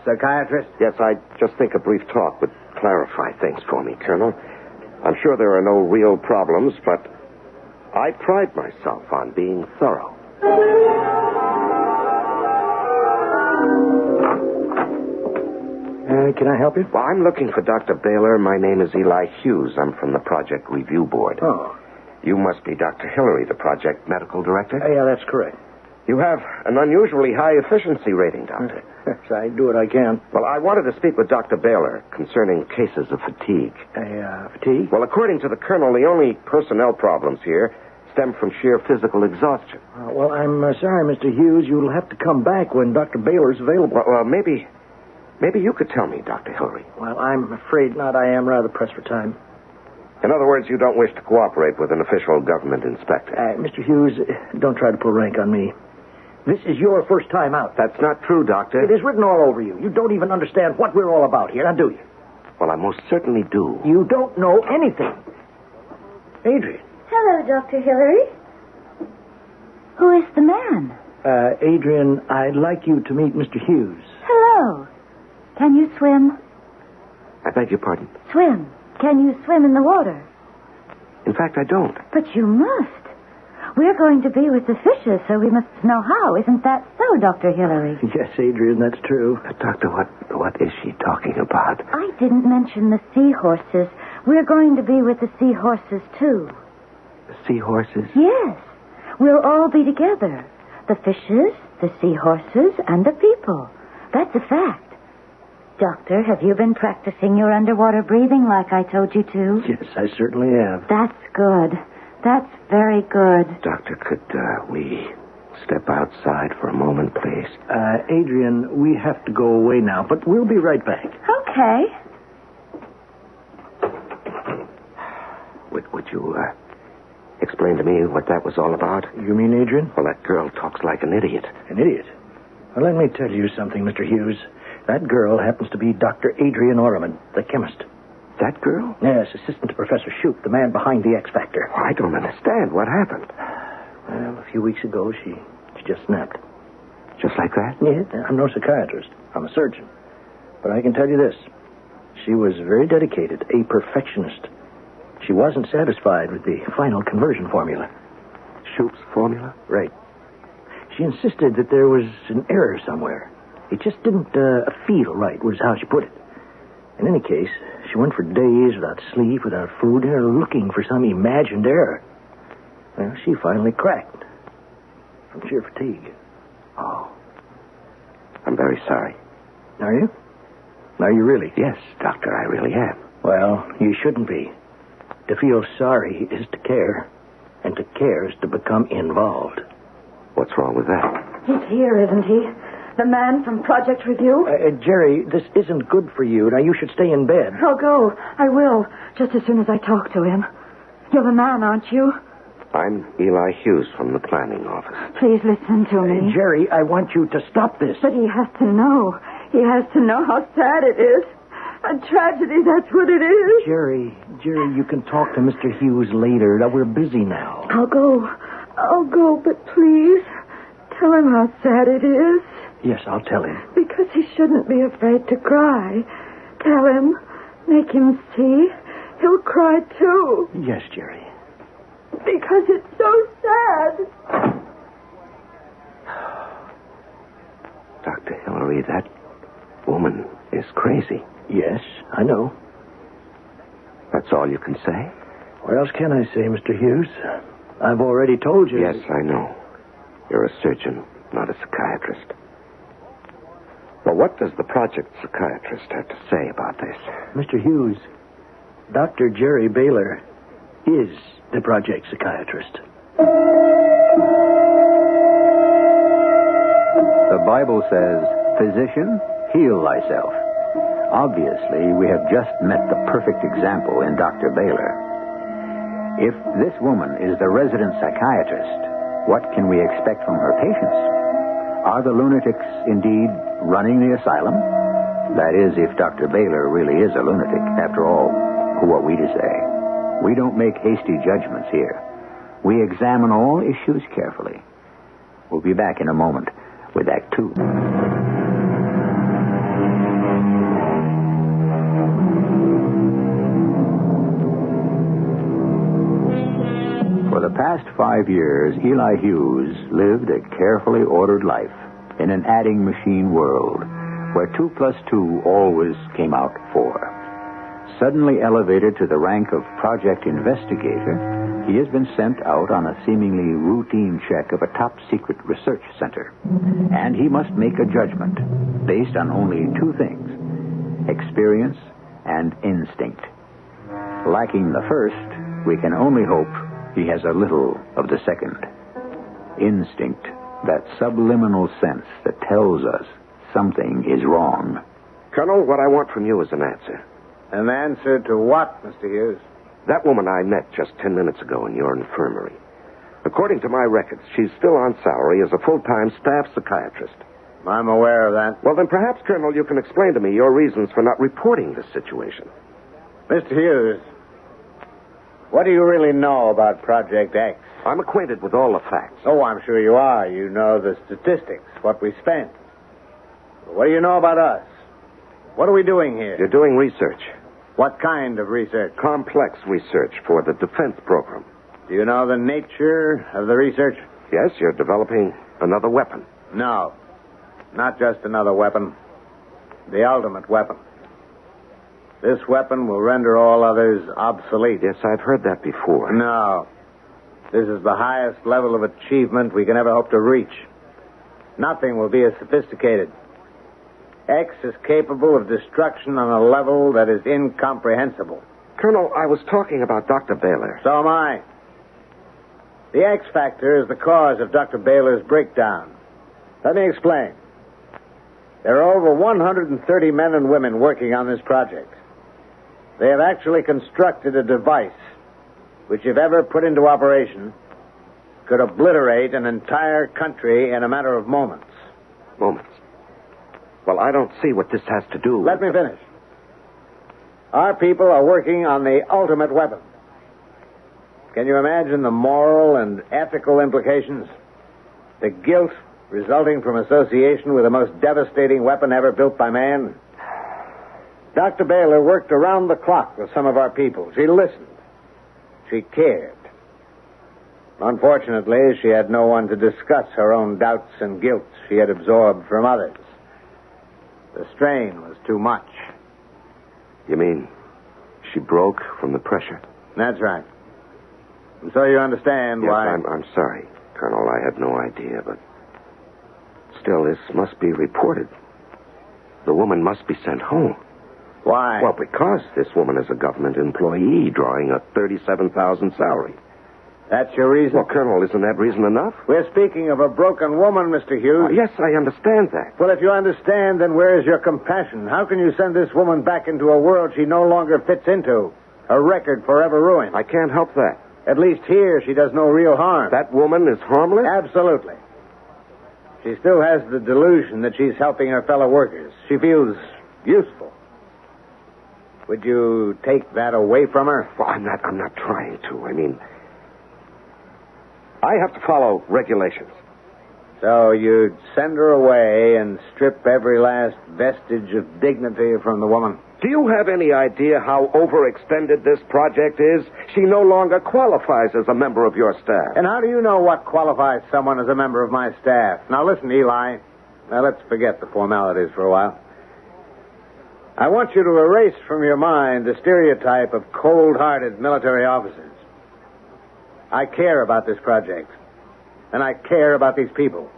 psychiatrist? Yes, I just think a brief talk would clarify things for me, Colonel. I'm sure there are no real problems, but I pride myself on being thorough. Can I help you? Well, I'm looking for Dr. Baylor. My name is Eli Hughes. I'm from the Project Review Board. Oh. You must be Dr. Hillary, the project medical director? Yeah, that's correct. You have an unusually high efficiency rating, Doctor. Yes, I do what I can. Well, I wanted to speak with Dr. Baylor concerning cases of fatigue. Fatigue? Well, according to the colonel, the only personnel problems here stem from sheer physical exhaustion. Well, I'm sorry, Mr. Hughes. You'll have to come back when Dr. Baylor's available. Well, maybe you could tell me, Dr. Hillary. Well, I'm afraid not. I am rather pressed for time. In other words, you don't wish to cooperate with an official government inspector. Mr. Hughes, don't try to pull rank on me. This is your first time out. That's not true, Doctor. It is written all over you. You don't even understand what we're all about here, now do you? Well, I most certainly do. You don't know anything. Adrian. Hello, Dr. Hillary. Who is the man? Adrian, I'd like you to meet Mr. Hughes. Hello. Can you swim? I beg your pardon? Swim. Can you swim in the water? In fact, I don't. But you must. We're going to be with the fishes, so we must know how. Isn't that so, Dr. Hillary? Yes, Adrian, that's true. Doctor, what is she talking about? I didn't mention the seahorses. We're going to be with the seahorses, too. The seahorses? Yes. We'll all be together. The fishes, the seahorses, and the people. That's a fact. Doctor, have you been practicing your underwater breathing like I told you to? Yes, I certainly have. That's good. That's very good. Doctor, could we step outside for a moment, please? Adrian, we have to go away now, but we'll be right back. Okay. Okay. Would you, explain to me what that was all about? You mean Adrian? Well, that girl talks like an idiot. An idiot? Well, let me tell you something, Mr. Hughes. That girl happens to be Dr. Adrian Orman, the chemist. That girl? Yes, assistant to Professor Shoup, the man behind the X Factor. I don't understand. What happened? Well, a few weeks ago, she just snapped. Just like that? Yeah, I'm no psychiatrist. I'm a surgeon. But I can tell you this. She was very dedicated, a perfectionist. She wasn't satisfied with the final conversion formula. Shoup's formula? Right. She insisted that there was an error somewhere. It just didn't feel right, was how she put it. In any case, she went for days without sleep, without food, looking for some imagined error. Well, she finally cracked from sheer fatigue. Oh. I'm very sorry. Are you? Are you really? Yes, Doctor, I really am. Well, you shouldn't be. To feel sorry is to care, and to care is to become involved. What's wrong with that? He's here, isn't he? The man from Project Review? Jerry, this isn't good for you. Now, you should stay in bed. I'll go. I will, just as soon as I talk to him. You're the man, aren't you? I'm Eli Hughes from the planning office. Please listen to me. Jerry, I want you to stop this. But he has to know. He has to know how sad it is. A tragedy, that's what it is. Jerry, you can talk to Mr. Hughes later. Now, we're busy now. I'll go, but please, tell him how sad it is. Yes, I'll tell him. Because he shouldn't be afraid to cry. Tell him. Make him see. He'll cry, too. Yes, Jerry. Because it's so sad. Dr. Hillary, that woman is crazy. Yes, I know. That's all you can say? What else can I say, Mr. Hughes? I've already told you. Yes, I know. You're a surgeon, not a psychiatrist. Well, what does the project psychiatrist have to say about this? Mr. Hughes, Dr. Jerry Baylor is the project psychiatrist. The Bible says, "Physician, heal thyself." Obviously, we have just met the perfect example in Dr. Baylor. If this woman is the resident psychiatrist, what can we expect from her patients? Are the lunatics indeed running the asylum? That is, if Dr. Baylor really is a lunatic. After all, who are we to say? We don't make hasty judgments here. We examine all issues carefully. We'll be back in a moment with Act Two. For the past 5 years, Eli Hughes lived a carefully ordered life in an adding machine world where 2 plus 2 always came out 4. Suddenly elevated to the rank of project investigator, he has been sent out on a seemingly routine check of a top-secret research center. And he must make a judgment based on only 2 things: experience and instinct. Lacking the first, we can only hope he has a little of the second. Instinct, that subliminal sense that tells us something is wrong. Colonel, what I want from you is an answer. An answer to what, Mr. Hughes? That woman I met just 10 minutes ago in your infirmary. According to my records, she's still on salary as a full-time staff psychiatrist. I'm aware of that. Well, then perhaps, Colonel, you can explain to me your reasons for not reporting this situation. Mr. Hughes, what do you really know about Project X? I'm acquainted with all the facts. Oh, I'm sure you are. You know the statistics, what we spent. What do you know about us? What are we doing here? You're doing research. What kind of research? Complex research for the defense program. Do you know the nature of the research? Yes, you're developing another weapon. No, not just another weapon. The ultimate weapon. This weapon will render all others obsolete. Yes, I've heard that before. No. This is the highest level of achievement we can ever hope to reach. Nothing will be as sophisticated. X is capable of destruction on a level that is incomprehensible. Colonel, I was talking about Dr. Baylor. So am I. The X factor is the cause of Dr. Baylor's breakdown. Let me explain. There are over 130 men and women working on this project. They have actually constructed a device which, if ever put into operation, could obliterate an entire country in a matter of moments. Moments? Well, I don't see what this has to do with... Let me finish. Our people are working on the ultimate weapon. Can you imagine the moral and ethical implications? The guilt resulting from association with the most devastating weapon ever built by man? Dr. Baylor worked around the clock with some of our people. She listened. She cared. Unfortunately, she had no one to discuss her own doubts and guilt she had absorbed from others. The strain was too much. You mean she broke from the pressure? That's right. And so you understand why... Yes, I'm sorry, Colonel. I had no idea, but... Still, this must be reported. The woman must be sent home. Why? Well, because this woman is a government employee drawing a $37,000 salary. That's your reason? Well, Colonel, isn't that reason enough? We're speaking of a broken woman, Mr. Hughes. Yes, I understand that. Well, if you understand, then where is your compassion? How can you send this woman back into a world she no longer fits into? A record forever ruined. I can't help that. At least here, she does no real harm. That woman is harmless? Absolutely. She still has the delusion that she's helping her fellow workers. She feels useful. Would you take that away from her? Well, I'm not trying to. I mean, I have to follow regulations. So you'd send her away and strip every last vestige of dignity from the woman? Do you have any idea how overextended this project is? She no longer qualifies as a member of your staff. And how do you know what qualifies someone as a member of my staff? Now, listen, Eli. Now, let's forget the formalities for a while. I want you to erase from your mind the stereotype of cold-hearted military officers. I care about this project, and I care about these people.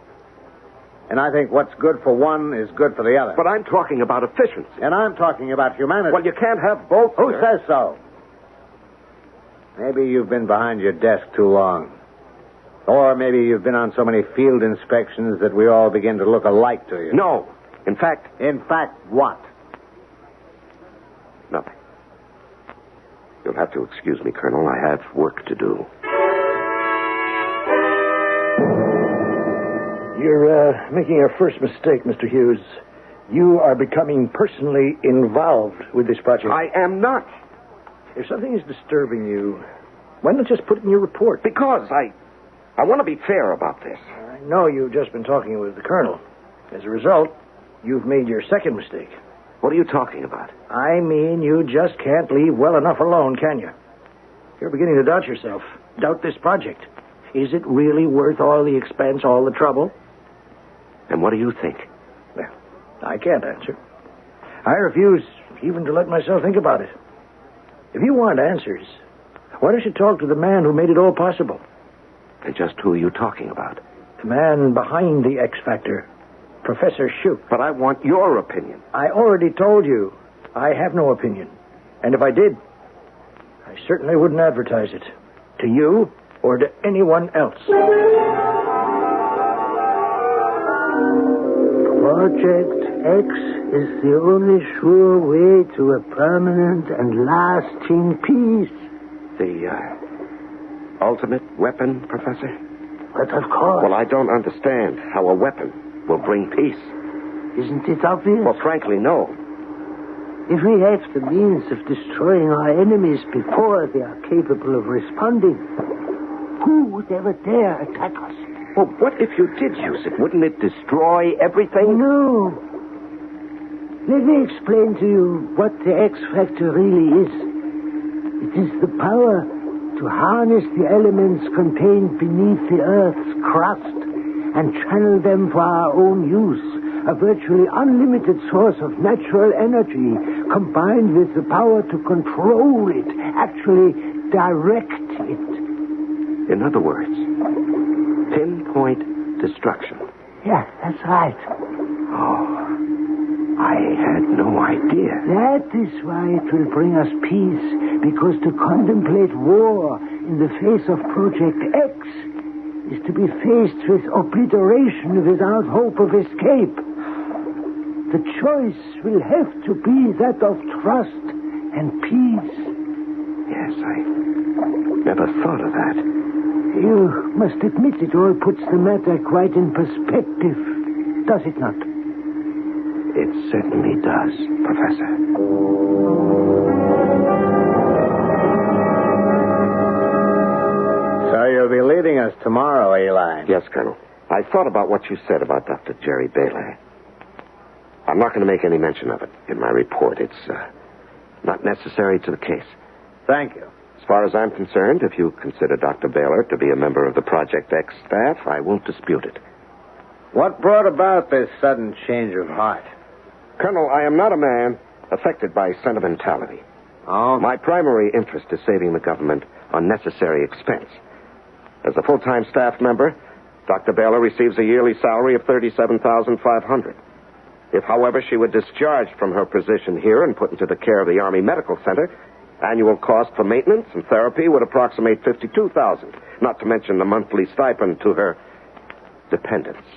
And I think what's good for one is good for the other. But I'm talking about efficiency. And I'm talking about humanity. Well, you can't have both. Who says so? Maybe you've been behind your desk too long. Or maybe you've been on so many field inspections that we all begin to look alike to you. No. In fact... In fact, what? Nothing. You'll have to excuse me, Colonel. I have work to do. You're making your first mistake, Mr. Hughes. You are becoming personally involved with this project. I am not. If something is disturbing you, why not just put it in your report? Because I want to be fair about this. I know you've just been talking with the colonel. As a result, you've made your second mistake. What are you talking about? I mean, you just can't leave well enough alone, can you? You're beginning to doubt yourself. Doubt this project. Is it really worth all the expense, all the trouble? And what do you think? Well, I can't answer. I refuse even to let myself think about it. If you want answers, why don't you talk to the man who made it all possible? And just who are you talking about? The man behind the X Factor, Professor Shoup. But I want your opinion. I already told you I have no opinion. And if I did, I certainly wouldn't advertise it. To you or to anyone else. Project X is the only sure way to a permanent and lasting peace. The ultimate weapon, Professor? But of course. Well, I don't understand how a weapon will bring peace. Isn't it obvious? Well, frankly, no. If we have the means of destroying our enemies before they are capable of responding, who would ever dare attack us? Well, what if you did use it? Wouldn't it destroy everything? No. Let me explain to you what the X Factor really is. It is the power to harness the elements contained beneath the Earth's crust and channel them for our own use. A virtually unlimited source of natural energy combined with the power to control it, actually direct it. In other words, pinpoint destruction. Yeah, that's right. Oh, I had no idea. That is why it will bring us peace, because to contemplate war in the face of Project X is to be faced with obliteration without hope of escape. the choice will have to be that of trust and peace. Yes, I never thought of that. You must admit it all puts the matter quite in perspective, does it not? It certainly does, Professor. So you'll be leaving us tomorrow, Eli? Yes, Colonel. I thought about what you said about Dr. Jerry Baylor. I'm not going to make any mention of it in my report. It's not necessary to the case. Thank you. As far as I'm concerned, if you consider Dr. Baylor to be a member of the Project X staff, I won't dispute it. What brought about this sudden change of heart? Colonel, I am not a man affected by sentimentality. Oh? My primary interest is saving the government unnecessary expense. As a full-time staff member, Dr. Baylor receives a yearly salary of $37,500. If, however, she were discharged from her position here and put into the care of the Army Medical Center, annual cost for maintenance and therapy would approximate $52,000, not to mention the monthly stipend to her dependents,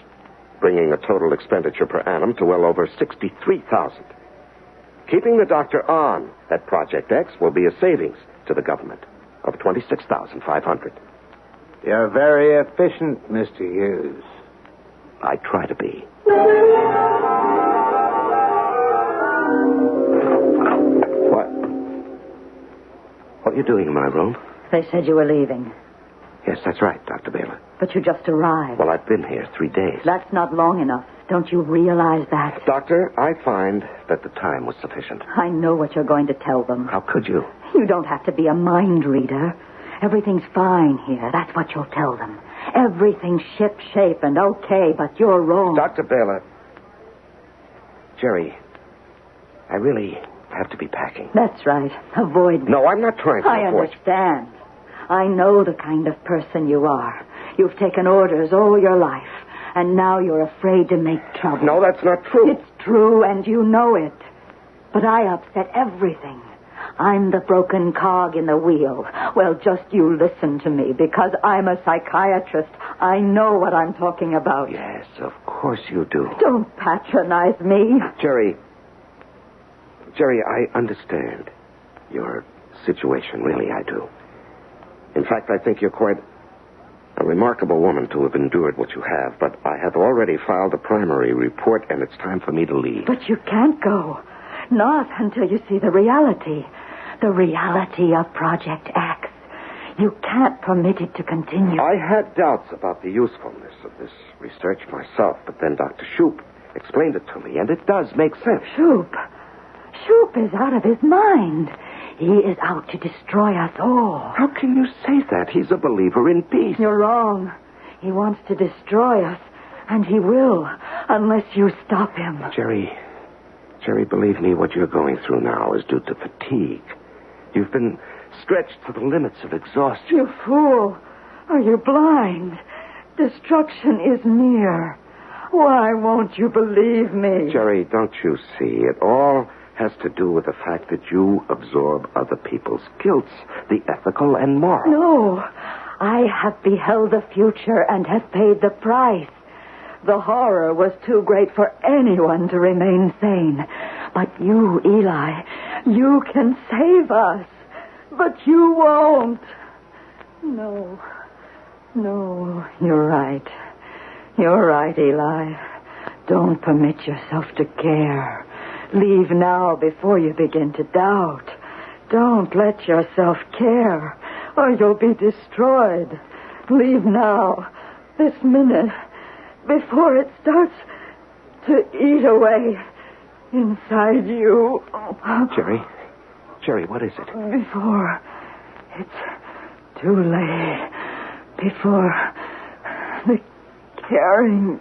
bringing a total expenditure per annum to well over $63,000. Keeping the doctor on at Project X will be a savings to the government of $26,500. You're very efficient, Mr. Hughes. I try to be. What are you doing in my room? They said you were leaving. Yes, that's right, Dr. Baylor. But you just arrived. Well, I've been here 3 days. That's not long enough. Don't you realize that? Doctor, I find that the time was sufficient. I know what you're going to tell them. How could you? You don't have to be a mind reader. Everything's fine here. That's what you'll tell them. Everything's ship-shape and okay, but you're wrong. Dr. Baylor. Jerry, I really have to be packing. That's right. Avoid me. No, I'm not trying to I avoid. understand. I know the kind of person you are. You've taken orders all your life, and now you're afraid to make trouble. No, that's not true. It's true, and you know it. But I upset everything. I'm the broken cog in the wheel. Well, just you listen to me, because I'm a psychiatrist. I know what I'm talking about. Yes, of course you do. Don't patronize me. Jerry, I understand your situation. Really, I do. In fact, I think you're quite a remarkable woman to have endured what you have, but I have already filed a primary report, and it's time for me to leave. But you can't go. Not until you see the reality. The reality of Project X. You can't permit it to continue. I had doubts about the usefulness of this research myself, but then Dr. Shoup explained it to me, and it does make sense. Shoup is out of his mind. He is out to destroy us all. How can you say that? He's a believer in peace. You're wrong. He wants to destroy us, and he will, unless you stop him. Jerry, believe me, what you're going through now is due to fatigue. You've been stretched to the limits of exhaustion. You fool. Are you blind? Destruction is near. Why won't you believe me? Jerry, don't you see? It all has to do with the fact that you absorb other people's guilt, the ethical and moral. No. I have beheld the future and have paid the price. The horror was too great for anyone to remain sane. But you, Eli, you can save us. But you won't. No, you're right. You're right, Eli. Don't permit yourself to care. Leave now before you begin to doubt. Don't let yourself care, or you'll be destroyed. Leave now, this minute, before it starts to eat away inside you. Jerry, what is it? Before it's too late. Before the caring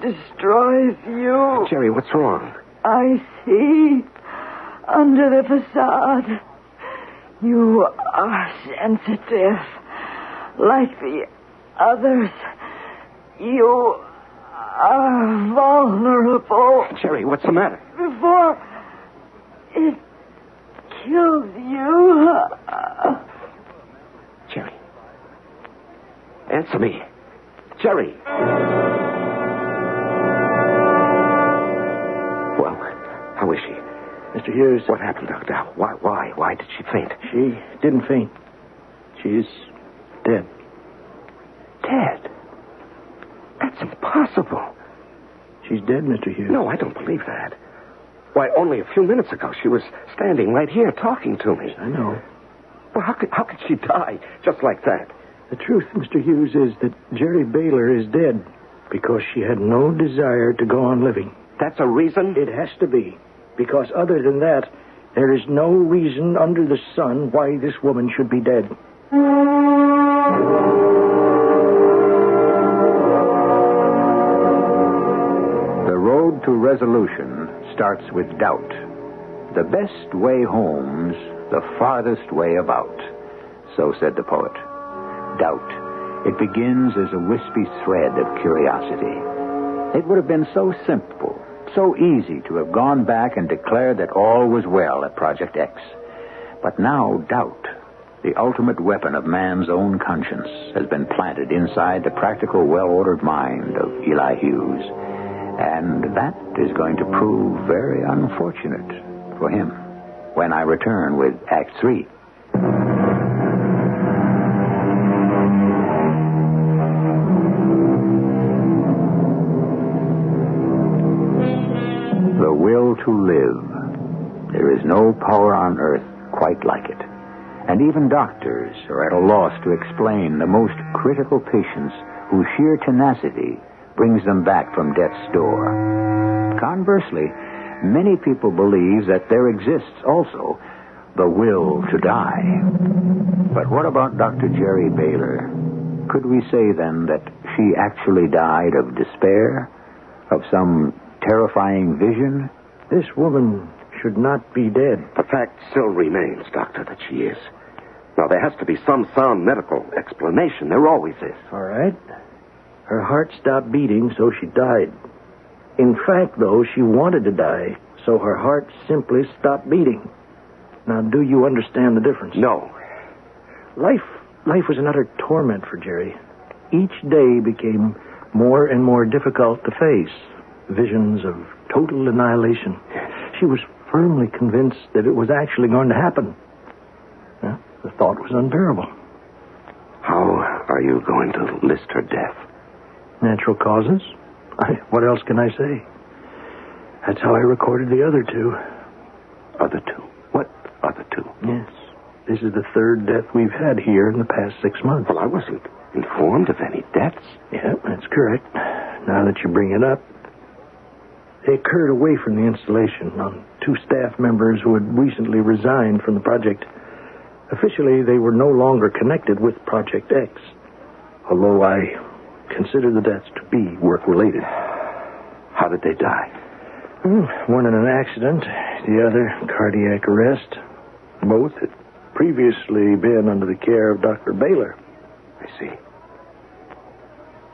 destroys you. Jerry, what's wrong? I see under the facade. You are sensitive. Like the others. You are vulnerable. Jerry, what's the matter? Before it kills you. Jerry. Answer me. Jerry. Well, Hughes. What happened, Doctor? Why did she faint? She didn't faint. She's dead. Dead? That's impossible. She's dead, Mr. Hughes. No, I don't believe that. Why, only a few minutes ago, she was standing right here talking to me. I know. Well, how could she die just like that? The truth, Mr. Hughes, is that Jerry Baylor is dead because she had no desire to go on living. That's a reason? It has to be. Because other than that, there is no reason under the sun why this woman should be dead. The road to resolution starts with doubt. The best way home's the farthest way about, so said the poet. Doubt. It begins as a wispy thread of curiosity. It would have been so simple, so easy to have gone back and declared that all was well at Project X. But now doubt, the ultimate weapon of man's own conscience, has been planted inside the practical, well-ordered mind of Eli Hughes. And that is going to prove very unfortunate for him when I return with Act 3. The will to live. There is no power on earth quite like it. And even doctors are at a loss to explain the most critical patients whose sheer tenacity brings them back from death's door. Conversely, many people believe that there exists also the will to die. But what about Dr. Jerry Baylor? Could we say then that she actually died of despair? Of some terrifying vision? This woman should not be dead. The fact still remains, Doctor, that she is. Now, there has to be some sound medical explanation. There always is. All right. Her heart stopped beating, so she died. In fact, though, she wanted to die, so her heart simply stopped beating. Now, do you understand the difference? No. Life was an utter torment for Jerry. Each day became more and more difficult to face. Visions of total annihilation. She was firmly convinced that it was actually going to happen. The thought was unbearable. How are you going to list her death? Natural causes? What else can I say? That's how I recorded the other two. Other two? What other two? Yes. This is the third death we've had here in the past 6 months. Well, I wasn't informed of any deaths. Yeah, that's correct. Now that you bring it up, they occurred away from the installation on 2 staff members who had recently resigned from the project. Officially, they were no longer connected with Project X, although I consider the deaths to be work-related. How did they die? One in an accident, the other cardiac arrest. Both had previously been under the care of Dr. Baylor. I see.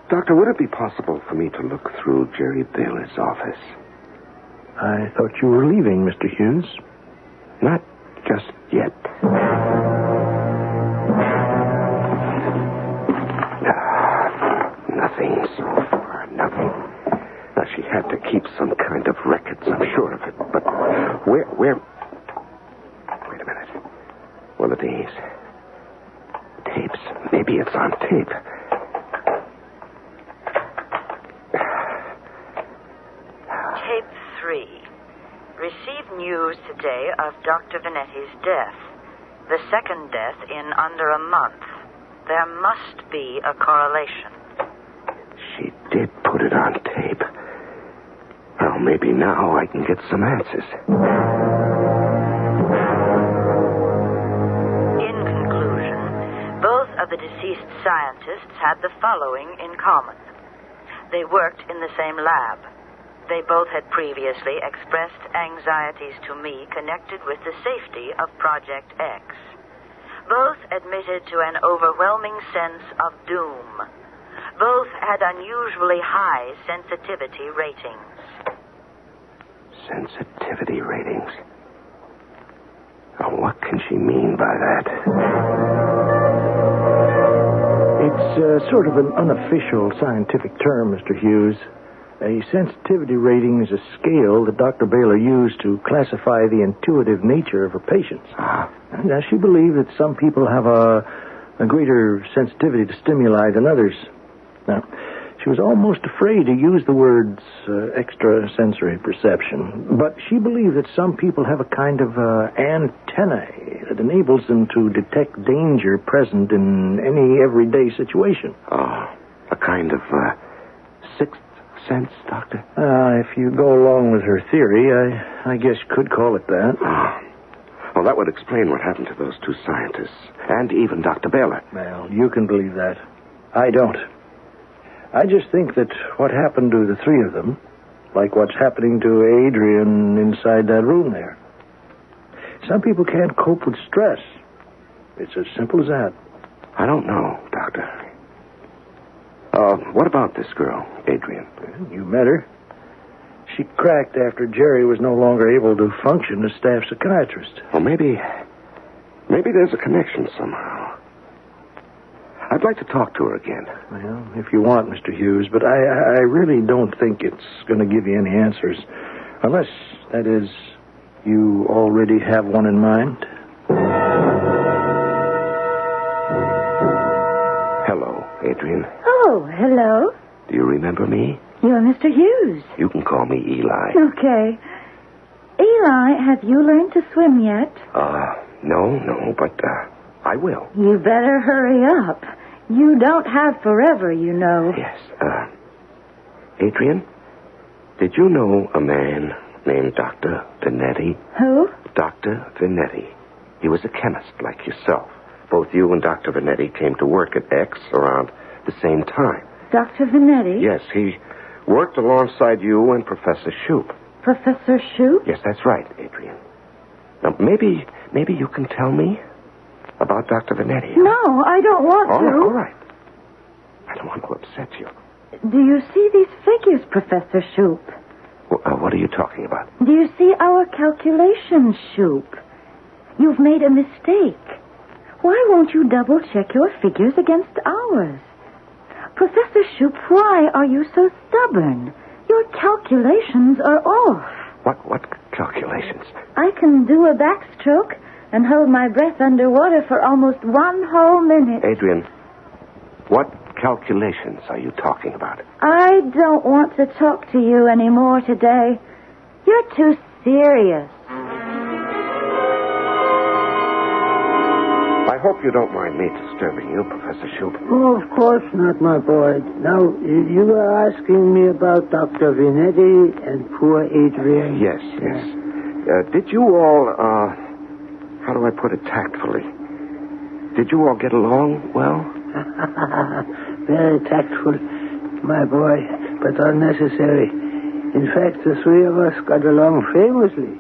Doctor, would it be possible for me to look through Jerry Baylor's office? I thought you were leaving, Mr. Hughes. Not just yet. Nothing so far, nothing. Now, she had to keep some kind of records, I'm sure of it. But where... Wait a minute. One of these. Tapes. Maybe it's on tape. Tape 3. Received news today of Dr. Vanetti's death. The second death in under a month. There must be a correlation. She did put it on tape. Well, maybe now I can get some answers. In conclusion, both of the deceased scientists had the following in common. They worked in the same lab. They both had previously expressed anxieties to me connected with the safety of Project X. Both admitted to an overwhelming sense of doom. Both had unusually high sensitivity ratings. Sensitivity ratings? Now, what can she mean by that? It's sort of an unofficial scientific term, Mr. Hughes. A sensitivity rating is a scale that Dr. Baylor used to classify the intuitive nature of her patients. Now, she believed that some people have a greater sensitivity to stimuli than others. Now, she was almost afraid to use the words extrasensory perception, but she believed that some people have a kind of antennae that enables them to detect danger present in any everyday situation. A kind of sixth sense, Doctor? If you go along with her theory, I guess you could call it that. Well, that would explain what happened to those two scientists, and even Dr. Baylor. Well, you can believe that. I don't. I just think that what happened to the three of them, like what's happening to Adrian inside that room there. Some people can't cope with stress. It's as simple as that. I don't know, Doctor. What about this girl, Adrian? You met her. She cracked after Jerry was no longer able to function as staff psychiatrist. Well, maybe there's a connection somehow. I'd like to talk to her again. Well, if you want, Mr. Hughes, but I really don't think it's going to give you any answers. Unless, that is, you already have one in mind. Hello, Adrian. Oh, hello. Do you remember me? You're Mr. Hughes. You can call me Eli. Okay. Eli, have you learned to swim yet? No, but I will. You better hurry up. You don't have forever, you know. Yes. Adrian, did you know a man named Dr. Venetti? Who? Dr. Venetti. He was a chemist like yourself. Both you and Dr. Venetti came to work at X around the same time. Dr. Venetti? Yes, he worked alongside you and Professor Shoup. Professor Shoup? Yes, that's right, Adrian. Now, maybe you can tell me about Dr. Venetti. No, I don't want to. All right. I don't want to upset you. Do you see these figures, Professor Shoup? What are you talking about? Do you see our calculations, Shoup? You've made a mistake. Why won't you double-check your figures against ours? Professor Shoup, why are you so stubborn? Your calculations are off. What calculations? I can do a backstroke and hold my breath underwater for almost 1 whole minute. Adrian, what calculations are you talking about? I don't want to talk to you anymore today. You're too serious. I hope you don't mind me disturbing you, Professor Shoup. Oh, of course not, my boy. Now, you were asking me about Dr. Venetti and poor Adrian. Yes. Did you all, how do I put it tactfully? Did you all get along well? Very tactful, my boy, but unnecessary. In fact, the three of us got along famously.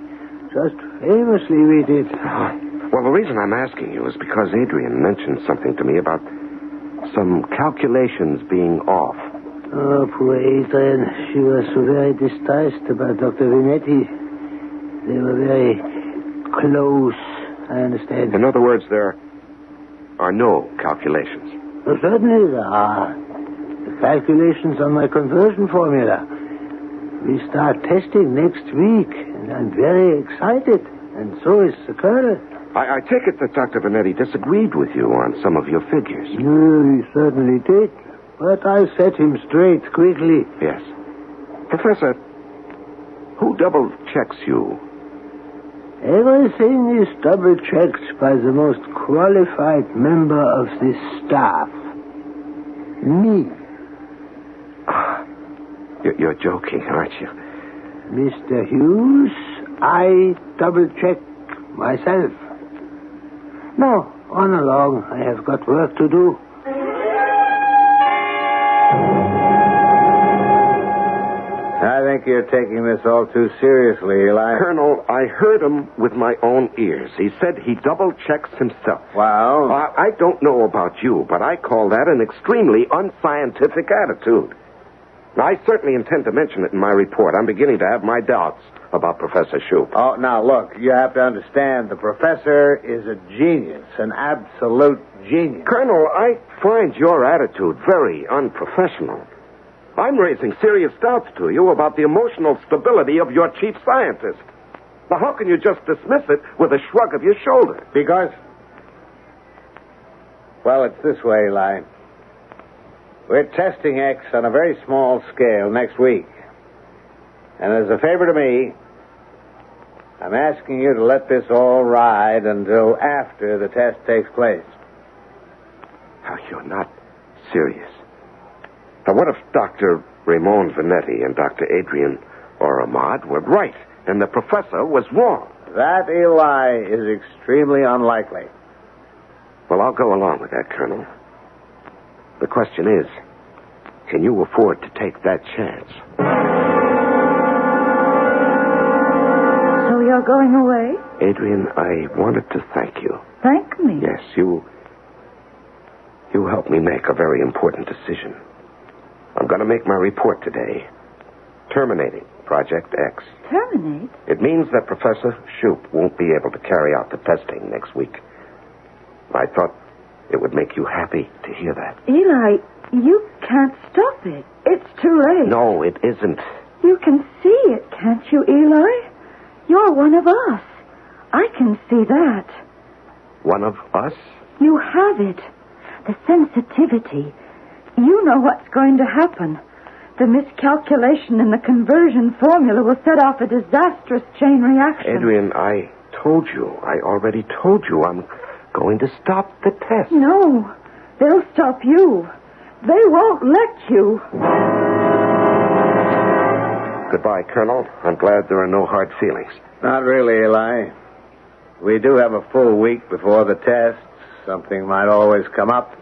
Just famously we did. Well, the reason I'm asking you is because Adrian mentioned something to me about some calculations being off. Oh, poor Adrian. She was so very distressed about Dr. Venetti. They were very close, I understand. In other words, there are no calculations. Well, certainly there are. The calculations on my conversion formula. We start testing next week, and I'm very excited, and so is the Colonel. I take it that Dr. Venetti disagreed with you on some of your figures. He certainly did. But I set him straight quickly. Yes. Professor, who double-checks you? Everything is double-checked by the most qualified member of this staff. Me. You're joking, aren't you? Mr. Hughes, I double-check myself. Now, on along. I have got work to do. I think you're taking this all too seriously, Eli. Colonel, I heard him with my own ears. He said he double-checks himself. Well? I don't know about you, but I call that an extremely unscientific attitude. Now, I certainly intend to mention it in my report. I'm beginning to have my doubts about Professor Shoup. Oh, now, look, you have to understand, the professor is a genius, an absolute genius. Colonel, I find your attitude very unprofessional. I'm raising serious doubts to you about the emotional stability of your chief scientist. Now, how can you just dismiss it with a shrug of your shoulder? Because... Well, it's this way, Eli. We're testing X on a very small scale next week. And as a favor to me, I'm asking you to let this all ride until after the test takes place. Now, you're not serious. Now, what if Dr. Raymond Vanetti and Dr. Adrian Oramad were right and the professor was wrong? That, Eli, is extremely unlikely. Well, I'll go along with that, Colonel. The question is, can you afford to take that chance? So you're going away? Adrian, I wanted to thank you. Thank me? Yes, you helped me make a very important decision. I'm going to make my report today. Terminating Project X. Terminate? It means that Professor Shoup won't be able to carry out the testing next week. I thought it would make you happy to hear that. Eli, you can't stop it. It's too late. No, it isn't. You can see it, can't you, Eli? You're one of us. I can see that. One of us? You have it. The sensitivity. You know what's going to happen. The miscalculation in the conversion formula will set off a disastrous chain reaction. Adrian, I already told you I'm going to stop the test. No, they'll stop you. They won't let you. Goodbye, Colonel. I'm glad there are no hard feelings. Not really, Eli. We do have a full week before the test. Something might always come up.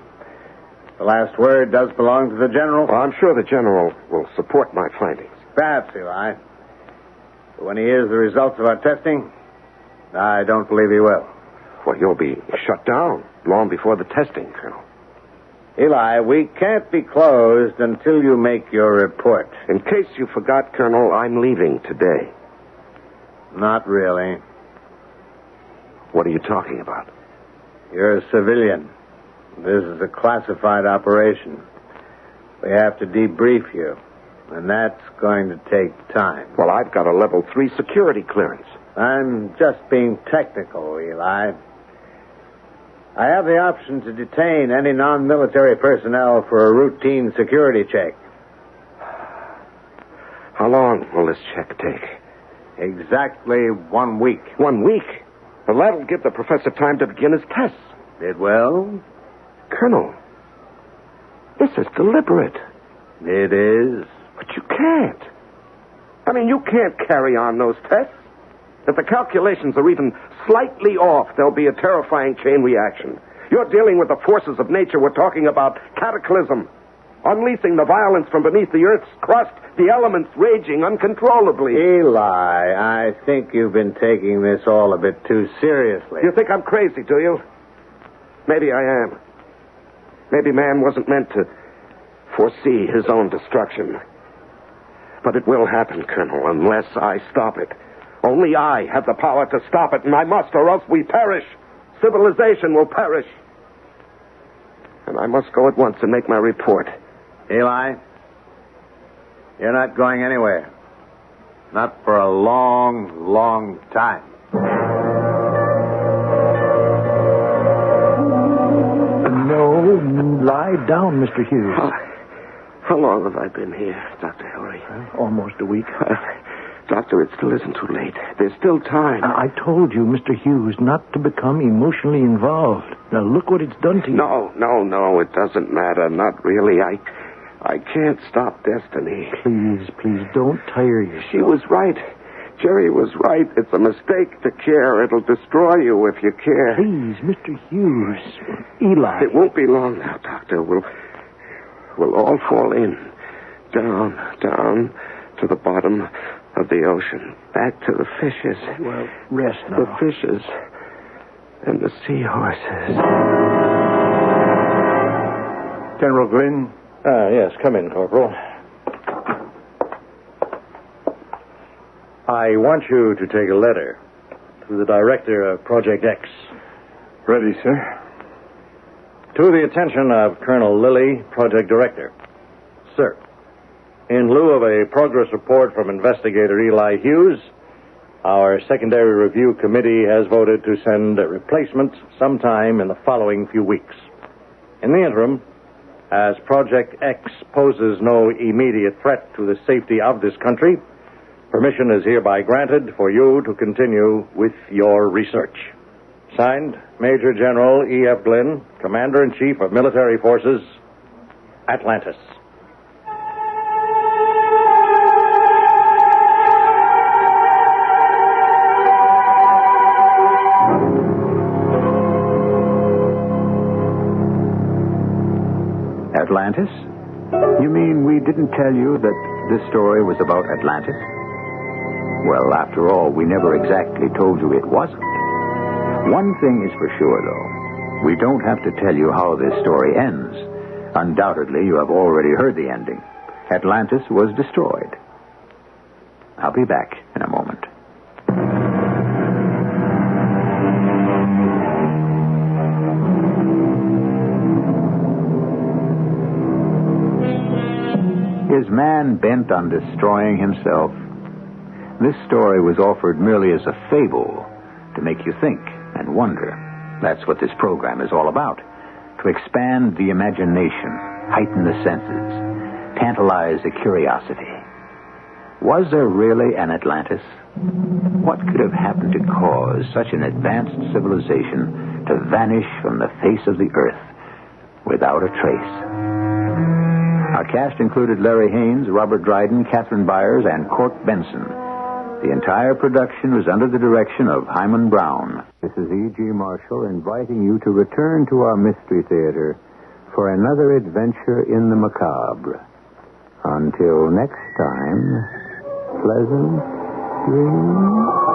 The last word does belong to the General. Well, I'm sure the General will support my findings. Perhaps, Eli. But when he hears the results of our testing, I don't believe he will. Well, you'll be shut down long before the testing, Colonel. Eli, we can't be closed until you make your report. In case you forgot, Colonel, I'm leaving today. Not really. What are you talking about? You're a civilian. This is a classified operation. We have to debrief you, and that's going to take time. Well, I've got a level 3 security clearance. I'm just being technical, Eli. I have the option to detain any non-military personnel for a routine security check. How long will this check take? Exactly 1 week. 1 week? Well, that'll give the professor time to begin his tests. It will? Colonel, this is deliberate. It is. But you can't. I mean, you can't carry on those tests. If the calculations are even slightly off, there'll be a terrifying chain reaction. You're dealing with the forces of nature. We're talking about cataclysm. Unleashing the violence from beneath the Earth's crust, the elements raging uncontrollably. Eli, I think you've been taking this all a bit too seriously. You think I'm crazy, do you? Maybe I am. Maybe man wasn't meant to foresee his own destruction. But it will happen, Colonel, unless I stop it. Only I have the power to stop it, and I must, or else we perish. Civilization will perish. And I must go at once and make my report. Eli, you're not going anywhere. Not for a long, long time. No, lie down, Mr. Hughes. How long have I been here, Dr. Hillary? Almost a week. Doctor, it still isn't too late. There's still time. I told you, Mr. Hughes, not to become emotionally involved. Now, look what it's done to you. No, it doesn't matter. Not really. I can't stop destiny. Please, don't tire yourself. She was right. Jerry was right. It's a mistake to care. It'll destroy you if you care. Please, Mr. Hughes. Eli. It won't be long now, Doctor. We'll all fall in. Down to the bottom of the ocean. Back to the fishes. Well, rest now. The fishes and the seahorses. General Glynn? Yes, come in, Corporal. I want you to take a letter to the director of Project X. Ready, sir. To the attention of Colonel Lilly, Project Director. Sir, In lieu of a progress report from investigator Eli Hughes, our secondary review committee has voted to send a replacement sometime in the following few weeks. In the interim, as Project X poses no immediate threat to the safety of this country, permission is hereby granted for you to continue with your research. Signed, Major General E.F. Glynn, Commander-in-Chief of Military Forces, Atlantis. Atlantis? You mean we didn't tell you that this story was about Atlantis? Well, after all, we never exactly told you it wasn't. One thing is for sure, though. We don't have to tell you how this story ends. Undoubtedly, you have already heard the ending. Atlantis was destroyed. I'll be back in a moment. Is man bent on destroying himself? This story was offered merely as a fable to make you think and wonder. That's what this program is all about. To expand the imagination, heighten the senses, tantalize the curiosity. Was there really an Atlantis? What could have happened to cause such an advanced civilization to vanish from the face of the earth without a trace? Our cast included Larry Haynes, Robert Dryden, Catherine Byers, and Court Benson. The entire production was under the direction of Hyman Brown. This is E.G. Marshall inviting you to return to our Mystery Theater for another adventure in the macabre. Until next time, pleasant dreams.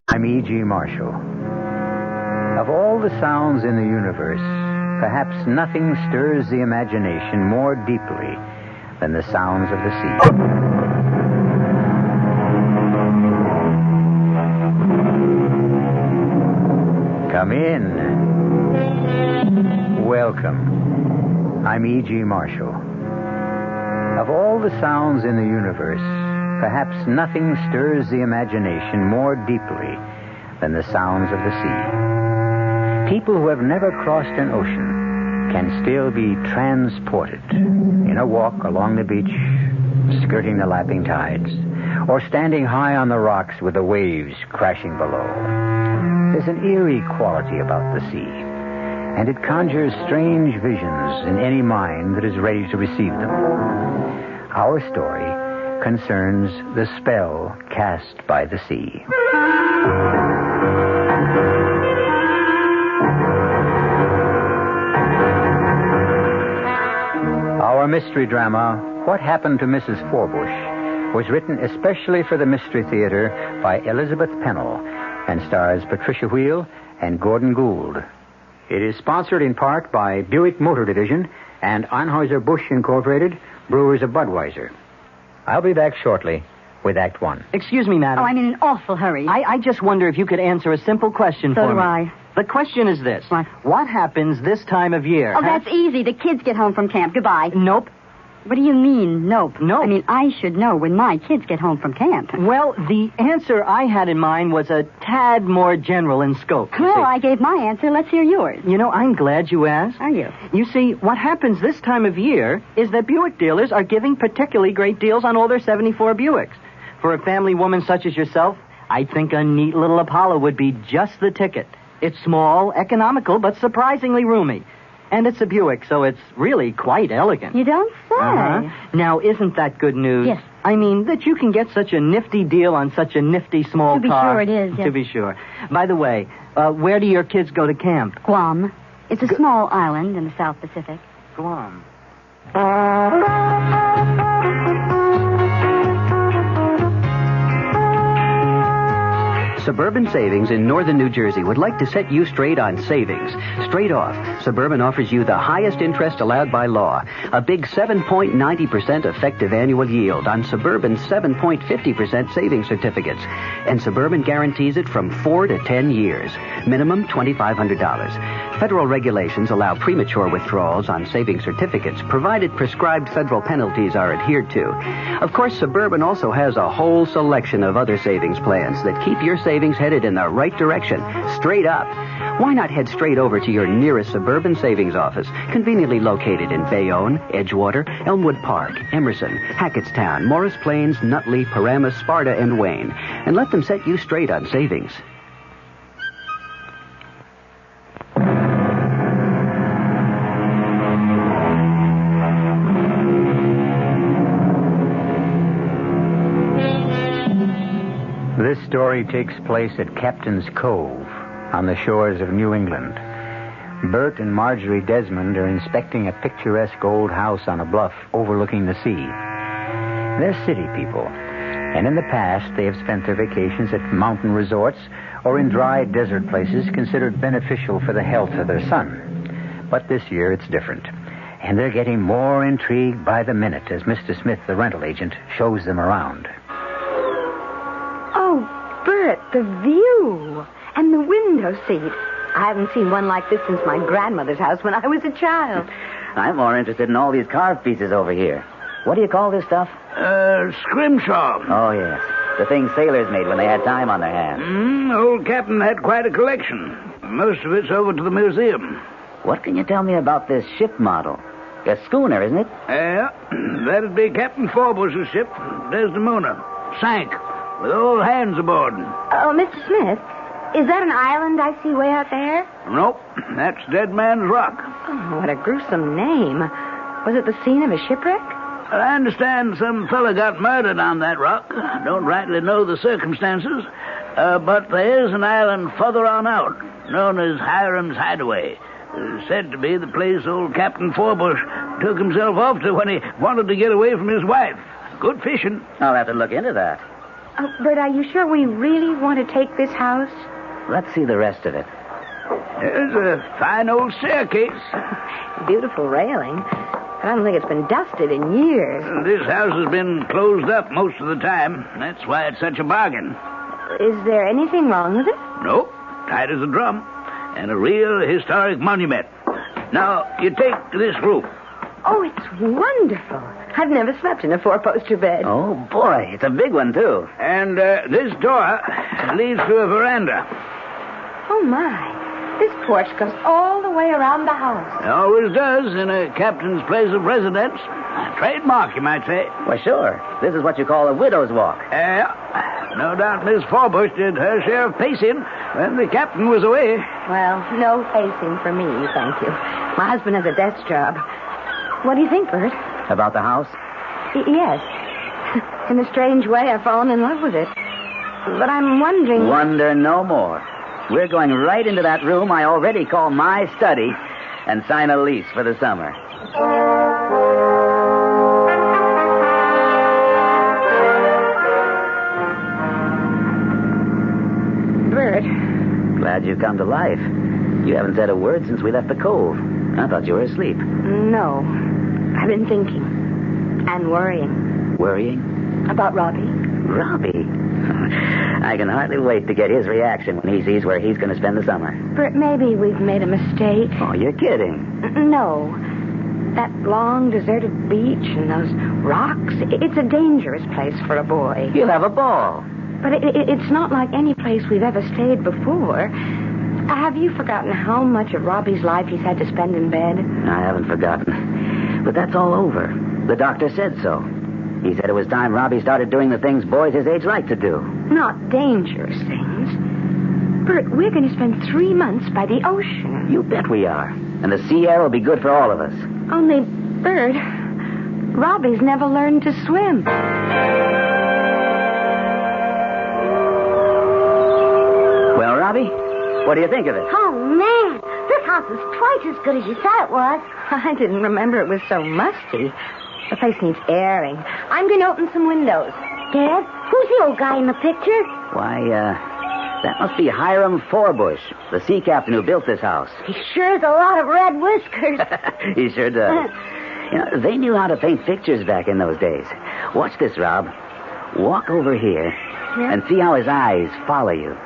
I'm E.G. Marshall. Of all the sounds in the universe, perhaps nothing stirs the imagination more deeply than the sounds of the sea. Come in. Welcome. I'm E.G. Marshall. Of all the sounds in the universe, perhaps nothing stirs the imagination more deeply than the sounds of the sea. People who have never crossed an ocean can still be transported in a walk along the beach, skirting the lapping tides, or standing high on the rocks with the waves crashing below. There's an eerie quality about the sea, and it conjures strange visions in any mind that is ready to receive them. Our story concerns the spell cast by the sea. Our mystery drama, What Happened to Mrs. Forbush, was written especially for the Mystery Theater by Elizabeth Pennell and stars Patricia Wheel and Gordon Gould. It is sponsored in part by Buick Motor Division and Anheuser-Busch Incorporated, Brewers of Budweiser. I'll be back shortly with Act One. Excuse me, madam. Oh, I'm in an awful hurry. I just wonder if you could answer a simple question for me. So do I. The question is this. What happens this time of year? Oh, that's easy. The kids get home from camp. Goodbye. Nope. What do you mean, nope? Nope. I mean, I should know when my kids get home from camp. Well, the answer I had in mind was a tad more general in scope. Well, I gave my answer. Let's hear yours. You know, I'm glad you asked. Are you? You see, what happens this time of year is that Buick dealers are giving particularly great deals on all their 74 Buicks. For a family woman such as yourself, I think a neat little Apollo would be just the ticket. It's small, economical, but surprisingly roomy. And it's a Buick, so it's really quite elegant. You don't say. Now, isn't that good news? Yes. I mean, that you can get such a nifty deal on such a nifty small car. To be sure it is, yes. To be sure. By the way, where do your kids go to camp? Guam. It's a small island in the South Pacific. Guam. Suburban Savings in northern New Jersey would like to set you straight on savings. Straight off, Suburban offers you the highest interest allowed by law, a big 7.90% effective annual yield on Suburban's 7.50% savings certificates. And Suburban guarantees it from 4 to 10 years. Minimum $2,500. Federal regulations allow premature withdrawals on savings certificates, provided prescribed federal penalties are adhered to. Of course, Suburban also has a whole selection of other savings plans that keep your savings headed in the right direction, straight up. Why not head straight over to your nearest Suburban savings office, conveniently located in Bayonne, Edgewater, Elmwood Park, Emerson, Hackettstown, Morris Plains, Nutley, Paramus, Sparta, and Wayne, and let them set you straight on savings. This story takes place at Captain's Cove on the shores of New England. Bert and Marjorie Desmond are inspecting a picturesque old house on a bluff overlooking the sea. They're city people, and in the past they have spent their vacations at mountain resorts or in dry desert places considered beneficial for the health of their son. But this year it's different, and they're getting more intrigued by the minute as Mr. Smith, the rental agent, shows them around. Bert, the view and the window seat. I haven't seen one like this since my grandmother's house when I was a child. I'm more interested in all these carved pieces over here. What do you call this stuff? Scrimshaw. Oh, yes. The things sailors made when they had time on their hands. Old Captain had quite a collection. Most of it's over to the museum. What can you tell me about this ship model? A schooner, isn't it? Yeah, that'd be Captain Forbush's ship, Desdemona. Sank, with all hands aboard. Oh, Mr. Smith, is that an island I see way out there? Nope, that's Dead Man's Rock. Oh, what a gruesome name. Was it the scene of a shipwreck? I understand some fella got murdered on that rock. I don't rightly know the circumstances, but there is an island further on out, known as Hiram's Hideaway. Said to be the place old Captain Forbush took himself off to when he wanted to get away from his wife. Good fishing. I'll have to look into that. Oh, Bert, are you sure we really want to take this house? Let's see the rest of it. There's a fine old staircase. Beautiful railing. I don't think it's been dusted in years. This house has been closed up most of the time. That's why it's such a bargain. Is there anything wrong with it? Nope. Tight as a drum. And a real historic monument. Now, you take this roof. Oh, it's wonderful. I've never slept in a four-poster bed. Oh, boy, it's a big one, too. And this door leads to a veranda. Oh, my. This porch goes all the way around the house. It always does in a captain's place of residence. A trademark, you might say. Well, sure. This is what you call a widow's walk. No doubt Miss Forbush did her share of pacing when the captain was away. Well, no pacing for me, thank you. My husband has a desk job. What do you think, Bert? About the house? Yes. In a strange way, I've fallen in love with it. But I'm wondering... Wonder no more. We're going right into that room I already call my study and sign a lease for the summer. Bert. Glad you've come to life. You haven't said a word since we left the cove. I thought you were asleep. No. I've been thinking. And worrying. Worrying? About Robbie. Robbie? I can hardly wait to get his reaction when he sees where he's going to spend the summer. Bert, maybe we've made a mistake. Oh, you're kidding. No. That long, deserted beach and those rocks, it's a dangerous place for a boy. You'll have a ball. But it's not like any place we've ever stayed before. Have you forgotten how much of Robbie's life he's had to spend in bed? I haven't forgotten. But that's all over. The doctor said so. He said it was time Robbie started doing the things boys his age like to do. Not dangerous things. Bert, we're going to spend 3 months by the ocean. You bet we are. And the sea air will be good for all of us. Only, Bert, Robbie's never learned to swim. Well, Robbie, what do you think of it? Oh, man. This house is twice as good as you thought it was. I didn't remember it was so musty. The place needs airing. I'm going to open some windows. Dad, who's the old guy in the picture? Why, that must be Hiram Forbush, the sea captain who built this house. He sure has a lot of red whiskers. He sure does. You know, they knew how to paint pictures back in those days. Watch this, Rob. Walk over here and see how his eyes follow you.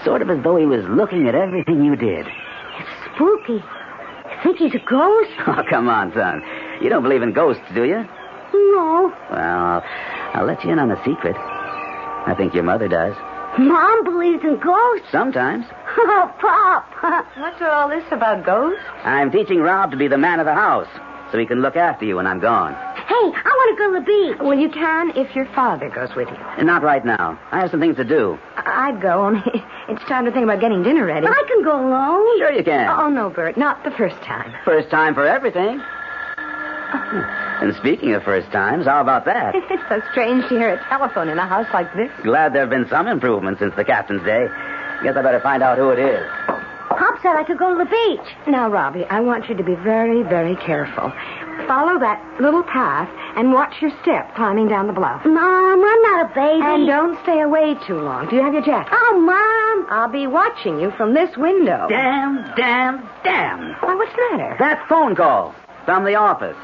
Sort of as though he was looking at everything you did. It's spooky. You think he's a ghost? Oh, come on, son. You don't believe in ghosts, do you? No. Well, I'll let you in on a secret. I think your mother does. Mom believes in ghosts. Sometimes. Oh, Pop. What's all this about ghosts? I'm teaching Rob to be the man of the house, so he can look after you when I'm gone. Hey, I want to go to the beach. Well, you can if your father goes with you. And not right now. I have some things to do. I'd go, only it's time to think about getting dinner ready. I can go alone. Sure you can. Oh, no, Bert, not the first time. First time for everything. And speaking of first times, how about that? It's so strange to hear a telephone in a house like this. Glad there have been some improvements since the captain's day. Guess I better find out who it is. Pop said I could go to the beach. Now, Robbie, I want you to be very, very careful. Follow that little path and watch your step climbing down the bluff. Mom, I'm not a baby. And don't stay away too long. Do you have your jacket? Oh, Mom. I'll be watching you from this window. Damn. Why, what's the matter? That phone call from the office.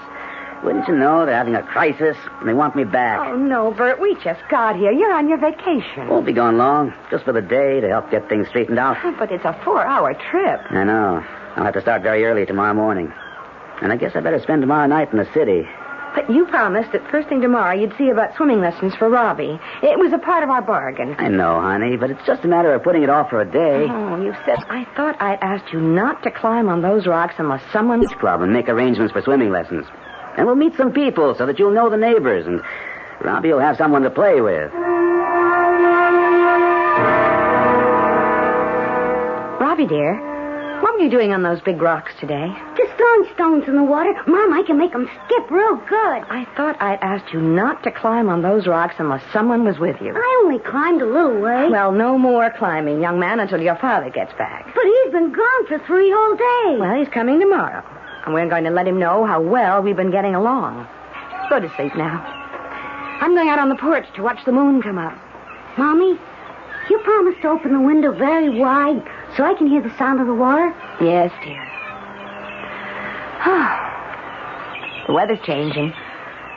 Wouldn't you know they're having a crisis and they want me back? Oh, no, Bert, we just got here. You're on your vacation. Won't be gone long. Just for the day to help get things straightened out. But it's a 4-hour trip. I know. I'll have to start very early tomorrow morning. And I guess I better spend tomorrow night in the city. But you promised that first thing tomorrow you'd see about swimming lessons for Robbie. It was a part of our bargain. I know, honey, but it's just a matter of putting it off for a day. Oh, you said... I thought I'd asked you not to climb on those rocks unless someone... Beach club and make arrangements for swimming lessons. And we'll meet some people so that you'll know the neighbors, and Robbie will have someone to play with. Robbie, dear, what were you doing on those big rocks today? Just throwing stones in the water. Mom, I can make them skip real good. I thought I'd asked you not to climb on those rocks unless someone was with you. I only climbed a little way. Well, no more climbing, young man, until your father gets back. But he's been gone for 3 whole days. Well, he's coming tomorrow. And we're going to let him know how well we've been getting along. Go to sleep now. I'm going out on the porch to watch the moon come up. Mommy, you promised to open the window very wide so I can hear the sound of the water? Yes, dear. The weather's changing.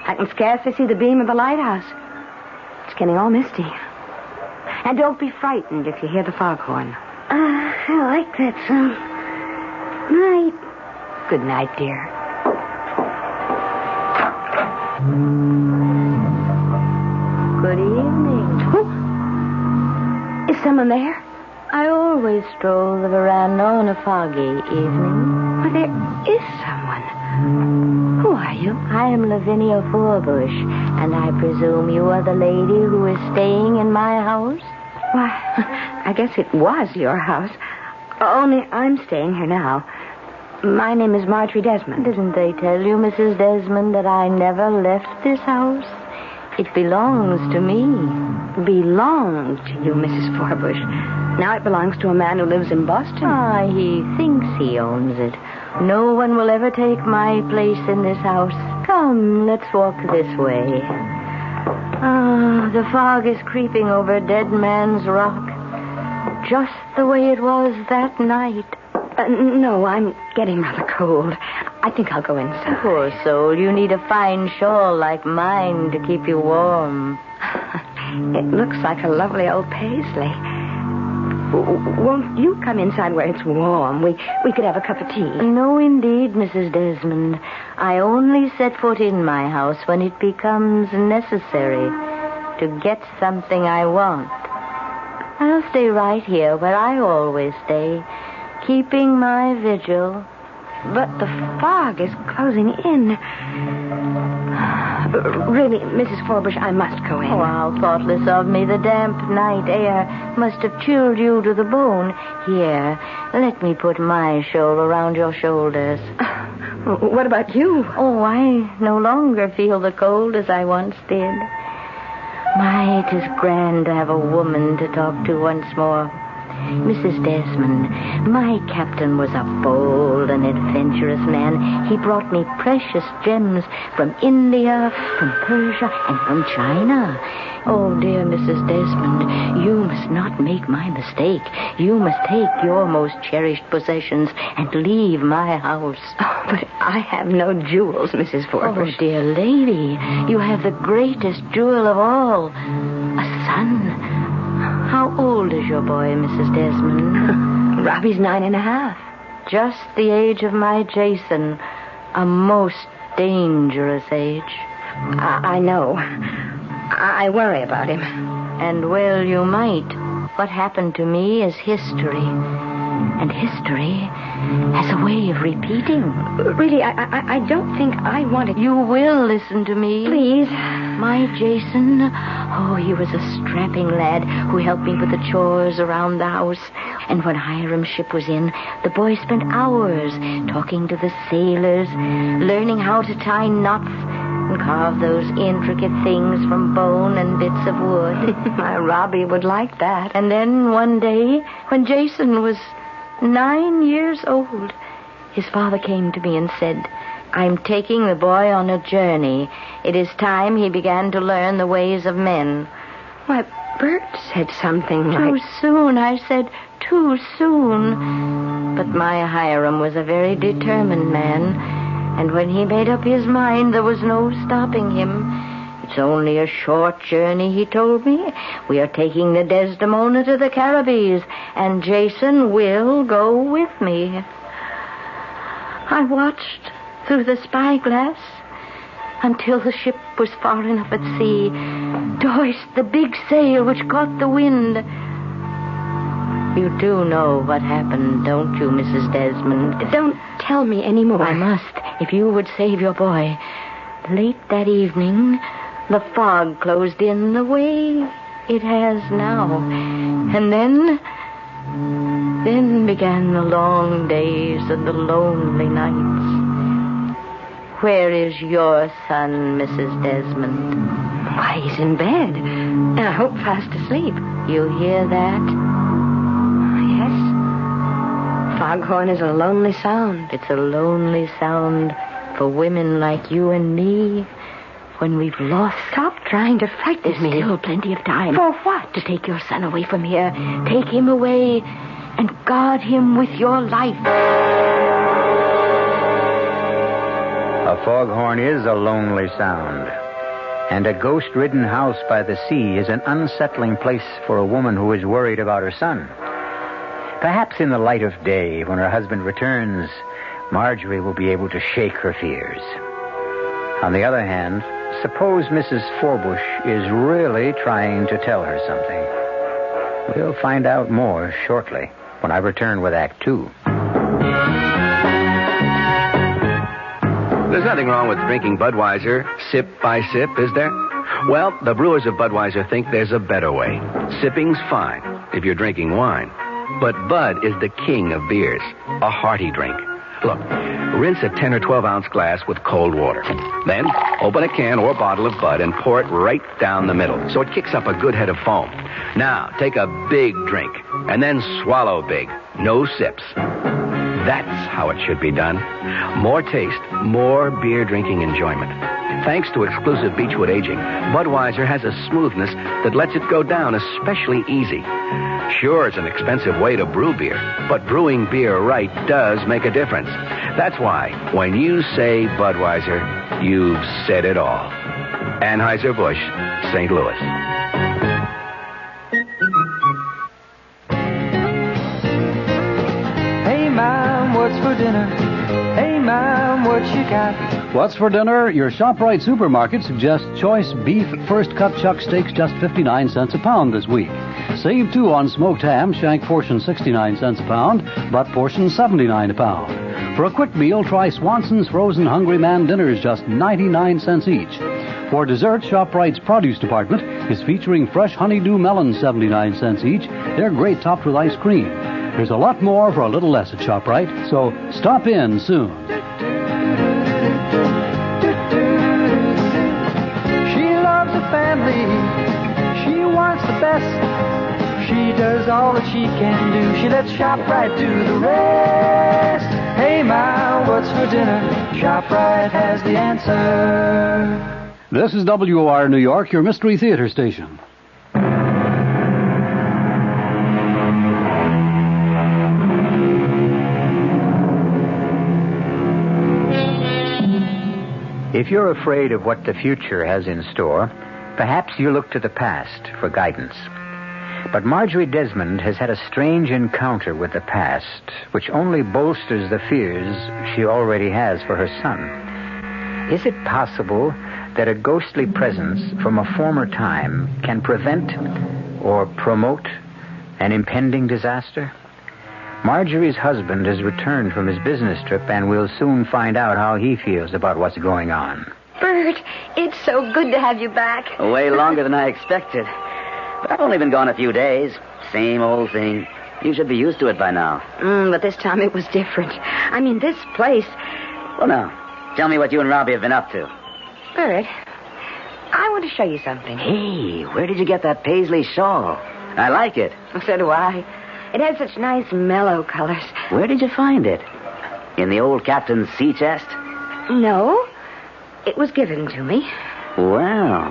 I can scarcely see the beam of the lighthouse. It's getting all misty. And don't be frightened if you hear the foghorn. I like that sound. Night. Good night, dear. Good evening. Is someone there? I always stroll the veranda on a foggy evening. Well, there is someone. Who are you? I am Lavinia Forbush, and I presume you are the lady who is staying in my house? Why, I guess it was your house. Only I'm staying here now. My name is Marjorie Desmond. Didn't they tell you, Mrs. Desmond, that I never left this house? It belongs to me. Belonged to you, Mrs. Forbush. Now it belongs to a man who lives in Boston. Ah, he thinks he owns it. No one will ever take my place in this house. Come, let's walk this way. Ah, the fog is creeping over Dead Man's Rock. Just the way it was that night. No, I'm getting rather cold. I think I'll go inside. Poor soul, you need a fine shawl like mine to keep you warm. It looks like a lovely old paisley. Won't you come inside where it's warm? We could have a cup of tea. No, indeed, Mrs. Desmond. I only set foot in my house when it becomes necessary to get something I want. I'll stay right here where I always stay, keeping my vigil. But the fog is closing in. Really, Mrs. Forbush, I must go in. Oh, how thoughtless of me. The damp night air must have chilled you to the bone. Here, let me put my shawl around your shoulders. What about you? Oh, I no longer feel the cold as I once did. My, it is grand to have a woman to talk to once more. Mrs. Desmond, my captain was a bold and adventurous man. He brought me precious gems from India, from Persia, and from China. Oh, dear Mrs. Desmond, you must not make my mistake. You must take your most cherished possessions and leave my house. Oh, but I have no jewels, Mrs. Forbush. Oh, dear lady, you have the greatest jewel of all, a son. How old is your boy, Mrs. Desmond? Robbie's 9.5. Just the age of my Jason. A most dangerous age. I know. I worry about him. And well, you might. What happened to me is history. And history has a way of repeating. Really, I don't think I want to... You will listen to me. Please. My Jason, oh, he was a strapping lad who helped me with the chores around the house. And when Hiram's ship was in, the boy spent hours talking to the sailors, learning how to tie knots and carve those intricate things from bone and bits of wood. My Robbie would like that. And then one day, when Jason was 9 years old, his father came to me and said, I'm taking the boy on a journey. It is time he began to learn the ways of men. Why, Bert said something like... Too soon, I said, too soon. But my Hiram was a very determined man, and when he made up his mind, there was no stopping him. It's only a short journey, he told me. We are taking the Desdemona to the Caribbees, and Jason will go with me. I watched through the spyglass until the ship was far enough at sea to hoist the big sail which caught the wind. You do know what happened, don't you, Mrs. Desmond? Don't tell me any more. I must, if you would save your boy. Late that evening, the fog closed in the way it has now. And then began the long days and the lonely nights. Where is your son, Mrs. Desmond? Why, he's in bed. And I hope fast asleep. You hear that? Yes. Foghorn is a lonely sound. It's a lonely sound for women like you and me when we've lost. Stop trying to frighten me. There's still plenty of time. For what? To take your son away from here. Take him away and guard him with your life. A foghorn is a lonely sound, and a ghost-ridden house by the sea is an unsettling place for a woman who is worried about her son. Perhaps in the light of day, when her husband returns, Marjorie will be able to shake her fears. On the other hand, suppose Mrs. Forbush is really trying to tell her something. We'll find out more shortly when I return with Act 2. There's nothing wrong with drinking Budweiser sip by sip, is there? Well, the brewers of Budweiser think there's a better way. Sipping's fine if you're drinking wine. But Bud is the king of beers, a hearty drink. Look, rinse a 10 or 12-ounce glass with cold water. Then open a can or bottle of Bud and pour it right down the middle so it kicks up a good head of foam. Now, take a big drink and then swallow big. No sips. That's how it should be done. More taste, more beer drinking enjoyment. Thanks to exclusive Beechwood aging, Budweiser has a smoothness that lets it go down especially easy. Sure, it's an expensive way to brew beer, but brewing beer right does make a difference. That's why, when you say Budweiser, you've said it all. Anheuser-Busch, St. Louis. Hey, Mom, what's for dinner? Hey, Mom, what you got? What's for dinner? Your ShopRite supermarket suggests choice beef first cut chuck steaks just 59 cents a pound this week. Save, too, on smoked ham, shank portion 69 cents a pound, butt portion 79 a pound. For a quick meal, try Swanson's Frozen Hungry Man dinners, just 99 cents each. For dessert, ShopRite's produce department is featuring fresh honeydew melons, 79 cents each. They're great topped with ice cream. There's a lot more for a little less at ShopRite, so stop in soon. She loves the family. She wants the best. She does all that she can do. She lets ShopRite do the rest. Hey, Ma, what's for dinner? ShopRite has the answer. This is WOR New York, your Mystery Theater station. If you're afraid of what the future has in store, perhaps you look to the past for guidance. But Marjorie Desmond has had a strange encounter with the past, which only bolsters the fears she already has for her son. Is it possible that a ghostly presence from a former time can prevent or promote an impending disaster? Marjorie's husband has returned from his business trip, and we'll soon find out how he feels about what's going on. Bert, it's so good to have you back. Way longer than I expected. But I've only been gone a few days. Same old thing. You should be used to it by now. But this time it was different. I mean, this place... Well, now, tell me what you and Robbie have been up to. Bert, I want to show you something. Hey, where did you get that paisley shawl? I like it. So do I. It has such nice mellow colors. Where did you find it? In the old captain's sea chest? No. It was given to me. Well,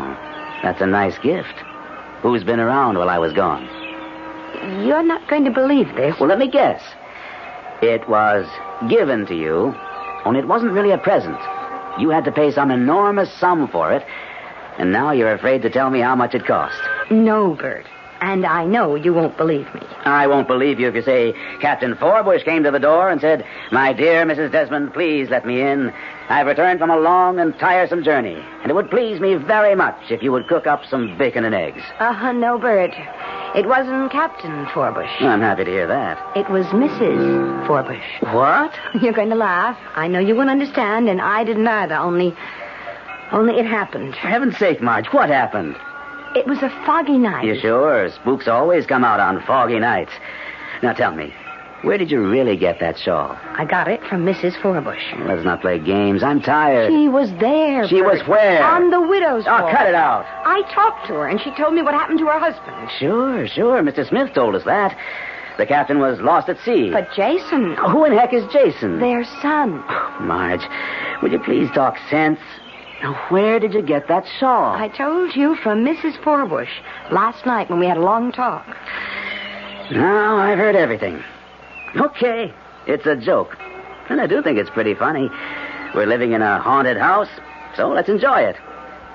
that's a nice gift. Who's been around while I was gone? You're not going to believe this. Well, let me guess. It was given to you, only it wasn't really a present. You had to pay some enormous sum for it, and now you're afraid to tell me how much it cost. No, Bert. And I know you won't believe me. I won't believe you if you say Captain Forbush came to the door and said, "My dear Mrs. Desmond, please let me in. I've returned from a long and tiresome journey, and it would please me very much if you would cook up some bacon and eggs." No, Bert. It wasn't Captain Forbush. I'm happy to hear that. It was Mrs. Forbush. What? You're going to laugh. I know you won't understand, and I didn't either, only it happened. For heaven's sake, Marge, what happened? It was a foggy night. You sure? Spooks always come out on foggy nights. Now tell me, where did you really get that shawl? I got it from Mrs. Forbush. Let's not play games. I'm tired. She was there, She Bert. was where? On the widow's Oh, hall. cut it out. I talked to her, and she told me what happened to her husband. Sure. Mr. Smith told us that. The captain was lost at sea. But Jason... Who in heck is Jason? Their son. Marge, will you please talk sense? Now, where did you get that shawl? I told you from Mrs. Forbush last night when we had a long talk. Now, I've heard everything. Okay, it's a joke. And I do think it's pretty funny. We're living in a haunted house, so let's enjoy it.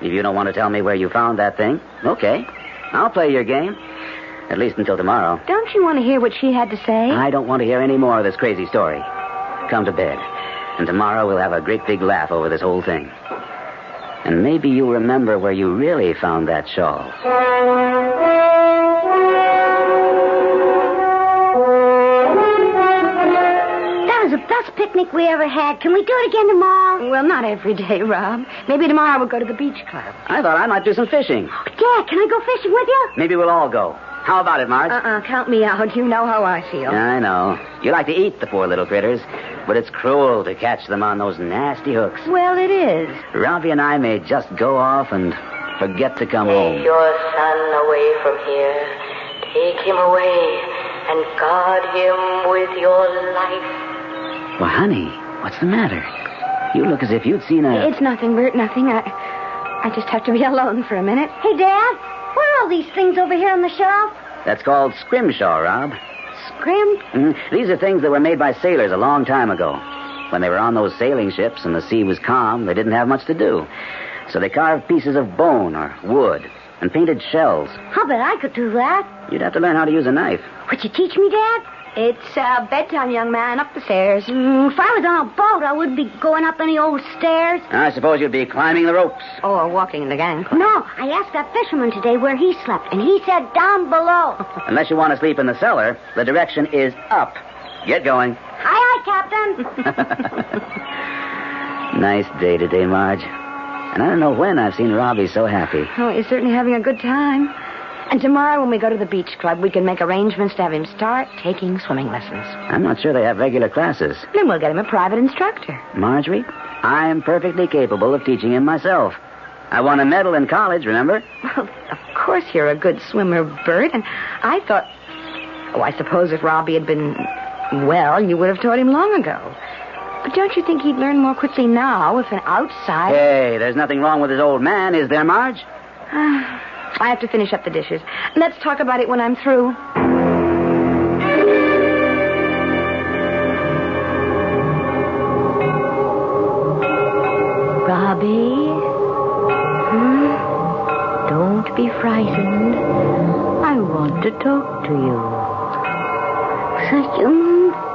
If you don't want to tell me where you found that thing, okay. I'll play your game. At least until tomorrow. Don't you want to hear what she had to say? I don't want to hear any more of this crazy story. Come to bed. And tomorrow we'll have a great big laugh over this whole thing. And maybe you'll remember where you really found that shawl. That was the best picnic we ever had. Can we do it again tomorrow? Well, not every day, Rob. Maybe tomorrow we'll go to the beach club. I thought I might do some fishing. Dad, can I go fishing with you? Maybe we'll all go. How about it, Marge? Count me out. You know how I feel. I know. You like to eat the poor little critters, but it's cruel to catch them on those nasty hooks. Well, it is. Robbie and I may just go off and forget to come home. Take your son away from here. Take him away and guard him with your life. Well, honey, what's the matter? You look as if you'd seen a... It's nothing, Bert, nothing. I just have to be alone for a minute. Hey, Dad, what are all these things over here on the shelf? That's called scrimshaw, Rob. Scrim? These are things that were made by sailors a long time ago. When they were on those sailing ships and the sea was calm, they didn't have much to do. So they carved pieces of bone or wood and painted shells. I'll bet I could do that. You'd have to learn how to use a knife. Would you teach me, Dad? It's bedtime, young man. Up the stairs. If I was on a boat, I wouldn't be going up any old stairs. I suppose you'd be climbing the ropes. Or walking in the gangplank. No, I asked that fisherman today where he slept, and he said down below. Unless you want to sleep in the cellar, the direction is up. Get going. Aye, aye, Captain. Nice day today, Marge. And I don't know when I've seen Robbie so happy. Oh, he's certainly having a good time. And tomorrow when we go to the beach club, we can make arrangements to have him start taking swimming lessons. I'm not sure they have regular classes. Then we'll get him a private instructor. Marjorie, I am perfectly capable of teaching him myself. I won a medal in college, remember? Well, of course you're a good swimmer, Bert, and I thought... Oh, I suppose if Robbie had been well, you would have taught him long ago. But don't you think he'd learn more quickly now if an outside... Hey, there's nothing wrong with his old man, is there, Marge? I have to finish up the dishes. Let's talk about it when I'm through. Robbie? Don't be frightened. I want to talk to you.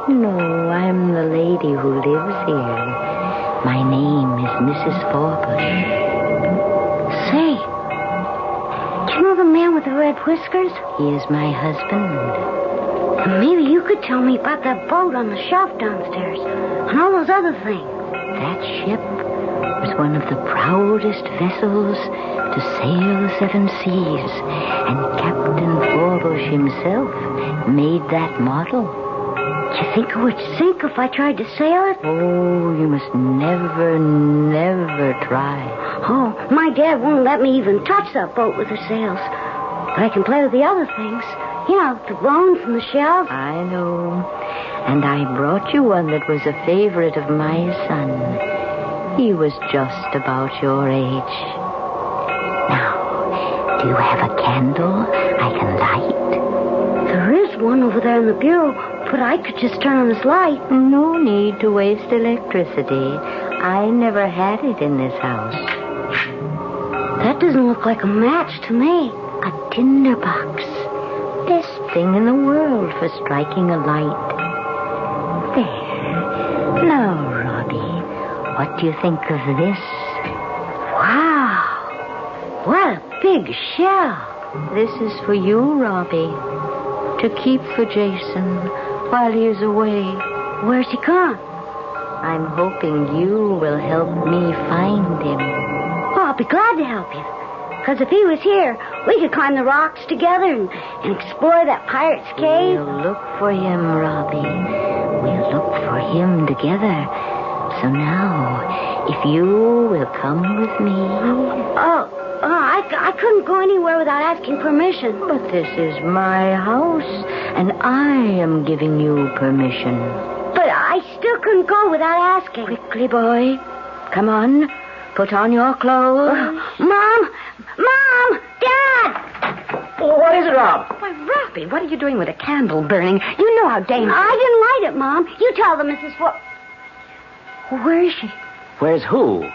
No, I'm the lady who lives here. My name is Mrs. Forbush. Say, do you know the man with the red whiskers? He is my husband. Maybe you could tell me about that boat on the shelf downstairs and all those other things. That ship was one of the proudest vessels to sail the seven seas, and Captain Forbush himself made that model. Do you think it would sink if I tried to sail it? Oh, you must never, never try. Oh, my dad won't let me even touch that boat with the sails. But I can play with the other things. You know, the bones and the shells. I know. And I brought you one that was a favorite of my son. He was just about your age. Now, do you have a candle I can light? There is one over there in the bureau, but I could just turn on this light. No need to waste electricity. I never had it in this house. That doesn't look like a match to me. A tinderbox. Best thing in the world for striking a light. There. Now, Robbie, what do you think of this? Wow. What a big shell. This is for you, Robbie. To keep for Jason while he is away. Where's he gone? I'm hoping you will help me find him. Oh, I'll be glad to help you. Because if he was here, we could climb the rocks together and explore that pirate's cave. We'll look for him, Robbie. We'll look for him together. So now, if you will come with me... I couldn't go anywhere without asking permission. But this is my house, and I am giving you permission. But I still couldn't go without asking. Quickly, boy. Come on. Put on your clothes. Mom! Dad! Oh, what is it, Rob? Why, Robbie, what are you doing with a candle burning? You know how dangerous... I didn't light it, Mom. You tell them, Mrs. Where is she? Where's who?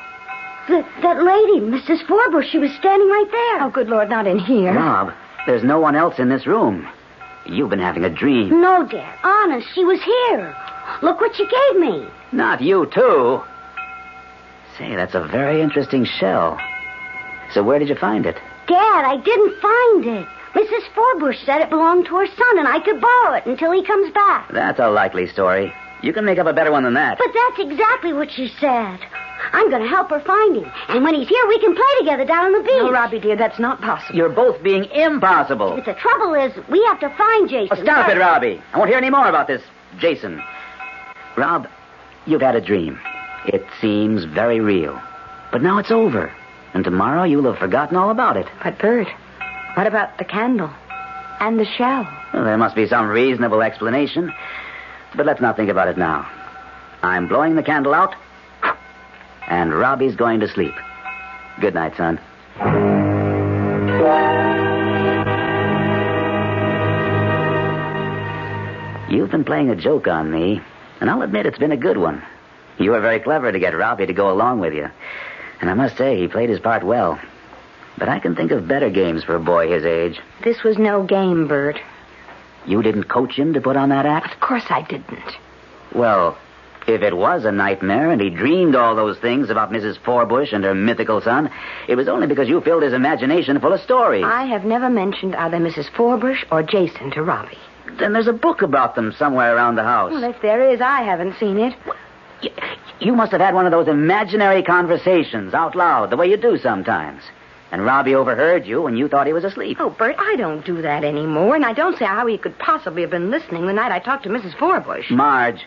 That lady, Mrs. Forbush. She was standing right there. Oh, good Lord, not in here. Rob, there's no one else in this room. You've been having a dream. No, Dad. Honest, she was here. Look what she gave me. Not you, too. Say, that's a very interesting shell. So where did you find it? Dad, I didn't find it. Mrs. Forbush said it belonged to her son, and I could borrow it until he comes back. That's a likely story. You can make up a better one than that. But that's exactly what she said. I'm going to help her find him. And when he's here, we can play together down on the beach. No, Robbie, dear, that's not possible. You're both being impossible. But the trouble is, we have to find Jason. Oh, stop it, Robbie. I won't hear any more about this Jason. Rob, you've had a dream. It seems very real. But now it's over. And tomorrow you'll have forgotten all about it. But, Bert, what about the candle and the shell? Well, there must be some reasonable explanation. But let's not think about it now. I'm blowing the candle out, and Robbie's going to sleep. Good night, son. You've been playing a joke on me, and I'll admit it's been a good one. You were very clever to get Robbie to go along with you. And I must say, he played his part well. But I can think of better games for a boy his age. This was no game, Bert. You didn't coach him to put on that act? Of course I didn't. Well, if it was a nightmare and he dreamed all those things about Mrs. Forbush and her mythical son, it was only because you filled his imagination full of stories. I have never mentioned either Mrs. Forbush or Jason to Robbie. Then there's a book about them somewhere around the house. Well, if there is, I haven't seen it. You must have had one of those imaginary conversations out loud, the way you do sometimes. And Robbie overheard you and you thought he was asleep. Oh, Bert, I don't do that anymore, and I don't see how he could possibly have been listening the night I talked to Mrs. Forbush. Marge,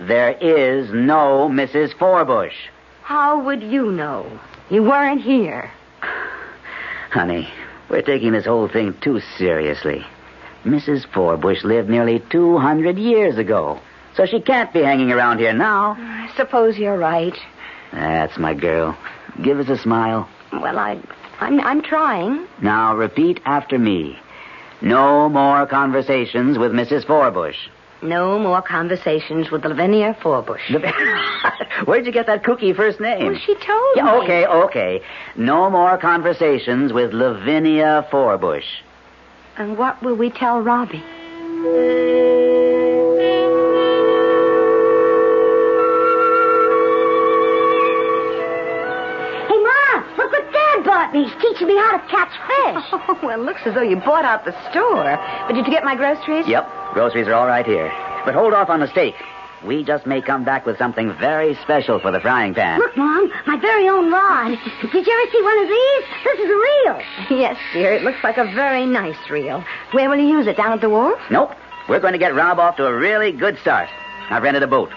there is no Mrs. Forbush. How would you know? You weren't here. Honey, we're taking this whole thing too seriously. Mrs. Forbush lived nearly 200 years ago, so she can't be hanging around here now. I suppose you're right. That's my girl. Give us a smile. Well, I'm trying. Now, repeat after me. No more conversations with Mrs. Forbush. No more conversations with Lavinia Forbush. Where'd you get that kooky first name? Well, she told me. Okay. No more conversations with Lavinia Forbush. And what will we tell Robbie? Hey, Mom, look what Dad bought me. He's teaching me how to catch fish. Oh, well, it looks as though you bought out the store. But did you get my groceries? Yep, groceries are all right here. But hold off on the steak. We just may come back with something very special for the frying pan. Look, Mom, my very own rod. Did you ever see one of these? This is a reel. Yes, dear. It looks like a very nice reel. Where will you use it? Down at the wharf? Nope. We're going to get Rob off to a really good start. I've rented a boat.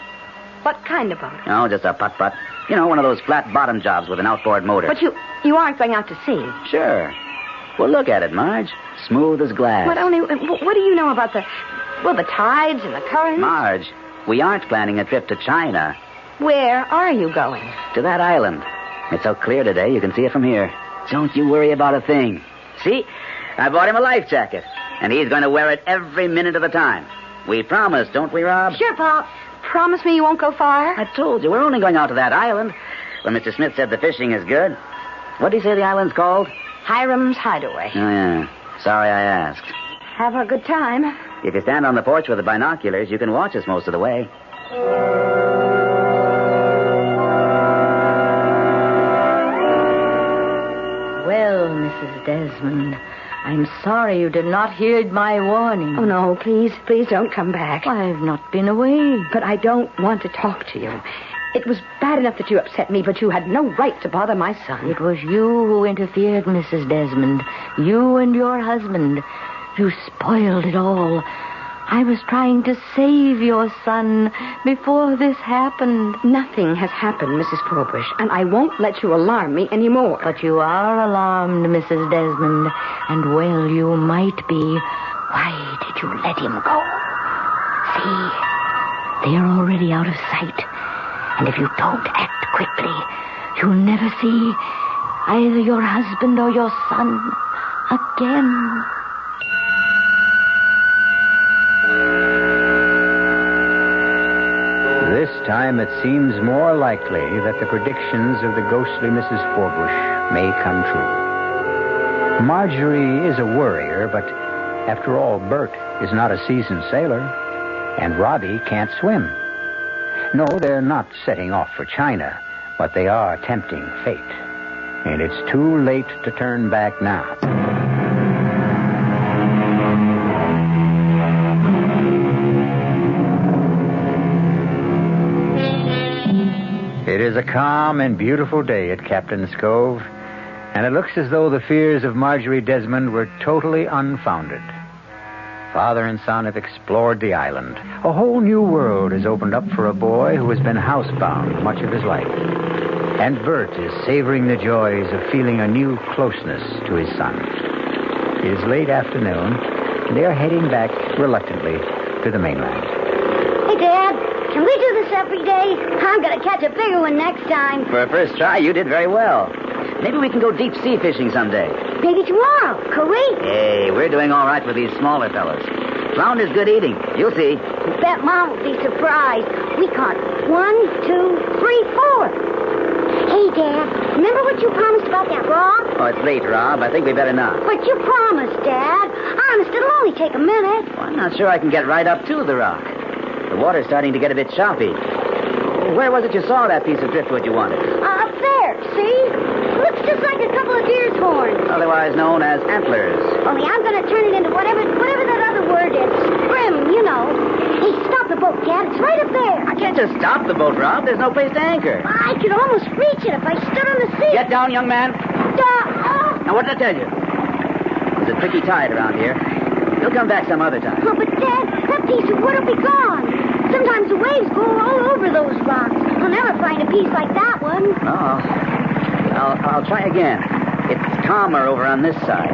What kind of boat? Oh, just a putt-putt. You know, one of those flat-bottom jobs with an outboard motor. But you aren't going out to sea. Sure. Well, look at it, Marge. Smooth as glass. What do you know about the tides and the currents? Marge, we aren't planning a trip to China. Where are you going? To that island. It's so clear today, you can see it from here. Don't you worry about a thing. See? I bought him a life jacket, and he's going to wear it every minute of the time. We promise, don't we, Rob? Sure, Pop. Promise me you won't go far? I told you, we're only going out to that island. Well, Mr. Smith said the fishing is good. What did he say the island's called? Hiram's Hideaway. Oh, yeah. Sorry I asked. Have a good time. If you stand on the porch with the binoculars, you can watch us most of the way. Well, Mrs. Desmond, I'm sorry you did not heed my warning. Oh, no, please don't come back. I've not been away. But I don't want to talk to you. It was bad enough that you upset me, but you had no right to bother my son. It was you who interfered, Mrs. Desmond. You and your husband. You spoiled it all. I was trying to save your son before this happened. Nothing has happened, Mrs. Forbush, and I won't let you alarm me anymore. But you are alarmed, Mrs. Desmond, and well you might be. Why did you let him go? See, they're already out of sight. And if you don't act quickly, you'll never see either your husband or your son again. This time it seems more likely that the predictions of the ghostly Mrs. Forbush may come true. Marjorie is a worrier, but after all, Bert is not a seasoned sailor, and Robbie can't swim. No, they're not setting off for China, but they are tempting fate. And it's too late to turn back now. It is a calm and beautiful day at Captain's Cove, and it looks as though the fears of Marjorie Desmond were totally unfounded. Father and son have explored the island. A whole new world has opened up for a boy who has been housebound much of his life. And Bert is savoring the joys of feeling a new closeness to his son. It is late afternoon, and they are heading back reluctantly to the mainland. Hey, Dad, can we do this every day? I'm going to catch a bigger one next time. For a first try, you did very well. Maybe we can go deep sea fishing someday. Maybe tomorrow. Could we? Hey, we're doing all right with these smaller fellas. Flounder's good eating. You'll see. I bet Mom will be surprised. We caught 1, 2, 3, 4. Hey, Dad, remember what you promised about that rock? Oh, it's late, Rob. I think we better not. But you promised, Dad. Honest, it'll only take a minute. Well, I'm not sure I can get right up to the rock. The water's starting to get a bit choppy. Where was it you saw that piece of driftwood you wanted? Up there, see? Looks just like a couple of deer's horns. Otherwise known as antlers. Only I'm going to turn it into whatever that other word is. Scrim, you know. Hey, Hey, stop the boat, Dad. It's right up there. I can't just stop the boat, Rob. There's no place to anchor. I could almost reach it if I stood on the seat. Get down, young man. Now, what did I tell you? There's a tricky tide around here. You'll come back some other time. Oh, but Dad, that piece of wood will be gone. Sometimes the waves go all over those rocks. I'll never find a piece like that one. Oh. I'll try again. It's calmer over on this side.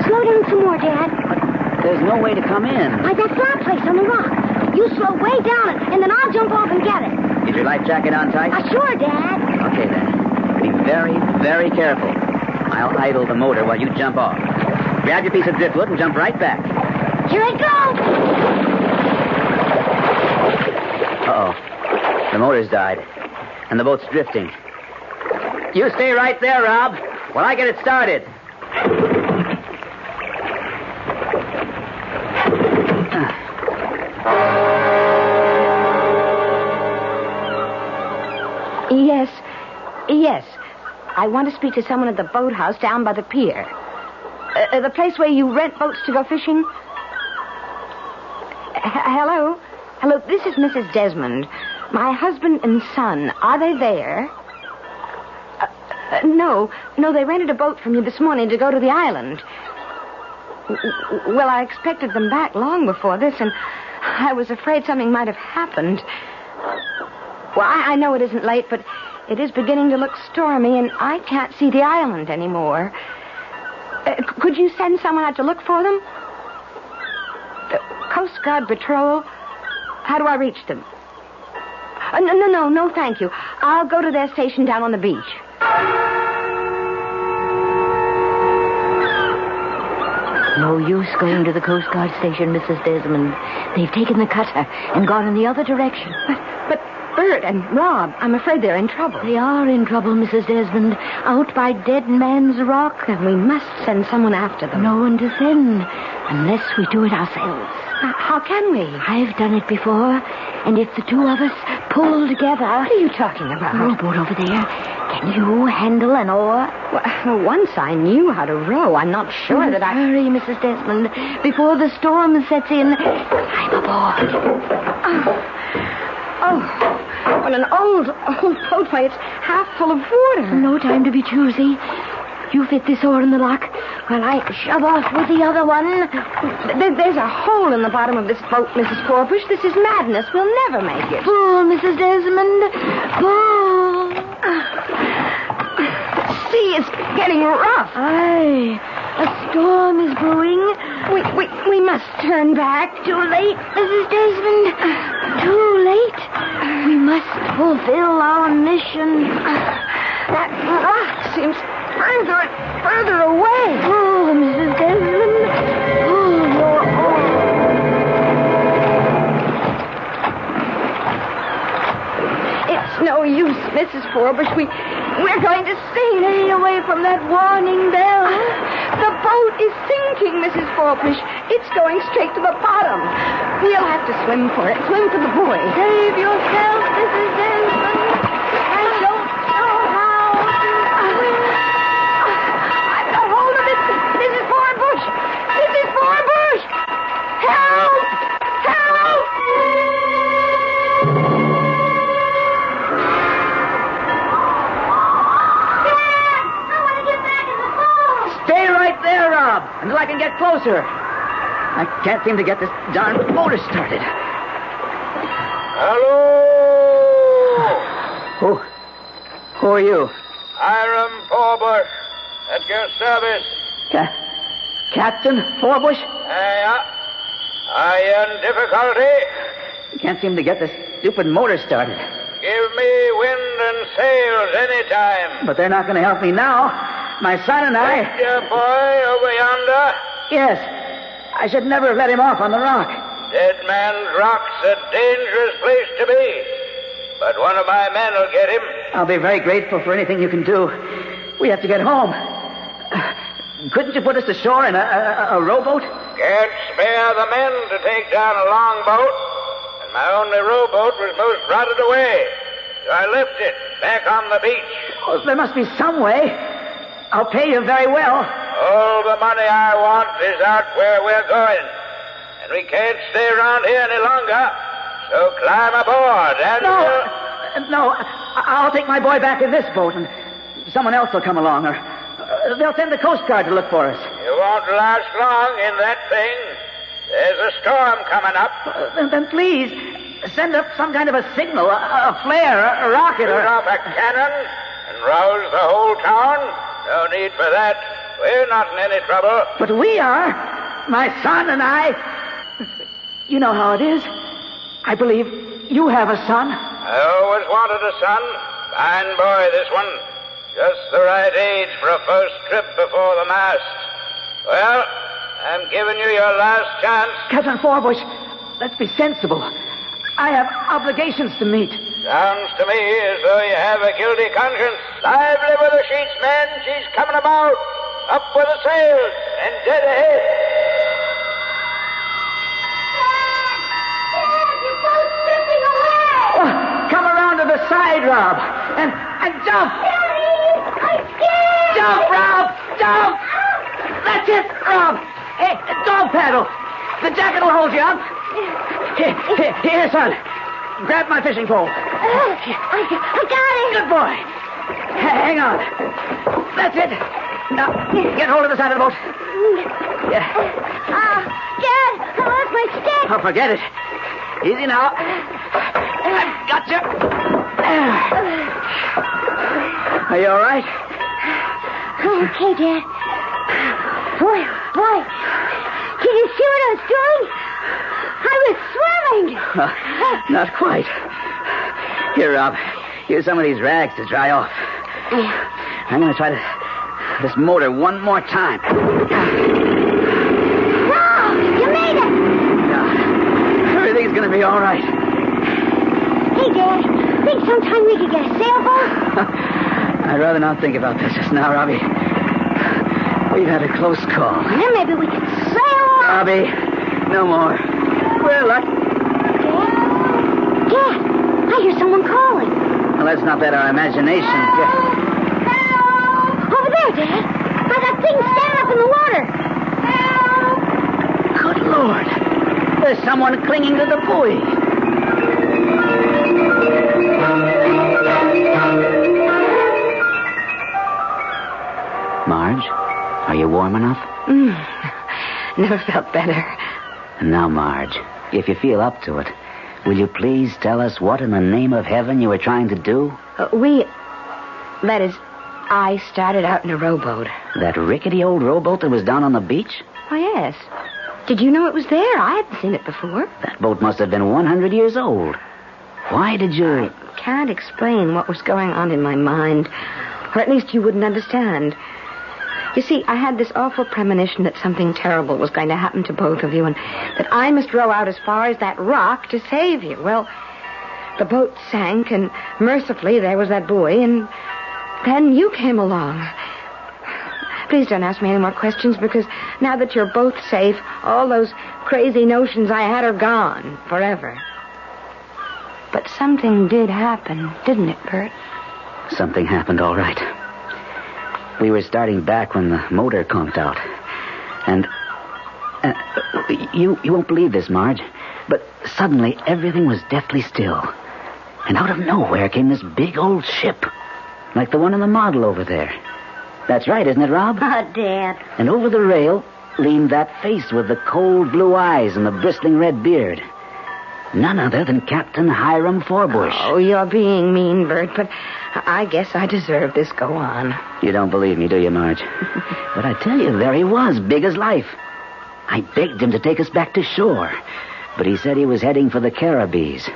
Slow down some more, Dad. But there's no way to come in. Like that flat place on the rock. You slow way down, and then I'll jump off and get it. Is your life jacket on tight? Sure, Dad. Okay, then. Be very, very careful. I'll idle the motor while you jump off. Grab your piece of driftwood and jump right back. Here I go. Uh-oh. The motor's died, and the boat's drifting. You stay right there, Rob, while I get it started. Yes. I want to speak to someone at the boathouse down by the pier. The place where you rent boats to go fishing. Hello? Hello, this is Mrs. Desmond. My husband and son, are they there? No, they rented a boat from you this morning to go to the island. Well, I expected them back long before this, and I was afraid something might have happened. Well, I know it isn't late, but it is beginning to look stormy, and I can't see the island anymore. Could you send someone out to look for them? Coast Guard Patrol? How do I reach them? No, thank you. I'll go to their station down on the beach. No use going to the Coast Guard station, Mrs. Desmond. They've taken the cutter and gone in the other direction. But Bert and Rob, I'm afraid they're in trouble. They are in trouble, Mrs. Desmond. Out by Dead Man's Rock. Then we must send someone after them. No one to send, unless we do it ourselves. How can we? I've done it before, and if the two of us pull together... What are you talking about? The rowboat over there. Can you handle an oar? Well, once I knew how to row, I'm not sure that I... Hurry, Mrs. Desmond. Before the storm sets in, climb aboard. Well, an old boatway. It's half full of water. No time to be choosy. You fit this oar in the lock while I shove off with the other one. There's a hole in the bottom of this boat, Mrs. Forbush. This is madness. We'll never make it. Pull, Mrs. Desmond. Pull. The sea is getting rough. Aye. A storm is brewing. We must turn back. Too late, Mrs. Desmond. Too late. We must fulfill our mission. That rock seems further and further away. Oh, Mrs. Desmond. Oh, your oar. It's no use, Mrs. Forbush. We're going to sink. Stay away from that warning bell. The boat is sinking, Mrs. Forbush. It's going straight to the bottom. We'll have to swim for it. Swim for the boy. Save yourself, Mrs. Desmond. I don't know how to swim. I've got hold of it. Mrs. Forbush. Mrs. Forbush. Help! Help! Stay right there, Rob, until I can get closer. I can't seem to get this darn motor started. Hello? Who are you? Hiram Forbush, at your service. Captain Forbush? Yeah. Are you in difficulty? I can't seem to get this stupid motor started. Give me wind and sails any time. But they're not going to help me now. My son and I... Is your boy over yonder? Yes. I should never have let him off on the rock. Dead Man's Rock's a dangerous place to be. But one of my men will get him. I'll be very grateful for anything you can do. We have to get home. Couldn't you put us ashore in a rowboat? Can't spare the men to take down a long boat. And my only rowboat was most rotted away. So I left it back on the beach. Oh, there must be some way. I'll pay you very well. All the money I want is out where we're going. and we can't stay around here any longer. So climb aboard and... No, I'll take my boy back in this boat, and someone else will come along, or they'll send the Coast Guard to look for us. You won't last long in that thing. There's a storm coming up. Then please, send up some kind of a signal, a flare, a rocket, Shoot off a cannon and rouse the whole town? No need for that. We're not in any trouble. But we are. My son and I. You know how it is. I believe you have a son. I always wanted a son. Fine boy, this one. Just the right age for a first trip before the mast. Well, I'm giving you your last chance. Captain Forbush, let's be sensible. I have obligations to meet. Sounds to me as though you have a guilty conscience. Lively with the sheets, men. She's coming about. Up with the sails and dead ahead. You're both slipping away. Oh, come around to the side, Rob, and jump. I'm scared. Jump, Rob. Jump. That's it, Rob. Hey, dog paddle. The jacket will hold you up. Here, son. Grab my fishing pole. I got it. Good boy. Hang on. That's it. Now, get hold of the side of the boat. Yeah. Dad, I lost my stick. Oh, forget it. Easy now. I've got you. Are you all right? I'm okay, Dad. Boy. Did you see what I was doing? I was swimming. Not quite. Here, Rob. Here's some of these rags to dry off. I'm going to try this motor one more time. Wow, you made it. Everything's going to be all right. Hey, Dad, think sometime we could get a sailboat? I'd rather not think about this just now, Robbie. We've had a close call. Well, then maybe we could sail off. Robbie, no more. We're lucky. Dad, I hear someone calling. Well, let's not let our imagination get... Over there, Dad. By that thing standing up in the water. Good Lord. There's someone clinging to the buoy. Marge, are you warm enough? Never felt better. And now, Marge, if you feel up to it, will you please tell us what in the name of heaven you were trying to do? I started out in a rowboat. That rickety old rowboat that was down on the beach? Oh, yes. Did you know it was there? I hadn't seen it before. That boat must have been 100 years old. Why did you... I can't explain what was going on in my mind. Or at least you wouldn't understand. You see, I had this awful premonition that something terrible was going to happen to both of you and that I must row out as far as that rock to save you. Well, the boat sank and mercifully there was that buoy and then you came along. Please don't ask me any more questions because now that you're both safe, all those crazy notions I had are gone forever. But something did happen, didn't it, Bert? Something happened, all right. We were starting back when the motor conked out. And you won't believe this, Marge, but suddenly everything was deathly still. And out of nowhere came this big old ship, like the one in the model over there. That's right, isn't it, Rob? Oh, Dad. And over the rail leaned that face with the cold blue eyes and the bristling red beard. None other than Captain Hiram Forbush. Oh, you're being mean, Bert, but I guess I deserve this. Go on. You don't believe me, do you, Marge? But I tell you, there he was, big as life. I begged him to take us back to shore, but he said he was heading for the Caribbees.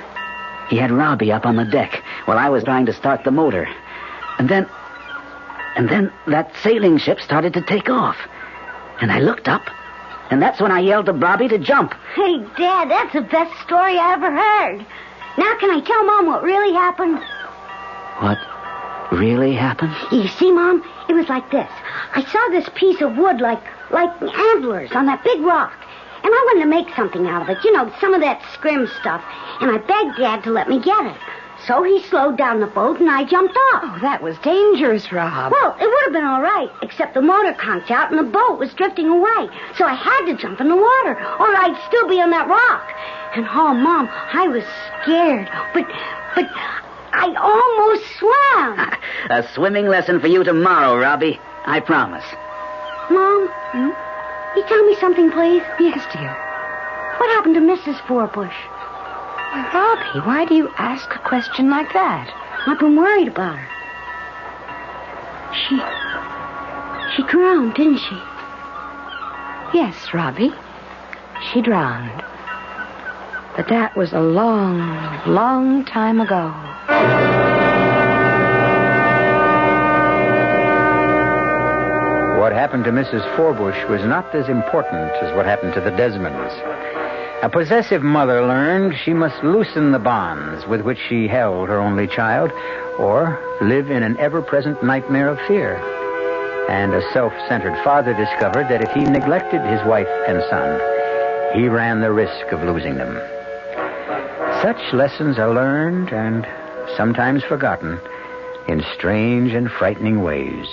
He had Robbie up on the deck while I was trying to start the motor. And then that sailing ship started to take off. And I looked up, and that's when I yelled to Robbie to jump. Hey, Dad, that's the best story I ever heard. Now can I tell Mom what really happened? What really happened? You see, Mom, it was like this. I saw this piece of wood like antlers on that big rock. And I wanted to make something out of it. You know, some of that scrim stuff. And I begged Dad to let me get it. So he slowed down the boat, and I jumped off. Oh, that was dangerous, Rob. Well, it would have been all right, except the motor conked out and the boat was drifting away. So I had to jump in the water, or I'd still be on that rock. And, oh, Mom, I was scared. But I almost swam. A swimming lesson for you tomorrow, Robbie. I promise. Mom, you tell me something, please? Yes, dear. What happened to Mrs. Forbush? Why, Robbie, why do you ask a question like that? I've been worried about her. She drowned, didn't she? Yes, Robbie. She drowned. But that was a long, long time ago. What happened to Mrs. Forbush was not as important as what happened to the Desmonds. A possessive mother learned she must loosen the bonds with which she held her only child, or live in an ever-present nightmare of fear. And a self-centered father discovered that if he neglected his wife and son, he ran the risk of losing them. Such lessons are learned and sometimes forgotten in strange and frightening ways.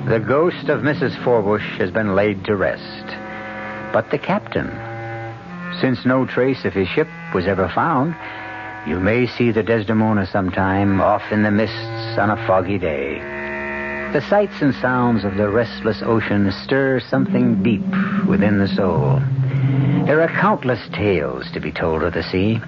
The ghost of Mrs. Forbush has been laid to rest. But the captain, since no trace of his ship was ever found, you may see the Desdemona sometime off in the mists on a foggy day. The sights and sounds of the restless ocean stir something deep within the soul. There are countless tales to be told of the sea.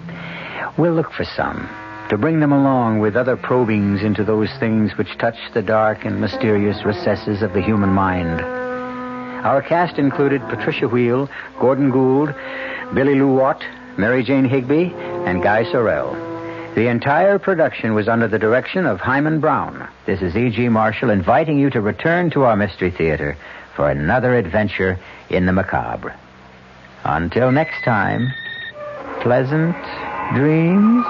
We'll look for some, to bring them along with other probings into those things which touch the dark and mysterious recesses of the human mind. Our cast included Patricia Wheel, Gordon Gould, Billy Lou Watt, Mary Jane Higby, and Guy Sorrell. The entire production was under the direction of Hyman Brown. This is E.G. Marshall inviting you to return to our Mystery Theater for another adventure in the macabre. Until next time, pleasant dreams.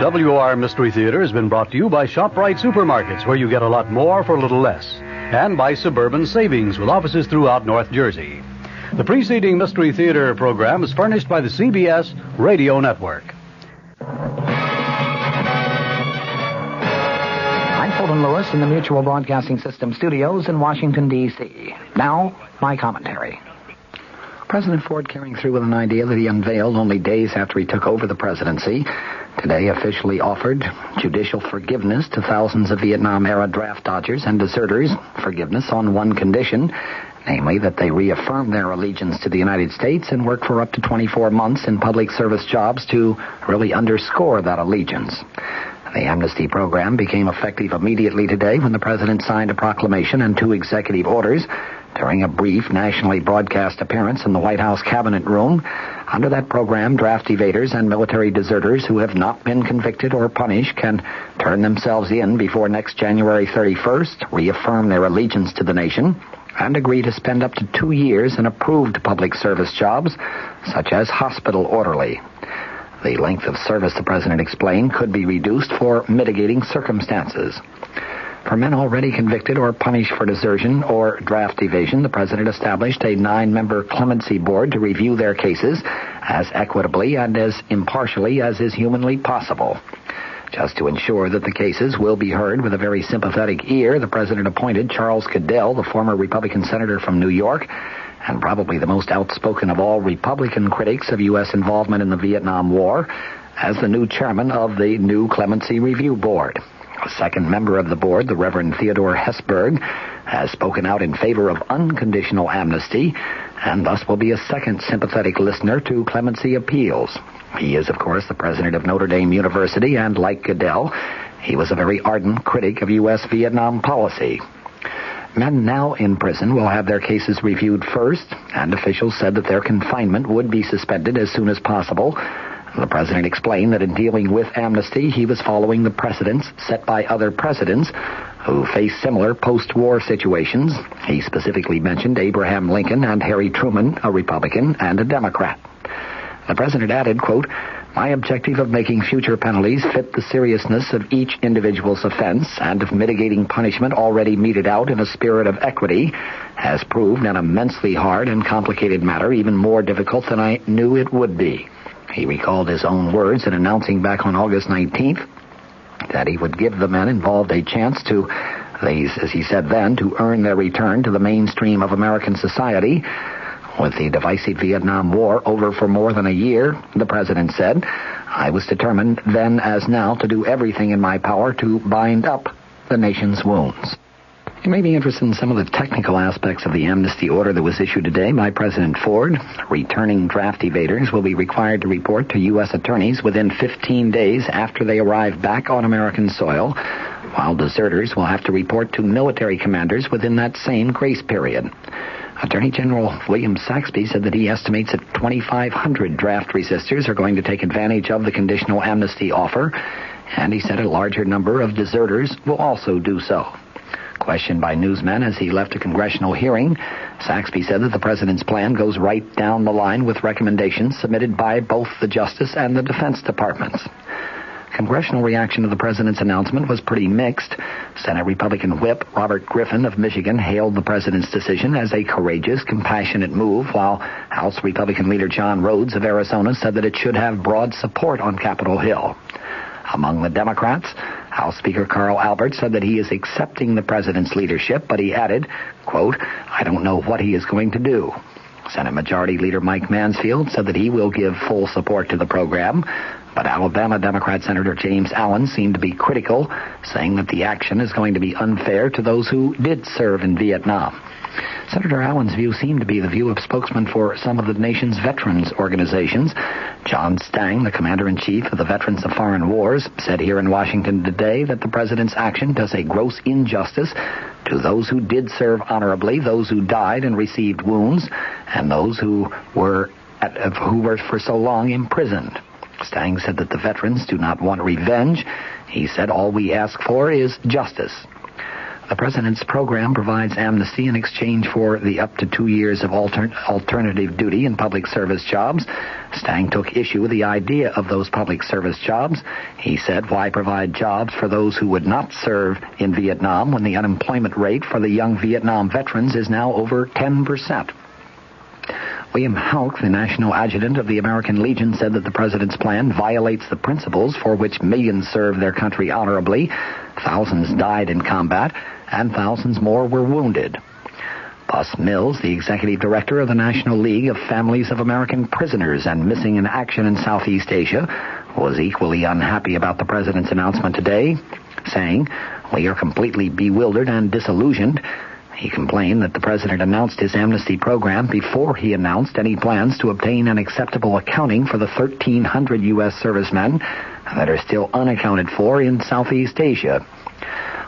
WR Mystery Theater has been brought to you by ShopRite Supermarkets, where you get a lot more for a little less, and by Suburban Savings, with offices throughout North Jersey. The preceding Mystery Theater program is furnished by the CBS Radio Network. I'm Fulton Lewis in the Mutual Broadcasting System studios in Washington, D.C. Now, my commentary. President Ford, carrying through with an idea that he unveiled only days after he took over the presidency, today officially offered judicial forgiveness to thousands of Vietnam-era draft dodgers and deserters, forgiveness on one condition, namely that they reaffirm their allegiance to the United States and work for up to 24 months in public service jobs to really underscore that allegiance. The amnesty program became effective immediately today when the president signed a proclamation and 2 executive orders during a brief nationally broadcast appearance in the White House Cabinet Room. Under that program, draft evaders and military deserters who have not been convicted or punished can turn themselves in before next January 31st, reaffirm their allegiance to the nation, and agree to spend up to 2 years in approved public service jobs, such as hospital orderly. The length of service, the president explained, could be reduced for mitigating circumstances. For men already convicted or punished for desertion or draft evasion, the president established a 9-member clemency board to review their cases as equitably and as impartially as is humanly possible. Just to ensure that the cases will be heard with a very sympathetic ear, the president appointed Charles Goodell, the former Republican senator from New York, and probably the most outspoken of all Republican critics of U.S. involvement in the Vietnam War, as the new chairman of the new Clemency Review Board. A second member of the board, the Reverend Theodore Hesburgh, has spoken out in favor of unconditional amnesty, and thus will be a second sympathetic listener to clemency appeals. He is, of course, the president of Notre Dame University, and like Goodell, he was a very ardent critic of U.S. Vietnam policy. Men now in prison will have their cases reviewed first, and officials said that their confinement would be suspended as soon as possible. The president explained that in dealing with amnesty, he was following the precedents set by other presidents who faced similar post-war situations. He specifically mentioned Abraham Lincoln and Harry Truman, a Republican and a Democrat. The president added, quote, "My objective of making future penalties fit the seriousness of each individual's offense and of mitigating punishment already meted out in a spirit of equity has proved an immensely hard and complicated matter, even more difficult than I knew it would be." He recalled his own words in announcing back on August 19th that he would give the men involved a chance to, as he said then, to earn their return to the mainstream of American society. With the divisive Vietnam War over for more than a year, the president said, "I was determined then as now to do everything in my power to bind up the nation's wounds." You may be interested in some of the technical aspects of the amnesty order that was issued today by President Ford. Returning draft evaders will be required to report to U.S. attorneys within 15 days after they arrive back on American soil, while deserters will have to report to military commanders within that same grace period. Attorney General William Saxby said that he estimates that 2,500 draft resistors are going to take advantage of the conditional amnesty offer, and he said a larger number of deserters will also do so. Questioned by newsmen as he left a congressional hearing, Saxby said that the president's plan goes right down the line with recommendations submitted by both the Justice and the Defense Departments. Congressional reaction to the president's announcement was pretty mixed. Senate Republican Whip Robert Griffin of Michigan hailed the president's decision as a courageous, compassionate move, while House Republican leader John Rhodes of Arizona said that it should have broad support on Capitol Hill. Among the Democrats, House Speaker Carl Albert said that he is accepting the president's leadership, but he added, quote, "I don't know what he is going to do." Senate Majority Leader Mike Mansfield said that he will give full support to the program, but Alabama Democrat Senator James Allen seemed to be critical, saying that the action is going to be unfair to those who did serve in Vietnam. Senator Allen's view seemed to be the view of spokesman for some of the nation's veterans organizations. John Stang, the commander-in-chief of the Veterans of Foreign Wars, said here in Washington today that the president's action does a gross injustice to those who did serve honorably, those who died and received wounds, and those who were for so long imprisoned. Stang said that the veterans do not want revenge. He said all we ask for is justice. The president's program provides amnesty in exchange for the up to 2 years of alternative duty in public service jobs. Stang took issue with the idea of those public service jobs. He said, "Why provide jobs for those who would not serve in Vietnam when the unemployment rate for the young Vietnam veterans is now over 10%? William Houck, the national adjutant of the American Legion, said that the president's plan violates the principles for which millions served their country honorably. Thousands died in combat, and thousands more were wounded. Bus Mills, the executive director of the National League of Families of American Prisoners and Missing in Action in Southeast Asia, was equally unhappy about the president's announcement today, saying, "We are completely bewildered and disillusioned." He complained that the president announced his amnesty program before he announced any plans to obtain an acceptable accounting for the 1,300 U.S. servicemen that are still unaccounted for in Southeast Asia.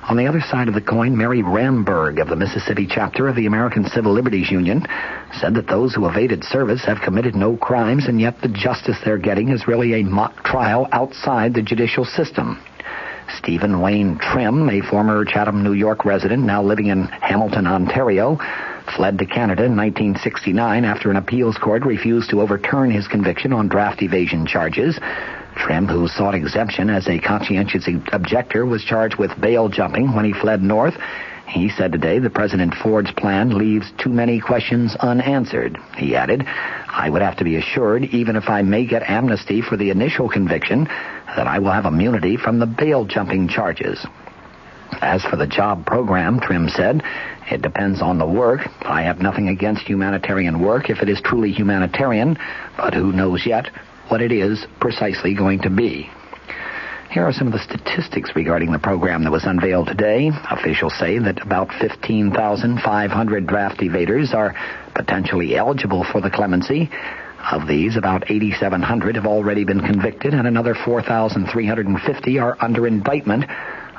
On the other side of the coin, Mary Ramberg of the Mississippi chapter of the American Civil Liberties Union said that those who evaded service have committed no crimes, and yet the justice they're getting is really a mock trial outside the judicial system. Stephen Wayne Trim, a former Chatham, New York resident now living in Hamilton, Ontario, fled to Canada in 1969 after an appeals court refused to overturn his conviction on draft evasion charges. Trim, who sought exemption as a conscientious objector, was charged with bail jumping when he fled north. He said today that President Ford's plan leaves too many questions unanswered. He added, "I would have to be assured, even if I may get amnesty for the initial conviction, that I will have immunity from the bail jumping charges." As for the job program, Trim said, "It depends on the work. I have nothing against humanitarian work if it is truly humanitarian, but who knows yet what it is precisely going to be." Here are some of the statistics regarding the program that was unveiled today. Officials say that about 15,500 draft evaders are potentially eligible for the clemency. Of these, about 8,700 have already been convicted, and another 4,350 are under indictment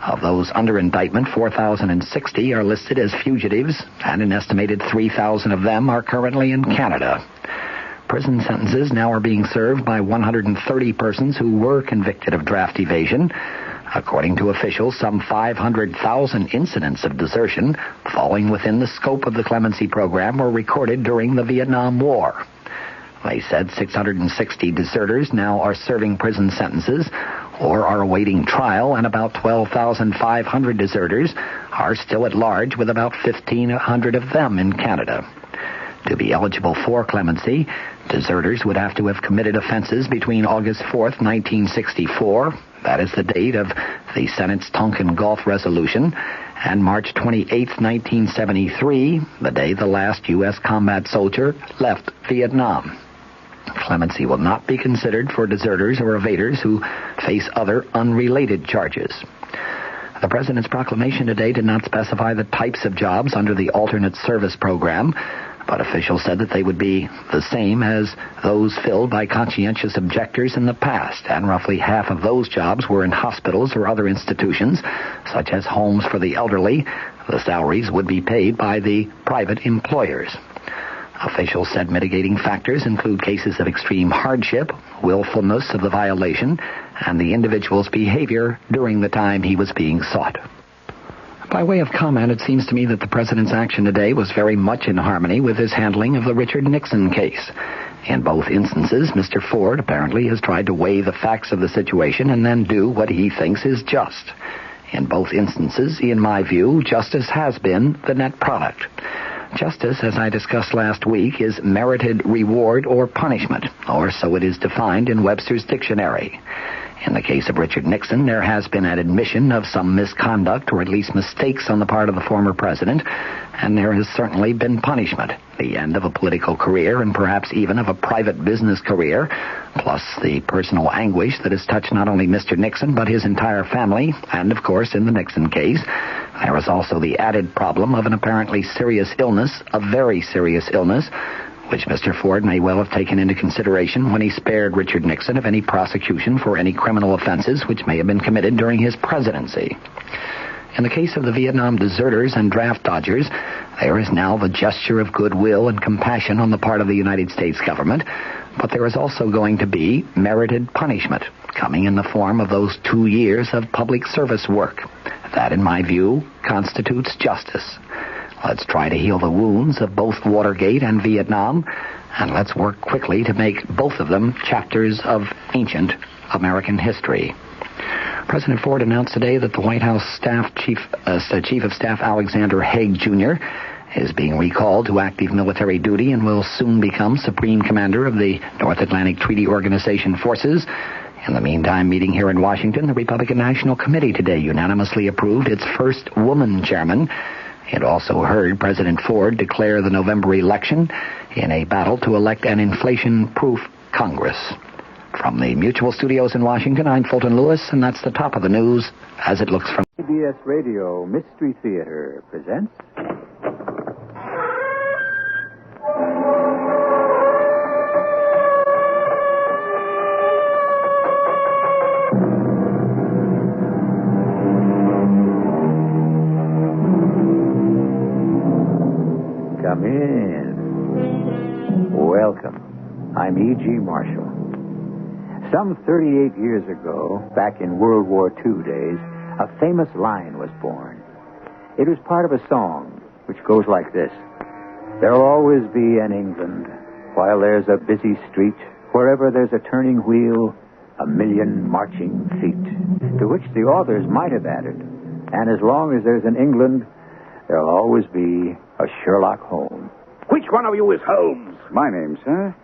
Of those under indictment, 4,060 are listed as fugitives, and an estimated 3,000 of them are currently in Canada. Prison sentences now are being served by 130 persons who were convicted of draft evasion. According to officials, some 500,000 incidents of desertion falling within the scope of the clemency program were recorded during the Vietnam War. They said 660 deserters now are serving prison sentences or are awaiting trial, and about 12,500 deserters are still at large, with about 1,500 of them in Canada. To be eligible for clemency, deserters would have to have committed offenses between August 4th, 1964, that is the date of the Senate's Tonkin Gulf Resolution, and March 28, 1973, the day the last U.S. combat soldier left Vietnam. Clemency will not be considered for deserters or evaders who face other unrelated charges. The President's proclamation today did not specify the types of jobs under the alternate service program, but officials said that they would be the same as those filled by conscientious objectors in the past, and roughly half of those jobs were in hospitals or other institutions, such as homes for the elderly. The salaries would be paid by the private employers. Officials said mitigating factors include cases of extreme hardship, willfulness of the violation, and the individual's behavior during the time he was being sought. By way of comment, it seems to me that the President's action today was very much in harmony with his handling of the Richard Nixon case. In both instances, Mr. Ford apparently has tried to weigh the facts of the situation and then do what he thinks is just. In both instances, in my view, justice has been the net product. Justice, as I discussed last week, is merited reward or punishment, or so it is defined in Webster's dictionary. In the case of Richard Nixon, there has been an admission of some misconduct, or at least mistakes on the part of the former president, and there has certainly been punishment, the end of a political career and perhaps even of a private business career, plus the personal anguish that has touched not only Mr. Nixon but his entire family, and of course, in the Nixon case, there is also the added problem of an apparently serious illness, a very serious illness, which Mr. Ford may well have taken into consideration when he spared Richard Nixon of any prosecution for any criminal offenses which may have been committed during his presidency. In the case of the Vietnam deserters and draft dodgers, there is now the gesture of goodwill and compassion on the part of the United States government, but there is also going to be merited punishment, coming in the form of those 2 years of public service work. That, in my view, constitutes justice. Let's try to heal the wounds of both Watergate and Vietnam, and let's work quickly to make both of them chapters of ancient American history. President Ford announced today that the White House Chief of Staff Alexander Haig, Jr. is being recalled to active military duty and will soon become Supreme Commander of the North Atlantic Treaty Organization forces. In the meantime, meeting here in Washington, the Republican National Committee today unanimously approved its first woman chairman. It also heard President Ford declare the November election in a battle to elect an inflation-proof Congress. From the Mutual Studios in Washington, I'm Fulton Lewis, and that's the top of the news as it looks from CBS Radio Mystery Theater presents... Come in. Welcome. I'm E.G. Marshall. Some 38 years ago, back in World War II days, a famous line was born. It was part of a song which goes like this. There'll always be an England, while there's a busy street, wherever there's a turning wheel, a million marching feet. To which the authors might have added, and as long as there's an England, there'll always be a Sherlock Holmes. Which one of you is Holmes? My name, sir.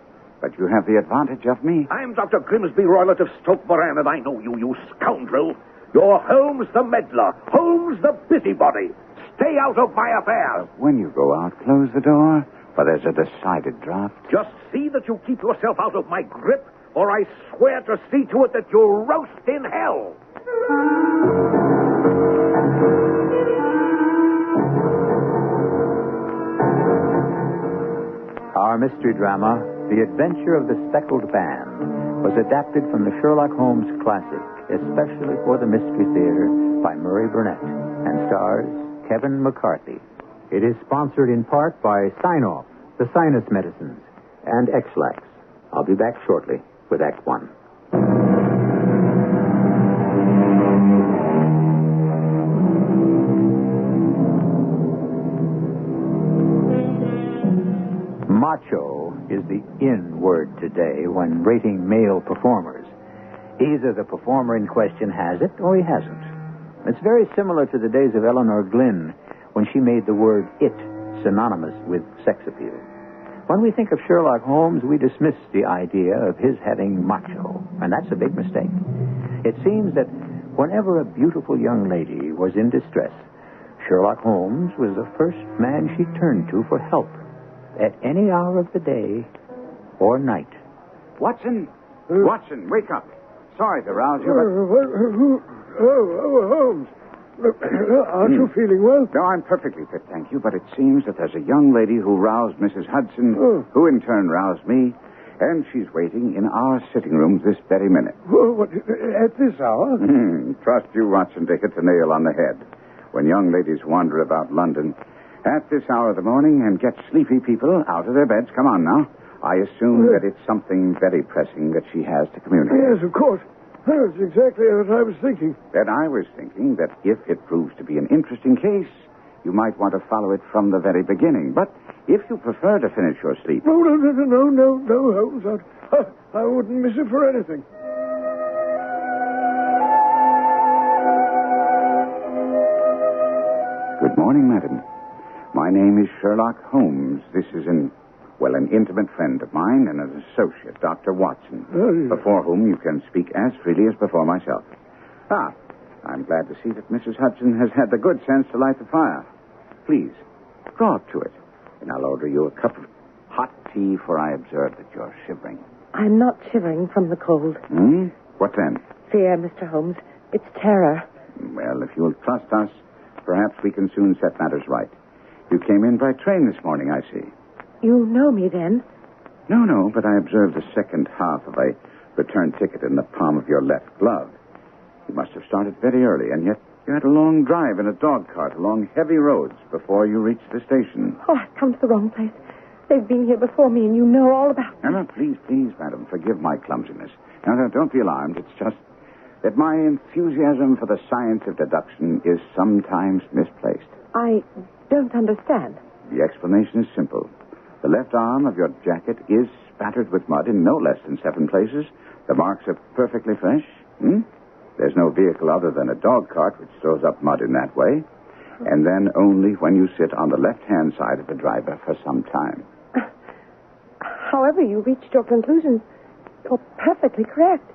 But you have the advantage of me. I'm Dr. Grimsby Roylott of Stoke Moran, and I know you, you scoundrel. You're Holmes the meddler, Holmes the busybody. Stay out of my affairs. When you go out, close the door, for there's a decided draft. Just see that you keep yourself out of my grip, or I swear to see to it that you'll roast in hell. Our mystery drama, The Adventure of the Speckled Band, was adapted from the Sherlock Holmes classic, especially for the Mystery Theater by Murray Burnett, and stars Kevin McCarthy. It is sponsored in part by Sine-Off, the sinus medicines, and X-Lax. I'll be back shortly with Act One. Macho is the in word today when rating male performers. Either the performer in question has it or he hasn't. It's very similar to the days of Eleanor Glynn when she made the word it synonymous with sex appeal. When we think of Sherlock Holmes, we dismiss the idea of his having macho, and that's a big mistake. It seems that whenever a beautiful young lady was in distress, Sherlock Holmes was the first man she turned to for help at any hour of the day or night. Watson? Watson, wake up. Sorry to rouse you, but... Holmes. Aren't you feeling well? No, I'm perfectly fit, thank you, but it seems that there's a young lady who roused Mrs. Hudson, who in turn roused me, and she's waiting in our sitting room this very minute. What, at this hour? Trust you, Watson, to hit the nail on the head. When young ladies wander about London at this hour of the morning and get sleepy people out of their beds, come on now, I assume that it's something very pressing that she has to communicate. Yes, of course. That's exactly what I was thinking. Then I was thinking that if it proves to be an interesting case, you might want to follow it from the very beginning. But if you prefer to finish your sleep... No, Holmes. I wouldn't miss it for anything. Good morning, madam. My name is Sherlock Holmes. This is an intimate friend of mine and an associate, Dr. Watson, before whom you can speak as freely as before myself. I'm glad to see that Mrs. Hudson has had the good sense to light the fire. Please, draw up to it, and I'll order you a cup of hot tea, for I observe that you're shivering. I'm not shivering from the cold. What then? Fear, Mr. Holmes. It's terror. Well, if you'll trust us, perhaps we can soon set matters right. You came in by train this morning, I see. You know me, then? No, but I observed the second half of a return ticket in the palm of your left glove. You must have started very early, and yet you had a long drive in a dog cart along heavy roads before you reached the station. Oh, I've come to the wrong place. They've been here before me, and you know all about it. No, please, madam, forgive my clumsiness. No, don't be alarmed. It's just that my enthusiasm for the science of deduction is sometimes misplaced. I don't understand. The explanation is simple. The left arm of your jacket is spattered with mud in no less than 7 places. The marks are perfectly fresh. There's no vehicle other than a dog cart which throws up mud in that way. And then only when you sit on the left-hand side of the driver for some time. However you reached your conclusions, you're perfectly correct.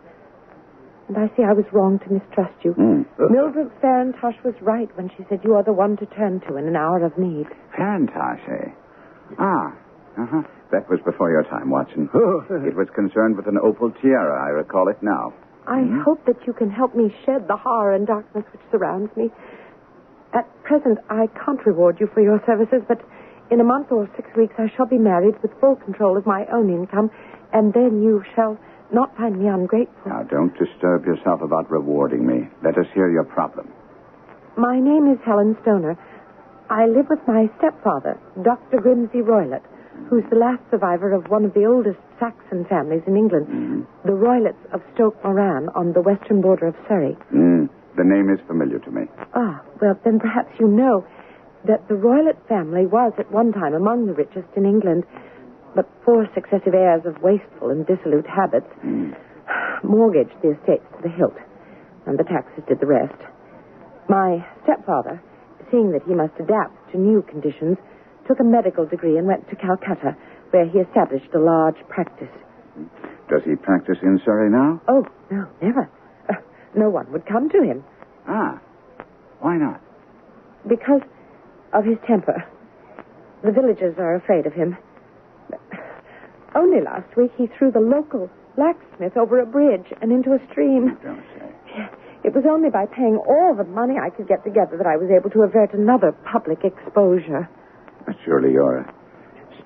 And I see I was wrong to mistrust you. Mildred Farintosh was right when she said you are the one to turn to in an hour of need. Farintosh, eh? That was before your time, Watson. It was concerned with an opal tiara, I recall it now. I hope that you can help me shed the horror and darkness which surrounds me. At present, I can't reward you for your services, but in a month or 6 weeks I shall be married with full control of my own income, and then you shall not find me ungrateful. Now, don't disturb yourself about rewarding me. Let us hear your problem. My name is Helen Stoner. I live with my stepfather, Dr. Grimsby Roylott, who's the last survivor of one of the oldest Saxon families in England, the Roylotts of Stoke Moran on the western border of Surrey. The name is familiar to me. Well, then perhaps you know that the Roylott family was at one time among the richest in England, but 4 successive heirs of wasteful and dissolute habits mortgaged the estates to the hilt, and the taxes did the rest. My stepfather, seeing that he must adapt to new conditions, took a medical degree and went to Calcutta, where he established a large practice. Does he practice in Surrey now? Oh, no, never. No one would come to him. Why not? Because of his temper. The villagers are afraid of him. Only last week he threw the local blacksmith over a bridge and into a stream. You don't say. It was only by paying all the money I could get together that I was able to avert another public exposure. But surely your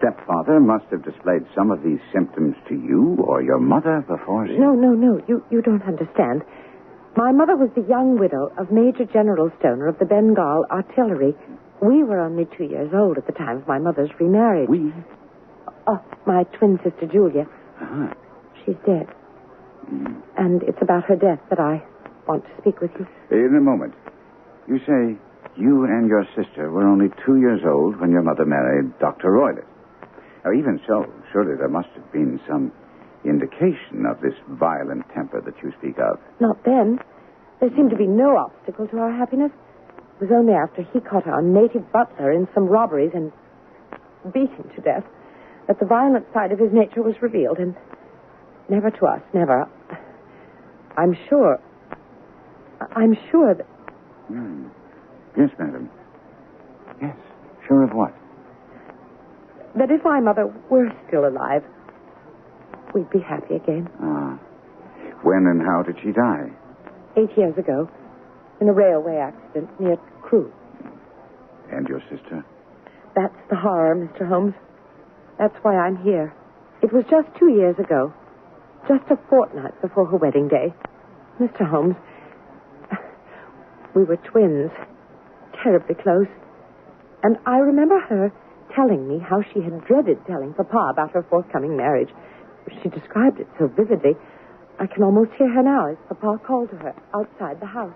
stepfather must have displayed some of these symptoms to you or your mother before she... No. You don't understand. My mother was the young widow of Major General Stoner of the Bengal Artillery. We were only 2 years old at the time of my mother's remarriage. We? Oh, my twin sister, Julia. Uh-huh. She's dead. And it's about her death that I want to speak with you. In a moment. You say you and your sister were only 2 years old when your mother married Dr. Roylett. Now, even so, surely there must have been some indication of this violent temper that you speak of. Not then. There seemed to be no obstacle to our happiness. It was only after he caught our native butler in some robberies and beat him to death that the violent side of his nature was revealed, and never to us, never. I'm sure that... Yes, madam. Yes, sure of what? That if my mother were still alive, we'd be happy again. Ah. When and how did she die? 8 years ago, in a railway accident near Crewe. And your sister? That's the horror, Mr. Holmes. That's why I'm here. It was just 2 years ago, just a fortnight before her wedding day. Mr. Holmes, we were twins, terribly close. And I remember her telling me how she had dreaded telling Papa about her forthcoming marriage. She described it so vividly, I can almost hear her now as Papa called to her outside the house.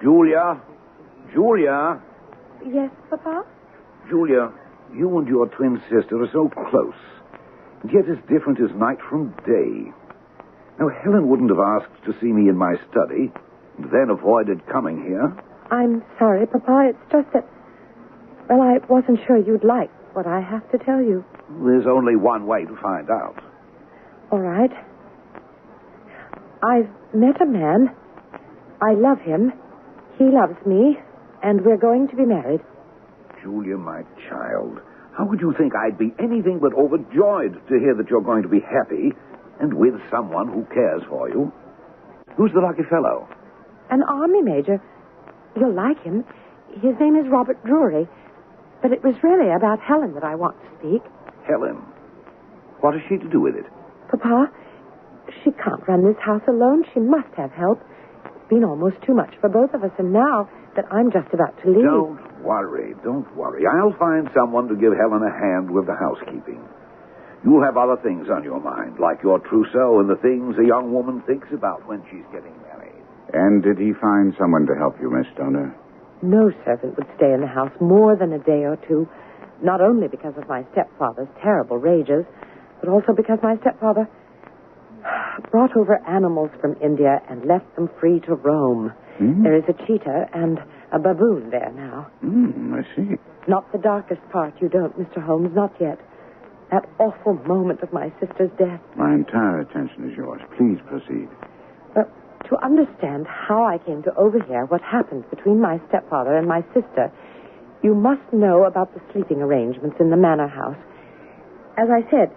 Julia? Julia? Yes, Papa? Julia, you and your twin sister are so close, and yet as different as night from day. Now, Helen wouldn't have asked to see me in my study, and then avoided coming here. I'm sorry, Papa. It's just that, well, I wasn't sure you'd like what I have to tell you. There's only one way to find out. All right. I've met a man. I love him. He loves me, and we're going to be married. Julia, my child, how could you think I'd be anything but overjoyed to hear that you're going to be happy and with someone who cares for you? Who's the lucky fellow? An army major. You'll like him. His name is Robert Drury. But it was really about Helen that I want to speak. Helen? What has she to do with it? Papa, she can't run this house alone. She must have help. It's been almost too much for both of us, and now that I'm just about to leave... Don't worry. I'll find someone to give Helen a hand with the housekeeping. You'll have other things on your mind, like your trousseau and the things a young woman thinks about when she's getting married. And did he find someone to help you, Miss Stoner? No servant would stay in the house more than a day or two, not only because of my stepfather's terrible rages, but also because my stepfather brought over animals from India and left them free to roam. There is a cheetah and a baboon there now. I see. Not the darkest part, you don't, Mr. Holmes, not yet. That awful moment of my sister's death. My entire attention is yours. Please proceed. Well, to understand how I came to overhear what happened between my stepfather and my sister, you must know about the sleeping arrangements in the manor house. As I said,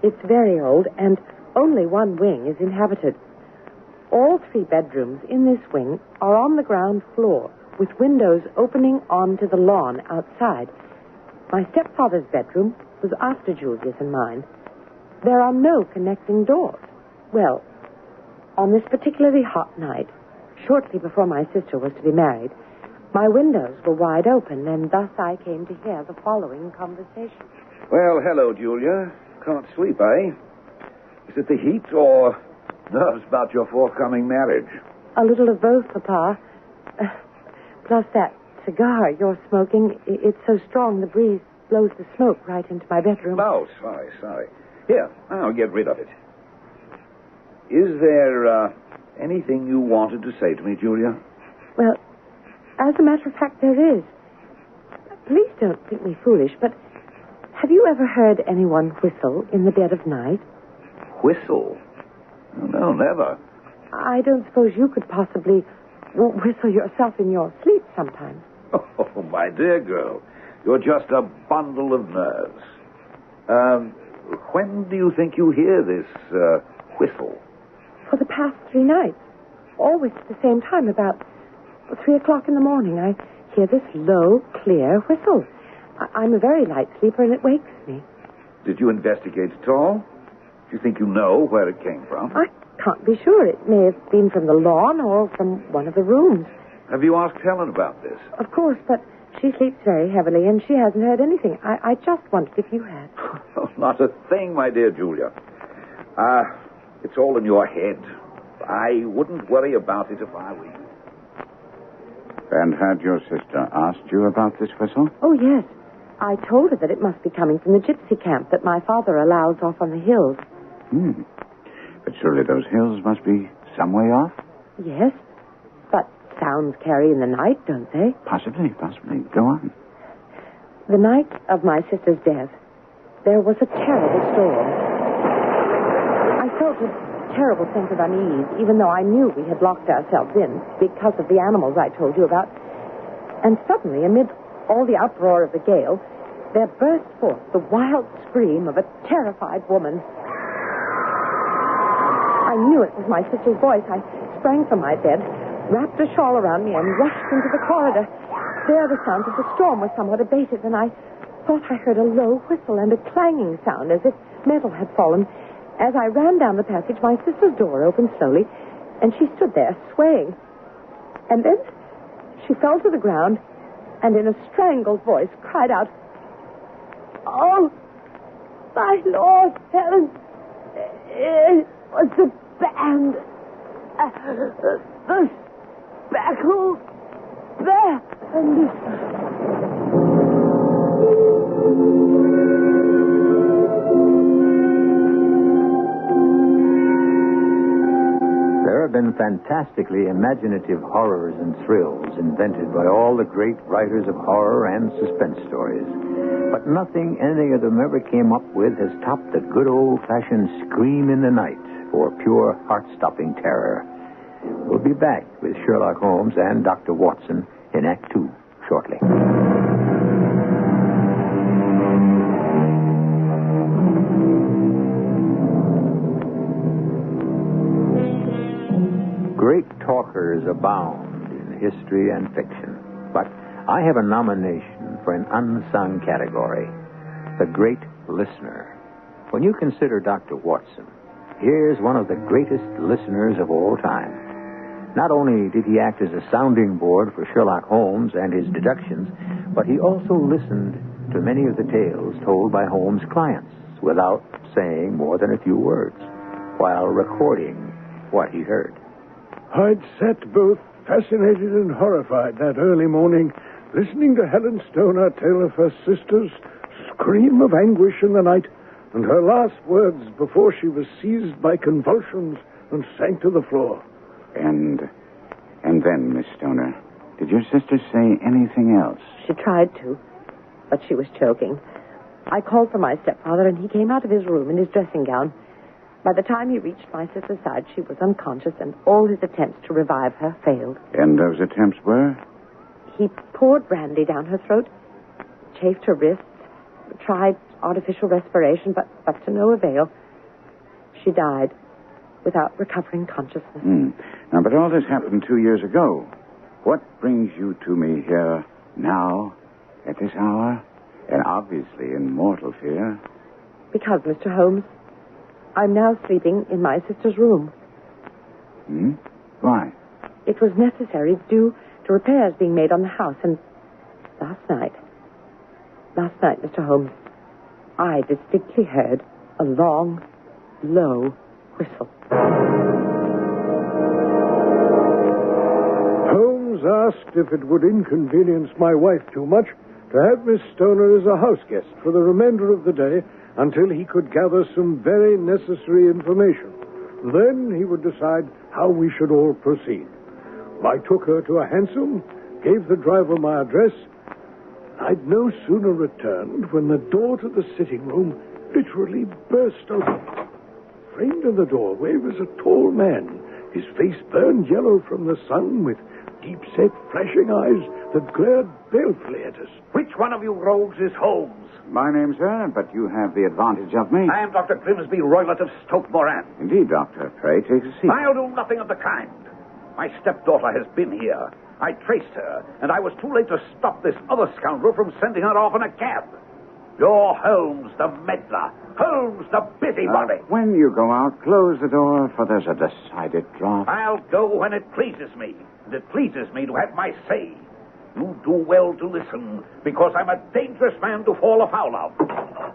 it's very old, and only one wing is inhabited. All 3 bedrooms in this wing are on the ground floor, with windows opening onto the lawn outside. My stepfather's bedroom was after Julia's and mine. There are no connecting doors. Well, on this particularly hot night, shortly before my sister was to be married, my windows were wide open, and thus I came to hear the following conversation. Well, hello, Julia. Can't sleep, eh? Is it the heat or nerves about your forthcoming marriage? A little of both, Papa. Plus that cigar you're smoking. It's so strong the breeze blows the smoke right into my bedroom. Oh, sorry. Here, I'll get rid of it. Is there anything you wanted to say to me, Julia? Well, as a matter of fact, there is. Please don't think me foolish, but have you ever heard anyone whistle in the dead of night? Whistle? No, never. I don't suppose you could possibly whistle yourself in your sleep sometimes. Oh, my dear girl, you're just a bundle of nerves. When do you think you hear this whistle? For the past 3 nights. Always at the same time, about 3 o'clock in the morning. I hear this low, clear whistle. I'm a very light sleeper, and it wakes me. Did you investigate at all? Do you think you know where it came from? I can't be sure. It may have been from the lawn or from one of the rooms. Have you asked Helen about this? Of course, but she sleeps very heavily, and she hasn't heard anything. I just wondered if you had. Oh, not a thing, my dear Julia. It's all in your head. I wouldn't worry about it if I were you. And had your sister asked you about this whistle? Oh, yes. I told her that it must be coming from the gypsy camp that my father allows off on the hills. But surely those hills must be some way off? Yes, but sounds carry in the night, don't they? Possibly. Go on. The night of my sister's death, there was a terrible storm. I felt a terrible sense of unease, even though I knew we had locked ourselves in because of the animals I told you about. And suddenly, amid all the uproar of the gale, there burst forth the wild scream of a terrified woman. I knew it was my sister's voice. I sprang from my bed, wrapped a shawl around me, and rushed into the corridor. There the sounds of the storm were somewhat abated, and I thought I heard a low whistle and a clanging sound as if metal had fallen. As I ran down the passage, my sister's door opened slowly, and she stood there, swaying. And then she fell to the ground, and in a strangled voice cried out, "Oh, my Lord, Helen, it was the band, the Speckled band." There have been fantastically imaginative horrors and thrills invented by all the great writers of horror and suspense stories. But nothing any of them ever came up with has topped the good old-fashioned scream in the night for pure heart-stopping terror. We'll be back with Sherlock Holmes and Dr. Watson in Act 2 shortly. Great talkers abound in history and fiction, but I have a nomination for an unsung category, the great listener. When you consider Dr. Watson, here's one of the greatest listeners of all time. Not only did he act as a sounding board for Sherlock Holmes and his deductions, but he also listened to many of the tales told by Holmes' clients without saying more than a few words, while recording what he heard. I'd sat both fascinated and horrified that early morning, listening to Helen Stoner tell of her sister's scream of anguish in the night and her last words before she was seized by convulsions and sank to the floor. And then, Miss Stoner, did your sister say anything else? She tried to, but she was choking. I called for my stepfather, and he came out of his room in his dressing gown. By the time he reached my sister's side, she was unconscious, and all his attempts to revive her failed. And those attempts were? He poured brandy down her throat, chafed her wrists, tried artificial respiration, but to no avail. She died without recovering consciousness. Now, but all this happened 2 years ago. What brings you to me here now, at this hour, and obviously in mortal fear? Because, Mr. Holmes, I'm now sleeping in my sister's room. Why? It was necessary due to repairs being made on the house, and last night, Mr. Holmes, I distinctly heard a long, low whistle. Holmes asked if it would inconvenience my wife too much to have Miss Stoner as a house guest for the remainder of the day until he could gather some very necessary information. Then he would decide how we should all proceed. I took her to a hansom, gave the driver my address. I'd no sooner returned when the door to the sitting room literally burst open. Framed in the doorway was a tall man, his face burned yellow from the sun, with deep-set, flashing eyes that glared balefully at us. Which one of you rogues is Holmes? My name, sir, but you have the advantage of me. I am Dr. Grimsby Roylott of Stoke Moran. Indeed, Doctor. Pray, take a seat. I'll do nothing of the kind. My stepdaughter has been here. I traced her, and I was too late to stop this other scoundrel from sending her off in a cab. You're Holmes the meddler. Holmes the busybody. When you go out, close the door, for there's a decided draught. I'll go when it pleases me. And it pleases me to have my say. You do well to listen, because I'm a dangerous man to fall afoul of.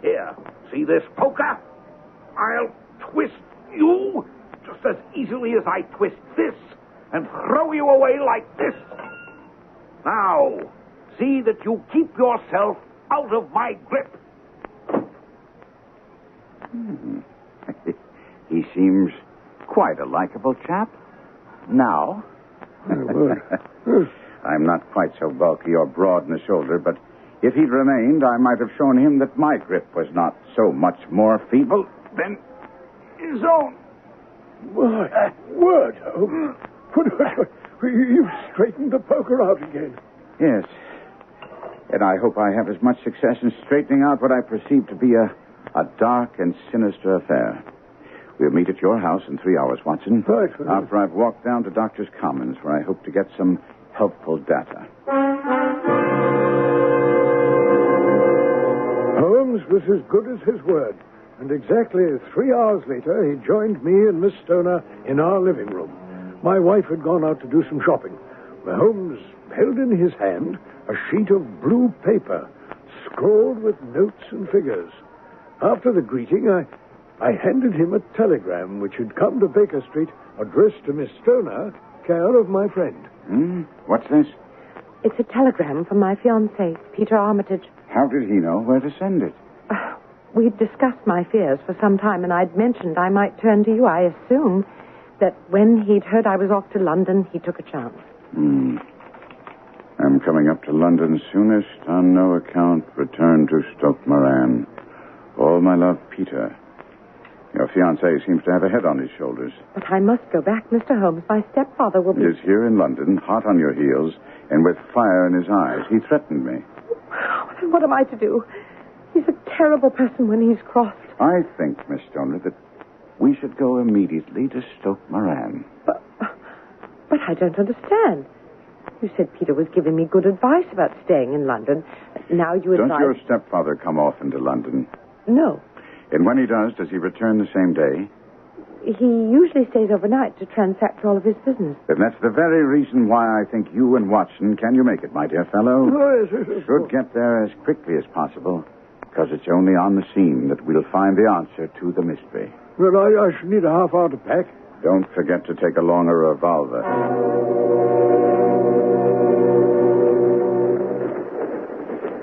Here, see this poker? I'll twist you just as easily as I twist this and throw you away like this. Now, see that you keep yourself out of my grip. He seems quite a likable chap. Now. I'm not quite so bulky or broad in the shoulder, but if he'd remained, I might have shown him that my grip was not so much more feeble than his own. My word, Holmes. You've straightened the poker out again. Yes. And I hope I have as much success in straightening out what I perceive to be a dark and sinister affair. We'll meet at your house in 3 hours, Watson. Right. After I've walked down to Doctor's Commons, where I hope to get some helpful data. Holmes was as good as his word. And exactly 3 hours later, he joined me and Miss Stoner in our living room. My wife had gone out to do some shopping. Holmes held in his hand a sheet of blue paper, scrawled with notes and figures. After the greeting, I handed him a telegram which had come to Baker Street, addressed to Miss Stoner, care of my friend. What's this? It's a telegram from my fiancé, Peter Armitage. How did he know where to send it? We'd discussed my fears for some time, and I'd mentioned I might turn to you. I assume that when he'd heard I was off to London, he took a chance. I'm coming up to London soonest. On no account return to Stoke Moran. All my love, Peter. Your fiancé seems to have a head on his shoulders. But I must go back, Mr. Holmes. My stepfather will be... He is here in London, hot on your heels, and with fire in his eyes. He threatened me. Then what am I to do? He's a terrible person when he's crossed. I think, Miss Stoner, that we should go immediately to Stoke Moran. But I don't understand. You said Peter was giving me good advice about staying in London. Now you advise... Don't your stepfather come often to London? No. And when he does he return the same day? He usually stays overnight to transact all of his business. Then that's the very reason why I think you and Watson, can you make it, my dear fellow? Oh, yes. Should get there as quickly as possible, because it's only on the scene that we'll find the answer to the mystery. Well, I should need a half hour to pack. Don't forget to take along a revolver.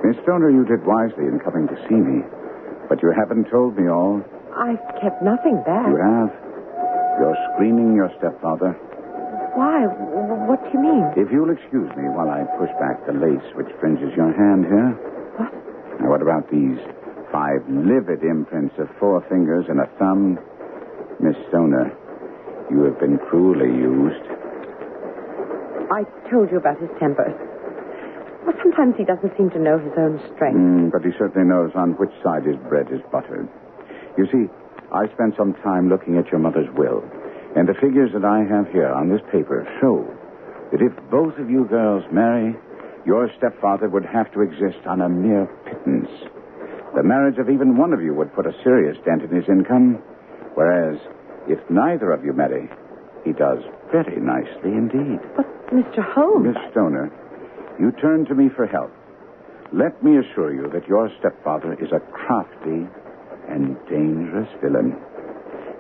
Miss Stoner, you did wisely in coming to see me. But you haven't told me all. I've kept nothing back. You have. You're screening your stepfather. Why? What do you mean? If you'll excuse me while I push back the lace which fringes your hand here. What? Now, what about these 5 livid imprints of 4 fingers and a thumb? Miss Stoner, you have been cruelly used. I told you about his temper. Well, sometimes he doesn't seem to know his own strength. But he certainly knows on which side his bread is buttered. You see, I spent some time looking at your mother's will, and the figures that I have here on this paper show that if both of you girls marry, your stepfather would have to exist on a mere pittance. The marriage of even one of you would put a serious dent in his income, whereas if neither of you marry, he does very nicely indeed. But, Mr. Holmes... Miss Stoner, you turn to me for help. Let me assure you that your stepfather is a crafty and dangerous villain.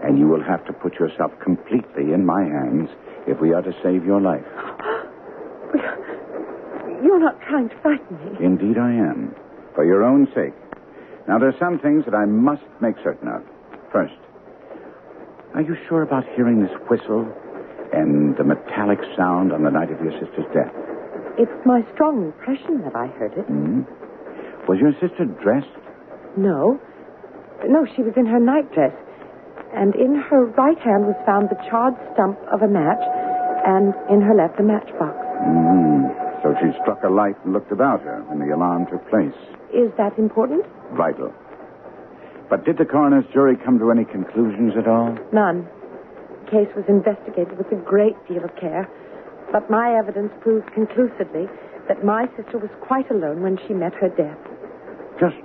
And you will have to put yourself completely in my hands if we are to save your life. You're not trying to frighten me. Indeed I am. For your own sake. Now, there are some things that I must make certain of. First, are you sure about hearing this whistle and the metallic sound on the night of your sister's death? It's my strong impression that I heard it. Was your sister dressed? No, she was in her nightdress. And in her right hand was found the charred stump of a match, and in her left a matchbox. So she struck a light and looked about her when the alarm took place. Is that important? Vital. But did the coroner's jury come to any conclusions at all? None. The case was investigated with a great deal of care. But my evidence proves conclusively that my sister was quite alone when she met her death. Just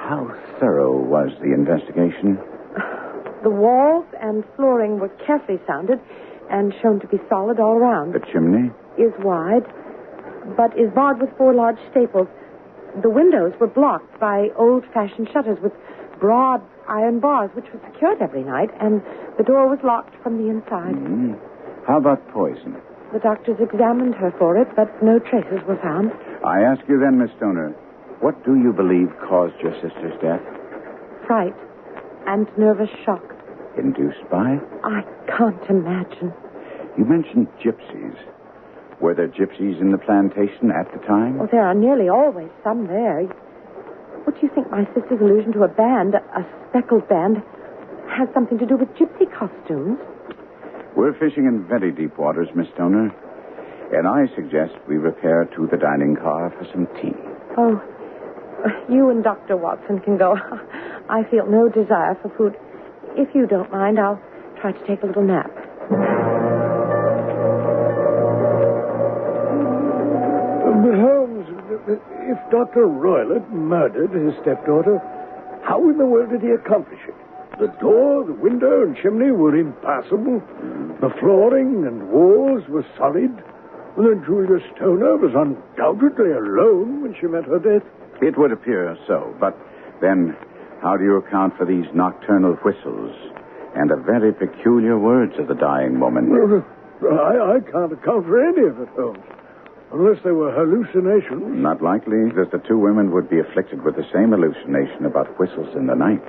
How thorough was the investigation? The walls and flooring were carefully sounded and shown to be solid all around. The chimney? Is wide, but is barred with 4 large staples. The windows were blocked by old-fashioned shutters with broad iron bars, which were secured every night, and the door was locked from the inside. Mm-hmm. How about poison? The doctors examined her for it, but no traces were found. I ask you then, Miss Stoner, what do you believe caused your sister's death? Fright and nervous shock. Induced by? I can't imagine. You mentioned gypsies. Were there gypsies in the plantation at the time? Well, there are nearly always some there. What do you think my sister's allusion to a band, a speckled band, has something to do with gypsy costumes? We're fishing in very deep waters, Miss Stoner, and I suggest we repair to the dining car for some tea. Oh, you and Dr. Watson can go. I feel no desire for food. If you don't mind, I'll try to take a little nap. Holmes, if Dr. Roylott murdered his stepdaughter, how in the world did he accomplish it? The door, the window, and chimney were impassable. The flooring and walls were solid. And then Julia Stoner was undoubtedly alone when she met her death. It would appear so, but then how do you account for these nocturnal whistles and the very peculiar words of the dying woman? I can't account for any of it, Holmes. Unless they were hallucinations. Not likely that the 2 women would be afflicted with the same hallucination about whistles in the night.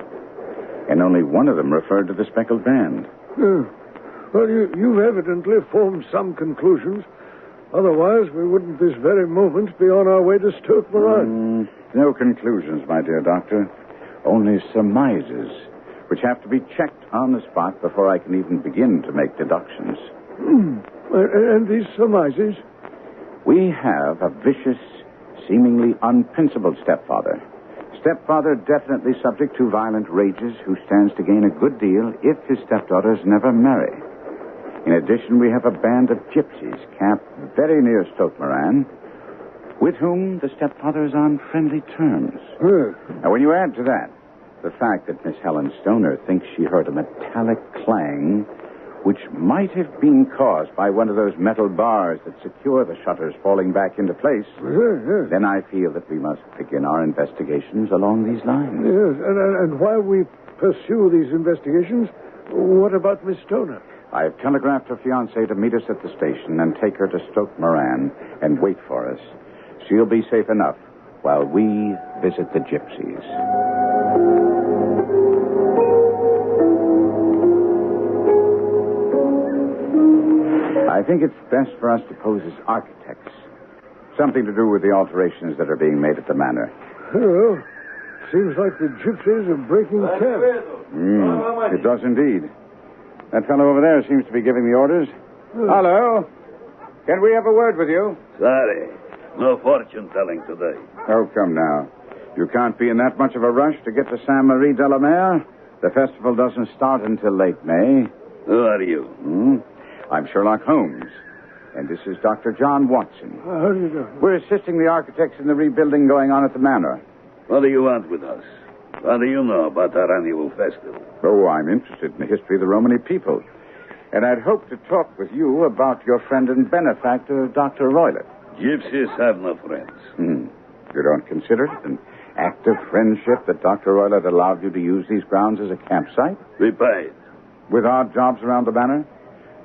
And only one of them referred to the speckled band. Well, you've evidently formed some conclusions. Otherwise, we wouldn't this very moment be on our way to Stoke Moran. No conclusions, my dear doctor. Only surmises, which have to be checked on the spot before I can even begin to make deductions. And these surmises? We have a vicious, seemingly unprincipled stepfather. Stepfather definitely subject to violent rages who stands to gain a good deal if his stepdaughters never marry. In addition, we have a band of gypsies camped very near Stoke Moran, with whom the stepfather is on friendly terms. Now, when you add to that the fact that Miss Helen Stoner thinks she heard a metallic clang, which might have been caused by one of those metal bars that secure the shutters falling back into place, then I feel that we must begin our investigations along these lines. Yes, and while we pursue these investigations, what about Miss Stoner? I've telegraphed her fiancé to meet us at the station and take her to Stoke Moran and wait for us. She'll be safe enough while we visit the gypsies. I think it's best for us to pose as architects. Something to do with the alterations that are being made at the manor. Well, seems like the gypsies are breaking camp. It does indeed. That fellow over there seems to be giving the orders. Hello. Can we have a word with you? Sorry. No fortune-telling today. Oh, come now. You can't be in that much of a rush to get to Saint Marie de la Mer. The festival doesn't start until late May. Who are you? I'm Sherlock Holmes, and this is Dr. John Watson. How do you do? We're assisting the architects in the rebuilding going on at the manor. What do you want with us? What do you know about our annual festival? Oh, I'm interested in the history of the Romany people. And I'd hope to talk with you about your friend and benefactor, Dr. Roylott. Gypsies have no friends. You don't consider it an act of friendship that Dr. Roylott allowed you to use these grounds as a campsite? We paid. With odd jobs around the manor?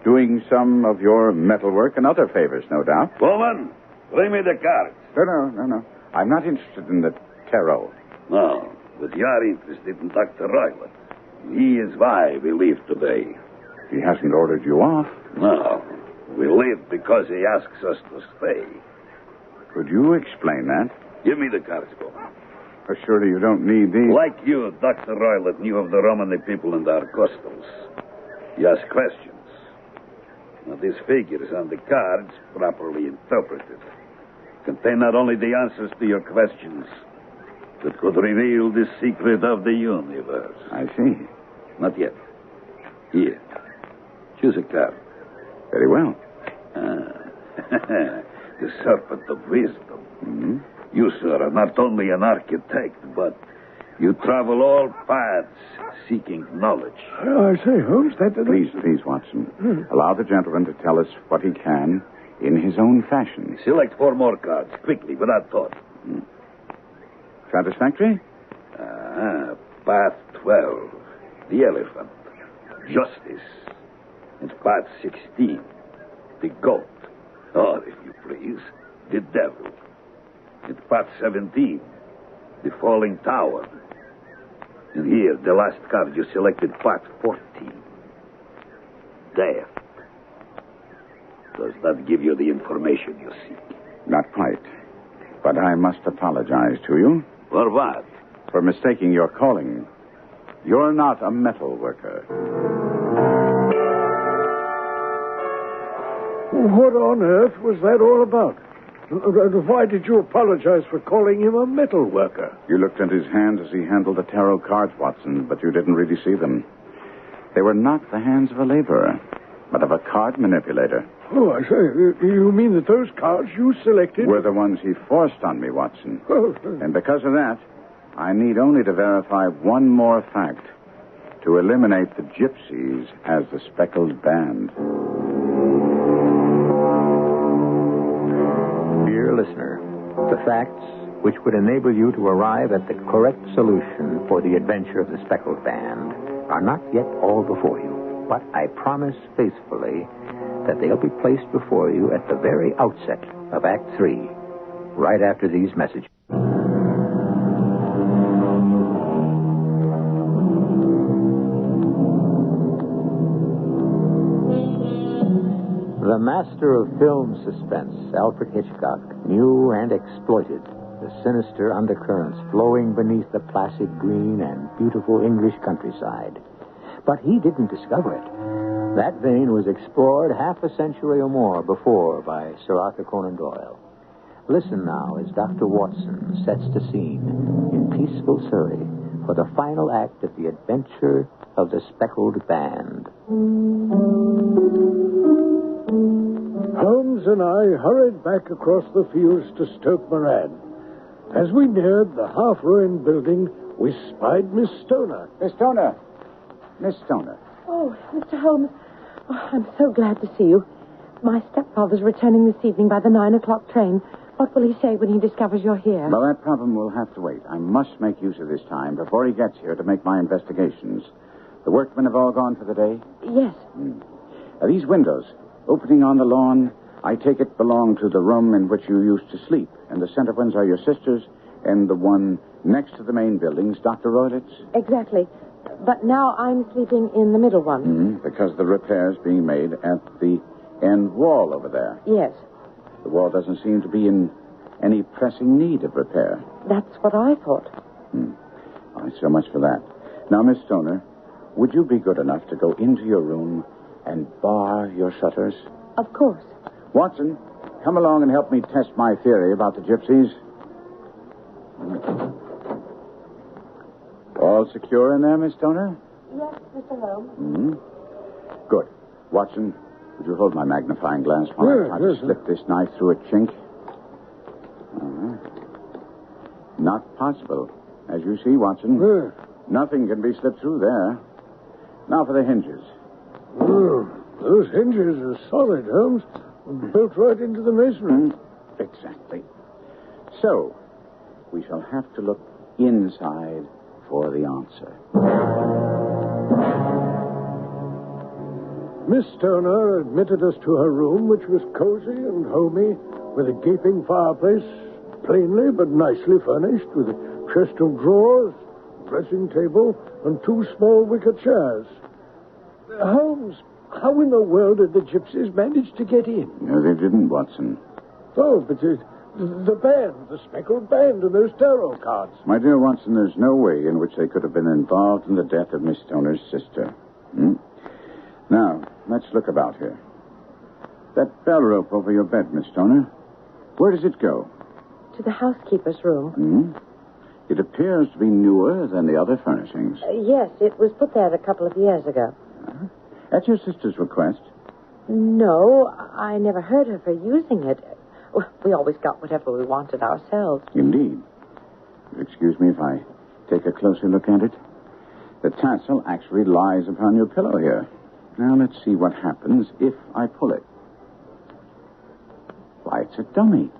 Doing some of your metalwork and other favors, no doubt. Woman, bring me the cards. No. I'm not interested in the tarot. No, but you are interested in Dr. Roylott. He is why we leave today. He hasn't ordered you off. No, we leave because he asks us to stay. Could you explain that? Give me the cards, woman. Surely you don't need these. Like you, Dr. Roylott knew of the Romany people and our customs. He asked questions. Now, these figures on the cards, properly interpreted, contain not only the answers to your questions, but could reveal the secret of the universe. I see. Not yet. Here. Choose a card. Very well. The Serpent of Wisdom. You, sir, are not only an architect, but You travel all paths seeking knowledge. I say, Holmes, that... Please, Watson. Allow the gentleman to tell us what he can in his own fashion. Select 4 more cards, quickly, without thought. Satisfactory? Path 12, the elephant. Justice. And path 16, the goat. Or, if you please, the devil. And path 17, the falling tower. And here, the last card, you selected path 14. Death. Does that give you the information you seek? Not quite. But I must apologize to you. For what? For mistaking your calling. You're not a metal worker. What on earth was that all about? Why did you apologize for calling him a metal worker? You looked at his hands as he handled the tarot cards, Watson, but you didn't really see them. They were not the hands of a laborer, but of a card manipulator. Oh, I say, you mean that those cards you selected... were the ones he forced on me, Watson. Oh. And because of that, I need only to verify one more fact to eliminate the gypsies as the Speckled band. Dear listener, the facts which would enable you to arrive at the correct solution for the adventure of the Speckled band are not yet all before you, but I promise faithfully that they'll be placed before you at the very outset of Act 3, right after these messages. The master of film suspense, Alfred Hitchcock, knew and exploited the sinister undercurrents flowing beneath the placid green and beautiful English countryside. But he didn't discover it. That vein was explored half a century or more before by Sir Arthur Conan Doyle. Listen now as Dr. Watson sets the scene in peaceful Surrey for the final act of the adventure of the Speckled band. Holmes and I hurried back across the fields to Stoke Moran. As we neared the half-ruined building, we spied Miss Stoner. Miss Stoner! Miss Stoner. Oh, Mr. Holmes, I'm so glad to see you. My stepfather's returning this evening by the 9 o'clock train. What will he say when he discovers you're here? Well, that problem will have to wait. I must make use of this time before he gets here to make my investigations. The workmen have all gone for the day? Yes. These windows, opening on the lawn, I take it belong to the room in which you used to sleep. And the center ones are your sister's, and the one next to the main building's Dr. Roylett's? Exactly. But now I'm sleeping in the middle one. Because the repair's being made at the end wall over there. Yes. The wall doesn't seem to be in any pressing need of repair. That's what I thought. All right, so much for that. Now, Miss Stoner, would you be good enough to go into your room and bar your shutters? Of course. Watson, come along and help me test my theory about the gypsies. All secure in there, Miss Stoner? Yes, Mr. Holmes. Good. Watson, would you hold my magnifying glass while I try to slip this knife through a chink? Not possible. As you see, Watson, nothing can be slipped through there. Now for the hinges. Those hinges are solid, Holmes. Built right into the masonry. Exactly. So, we shall have to look inside for the answer. Miss Stoner admitted us to her room, which was cozy and homey, with a gaping fireplace, plainly but nicely furnished, with a chest of drawers, dressing table, and 2 small wicker chairs. Holmes, how in the world did the gypsies manage to get in? No, they didn't, Watson. Oh, but the band, the Speckled band, and those tarot cards. My dear Watson, there's no way in which they could have been involved in the death of Miss Stoner's sister. Now, let's look about here. That bell rope over your bed, Miss Stoner, where does it go? To the housekeeper's room. It appears to be newer than the other furnishings. Yes, it was put there a couple of years ago. At your sister's request? No, I never heard of her using it. We always got whatever we wanted ourselves. Indeed. Excuse me if I take a closer look at it. The tassel actually lies upon your pillow here. Now, let's see what happens if I pull it. Why, it's a dummy.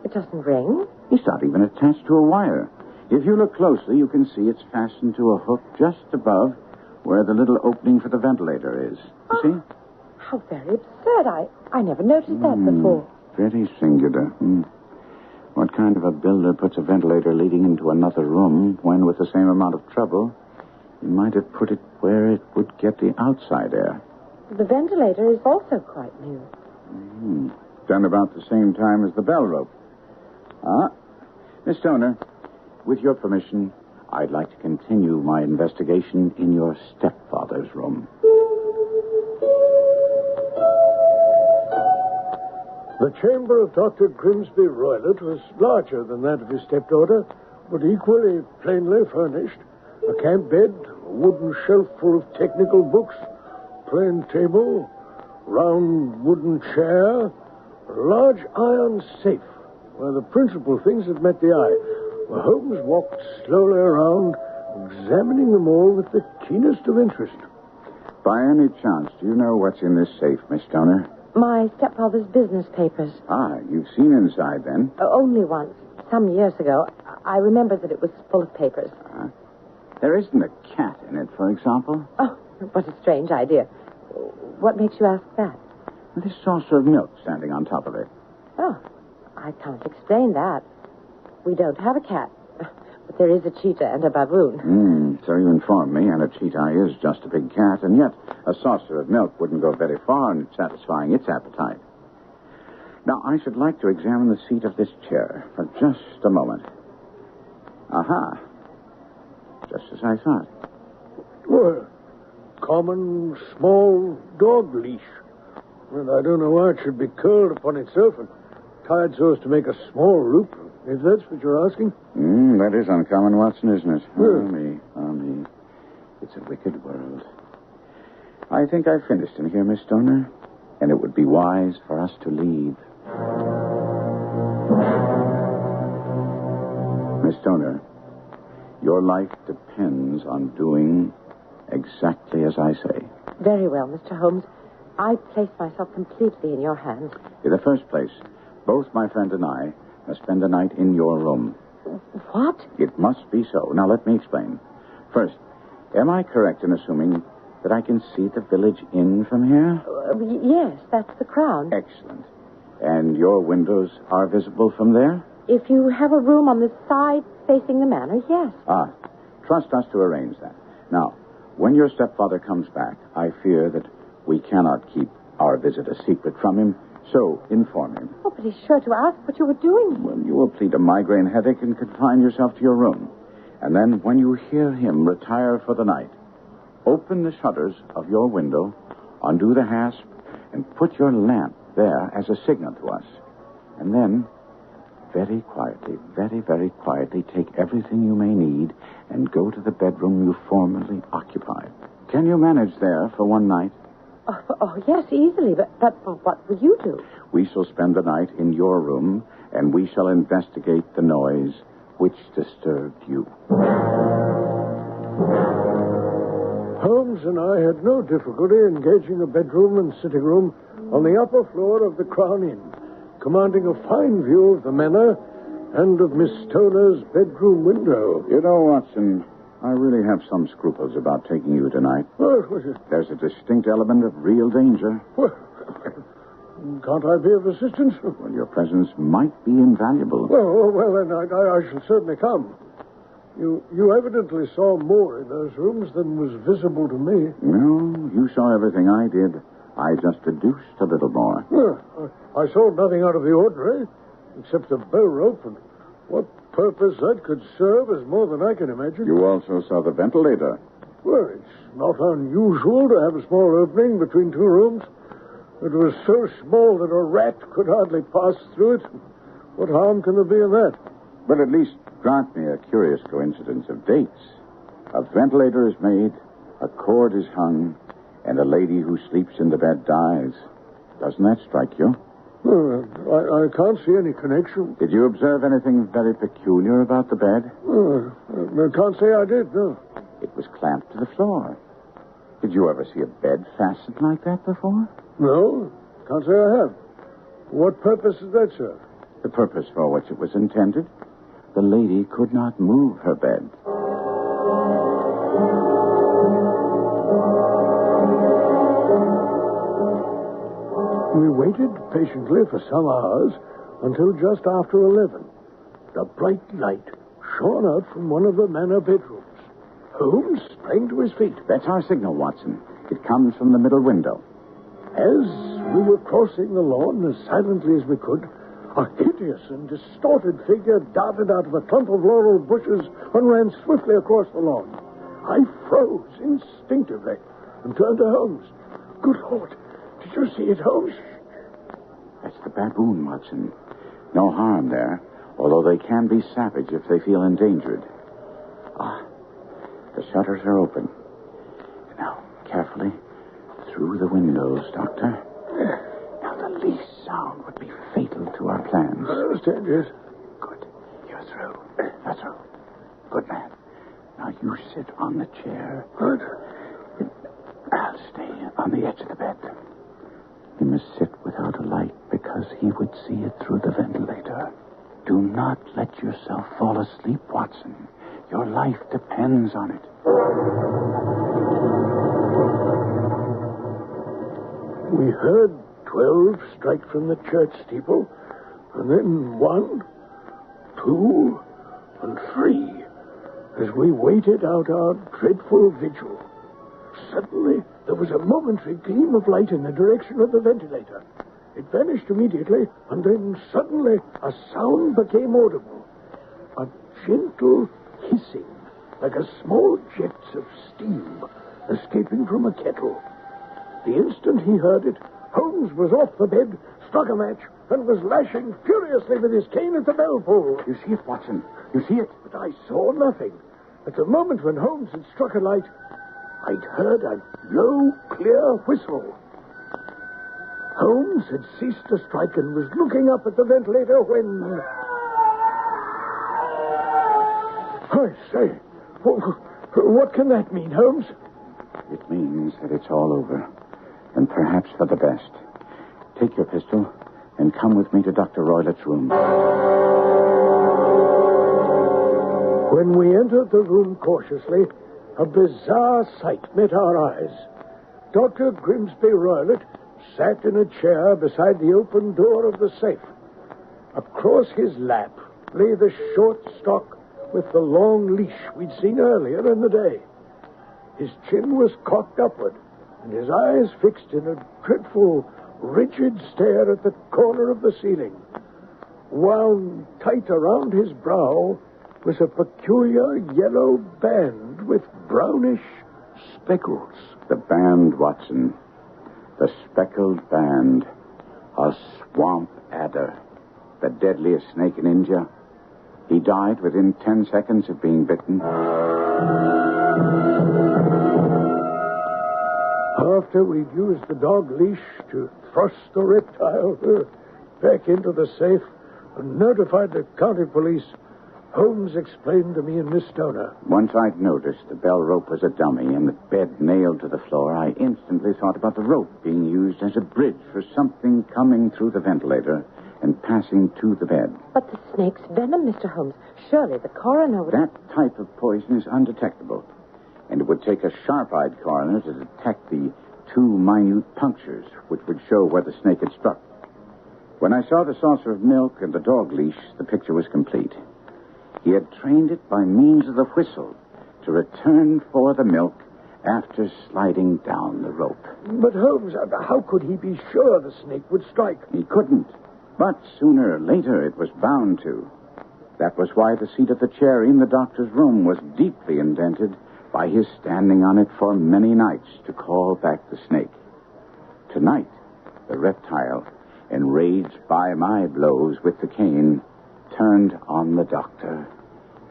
It doesn't ring. It's not even attached to a wire. If you look closely, you can see it's fastened to a hook just above where the little opening for the ventilator is. You see? How very absurd. I never noticed that before. Very singular. What kind of a builder puts a ventilator leading into another room when, with the same amount of trouble, he might have put it where it would get the outside air? The ventilator is also quite new. Done about the same time as the bell rope. Miss Stoner, with your permission, I'd like to continue my investigation in your stepfather's room. The chamber of Dr. Grimsby Roylott was larger than that of his stepdaughter, but equally plainly furnished. A camp bed, a wooden shelf full of technical books, plain table, round wooden chair, a large iron safe, where the principal things had met the eye. Holmes walked slowly around, examining them all with the keenest of interest. By any chance, do you know what's in this safe, Miss Stoner? My stepfather's business papers. You've seen inside, then? Only once, some years ago. I remember that it was full of papers. There isn't a cat in it, for example? Oh, what a strange idea. What makes you ask that? This saucer of milk standing on top of it. Oh, I can't explain that. We don't have a cat. But there is a cheetah and a baboon. So you informed me, and a cheetah is just a big cat, and yet a saucer of milk wouldn't go very far in satisfying its appetite. Now, I should like to examine the seat of this chair for just a moment. Aha. Just as I thought. Well, common small dog leash. And I don't know why it should be curled upon itself and tied so as to make a small loop, if that's what you're asking. That is uncommon, Watson, isn't it? Well. Oh, me. It's a wicked world. I think I've finished in here, Miss Stoner, and it would be wise for us to leave. Miss Stoner, your life depends on doing exactly as I say. Very well, Mr. Holmes. I place myself completely in your hands. In the first place, both my friend and I must spend the night in your room. What? It must be so. Now, let me explain. First, am I correct in assuming that I can see the village inn from here? Yes, that's the Crown. Excellent. And your windows are visible from there? If you have a room on the side facing the manor, yes. Trust us to arrange that. Now, when your stepfather comes back, I fear that we cannot keep our visit a secret from him, so inform him. Oh, but he's sure to ask what you were doing. Well, you will plead a migraine headache and confine yourself to your room. And then, when you hear him retire for the night, open the shutters of your window, undo the hasp, and put your lamp there as a signal to us. And then, very quietly, very, very quietly, take everything you may need and go to the bedroom you formerly occupied. Can you manage there for one night? Oh, yes, easily. But what will you do? We shall spend the night in your room, and we shall investigate the noise which disturbed you. Holmes and I had no difficulty engaging a bedroom and sitting room on the upper floor of the Crown Inn, commanding a fine view of the manor and of Miss Stoner's bedroom window. You know, Watson, I really have some scruples about taking you tonight. There's a distinct element of real danger. Well, can't I be of assistance? Well, your presence might be invaluable. Well, then I shall certainly come. You evidently saw more in those rooms than was visible to me. No, you saw everything I did. I just deduced a little more. Well, I saw nothing out of the ordinary, except the bell rope, and what purpose that could serve is more than I can imagine. You also saw the ventilator. Well, it's not unusual to have a small opening between two rooms. It was so small that a rat could hardly pass through it. What harm can there be in that? But at least grant me a curious coincidence of dates. A ventilator is made, a cord is hung, and a lady who sleeps in the bed dies. Doesn't that strike you? I can't see any connection. Did you observe anything very peculiar about the bed? I can't say I did, no. It was clamped to the floor. Did you ever see a bed fastened like that before? No, can't say I have. What purpose does that serve? The purpose for which it was intended. The lady could not move her bed. We waited patiently for some hours until just after 11. A bright light shone out from one of the manor bedrooms. Holmes sprang to his feet. That's our signal, Watson. It comes from the middle window. As we were crossing the lawn as silently as we could, a hideous and distorted figure darted out of a clump of laurel bushes and ran swiftly across the lawn. I froze instinctively and turned to Holmes. Good Lord, did you see it, Holmes? That's the baboon, Watson. No harm there, although they can be savage if they feel endangered. The shutters are open. Now, carefully, through the windows, Doctor. Now, the least sound would be fatal to our plans. I understand, yes. Good. You're through. You're through. Good man. Now, you sit on the chair. Good. I'll stay on the edge of the bed. You must sit without a light because he would see it through the ventilator. Do not let yourself fall asleep, Watson. Your life depends on it. We heard 12 strike from the church steeple, and then 1, 2, and 3, as we waited out our dreadful vigil. Suddenly, there was a momentary gleam of light in the direction of the ventilator. It vanished immediately, and then suddenly a sound became audible. A gentle hissing, like a small jets of steam escaping from a kettle. The instant he heard it, Holmes was off the bed, struck a match, and was lashing furiously with his cane at the bell pull. You see it, Watson? You see it? But I saw nothing. At the moment when Holmes had struck a light, I'd heard a low, clear whistle. Holmes had ceased to strike and was looking up at the ventilator when... I say, what can that mean, Holmes? It means that it's all over, and perhaps for the best. Take your pistol and come with me to Dr. Roylett's room. When we entered the room cautiously, a bizarre sight met our eyes. Dr. Grimsby Roylett sat in a chair beside the open door of the safe. Across his lap lay the short stock with the long leash we'd seen earlier in the day. His chin was cocked upward, and his eyes fixed in a dreadful, rigid stare at the corner of the ceiling. Wound tight around his brow was a peculiar yellow band with brownish speckles. The band, Watson. The speckled band. A swamp adder. The deadliest snake in India. He died within 10 seconds of being bitten. After we'd used the dog leash to thrust the reptile back into the safe and notified the county police, Holmes explained to me and Miss Stoner. Once I'd noticed the bell rope was a dummy and the bed nailed to the floor, I instantly thought about the rope being used as a bridge for something coming through the ventilator and passing to the bed. But the snake's venom, Mr. Holmes. Surely the coroner would... That type of poison is undetectable, and it would take a sharp-eyed coroner to detect the 2 minute punctures, which would show where the snake had struck. When I saw the saucer of milk and the dog leash, the picture was complete. He had trained it by means of the whistle to return for the milk after sliding down the rope. But Holmes, how could he be sure the snake would strike? He couldn't. But sooner or later it was bound to. That was why the seat of the chair in the doctor's room was deeply indented by his standing on it for many nights to call back the snake. Tonight, the reptile, enraged by my blows with the cane, turned on the doctor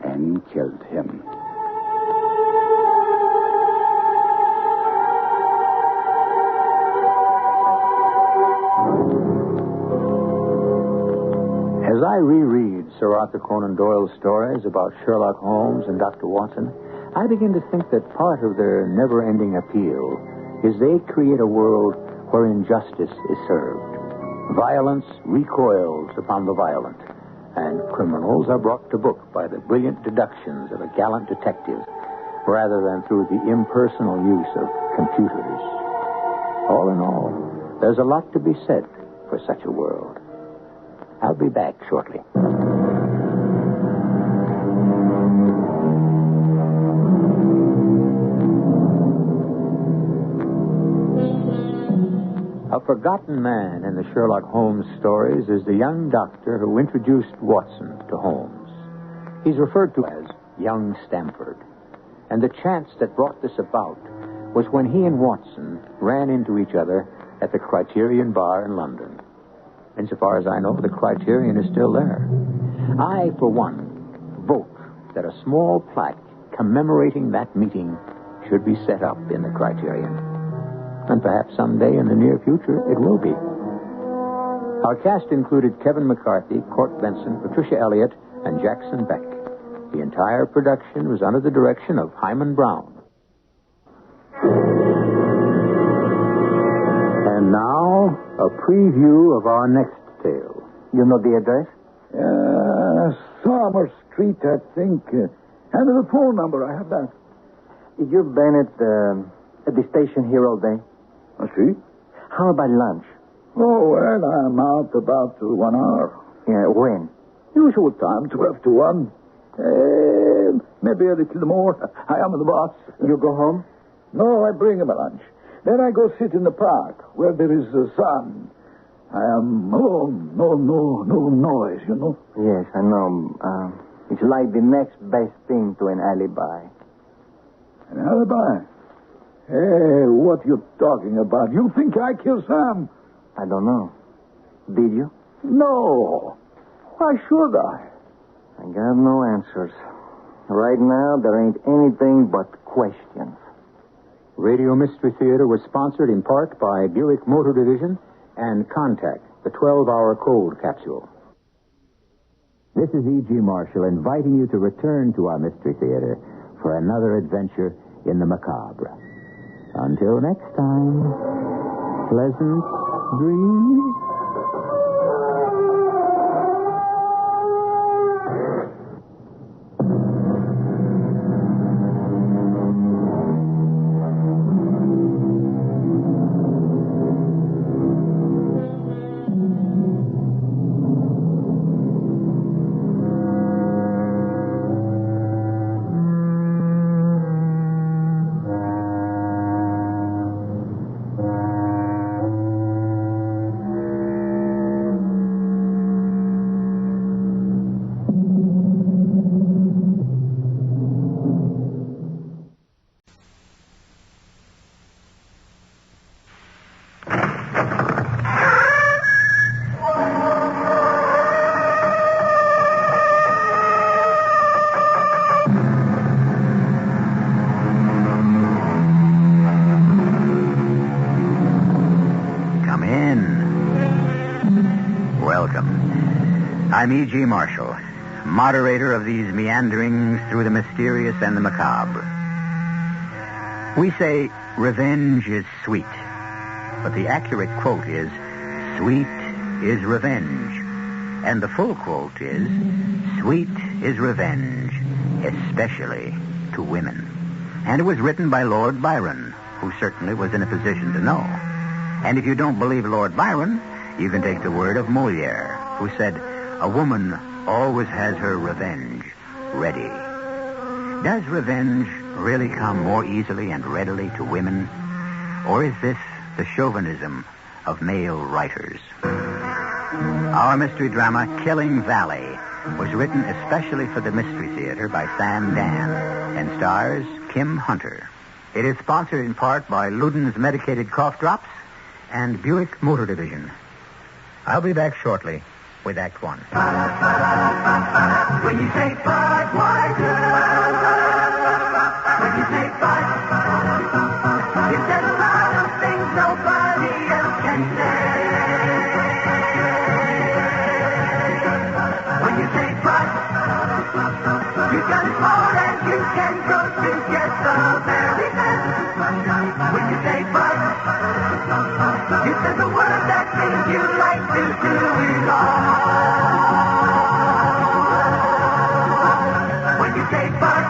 and killed him. As I reread Sir Arthur Conan Doyle's stories about Sherlock Holmes and Dr. Watson, I begin to think that part of their never-ending appeal is they create a world wherein justice is served. Violence recoils upon the violent, and criminals are brought to book by the brilliant deductions of a gallant detective rather than through the impersonal use of computers. All in all, there's a lot to be said for such a world. I'll be back shortly. A forgotten man in the Sherlock Holmes stories is the young doctor who introduced Watson to Holmes. He's referred to as young Stamford. And the chance that brought this about was when he and Watson ran into each other at the Criterion Bar in London. Insofar as I know, the Criterion is still there. I, for one, vote that a small plaque commemorating that meeting should be set up in the Criterion. And perhaps someday in the near future, it will be. Our cast included Kevin McCarthy, Court Benson, Patricia Elliott, and Jackson Beck. The entire production was under the direction of Hyman Brown. And now, a preview of our next tale. You know the address? Summer Street, I think. And the phone number, I have that. You've been at the station here all day? I see. How about lunch? Oh, well, I'm out about 1 hour. Yeah, when? Usual time, 12 to 1. Maybe a little more. I am the boss. You go home? No, I bring him a lunch. Then I go sit in the park where there is sun. I am alone. No noise, you know. Yes, I know. It's like the next best thing to an alibi. An alibi? Hey, what you talking about? You think I killed Sam? I don't know. Did you? No. Why should I? I got no answers. Right now, there ain't anything but questions. Radio Mystery Theater was sponsored in part by Buick Motor Division and Contact, the 12-hour cold capsule. This is E.G. Marshall inviting you to return to our Mystery Theater for another adventure in the macabre. Until next time, pleasant dreams. I'm E.G. Marshall, moderator of these meanderings through the mysterious and the macabre. We say revenge is sweet, but the accurate quote is, sweet is revenge. And the full quote is, sweet is revenge, especially to women. And it was written by Lord Byron, who certainly was in a position to know. And if you don't believe Lord Byron, you can take the word of Moliere, who said, a woman always has her revenge ready. Does revenge really come more easily and readily to women? Or is this the chauvinism of male writers? Our mystery drama, Killing Valley, was written especially for the Mystery Theater by Sam Dan and stars Kim Hunter. It is sponsored in part by Luden's Medicated Cough Drops and Buick Motor Division. I'll be back shortly with Act One. When you say Budweiser, when you say Bud, you said a lot of things nobody else can say. can go to get the very best. When you say but, you said the word that means you like to do it all. When you say but,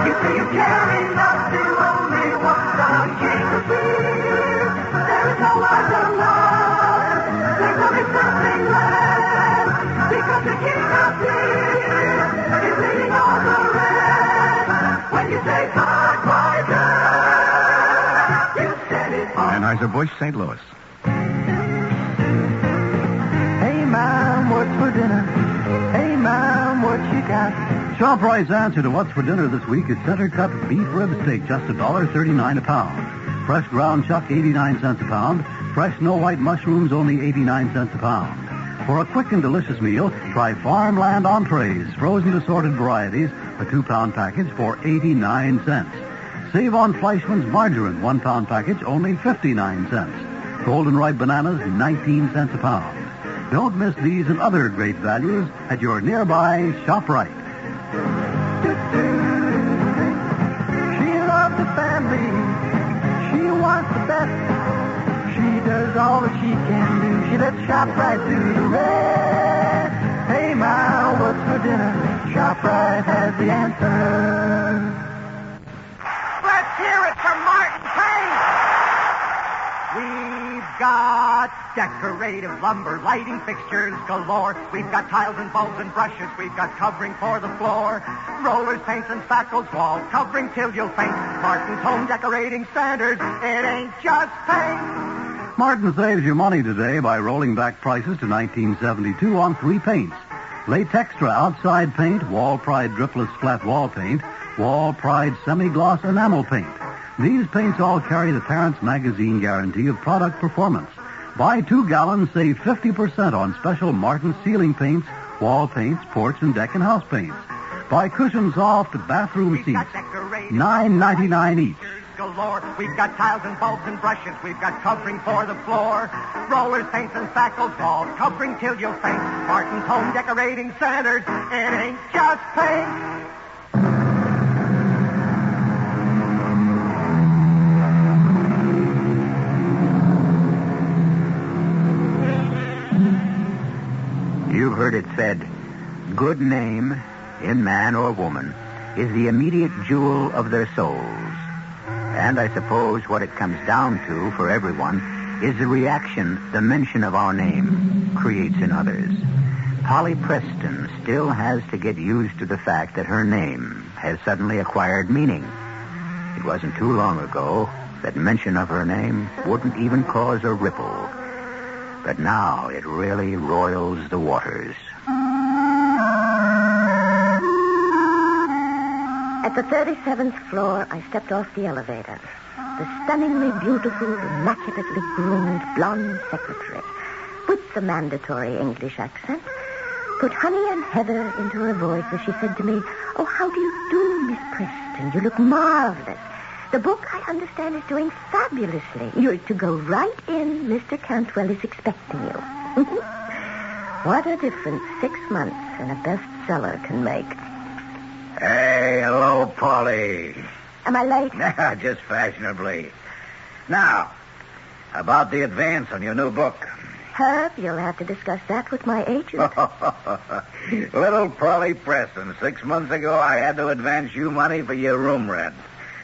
you say you care enough to only want the king to be. There is no other love. There's only something left. Because the king of peace is leading all the rest. When you say Budweiser, you said it all. Anheuser-Busch, St. Louis. Hey, Mom, what's for dinner? Hey, Mom, what you got? ShopRite's answer to what's for dinner this week is center-cut beef rib steak, just $1.39 a pound. Fresh ground chuck, 89 cents a pound. Fresh no-white mushrooms, only 89 cents a pound. For a quick and delicious meal, try Farmland entrees, frozen assorted varieties, a 2-pound package for 89 cents. Save on Fleischmann's margarine, 1-pound package, only 59 cents. Golden ripe bananas, 19 cents a pound. Don't miss these and other great values at your nearby ShopRite. She loves the family. She wants the best. She does all that she can do. She lets ShopRite do the rest. Hey, Ma, what's for dinner? ShopRite has the answer. Let's hear it for Martin Payne. We've got decorative lumber, lighting fixtures galore. We've got tiles and bulbs and brushes. We've got covering for the floor. Rollers, paints, and spackles, wall covering till you'll faint. Martin's home decorating standards. It ain't just paint. Martin saves you money today by rolling back prices to 1972 on 3 paints. Latextra outside paint, Wall Pride dripless flat wall paint, Wall Pride semi-gloss enamel paint. These paints all carry the Parents Magazine guarantee of product performance. Buy 2 gallons, save 50% on special Martin ceiling paints, wall paints, porch and deck and house paints. Buy cushion soft bathroom seats, $9.99 each. Galore. We've got tiles and bulbs and brushes. We've got covering for the floor. Rollers, paints, and spackles, wall covering till you'll faint. Martin's home decorating standards. It ain't just paint. You've heard it said, good name in man or woman is the immediate jewel of their souls. And I suppose what it comes down to for everyone is the reaction the mention of our name creates in others. Polly Preston still has to get used to the fact that her name has suddenly acquired meaning. It wasn't too long ago that mention of her name wouldn't even cause a ripple. But now it really roils the waters. At the 37th floor, I stepped off the elevator. The stunningly beautiful, immaculately groomed blonde secretary, with the mandatory English accent, put honey and heather into her voice as she said to me, "Oh, how do you do, Miss Preston? You look marvelous. The book, I understand, is doing fabulously. You're to go right in. Mr. Cantwell is expecting you." What a difference 6 months in a bestseller can make. Hey, hello, Polly. Am I late? Nah, just fashionably. Now, about the advance on your new book. Herb, you'll have to discuss that with my agent. Little Polly Preston, 6 months ago I had to advance you money for your room rent.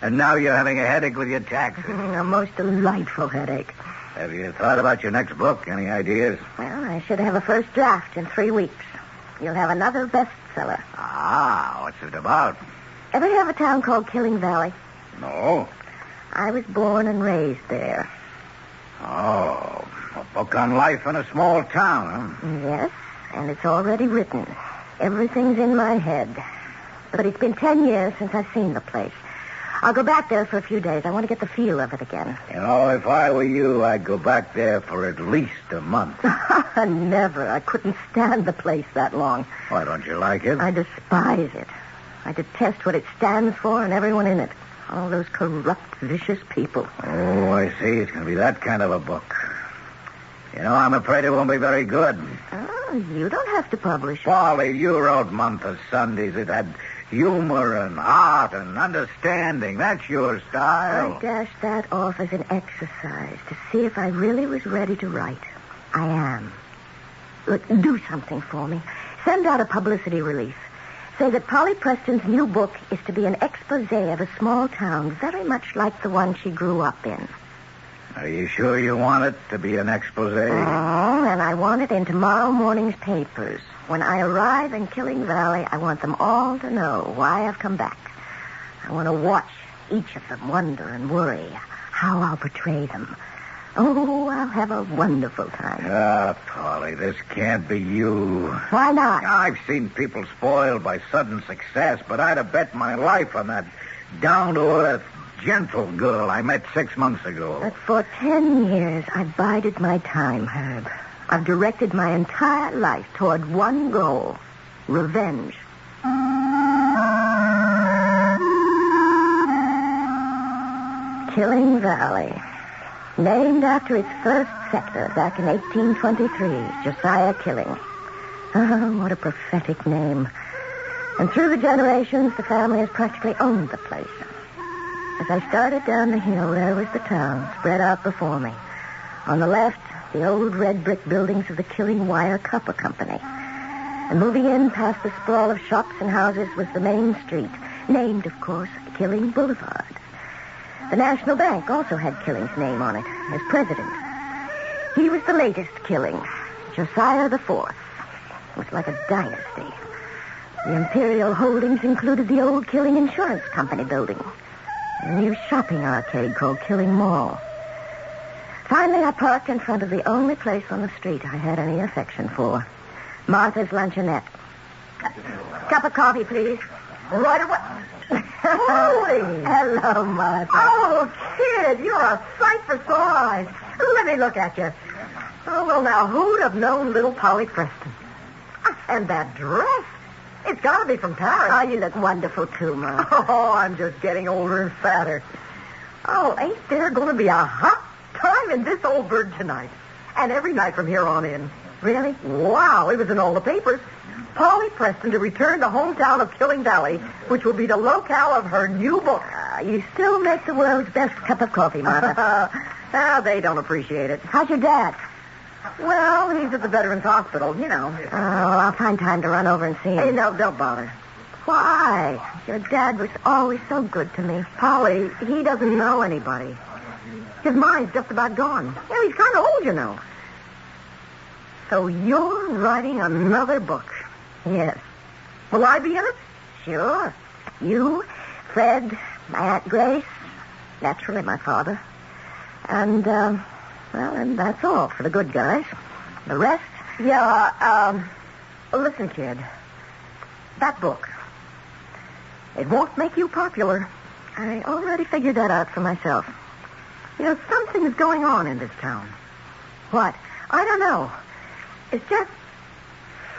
And now you're having a headache with your taxes. A most delightful headache. Have you thought about your next book? Any ideas? Well, I should have a first draft in 3 weeks. You'll have another bestseller. Ah, what's it about? Ever hear of a town called Killing Valley? No. I was born and raised there. Oh, a book on life in a small town, huh? Yes, and it's already written. Everything's in my head. But it's been 10 years since I've seen the place. I'll go back there for a few days. I want to get the feel of it again. You know, if I were you, I'd go back there for at least a month. Never. I couldn't stand the place that long. Why don't you like it? I despise it. I detest what it stands for and everyone in it. All those corrupt, vicious people. Oh, I see. It's going to be that kind of a book. You know, I'm afraid it won't be very good. Oh, you don't have to publish it. Polly, you wrote Month of Sundays. It had Humor and art and understanding. That's your style. I dashed that off as an exercise to see if I really was ready to write. I am. Look, do something for me. Send out a publicity release. Say that Polly Preston's new book is to be an expose of a small town very much like the one she grew up in. Are you sure you want it to be an expose? Oh, and I want it in tomorrow morning's papers. When I arrive in Killing Valley, I want them all to know why I've come back. I want to watch each of them wonder and worry how I'll portray them. Oh, I'll have a wonderful time. Ah, Polly, this can't be you. Why not? I've seen people spoiled by sudden success, but I'd have bet my life on that down-to-earth, gentle girl I met 6 months ago. But for 10 years, I've bided my time, Herb. I've directed my entire life toward one goal, revenge. Killing Valley. Named after its first settler back in 1823, Josiah Killing. Oh, what a prophetic name. And through the generations, the family has practically owned the place. As I started down the hill, there was the town spread out before me. On the left, the old red brick buildings of the Killing Wire Copper Company. And moving in past the sprawl of shops and houses was the main street, named, of course, Killing Boulevard. The National Bank also had Killing's name on it as president. He was the latest Killing, Josiah IV. It was like a dynasty. The imperial holdings included the old Killing Insurance Company building, and a new shopping arcade called Killing Mall. Finally, I parked in front of the only place on the street I had any affection for, Martha's Luncheonette. Cup of coffee, please. Right away. Holy! Hello, Martha. Oh, kid, you're a sight for sore eyes. Let me look at you. Oh, well, now, who'd have known little Polly Preston? And that dress. It's got to be from Paris. Oh, you look wonderful, too, Martha. Oh, I'm just getting older and fatter. Oh, ain't there going to be a hot time in this old bird tonight? And every night from here on in. Really? Wow, it was in all the papers. Polly Preston to return to hometown of Killing Valley, which will be the locale of her new book. You still make the world's best cup of coffee, Martha. They don't appreciate it. How's your dad? Well, he's at the Veterans Hospital, you know. Oh, I'll find time to run over and see him. Hey, no, don't bother. Why? Your dad was always so good to me. Polly, he doesn't know anybody. His mind's just about gone. Yeah, he's kind of old, you know. So you're writing another book. Yes. Will I be in it? Sure. You, Fred, my Aunt Grace, naturally my father. And, and that's all for the good guys. The rest? Yeah, listen, kid. That book. It won't make you popular. I already figured that out for myself. You know, something's going on in this town. What? I don't know. It's just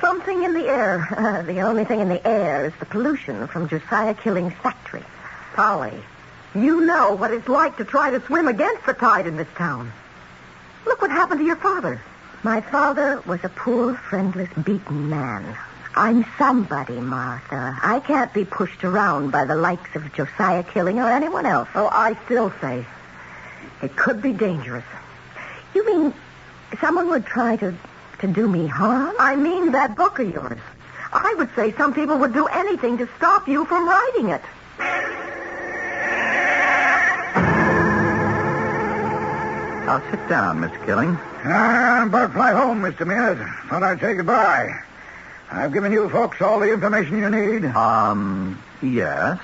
something in the air. The only thing in the air is the pollution from Josiah Killing's factory. Polly, you know what it's like to try to swim against the tide in this town. Look what happened to your father. My father was a poor, friendless, beaten man. I'm somebody, Martha. I can't be pushed around by the likes of Josiah Killing or anyone else. Oh, I still say it could be dangerous. You mean someone would try to do me harm? I mean that book of yours. I would say some people would do anything to stop you from writing it. I'll sit down, Mr. Killing. I'm about to fly home, Mr. Mears. Thought I'd say goodbye. I've given you folks all the information you need. Yes.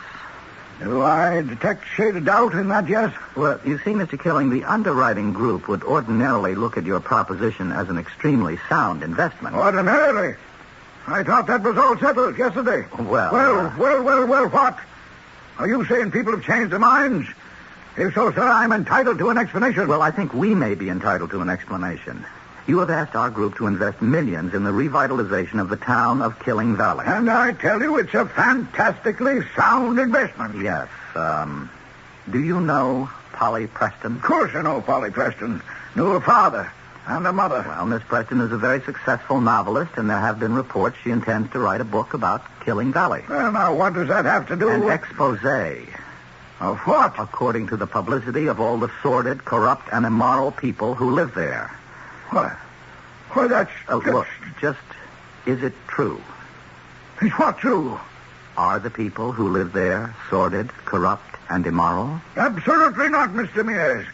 Do I detect a shade of doubt in that, yes? Well, you see, Mr. Killing, the underwriting group would ordinarily look at your proposition as an extremely sound investment. Ordinarily? I thought that was all settled yesterday. Well, what? Are you saying people have changed their minds? If so, sir, I'm entitled to an explanation. Well, I think we may be entitled to an explanation. You have asked our group to invest millions in the revitalization of the town of Killing Valley. And I tell you, it's a fantastically sound investment. Yes. Do you know Polly Preston? Of course I know Polly Preston. Knew her father. And the mother? Well, Miss Preston is a very successful novelist, and there have been reports she intends to write a book about Killing Valley. Well, now, what does that have to do An with... expose. Of what? According to the publicity of all the sordid, corrupt, and immoral people who live there. What? Well, that's... Look, just, is it true? Is what true? Are the people who live there sordid, corrupt, and immoral? Absolutely not, Mr. Mears.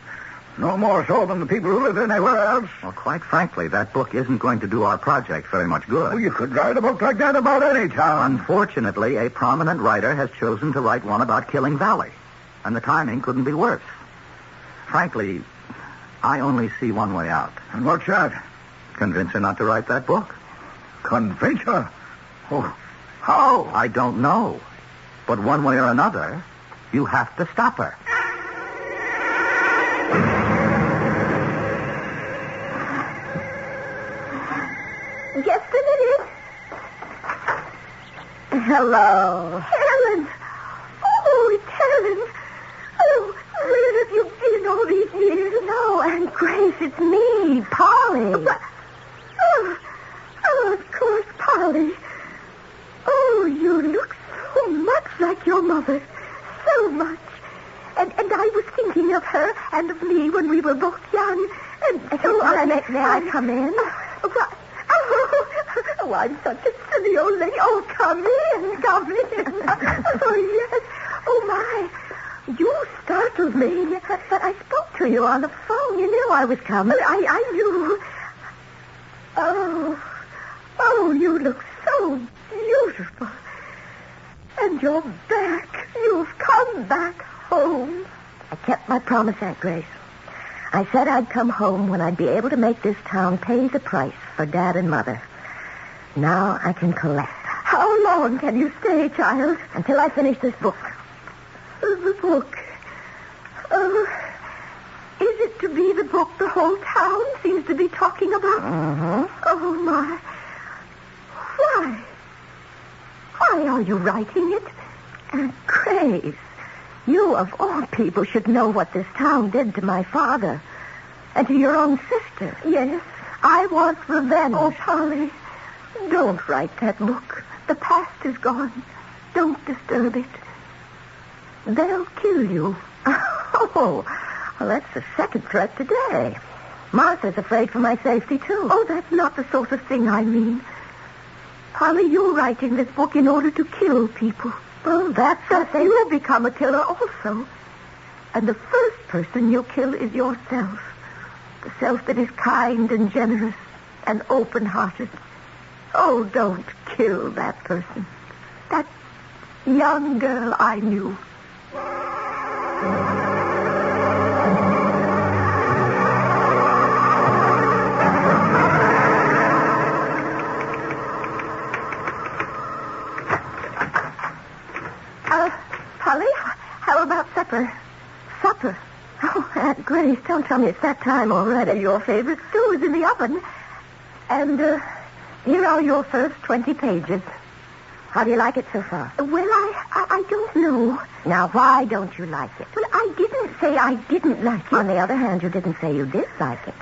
No more so than the people who live anywhere else. Well, quite frankly, that book isn't going to do our project very much good. Well, you could write a book like that about any town. Unfortunately, a prominent writer has chosen to write one about Killing Valley, and the timing couldn't be worse. Frankly, I only see one way out. And what's that? Convince her not to write that book. Convince her? Oh, how? I don't know. But one way or another, you have to stop her. Just a minute. Hello. Helen. Oh, it's Helen. Oh, where have you been all these years? No, Aunt Grace, it's me, Polly. Oh, of course, Polly. Oh, you look so much like your mother. So much. And I was thinking of her and of me when we were both young. And so may I come in? Oh, I'm such a silly old lady. Oh, come in. Oh, yes. Oh, my. You startled me. But I spoke to you on the phone. You knew I was coming. I knew. Oh, you look so beautiful. And you're back. You've come back home. I kept my promise, Aunt Grace. I said I'd come home when I'd be able to make this town pay the price for Dad and Mother. Now I can collect. How long can you stay, child? Until I finish this book. The book? Is it to be the book the whole town seems to be talking about? Mm-hmm. Oh, my. Why? Why are you writing it? Aunt Grace, you of all people should know what this town did to my father and to your own sister. Yes, I want revenge. Oh, Polly, don't write that book. The past is gone. Don't disturb it. They'll kill you. Oh, well, that's the second threat today. Martha's afraid for my safety, too. Oh, that's not the sort of thing I mean. Polly, you're writing this book in order to kill people. Well, that's the thing. You'll become a killer also. And the first person you'll kill is yourself. The self that is kind and generous and open-hearted. Oh, don't kill that person. That young girl I knew. Polly, how about supper? Supper? Oh, Aunt Grace, don't tell me it's that time already. Your favorite stew is in the oven. And here are your first 20 pages. How do you like it so far? Well, I don't know. Now, why don't you like it? Well, I didn't say I didn't like it. On the other hand, you didn't say you dislike it.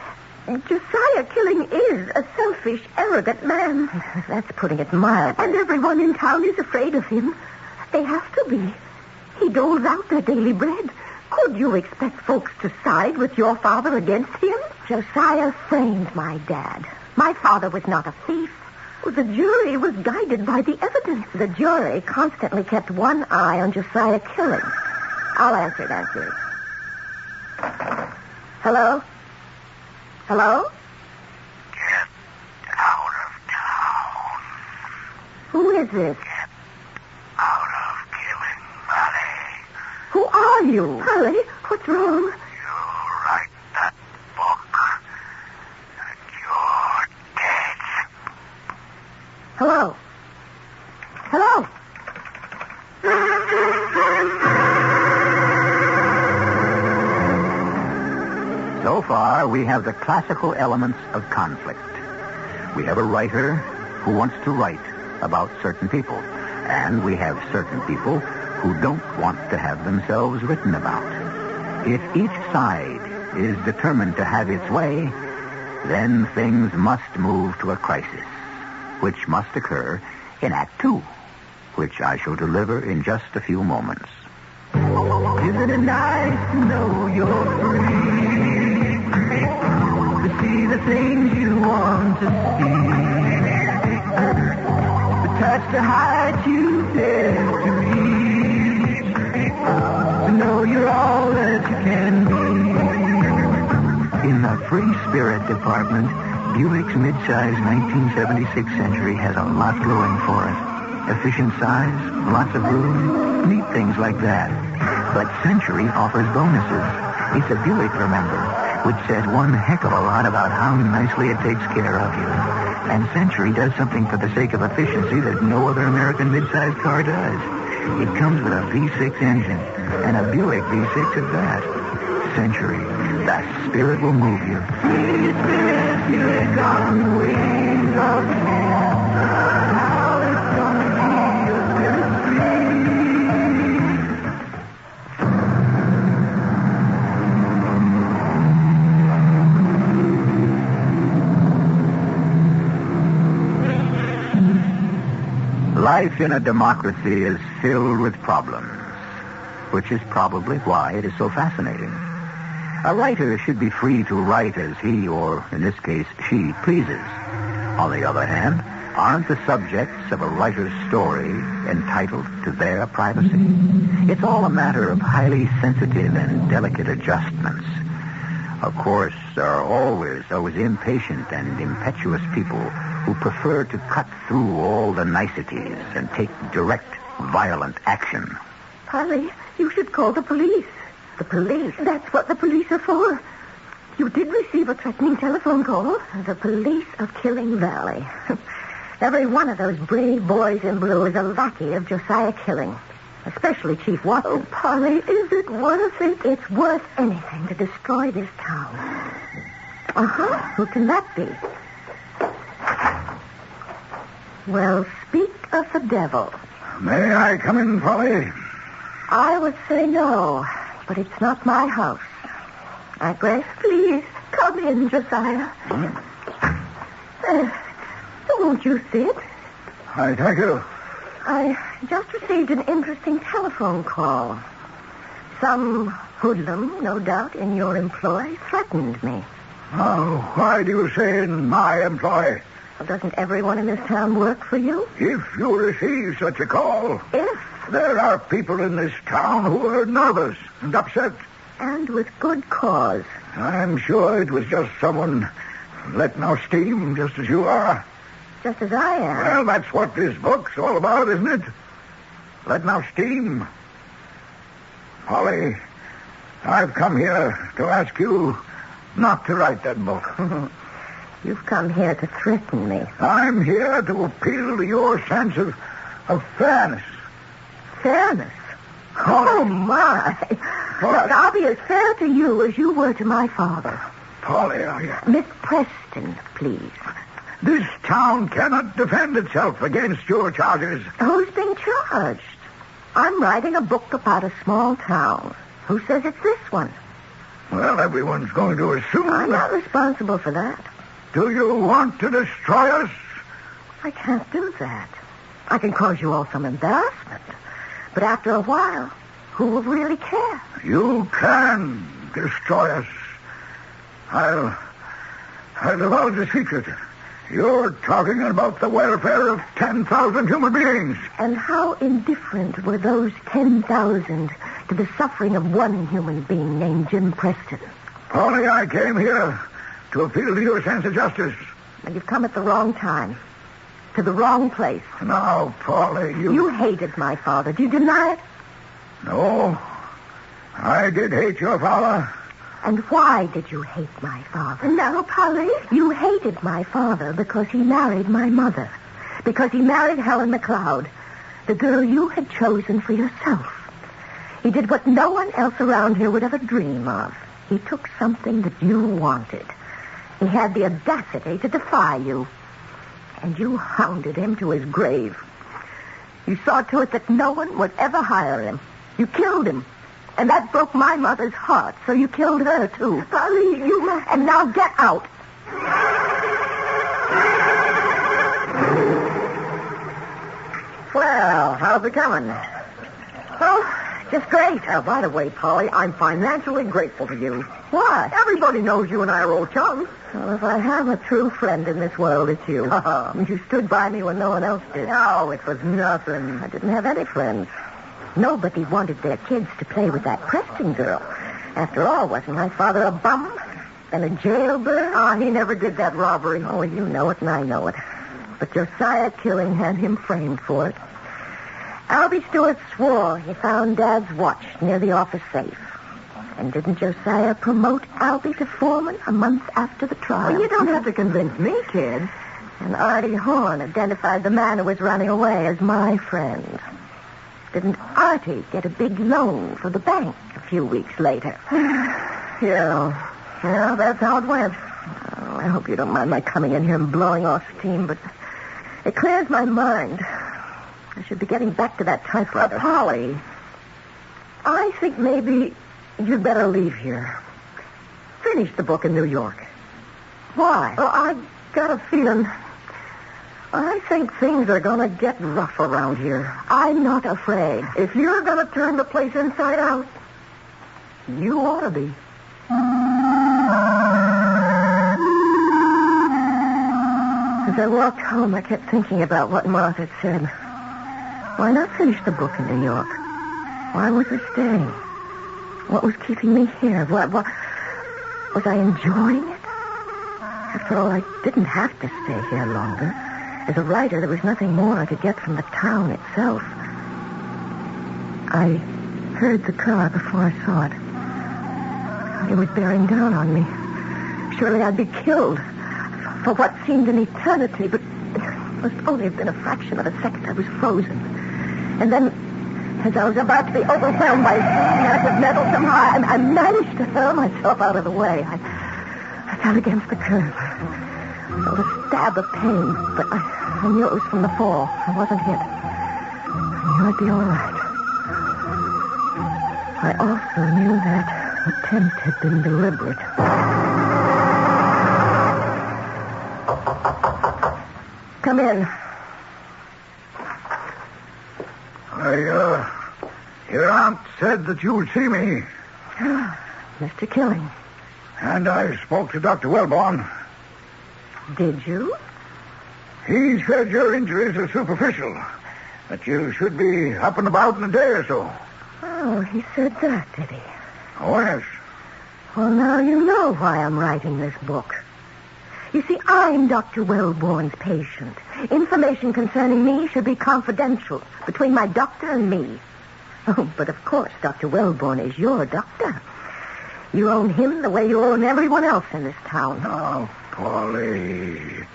Josiah Killing is a selfish, arrogant man. That's putting it mildly. And everyone in town is afraid of him. They have to be. He doles out their daily bread. Could you expect folks to side with your father against him? Josiah framed my dad. My father was not a thief. The jury was guided by the evidence. The jury constantly kept one eye on Josiah Killing. I'll answer it, Aunt Grace. Hello? Hello? Get out of town. Who is this? Get out of Killing Valley. Who are you? Polly, what's wrong? You write that book, and you're dead. Hello? Hello? So far, we have the classical elements of conflict. We have a writer who wants to write about certain people. And we have certain people who don't want to have themselves written about. If each side is determined to have its way, then things must move to a crisis, which must occur in Act 2, which I shall deliver in just a few moments. Isn't it nice to know you're free? To see the things you want to see. To touch the heights you dare to reach. To know you're all that you can be. In the Free Spirit Department, Buick's midsize 1976 Century has a lot going for it. Efficient size, lots of room, neat things like that. But Century offers bonuses. It's a Buick, remember, which says one heck of a lot about how nicely it takes care of you. And Century does something for the sake of efficiency that no other American midsize car does. It comes with a V6 engine, and a Buick V6 at that. Century, that spirit will move you. Free spirit, Buick on the wings of the wind. How it's gonna be your spirit free. Life in a democracy is filled with problems, which is probably why it is so fascinating. A writer should be free to write as he, or in this case, she, pleases. On the other hand, aren't the subjects of a writer's story entitled to their privacy? It's all a matter of highly sensitive and delicate adjustments. Of course, there are always those impatient and impetuous people who prefer to cut through all the niceties and take direct, violent action. Polly, you should call the police. The police? That's what the police are for. You did receive a threatening telephone call. The police of Killing Valley. Every one of those brave boys in blue is a lackey of Josiah Killing. Especially Chief Watson. Oh, Polly, is it worth it? It's worth anything to destroy this town. Uh-huh. Who can that be? Well, speak of the devil. May I come in, Polly? I would say no, but it's not my house. Grace, please, come in, Josiah. Won't you sit? I thank you. I just received an interesting telephone call. Some hoodlum, no doubt, in your employ, threatened me. Oh, why do you say in my employ? Well, doesn't everyone in this town work for you? If you receive such a call. If? There are people in this town who are nervous and upset. And with good cause. I'm sure it was just someone letting out steam, just as you are. Just as I am. Well, that's what this book's all about, isn't it? Letting out steam. Polly, I've come here to ask you not to write that book. You've come here to threaten me. I'm here to appeal to your sense of fairness. Fairness? Oh, my. Look, I'll be as fair to you as you were to my father. Polly, are you? Miss Preston, please. This town cannot defend itself against your charges. Who's being charged? I'm writing a book about a small town. Who says it's this one? Well, everyone's going to assume... I'm not responsible for that. Do you want to destroy us? I can't do that. I can cause you all some embarrassment. But after a while, who will really care? You can destroy us. I'll divulge a secret. You're talking about the welfare of 10,000 human beings. And how indifferent were those 10,000 to the suffering of one human being named Jim Preston? Polly, I came here to appeal to your sense of justice. And you've come at the wrong time. To the wrong place. Now, Polly, You hated my father. Do you deny it? No. I did hate your father. And why did you hate my father? Now, Polly, you hated my father because he married my mother. Because he married Helen McLeod, the girl you had chosen for yourself. He did what no one else around here would ever dream of. He took something that you wanted. He had the audacity to defy you. And you hounded him to his grave. You saw to it that no one would ever hire him. You killed him. And that broke my mother's heart, so you killed her, too. Polly, you must... And now get out. Well, how's it coming? Oh, just great. By the way, Polly, I'm financially grateful to you. Why? Everybody knows you and I are old chums. Well, if I have a true friend in this world, it's you. You stood by me when no one else did. No, it was nothing. I didn't have any friends. Nobody wanted their kids to play with that Preston girl. After all, wasn't my father a bum? And a jailbird? Oh, he never did that robbery. Oh, you know it and I know it. But Josiah Killing had him framed for it. Albie Stewart swore he found Dad's watch near the office safe. And didn't Josiah promote Albie to foreman a month after the trial? Well, you don't have to convince me, kid. And Artie Horn identified the man who was running away as my friend. Didn't Artie get a big loan for the bank a few weeks later? Yeah, that's how it went. Oh, I hope you don't mind my coming in here and blowing off steam, but it clears my mind. I should be getting back to that typewriter. Polly, I think maybe you'd better leave here. Finish the book in New York. Why? Well, I've got a feeling. I think things are going to get rough around here. I'm not afraid. If you're going to turn the place inside out, you ought to be. As I walked home, I kept thinking about what Martha had said. Why not finish the book in New York? Why was I staying? What was keeping me here? What was I enjoying it? After all, I didn't have to stay here longer. As a writer, there was nothing more I could get from the town itself. I heard the car before I saw it. It was bearing down on me. Surely I'd be killed for what seemed an eternity, but it must only have been a fraction of a second. I was frozen. And then, as I was about to be overwhelmed by a mass of metal, somehow I managed to hurl myself out of the way. I fell against the curb. I felt a stab of pain, but I knew it was from the fall. I wasn't hit. I knew I'd be all right. I also knew that attempt had been deliberate. Come in. Your aunt said that you would see me. Mr. Killing. And I spoke to Dr. Wellborn. Did you? He said your injuries are superficial, that you should be up and about in a day or so. Oh, he said that, did he? Oh, yes. Well, now you know why I'm writing this book. You see, I'm Dr. Wellborn's patient. Information concerning me should be confidential between my doctor and me. Oh, but of course, Dr. Wellborn is your doctor. You own him the way you own everyone else in this town. Oh, Polly.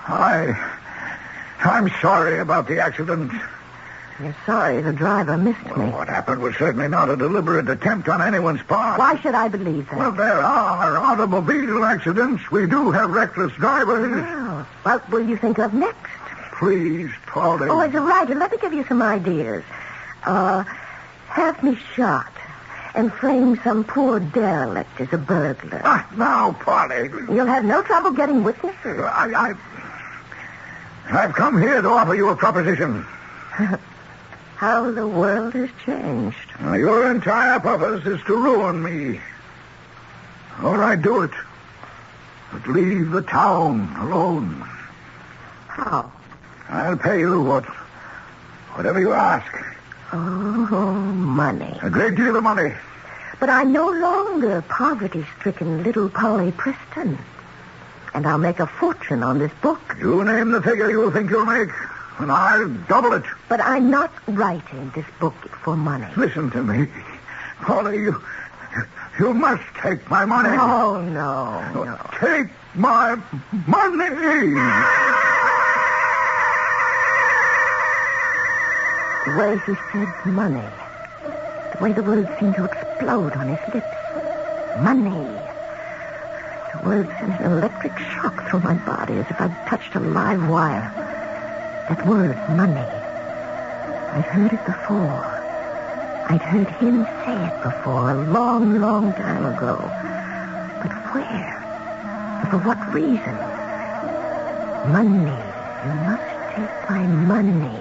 I'm sorry about the accident. You're sorry the driver missed me. What happened was certainly not a deliberate attempt on anyone's part. Why should I believe that? Well, there are automobile accidents. We do have reckless drivers. Oh, what will you think of next? Please, Polly. Oh, as a writer, let me give you some ideas. Have me shot and frame some poor derelict as a burglar. Now, Polly. You'll have no trouble getting witnesses. I've come here to offer you a proposition. How the world has changed. Your entire purpose is to ruin me. All right, do it. But leave the town alone. How? I'll pay you whatever you ask. Oh, money. A great deal of money. But I'm no longer poverty-stricken little Polly Preston. And I'll make a fortune on this book. You name the figure you think you'll make, and I'll double it. But I'm not writing this book for money. Listen to me. Polly, you must take my money. Oh, no. Take my money. The way he said money. The way the words seemed to explode on his lips. Money. The words sent an electric shock through my body as if I'd touched a live wire. That word, money. I'd heard it before. I'd heard him say it before, a long, long time ago. But where? For what reason? Money. You must take my money.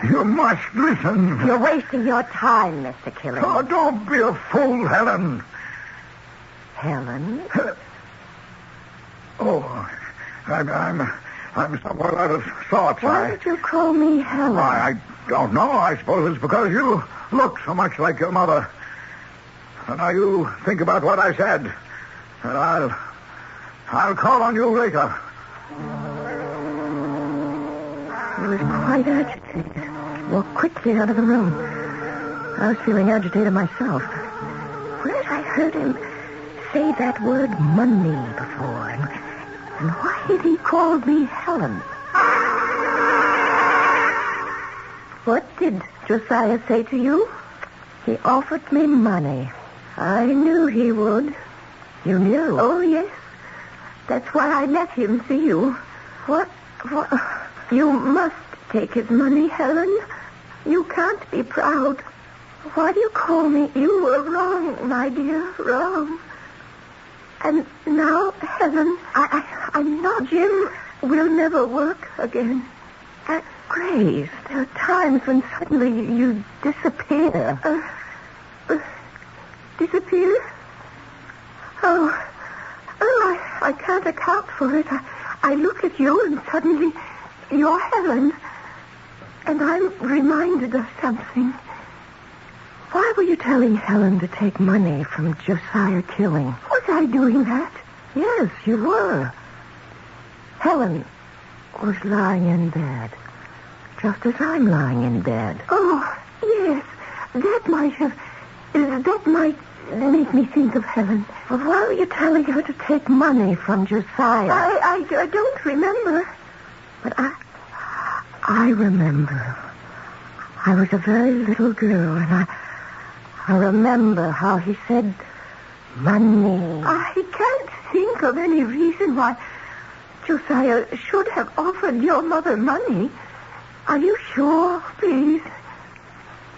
You must listen. You're wasting your time, Mr. Killing. Oh, don't be a fool, Helen. Helen? Oh, I'm somewhat out of sorts. Why did you call me Helen? I don't know. I suppose it's because you look so much like your mother. So now you think about what I said, and I'll call on you later. He was quite agitated. Walked quickly out of the room. I was feeling agitated myself. Where had I heard him say that word money before? And why had he called me Helen? What did Josiah say to you? He offered me money. I knew he would. You knew? Oh, yes. That's why I let him see you. What? You must take his money, Helen. You can't be proud. Why do you call me? You were wrong, my dear, wrong. And now, Helen, I'm not. Jim will never work again. Grace, there are times when suddenly you disappear. Disappear? Oh, I can't account for it. I look at you and suddenly you're Helen. And I'm reminded of something. Why were you telling Helen to take money from Josiah Killing? Was I doing that? Yes, you were. Helen was lying in bed, just as I'm lying in bed. Oh, yes. That might make me think of Helen. Well, why were you telling her to take money from Josiah? I don't remember. But I remember. I was a very little girl, and I remember how he said money. I can't think of any reason why Josiah should have offered your mother money. Are you sure? Please.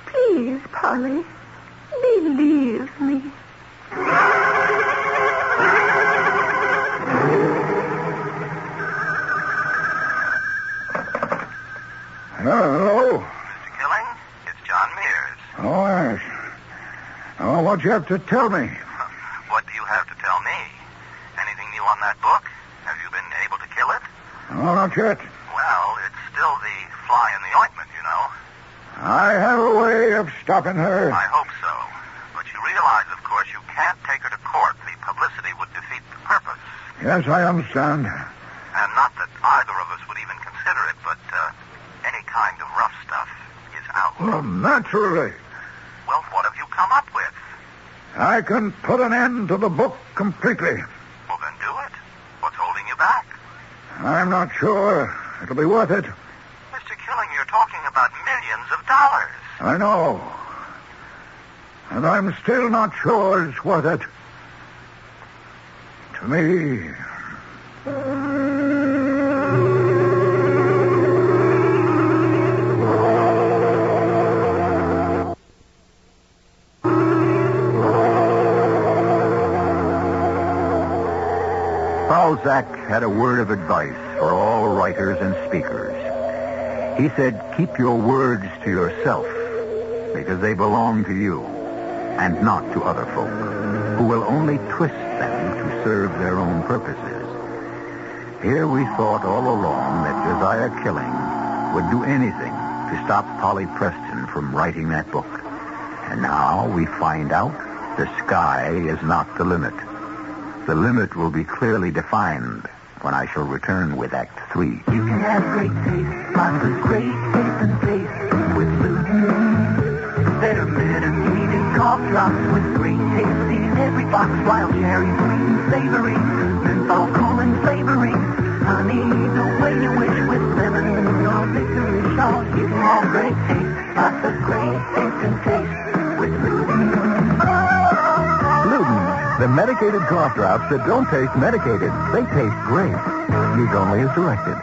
Please, Polly. Believe me. Hello? Mr. Killing, it's John Mears. Oh, yes. Oh, what do you have to tell me? What do you have to tell me? Anything new on that book? Have you been able to kill it? Oh, not yet. Well, it's still the fly in the ointment, you know. I have a way of stopping her. I hope so. But you realize, of course, you can't take her to court. The publicity would defeat the purpose. Yes, I understand. And not that either of us would even consider it, but any kind of rough stuff is out. Well, naturally. Well, what have you come up with? I can put an end to the book completely. Well, then do it. What's holding you back? I'm not sure it'll be worth it. Mr. Killing, you're talking about millions of dollars. I know. And I'm still not sure it's worth it. To me. Balzac had a word of advice for all writers and speakers. He said, keep your words to yourself, because they belong to you, and not to other folk, who will only twist them to serve their own purposes. Here we thought all along that Josiah Killing would do anything to stop Polly Preston from writing that book. And now we find out the sky is not the limit. The limit will be clearly defined when I shall return with Act 3. You can have great taste, lots of great taste and taste with Luton. Better medicated cough drops with great taste in every box. Wild cherry, green savory, menthol, cool and flavoring. Honey, the way you wish with lemon or licorice. Oh, you can have great taste, lots of great taste and taste with Luton. Luton, the medicated cough drops that don't taste medicated. They taste great. Use only as directed.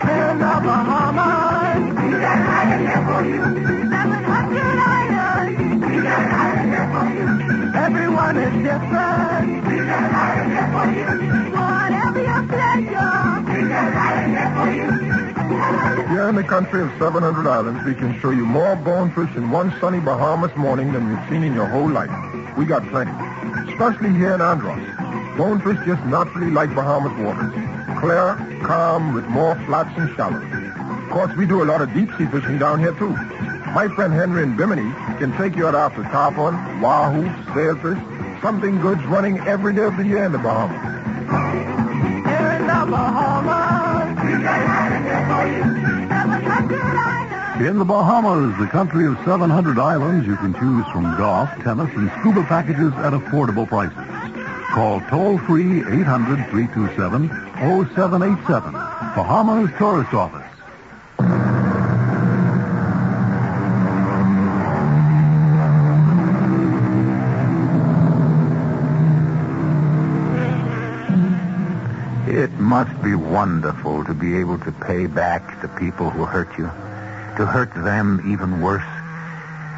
In the Bahamas, we got higher here for you. 700 islands, we got higher here for you. Everyone is different. Whatever your pleasure. Here in the country of 700 islands, we can show you more bonefish in one sunny Bahamas morning than you've seen in your whole life. We got plenty, especially here in Andros. Bonefish just naturally like Bahamas waters. Clear, calm, with more flats and shallows. Of course, we do a lot of deep-sea fishing down here, too. My friend Henry in Bimini can take you out after tarpon, wahoo, sailfish, something good's running every day of the year in the Bahamas. Here in the Bahamas, we got islands for you. 700 islands. In the Bahamas, the country of 700 islands, you can choose from golf, tennis, and scuba packages at affordable prices. Call toll-free 800-327-0787. Bahamas Tourist Office. It must be wonderful to be able to pay back the people who hurt you, to hurt them even worse.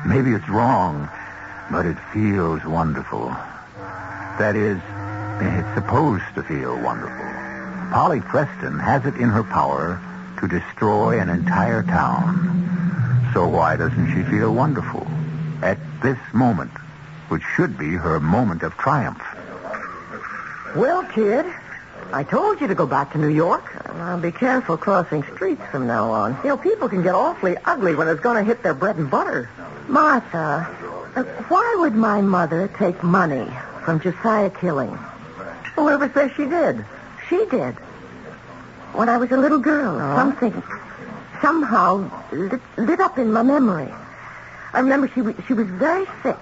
Maybe it's wrong, but it feels wonderful. That is, it's supposed to feel wonderful. Polly Preston has it in her power to destroy an entire town. So why doesn't she feel wonderful at this moment, which should be her moment of triumph? Well, kid, I told you to go back to New York. Now, be careful crossing streets from now on. You know, people can get awfully ugly when it's going to hit their bread and butter. Martha, why would my mother take money from Josiah Killing? Whoever says she did? She did. When I was a little girl, something somehow lit up in my memory. I remember she was very sick.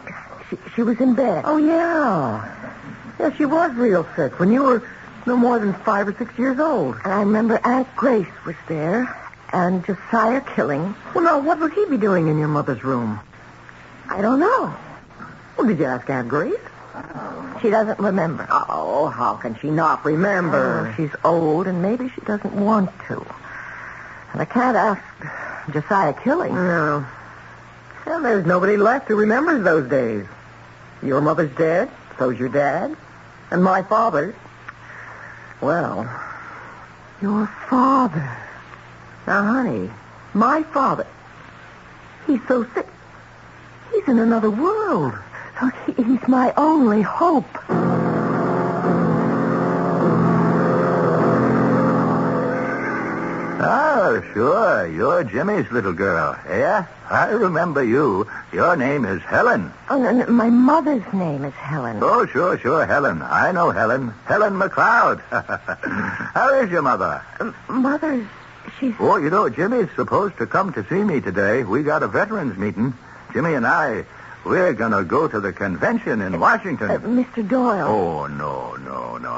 She was in bed. Oh, yeah. Yeah, she was real sick when you were no more than 5 or 6 years old. And I remember Aunt Grace was there and Josiah Killing. Well, now, what would he be doing in your mother's room? I don't know. Well, did you ask Aunt Grace? She doesn't remember. Oh, how can she not remember? Oh, she's old, and maybe she doesn't want to. And I can't ask Josiah Killing. No. Well, there's nobody left who remembers those days. Your mother's dead, so's your dad, and my father. Well, your father. Now, honey, my father, he's so sick. He's in another world. So he's my only hope. Oh, sure. You're Jimmy's little girl. Yeah? I remember you. Your name is Helen. Oh, no, my mother's name is Helen. Oh, sure, Helen. I know Helen. Helen McLeod. How is your mother? Mother, she's... Oh, you know, Jimmy's supposed to come to see me today. We got a veterans meeting. Jimmy and I, we're going to go to the convention in Washington. Mr. Doyle. Oh, no,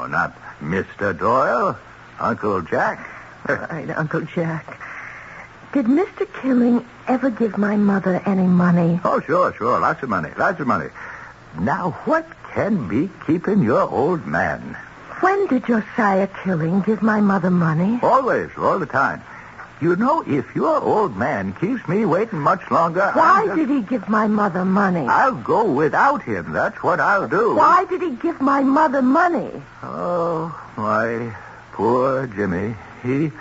not Mr. Doyle. Uncle Jack. All right, Uncle Jack. Did Mr. Killing ever give my mother any money? Oh, sure. Lots of money. Now, what can be keeping your old man? When did Josiah Killing give my mother money? Always, all the time. You know, if your old man keeps me waiting much longer... Why did he give my mother money? I'll go without him. That's what I'll do. Why did he give my mother money? Oh, why, poor Jimmy. He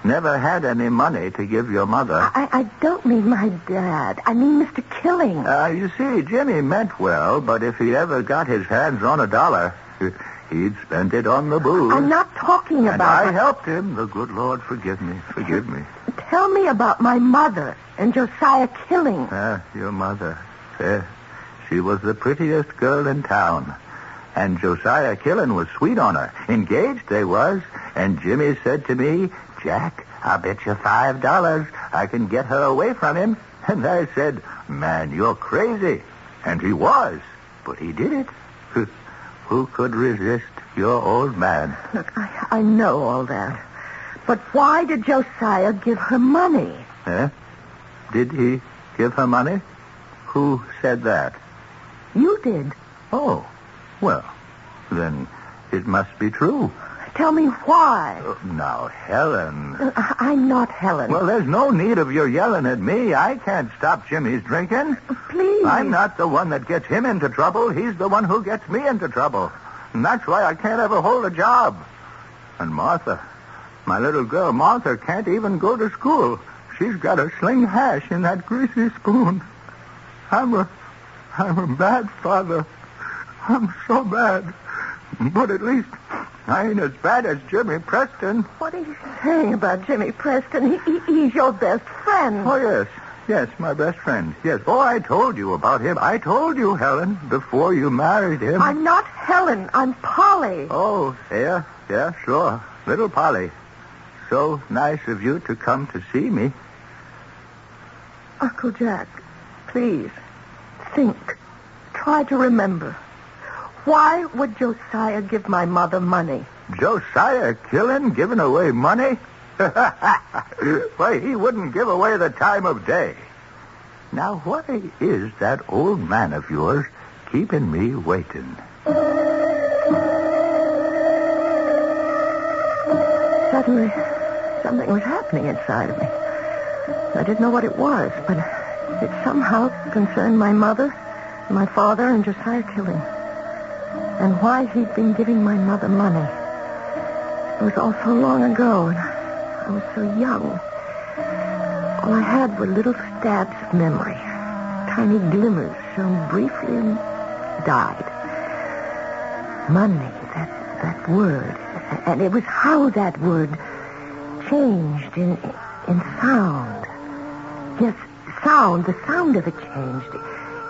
never had any money to give your mother. I don't mean my dad. I mean Mr. Killing. You see, Jimmy meant well, but if he ever got his hands on $1, he'd spend it on the booze. I'm not talking about... And I helped him. The good Lord forgive me. Tell me about my mother and Josiah Killing. Your mother. She was the prettiest girl in town. And Josiah Killing was sweet on her. Engaged they was. And Jimmy said to me, Jack, I'll bet you $5 I can get her away from him. And I said, man, you're crazy. And he was. But he did it. Who could resist your old man? Look, I know all that. But why did Josiah give her money? Did he give her money? Who said that? You did. Oh, well, then it must be true. Tell me why. Now, Helen. I'm not Helen. Well, there's no need of your yelling at me. I can't stop Jimmy's drinking. please. I'm not the one that gets him into trouble. He's the one who gets me into trouble. And that's why I can't ever hold a job. And Martha, my little girl Martha, can't even go to school. She's got to sling hash in that greasy spoon. I'm a bad father. I'm so bad. But at least I ain't as bad as Jimmy Preston. What are you saying about Jimmy Preston? He's your best friend. Oh, yes. Yes, my best friend. Yes. Oh, I told you about him. I told you, Helen, before you married him. I'm not Helen. I'm Polly. Oh, yeah, sure. Little Polly. So nice of you to come to see me. Uncle Jack, please, think. Try to remember. Why would Josiah give my mother money? Josiah killing, giving away money? Why, he wouldn't give away the time of day. Now, why is that old man of yours keeping me waiting? Suddenly, something was happening inside of me. I didn't know what it was, but it somehow concerned my mother, my father, and Josiah killing. And why he'd been giving my mother money. It was all so long ago, and I was so young. All I had were little stabs of memory, tiny glimmers shone briefly and died. Money, that word. And it was how that word changed in sound. Yes, sound. The sound of it changed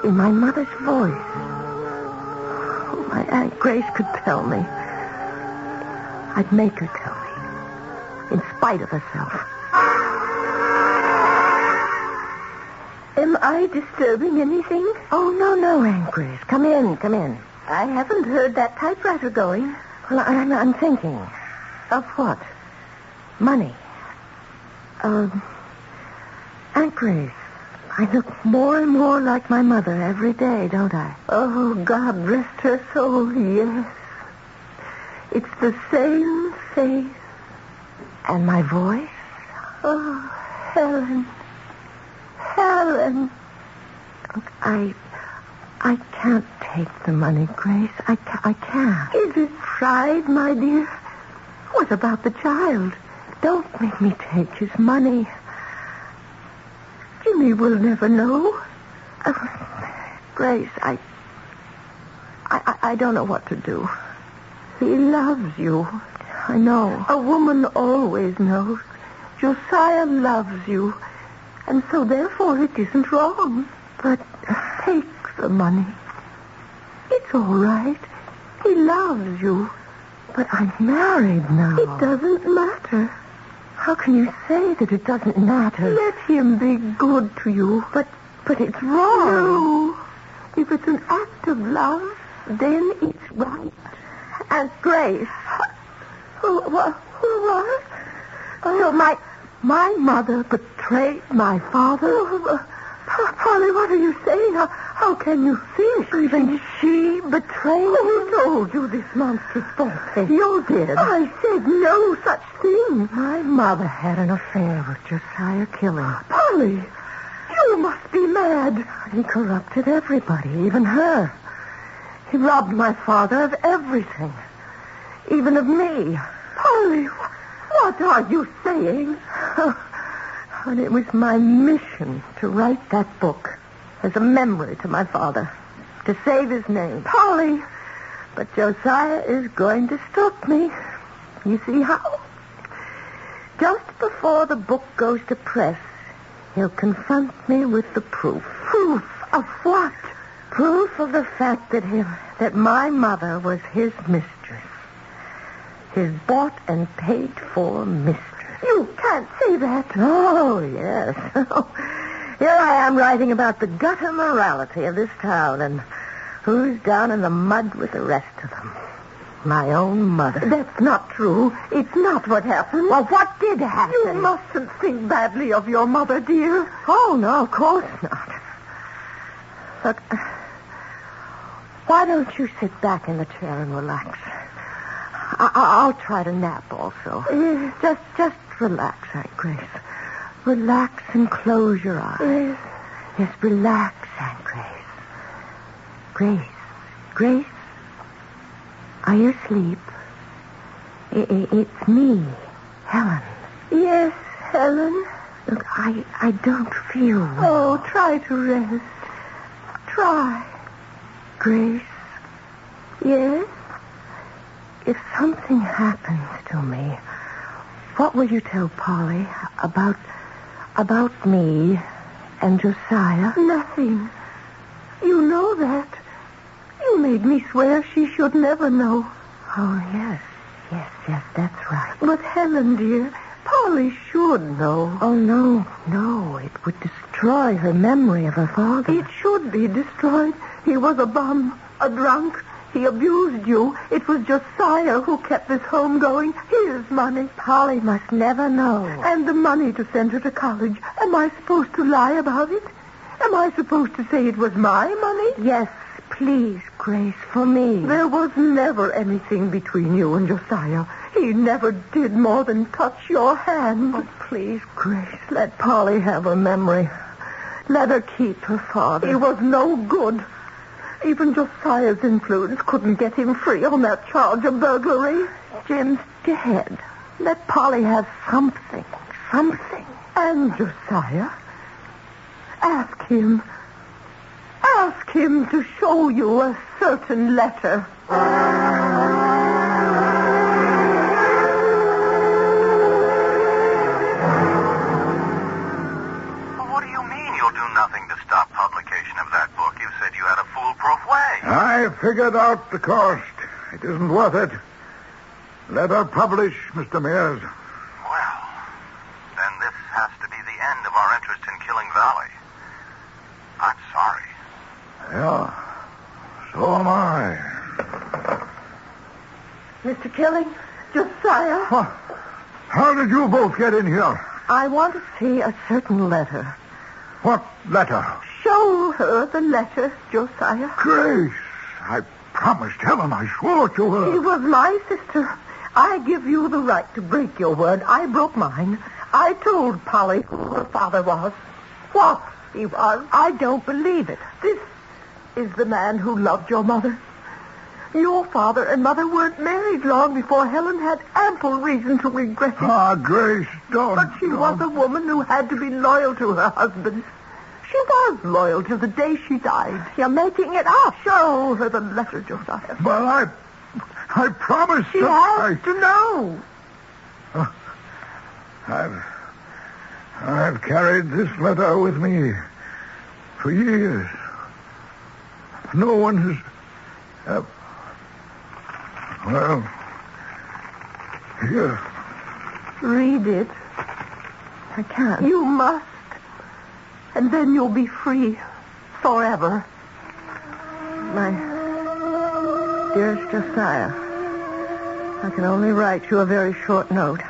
in my mother's voice. Oh, my Aunt Grace could tell me. I'd make her tell me, in spite of herself. Am I disturbing anything? Oh, no, Aunt Grace. Come in. I haven't heard that typewriter going. Well, I'm thinking. Of what? Money. Aunt Grace, I look more and more like my mother every day, don't I? Oh, God rest her soul, yes. It's the same face. And my voice? Oh, Helen. I can't take the money, Grace. I can't. Is it pride, my dear? What about the child? Don't make me take his money. Jimmy will never know. Grace, I don't know what to do. He loves you. I know. A woman always knows. Josiah loves you. And so, therefore, it isn't wrong. But take the money. It's all right. He loves you. But I'm married now. It doesn't matter. How can you say that it doesn't matter? Let him be good to you. But it's wrong. No. If it's an act of love, then it's right. Aunt Grace. What? So my mother betrayed my father? Polly, what are you saying? How can you think? Even she betrayed me? Who told you this monstrous falsehood? You did. I said no such thing. My mother had an affair with Josiah Killing. Polly, you must be mad. He corrupted everybody, even her. He robbed my father of everything, even of me. Polly, what are you saying? And it was my mission to write that book as a memory to my father, to save his name. Polly, but Josiah is going to stop me. You see how? Just before the book goes to press, he'll confront me with the proof. Proof of what? Proof of the fact that my mother was his mistress. His bought and paid for mistress. You can't say that. Oh, yes. Here I am writing about the gutter morality of this town and who's down in the mud with the rest of them. My own mother. That's not true. It's not what happened. Well, what did happen? You mustn't think badly of your mother, dear. Oh, no, of course not. Look, why don't you sit back in the chair and relax? I'll try to nap also. Just relax, Aunt Grace. Relax and close your eyes. Yes, relax Aunt Grace. Grace, are you asleep? It's me, Helen. Yes, Helen. Look, I don't feel well. Oh, try to rest. Try. Grace. Yes? If something happens to me, what will you tell Polly about me and Josiah? Nothing. You know that. You made me swear she should never know. Oh, yes, that's right. But Helen, dear, Polly should know. Oh, no. It would destroy her memory of her father. It should be destroyed. He was a bum, a drunk. He abused you. It was Josiah who kept this home going. His money. Polly must never know. And the money to send her to college. Am I supposed to lie about it? Am I supposed to say it was my money? Yes, please, Grace, for me. There was never anything between you and Josiah. He never did more than touch your hand. Oh, please, Grace, let Polly have her memory. Let her keep her father. He was no good. Even Josiah's influence couldn't get him free on that charge of burglary. Jim's dead. Let Polly have something. And Josiah, ask him to show you a certain letter. What do you mean you'll do nothing to stop publication of that book? You said you had a foolproof way. I figured out the cost. It isn't worth it. Let her publish, Mr. Mears. Well, then this has to be the end of our interest in Killing Valley. I'm sorry. Yeah, so am I. Mr. Killing, Josiah. How did you both get in here? I want to see a certain letter. What letter? Show her the letter, Josiah. Grace, I promised Helen. I swore to her. She was my sister. I give you the right to break your word. I broke mine. I told Polly who her father was. What he was. I don't believe it. This is the man who loved your mother. Your father and mother weren't married long before Helen had ample reason to regret it. Ah, Grace, don't. But she was a woman who had to be loyal to her husband. She was loyal to the day she died. You're making it up. Show her the letter, Josiah. Well, I promised. She has to know. I've carried this letter with me for years. No one has... well, here. Read it. I can't. You must. And then you'll be free. Forever. My dearest Josiah, I can only write you a very short note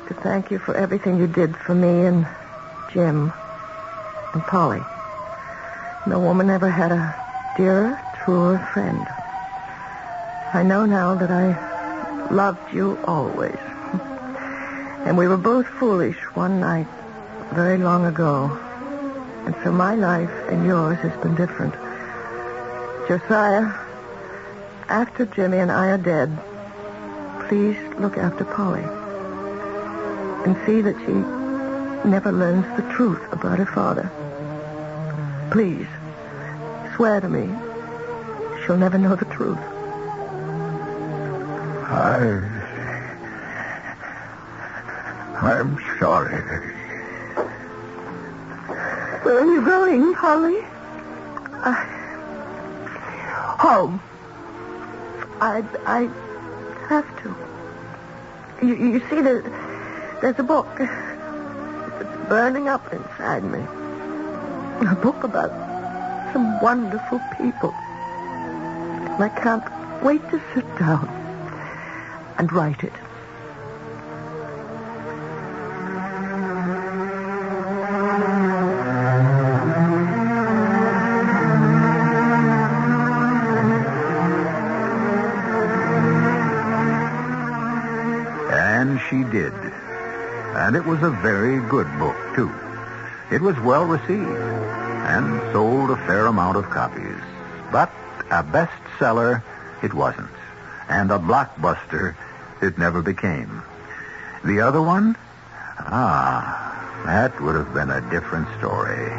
to thank you for everything you did for me and Jim and Polly. No woman ever had a dearer, truer friend. I know now that I loved you always. And we were both foolish one night very long ago. And so my life and yours has been different. Josiah, after Jimmy and I are dead, please look after Polly. And see that she never learns the truth about her father. Please, swear to me she'll never know the truth. I'm sorry. Where are you going, Polly? Home. I have to. You see, there's a book. It's burning up inside me. A book about some wonderful people. And I can't wait to sit down and write it. And she did. And it was a very good book, too. It was well received. and sold a fair amount of copies. But a bestseller it wasn't, and a blockbuster it never became. The other one? That would have been a different story.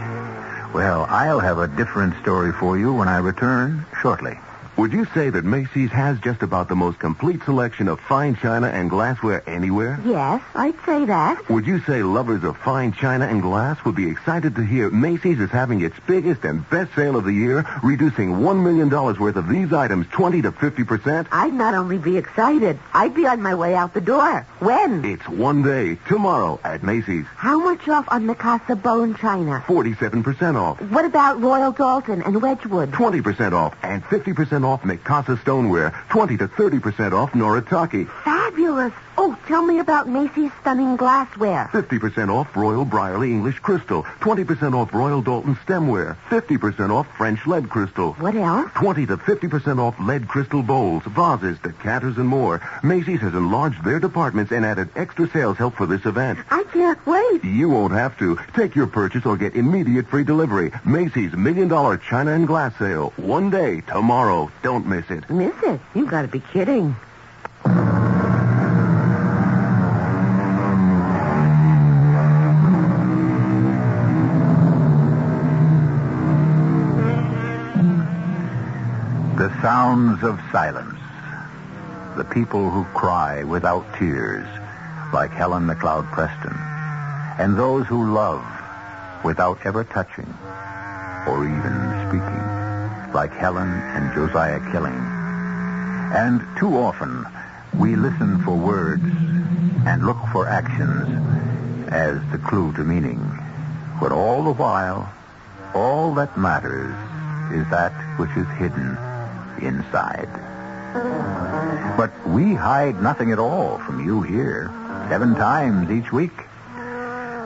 Well, I'll have a different story for you when I return shortly. Would you say that Macy's has just about the most complete selection of fine china and glassware anywhere? Yes, I'd say that. Would you say lovers of fine china and glass would be excited to hear Macy's is having its biggest and best sale of the year, reducing $1 million worth of these items 20 to 50%? I'd not only be excited, I'd be on my way out the door. When? It's one day, tomorrow, at Macy's. How much off on Mikasa bone china? 47% off. What about Royal Dalton and Wedgwood? 20% off and 50% off Mikasa stoneware, 20 to 30% off Noritake. Fabulous. Oh, tell me about Macy's stunning glassware. 50% off Royal Brierley English Crystal, 20% off Royal Dalton stemware, 50% off French lead crystal. What else? 20 to 50% off lead crystal bowls, vases, decanters, and more. Macy's has enlarged their departments and added extra sales help for this event. I can't wait. You won't have to. Take your purchase or get immediate free delivery. Macy's $1 Million China and Glass Sale. One day, tomorrow. Don't miss it. Miss it? You gotta be kidding. The sounds of silence. The people who cry without tears, like Helen McLeod Preston. And those who love without ever touching or even speaking, like Helen and Josiah Killing. And too often, we listen for words and look for actions as the clue to meaning. But all the while, all that matters is that which is hidden inside. But we hide nothing at all from you here, 7 times each week.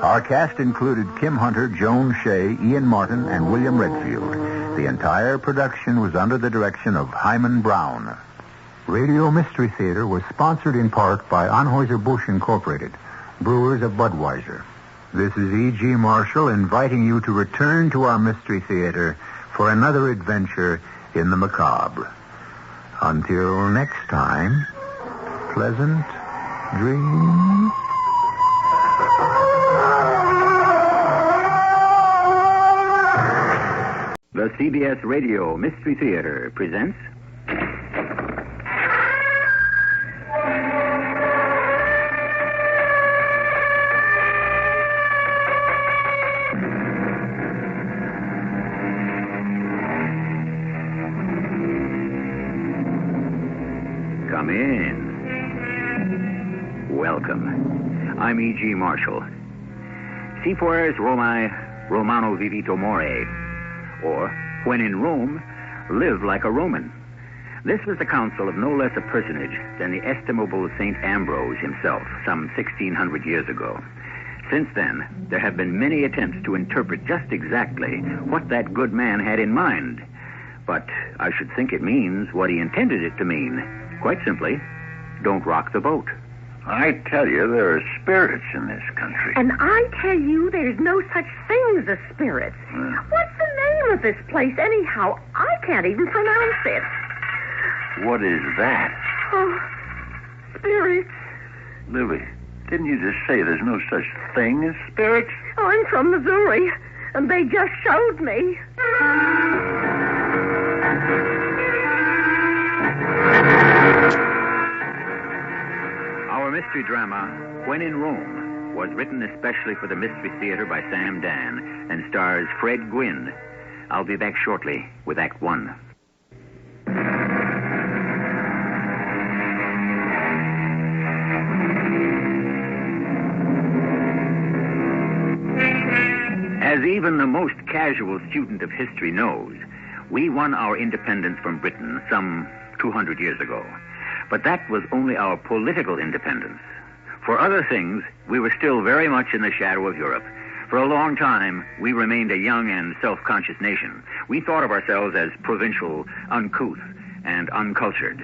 Our cast included Kim Hunter, Joan Shea, Ian Martin, and William Redfield. The entire production was under the direction of Hyman Brown. Radio Mystery Theater was sponsored in part by Anheuser-Busch Incorporated, brewers of Budweiser. This is E.G. Marshall inviting you to return to our Mystery Theater for another adventure in the macabre. Until next time, pleasant dreams. The CBS Radio Mystery Theater presents... Come in. Welcome. I'm E.G. Marshall. Si pueris Romae Romano vivito more. Or, when in Rome, live like a Roman. This was the counsel of no less a personage than the estimable St. Ambrose himself, some 1,600 years ago. Since then, there have been many attempts to interpret just exactly what that good man had in mind. But I should think it means what he intended it to mean. Quite simply, don't rock the boat. I tell you, there are spirits in this country. And I tell you, there's no such thing as a spirit. What's the name of this place, anyhow? I can't even pronounce it. What is that? Oh, spirits. Livy, didn't you just say there's no such thing as spirits? I'm from Missouri, and they just showed me. Our mystery drama, When in Rome, was written especially for the Mystery Theater by Sam Dan and stars Fred Gwynne. I'll be back shortly with Act 1. As even the most casual student of history knows, we won our independence from Britain some 200 years ago. But that was only our political independence. For other things, we were still very much in the shadow of Europe. For a long time, we remained a young and self-conscious nation. We thought of ourselves as provincial, uncouth, and uncultured.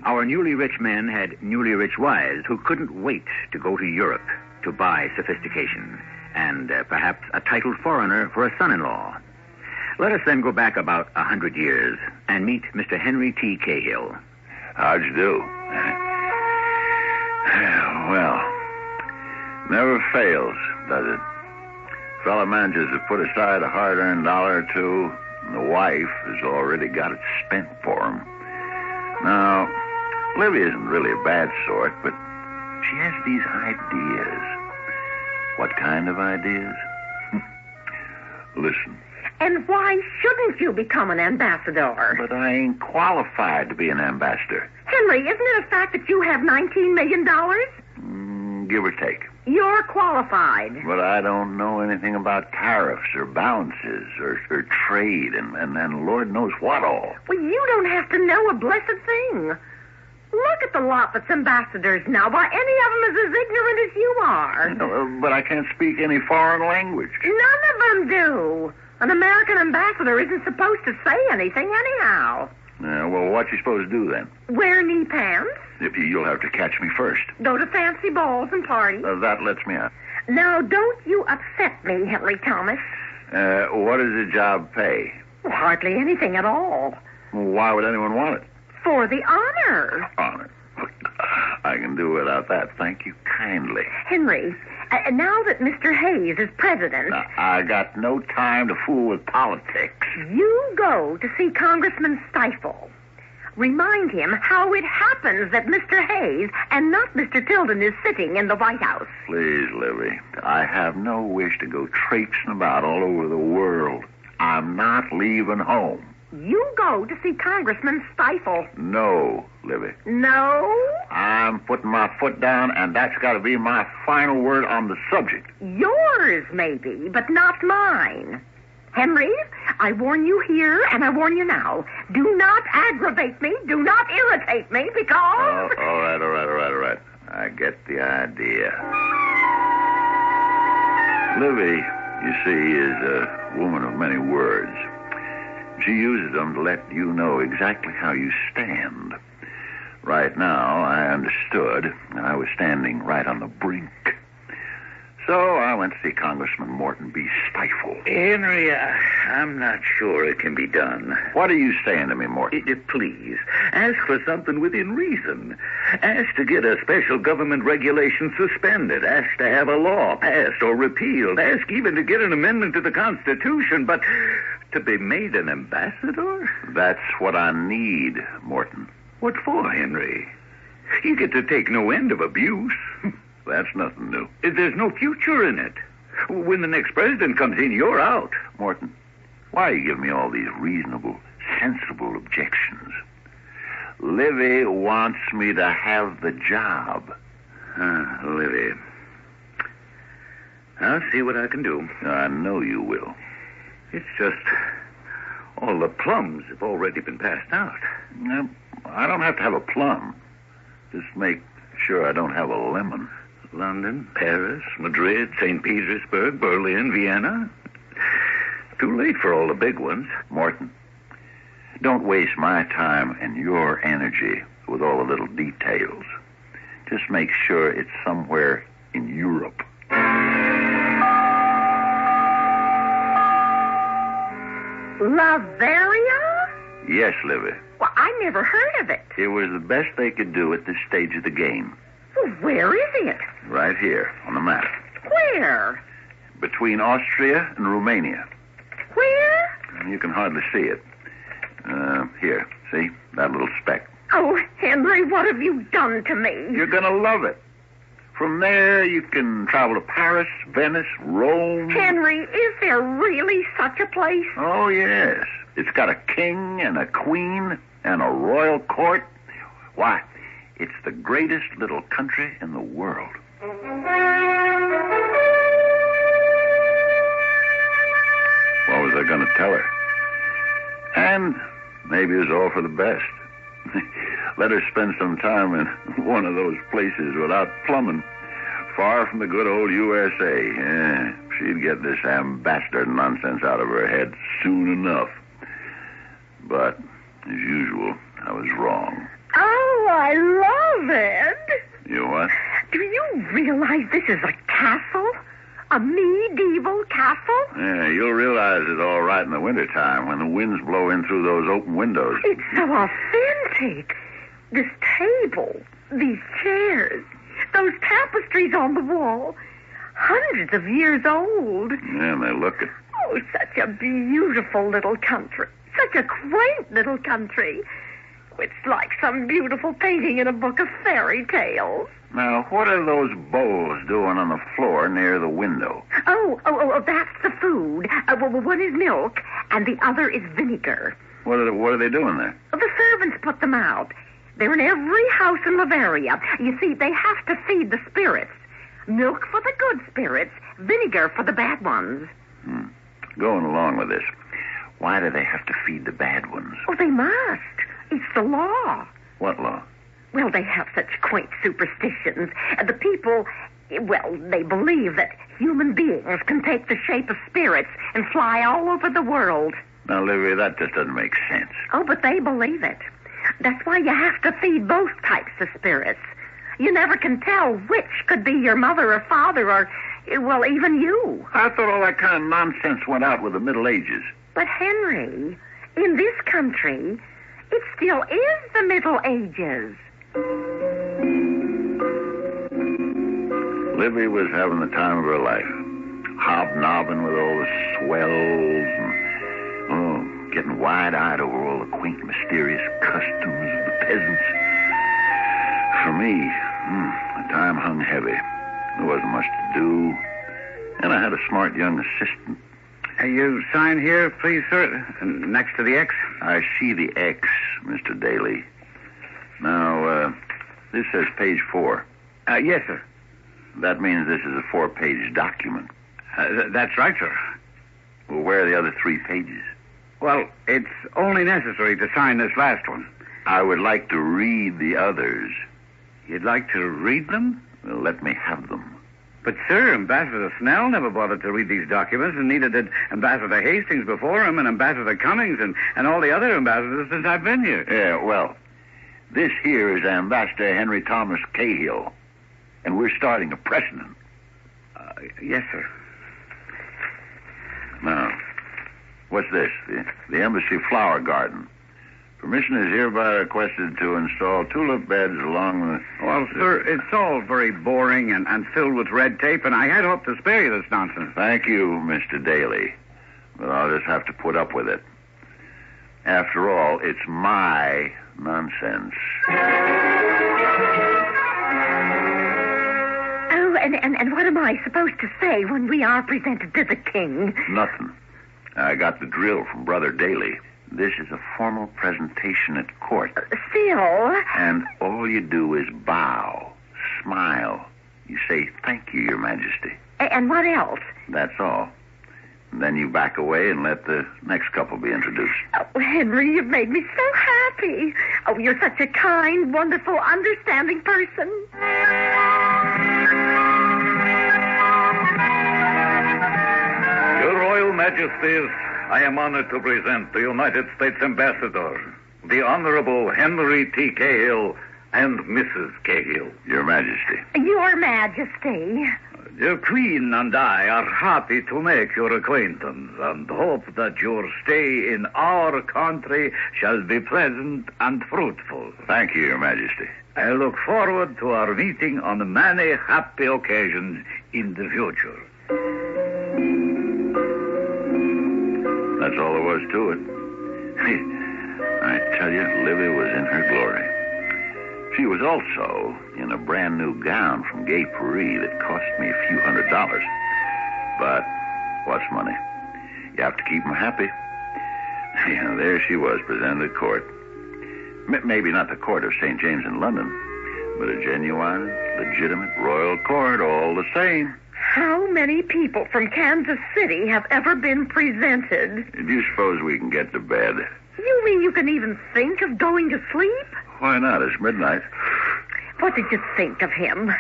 Our newly rich men had newly rich wives who couldn't wait to go to Europe to buy sophistication and perhaps a titled foreigner for a son-in-law. Let us then go back about 100 years and meet Mr. Henry T. Cahill. How'd you do? Well, never fails, does it? Fella manages to put aside a hard-earned dollar or two, and the wife has already got it spent for him. Now, Livy isn't really a bad sort, but she has these ideas. What kind of ideas? Listen. And why shouldn't you become an ambassador? But I ain't qualified to be an ambassador. Henry, isn't it a fact that you have $19 million? Give or take. You're qualified. But I don't know anything about tariffs or balances or trade and Lord knows what all. Well, you don't have to know a blessed thing. Look at the lot that's ambassadors now. Why, any of them is as ignorant as you are. No, but I can't speak any foreign language. None of them do. An American ambassador isn't supposed to say anything anyhow. Well, what's you supposed to do then? Wear knee pants. You'll have to catch me first. Go to fancy balls and parties. That lets me out. Now, don't you upset me, Henry Thomas. What does the job pay? Well, hardly anything at all. Well, why would anyone want it? For the honor. Honor? I can do without that. Thank you kindly. Henry, now that Mr. Hayes is president... I got no time to fool with politics. You go to see Congressman Stifle. Remind him how it happens that Mr. Hayes and not Mr. Tilden is sitting in the White House. Please, Livy. I have no wish to go traipsing about all over the world. I'm not leaving home. You go to see Congressman Stifle. No, Livy. No? I'm putting my foot down, and that's got to be my final word on the subject. Yours, maybe, but not mine. Henry, I warn you here, and I warn you now. Do not aggravate me. Do not irritate me, because... All right. I get the idea. Livy, you see, is a woman of many words. She uses them to let you know exactly how you stand. Right now, I understood, and I was standing right on the brink. So I went to see Congressman Morton B. Stifle. Henry, I'm not sure it can be done. What are you saying to me, Morton? Please, ask for something within reason. Ask to get a special government regulation suspended. Ask to have a law passed or repealed. Ask even to get an amendment to the Constitution. But to be made an ambassador? That's what I need, Morton. What for, Henry? You get to take no end of abuse. That's nothing new. There's no future in it. When the next president comes in, you're out. Morton, why are you giving me all these reasonable, sensible objections? Livy wants me to have the job. Livy. I'll see what I can do. I know you will. It's just all the plums have already been passed out. I don't have to have a plum. Just make sure I don't have a lemon. London, Paris, Madrid, St. Petersburg, Berlin, Vienna. Too late for all the big ones. Morton, don't waste my time and your energy with all the little details. Just make sure it's somewhere in Europe. Lavaria? Yes, Livy. Well, I never heard of it. It was the best they could do at this stage of the game. Well, where is it? Right here, on the map. Where? Between Austria and Romania. Where? You can hardly see it. Here, see? That little speck. Oh, Henry, what have you done to me? You're going to love it. From there, you can travel to Paris, Venice, Rome. Henry, is there really such a place? Oh, yes. It's got a king and a queen and a royal court. Why, it's the greatest little country in the world. What was I going to tell her? And maybe it was all for the best. Let her spend some time in one of those places without plumbing. Far from the good old USA. Yeah, she'd get this ambassador nonsense out of her head soon enough. But, as usual, I was wrong. Oh, I love it. You what? Do you realize this is a castle? A medieval castle? Yeah, you'll realize it's all right in the wintertime when the winds blow in through those open windows. It's so authentic. This table, these chairs, those tapestries on the wall, hundreds of years old. Yeah, and they look at... Oh, such a beautiful little country. Such a quaint little country. It's like some beautiful painting in a book of fairy tales. Now, what are those bowls doing on the floor near the window? Oh, that's the food. One is milk, and the other is vinegar. What are they doing there? The servants put them out. They're in every house in Bavaria. You see, they have to feed the spirits. Milk for the good spirits, vinegar for the bad ones. Going along with this, why do they have to feed the bad ones? Oh, they must. It's the law. What law? Well, they have such quaint superstitions. The people, well, they believe that human beings can take the shape of spirits and fly all over the world. Now, Livy, that just doesn't make sense. Oh, but they believe it. That's why you have to feed both types of spirits. You never can tell which could be your mother or father or, well, even you. I thought all that kind of nonsense went out with the Middle Ages. But, Henry, in this country, it still is the Middle Ages. Livy was having the time of her life, hobnobbing with all the swells and, getting wide-eyed over all the quaint, mysterious customs of the peasants. For me, the time hung heavy. There wasn't much to do, and I had a smart young assistant. You sign here, please, sir, next to the X? I see the X, Mr. Daly. Now, this says page 4. Yes, sir. That means this is a 4-page document. That's right, sir. Well, where are the other 3 pages? Well, it's only necessary to sign this last one. I would like to read the others. You'd like to read them? Well, let me have them. But, sir, Ambassador Snell never bothered to read these documents, and neither did Ambassador Hastings before him, and Ambassador Cummings, and all the other ambassadors since I've been here. Yeah, well, this here is Ambassador Henry Thomas Cahill, and we're starting a precedent. Yes, sir. Now, what's this? The Embassy Flower Garden. Permission is hereby requested to install tulip beds along the... Well, sir, it's all very boring and filled with red tape, and I had hoped to spare you this nonsense. Thank you, Mr. Daly. But I'll just have to put up with it. After all, it's my nonsense. Oh, and what am I supposed to say when we are presented to the king? Nothing. I got the drill from Brother Daly. This is a formal presentation at court. Still? And all you do is bow, smile. You say, "Thank you, Your Majesty." And what else? That's all. And then you back away and let the next couple be introduced. Oh, Henry, you've made me so happy. Oh, you're such a kind, wonderful, understanding person. Your Royal Majesties, I am honored to present the United States Ambassador, the Honorable Henry T. Cahill and Mrs. Cahill. Your Majesty. Your Majesty. The Queen and I are happy to make your acquaintance and hope that your stay in our country shall be pleasant and fruitful. Thank you, Your Majesty. I look forward to our meeting on many happy occasions in the future. That's all there was to it. I tell you, Livy was in her glory. She was also in a brand new gown from Gay Paris that cost me a few $100s. But what's money? You have to keep them happy. Yeah, there she was, presented at court. Maybe not the court of St. James in London, but a genuine, legitimate royal court all the same. How many people from Kansas City have ever been presented? Do you suppose we can get to bed? You mean you can even think of going to sleep? Why not? It's midnight. What did you think of him?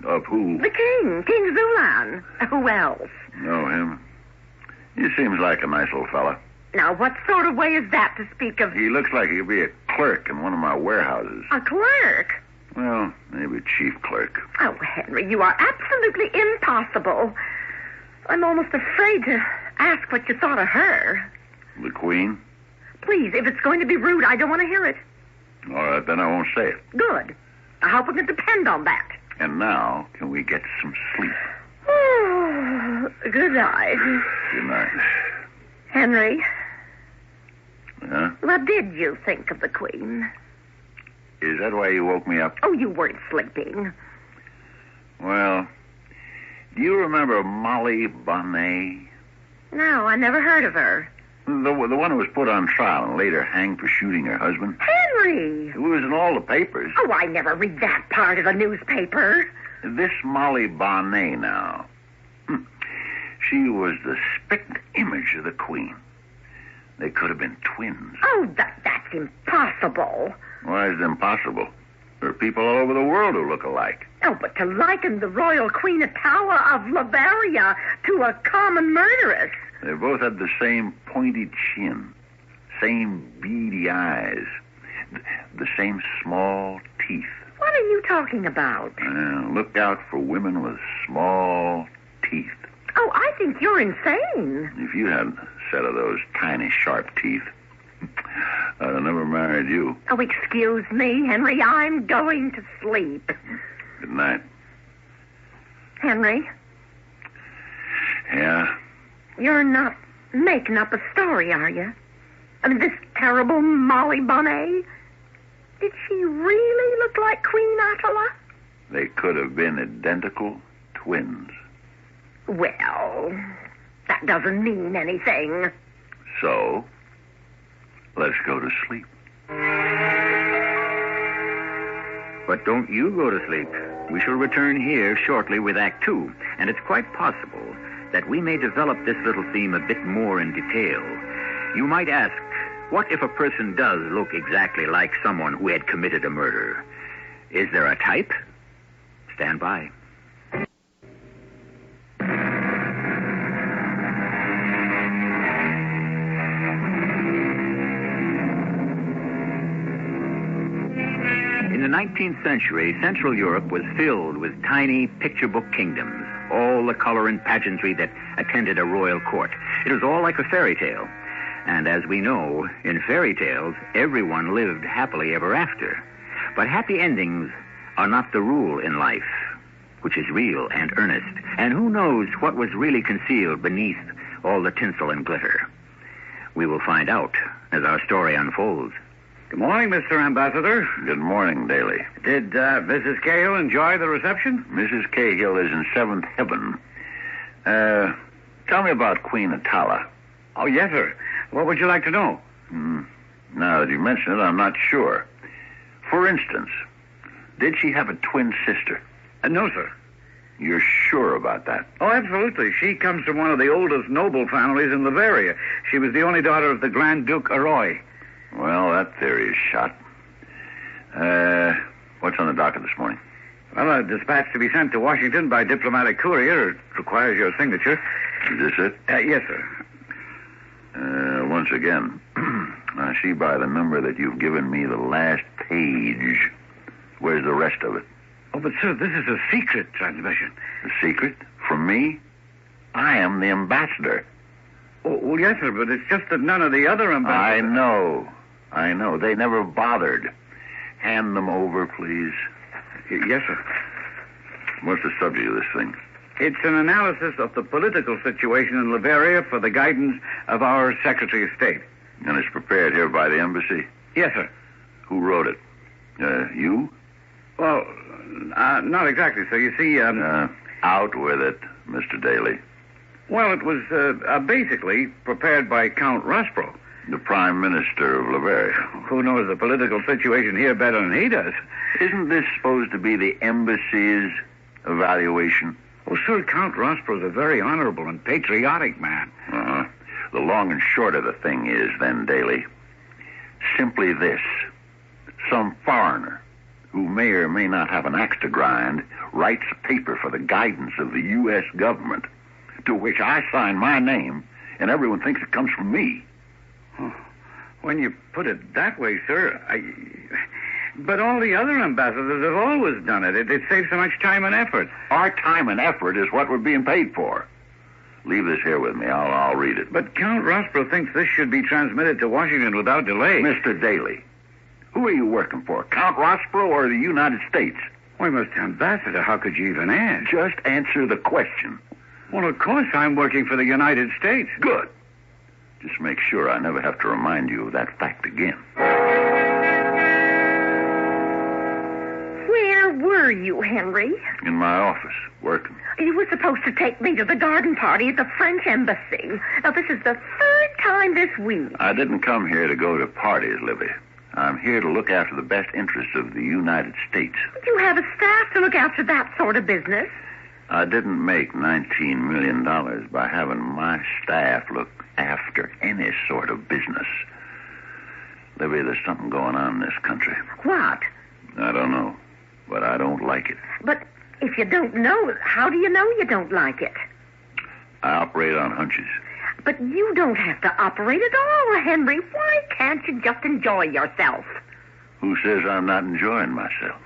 Of who? The king. King Zulan. Who else? Know him. He seems like a nice little fella. Now, what sort of way is that to speak of? He looks like he could be a clerk in one of my warehouses. A clerk? Well, maybe chief clerk. Oh, Henry, you are absolutely impossible. I'm almost afraid to ask what you thought of her. The Queen? Please, if it's going to be rude, I don't want to hear it. All right, then I won't say it. Good. I hope we can depend on that. And now, can we get some sleep? Good night. Good night. Henry, Huh? what did you think of the Queen? Is that why you woke me up? Oh, you weren't sleeping. Well, do you remember Molly Bonnet? No, I never heard of her. The one who was put on trial and later hanged for shooting her husband? Henry! It was in all the papers. Oh, I never read that part of the newspaper. This Molly Bonnet now. She was the spitting image of the Queen. They could have been twins. Oh, that's impossible. Why is it impossible? There are people all over the world who look alike. Oh, but to liken the royal Queen Atala of Bavaria to a common murderess. They both had the same pointy chin, same beady eyes, the same small teeth. What are you talking about? Look out for women with small teeth. Oh, I think you're insane. If you had a set of those tiny, sharp teeth, I'd have never married you. Oh, excuse me, Henry. I'm going to sleep. Good night. Henry? Yeah? You're not making up a story, are you? I mean, this terrible Molly Bonnet? Did she really look like Queen Atala? They could have been identical twins. Well, that doesn't mean anything. So, let's go to sleep. But don't you go to sleep. We shall return here shortly with Act Two, and it's quite possible that we may develop this little theme a bit more in detail. You might ask, what if a person does look exactly like someone who had committed a murder? Is there a type? Stand by. In the 19th century, Central Europe was filled with tiny picture book kingdoms, all the color and pageantry that attended a royal court. It was all like a fairy tale. And as we know, in fairy tales, everyone lived happily ever after. But happy endings are not the rule in life, which is real and earnest. And who knows what was really concealed beneath all the tinsel and glitter? We will find out as our story unfolds. Good morning, Mr. Ambassador. Good morning, Daly. Did Mrs. Cahill enjoy the reception? Mrs. Cahill is in seventh heaven. Tell me about Queen Atala. Oh, yes, sir. What would you like to know? Now that you mention it, I'm not sure. For instance, did she have a twin sister? No, sir. You're sure about that? Oh, absolutely. She comes from one of the oldest noble families in Bavaria. She was the only daughter of the Grand Duke Aroy. Well, that theory is shot. What's on the docket this morning? Well, a dispatch to be sent to Washington by diplomatic courier. It requires your signature. Is this it? Yes, sir. Once again, I see by the number that you've given me the last page. Where's the rest of it? Oh, but, sir, this is a secret transmission. A secret? From me? I am the ambassador. Oh, well, yes, sir, but it's just that none of the other ambassadors... I know. They never bothered. Hand them over, please. Yes, sir. What's the subject of this thing? It's an analysis of the political situation in Bavaria for the guidance of our Secretary of State. And it's prepared here by the embassy? Yes, sir. Who wrote it? You? Well, not exactly, sir. You see, Out with it, Mr. Daly. Well, it was basically prepared by Count Rospro. The Prime Minister of Bavaria. Who knows the political situation here better than he does? Isn't this supposed to be the embassy's evaluation? Oh, sir, Count Rospro's a very honorable and patriotic man. Uh-huh. The long and short of the thing is, then, Daly, simply this. Some foreigner who may or may not have an axe to grind writes a paper for the guidance of the U.S. government, to which I sign my name, and everyone thinks it comes from me. Oh, when you put it that way, sir, But all the other ambassadors have always done it. It saves so much time and effort. Our time and effort is what we're being paid for. Leave this here with me. I'll read it. But Count Rospro thinks this should be transmitted to Washington without delay. Mr. Daly, who are you working for, Count Rospro or the United States? Why, Mr. Ambassador, how could you even ask? Just answer the question. Well, of course I'm working for the United States. Good. Just make sure I never have to remind you of that fact again. Where were you, Henry? In my office, working. You were supposed to take me to the garden party at the French embassy. Now, this is the third time this week. I didn't come here to go to parties, Libby. I'm here to look after the best interests of the United States. You have a staff to look after that sort of business. I didn't make $19 million by having my staff look after any sort of business. Libby, there's something going on in this country. What? I don't know, but I don't like it. But if you don't know, how do you know you don't like it? I operate on hunches. But you don't have to operate at all, Henry. Why can't you just enjoy yourself? Who says I'm not enjoying myself?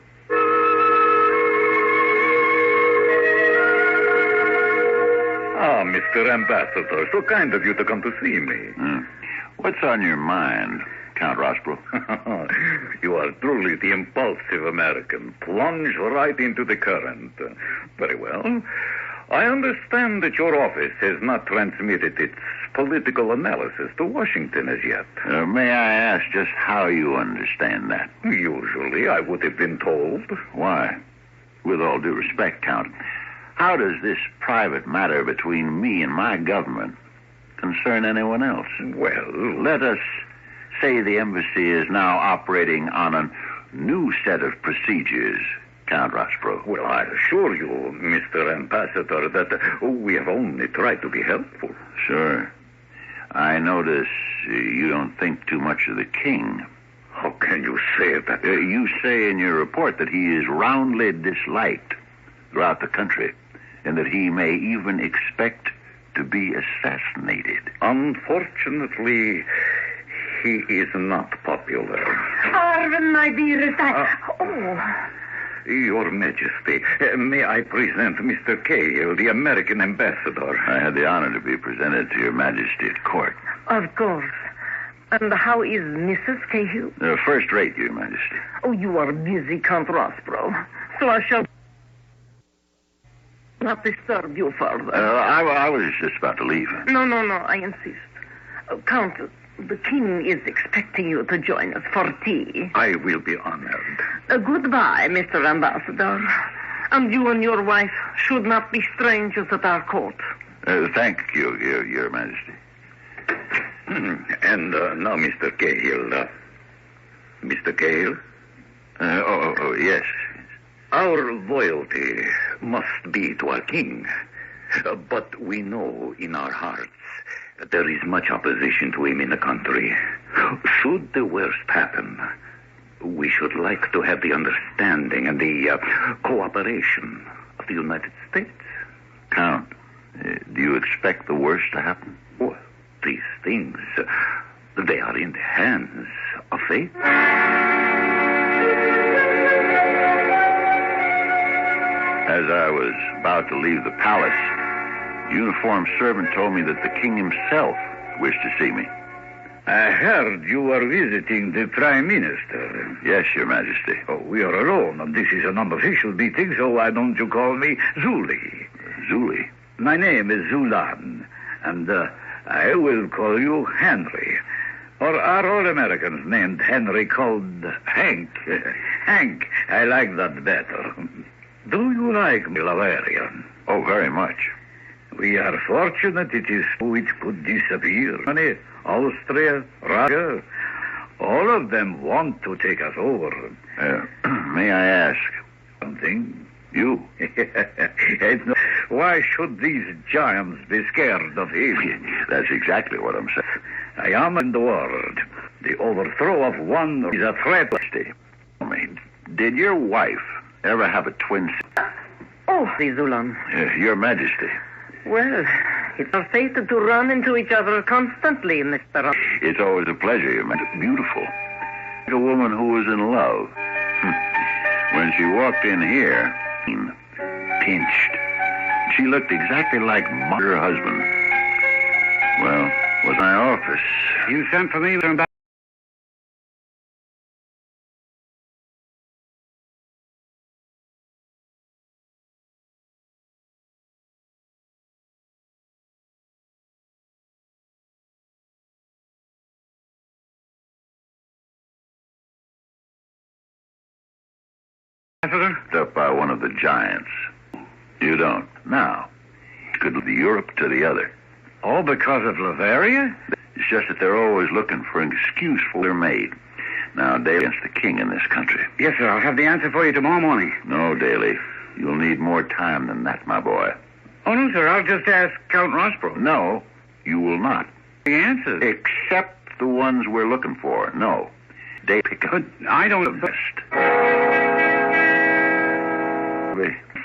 Ah, Mr. Ambassador, so kind of you to come to see me. What's on your mind, Count Rospro? You are truly the impulsive American. Plunge right into the current. Very well. I understand that your office has not transmitted its political analysis to Washington as yet. May I ask just how you understand that? Usually, I would have been told. Why? With all due respect, Count, how does this private matter between me and my government concern anyone else? Well, let us say the embassy is now operating on a new set of procedures, Count Rospro. Well, I assure you, Mr. Ambassador, that we have only tried to be helpful. Sure. I notice you don't think too much of the king. How can you say that? You say in your report that he is roundly disliked throughout the country, and that he may even expect to be assassinated. Unfortunately, he is not popular. Pardon, my dearest, Your Majesty, may I present Mr. Cahill, the American ambassador? I had the honor to be presented to Your Majesty at court. Of course. And how is Mrs. Cahill? First rate, Your Majesty. Oh, you are busy, Count Rospro. So I shall not disturb you further. I was just about to leave. No, I insist. Count, the king is expecting you to join us for tea. I will be honored. Goodbye, Mr. Ambassador. And you and your wife should not be strangers at our court. Thank you, Your Majesty. And now, Mr. Cahill. Mr. Cahill? Yes. Our loyalty must be to our king. But we know in our hearts that there is much opposition to him in the country. Should the worst happen, we should like to have the understanding and the cooperation of the United States. Count, do you expect the worst to happen? Well, these things, they are in the hands of fate. As I was about to leave the palace, a uniformed servant told me that the king himself wished to see me. I heard you were visiting the Prime Minister. Yes, Your Majesty. Oh, we are alone, and this is an unofficial meeting, so why don't you call me Zuli? Zuli? My name is Zulan, and I will call you Henry. Or are all Americans named Henry called Hank? Hank, I like that better. Do you like Bavarian? Oh, very much. We are fortunate it is which could disappear. Austria, Russia, all of them want to take us over. May I ask? Something? You? Why should these giants be scared of him? That's exactly what I'm saying. I am in the world. The overthrow of one is a threat. Did your wife ever have a twin sister? Oh, Zulan. Your Majesty. Well, it's our fate to run into each other constantly, Mr. It's always a pleasure, Your Majesty. Beautiful. Like a woman who was in love. When she walked in here, pinched. She looked exactly like her husband. Well, was my office. You sent for me, turn back. Up by one of the giants. You don't. Now, could the Europe to the other. All because of Bavaria? It's just that they're always looking for an excuse for their maid. Now, Daly against the king in this country. Yes, sir. I'll have the answer for you tomorrow morning. No, Daly. You'll need more time than that, my boy. Oh, no, sir. I'll just ask Count Rossborough. No, you will not. The answers? Except the ones we're looking for. No. Daly, but I don't... best.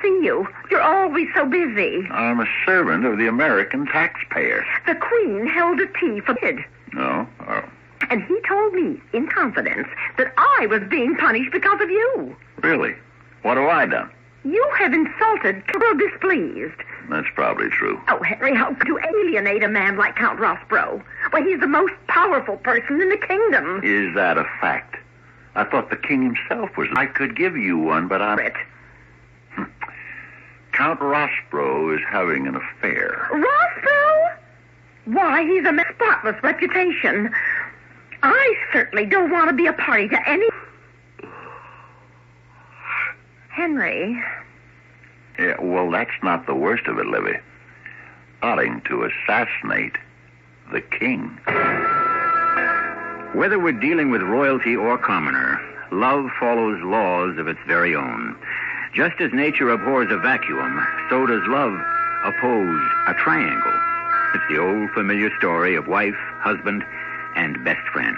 See you. You're always so busy. I'm a servant of the American taxpayer. The Queen held a tea for Ed. No? Oh. And he told me, in confidence, that I was being punished because of you. Really? What have I done? You have insulted, displeased. That's probably true. Oh, Henry, how could you alienate a man like Count Rossborough? Why, he's the most powerful person in the kingdom. Is that a fact? I thought the king himself was... I could give you one, but I'm... Count Rossborough is having an affair. Rossborough? Why, he's a spotless reputation. I certainly don't want to be a party to any... Henry. Yeah, well, that's not the worst of it, Livy. Plotting to assassinate the king. Whether we're dealing with royalty or commoner, love follows laws of its very own. Just as nature abhors a vacuum, so does love oppose a triangle. It's the old familiar story of wife, husband, and best friend.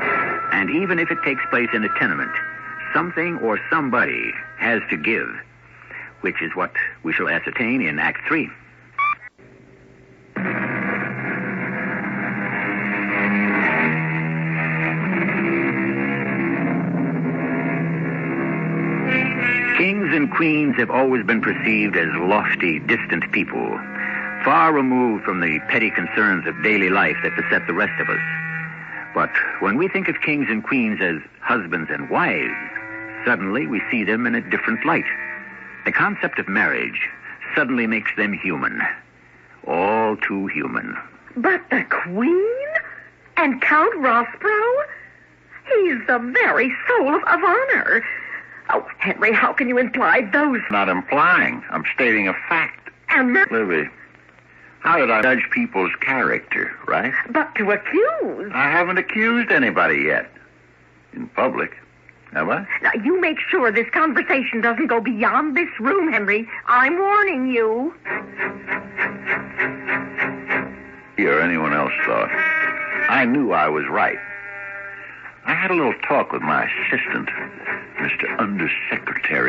And even if it takes place in a tenement, something or somebody has to give, which is what we shall ascertain in Act 3. Kings and queens have always been perceived as lofty, distant people, far removed from the petty concerns of daily life that beset the rest of us. But when we think of kings and queens as husbands and wives, suddenly we see them in a different light. The concept of marriage suddenly makes them human. All too human. But the Queen? And Count Rossborough? He's the very soul of honor. Oh, Henry, how can you imply those... Not implying. I'm stating a fact. And Livy, how did I judge people's character, right? But to accuse... I haven't accused anybody yet. In public. Have I? Now, you make sure this conversation doesn't go beyond this room, Henry. I'm warning you. Or anyone else thought. I knew I was right. I had a little talk with my assistant, Mr. Undersecretary.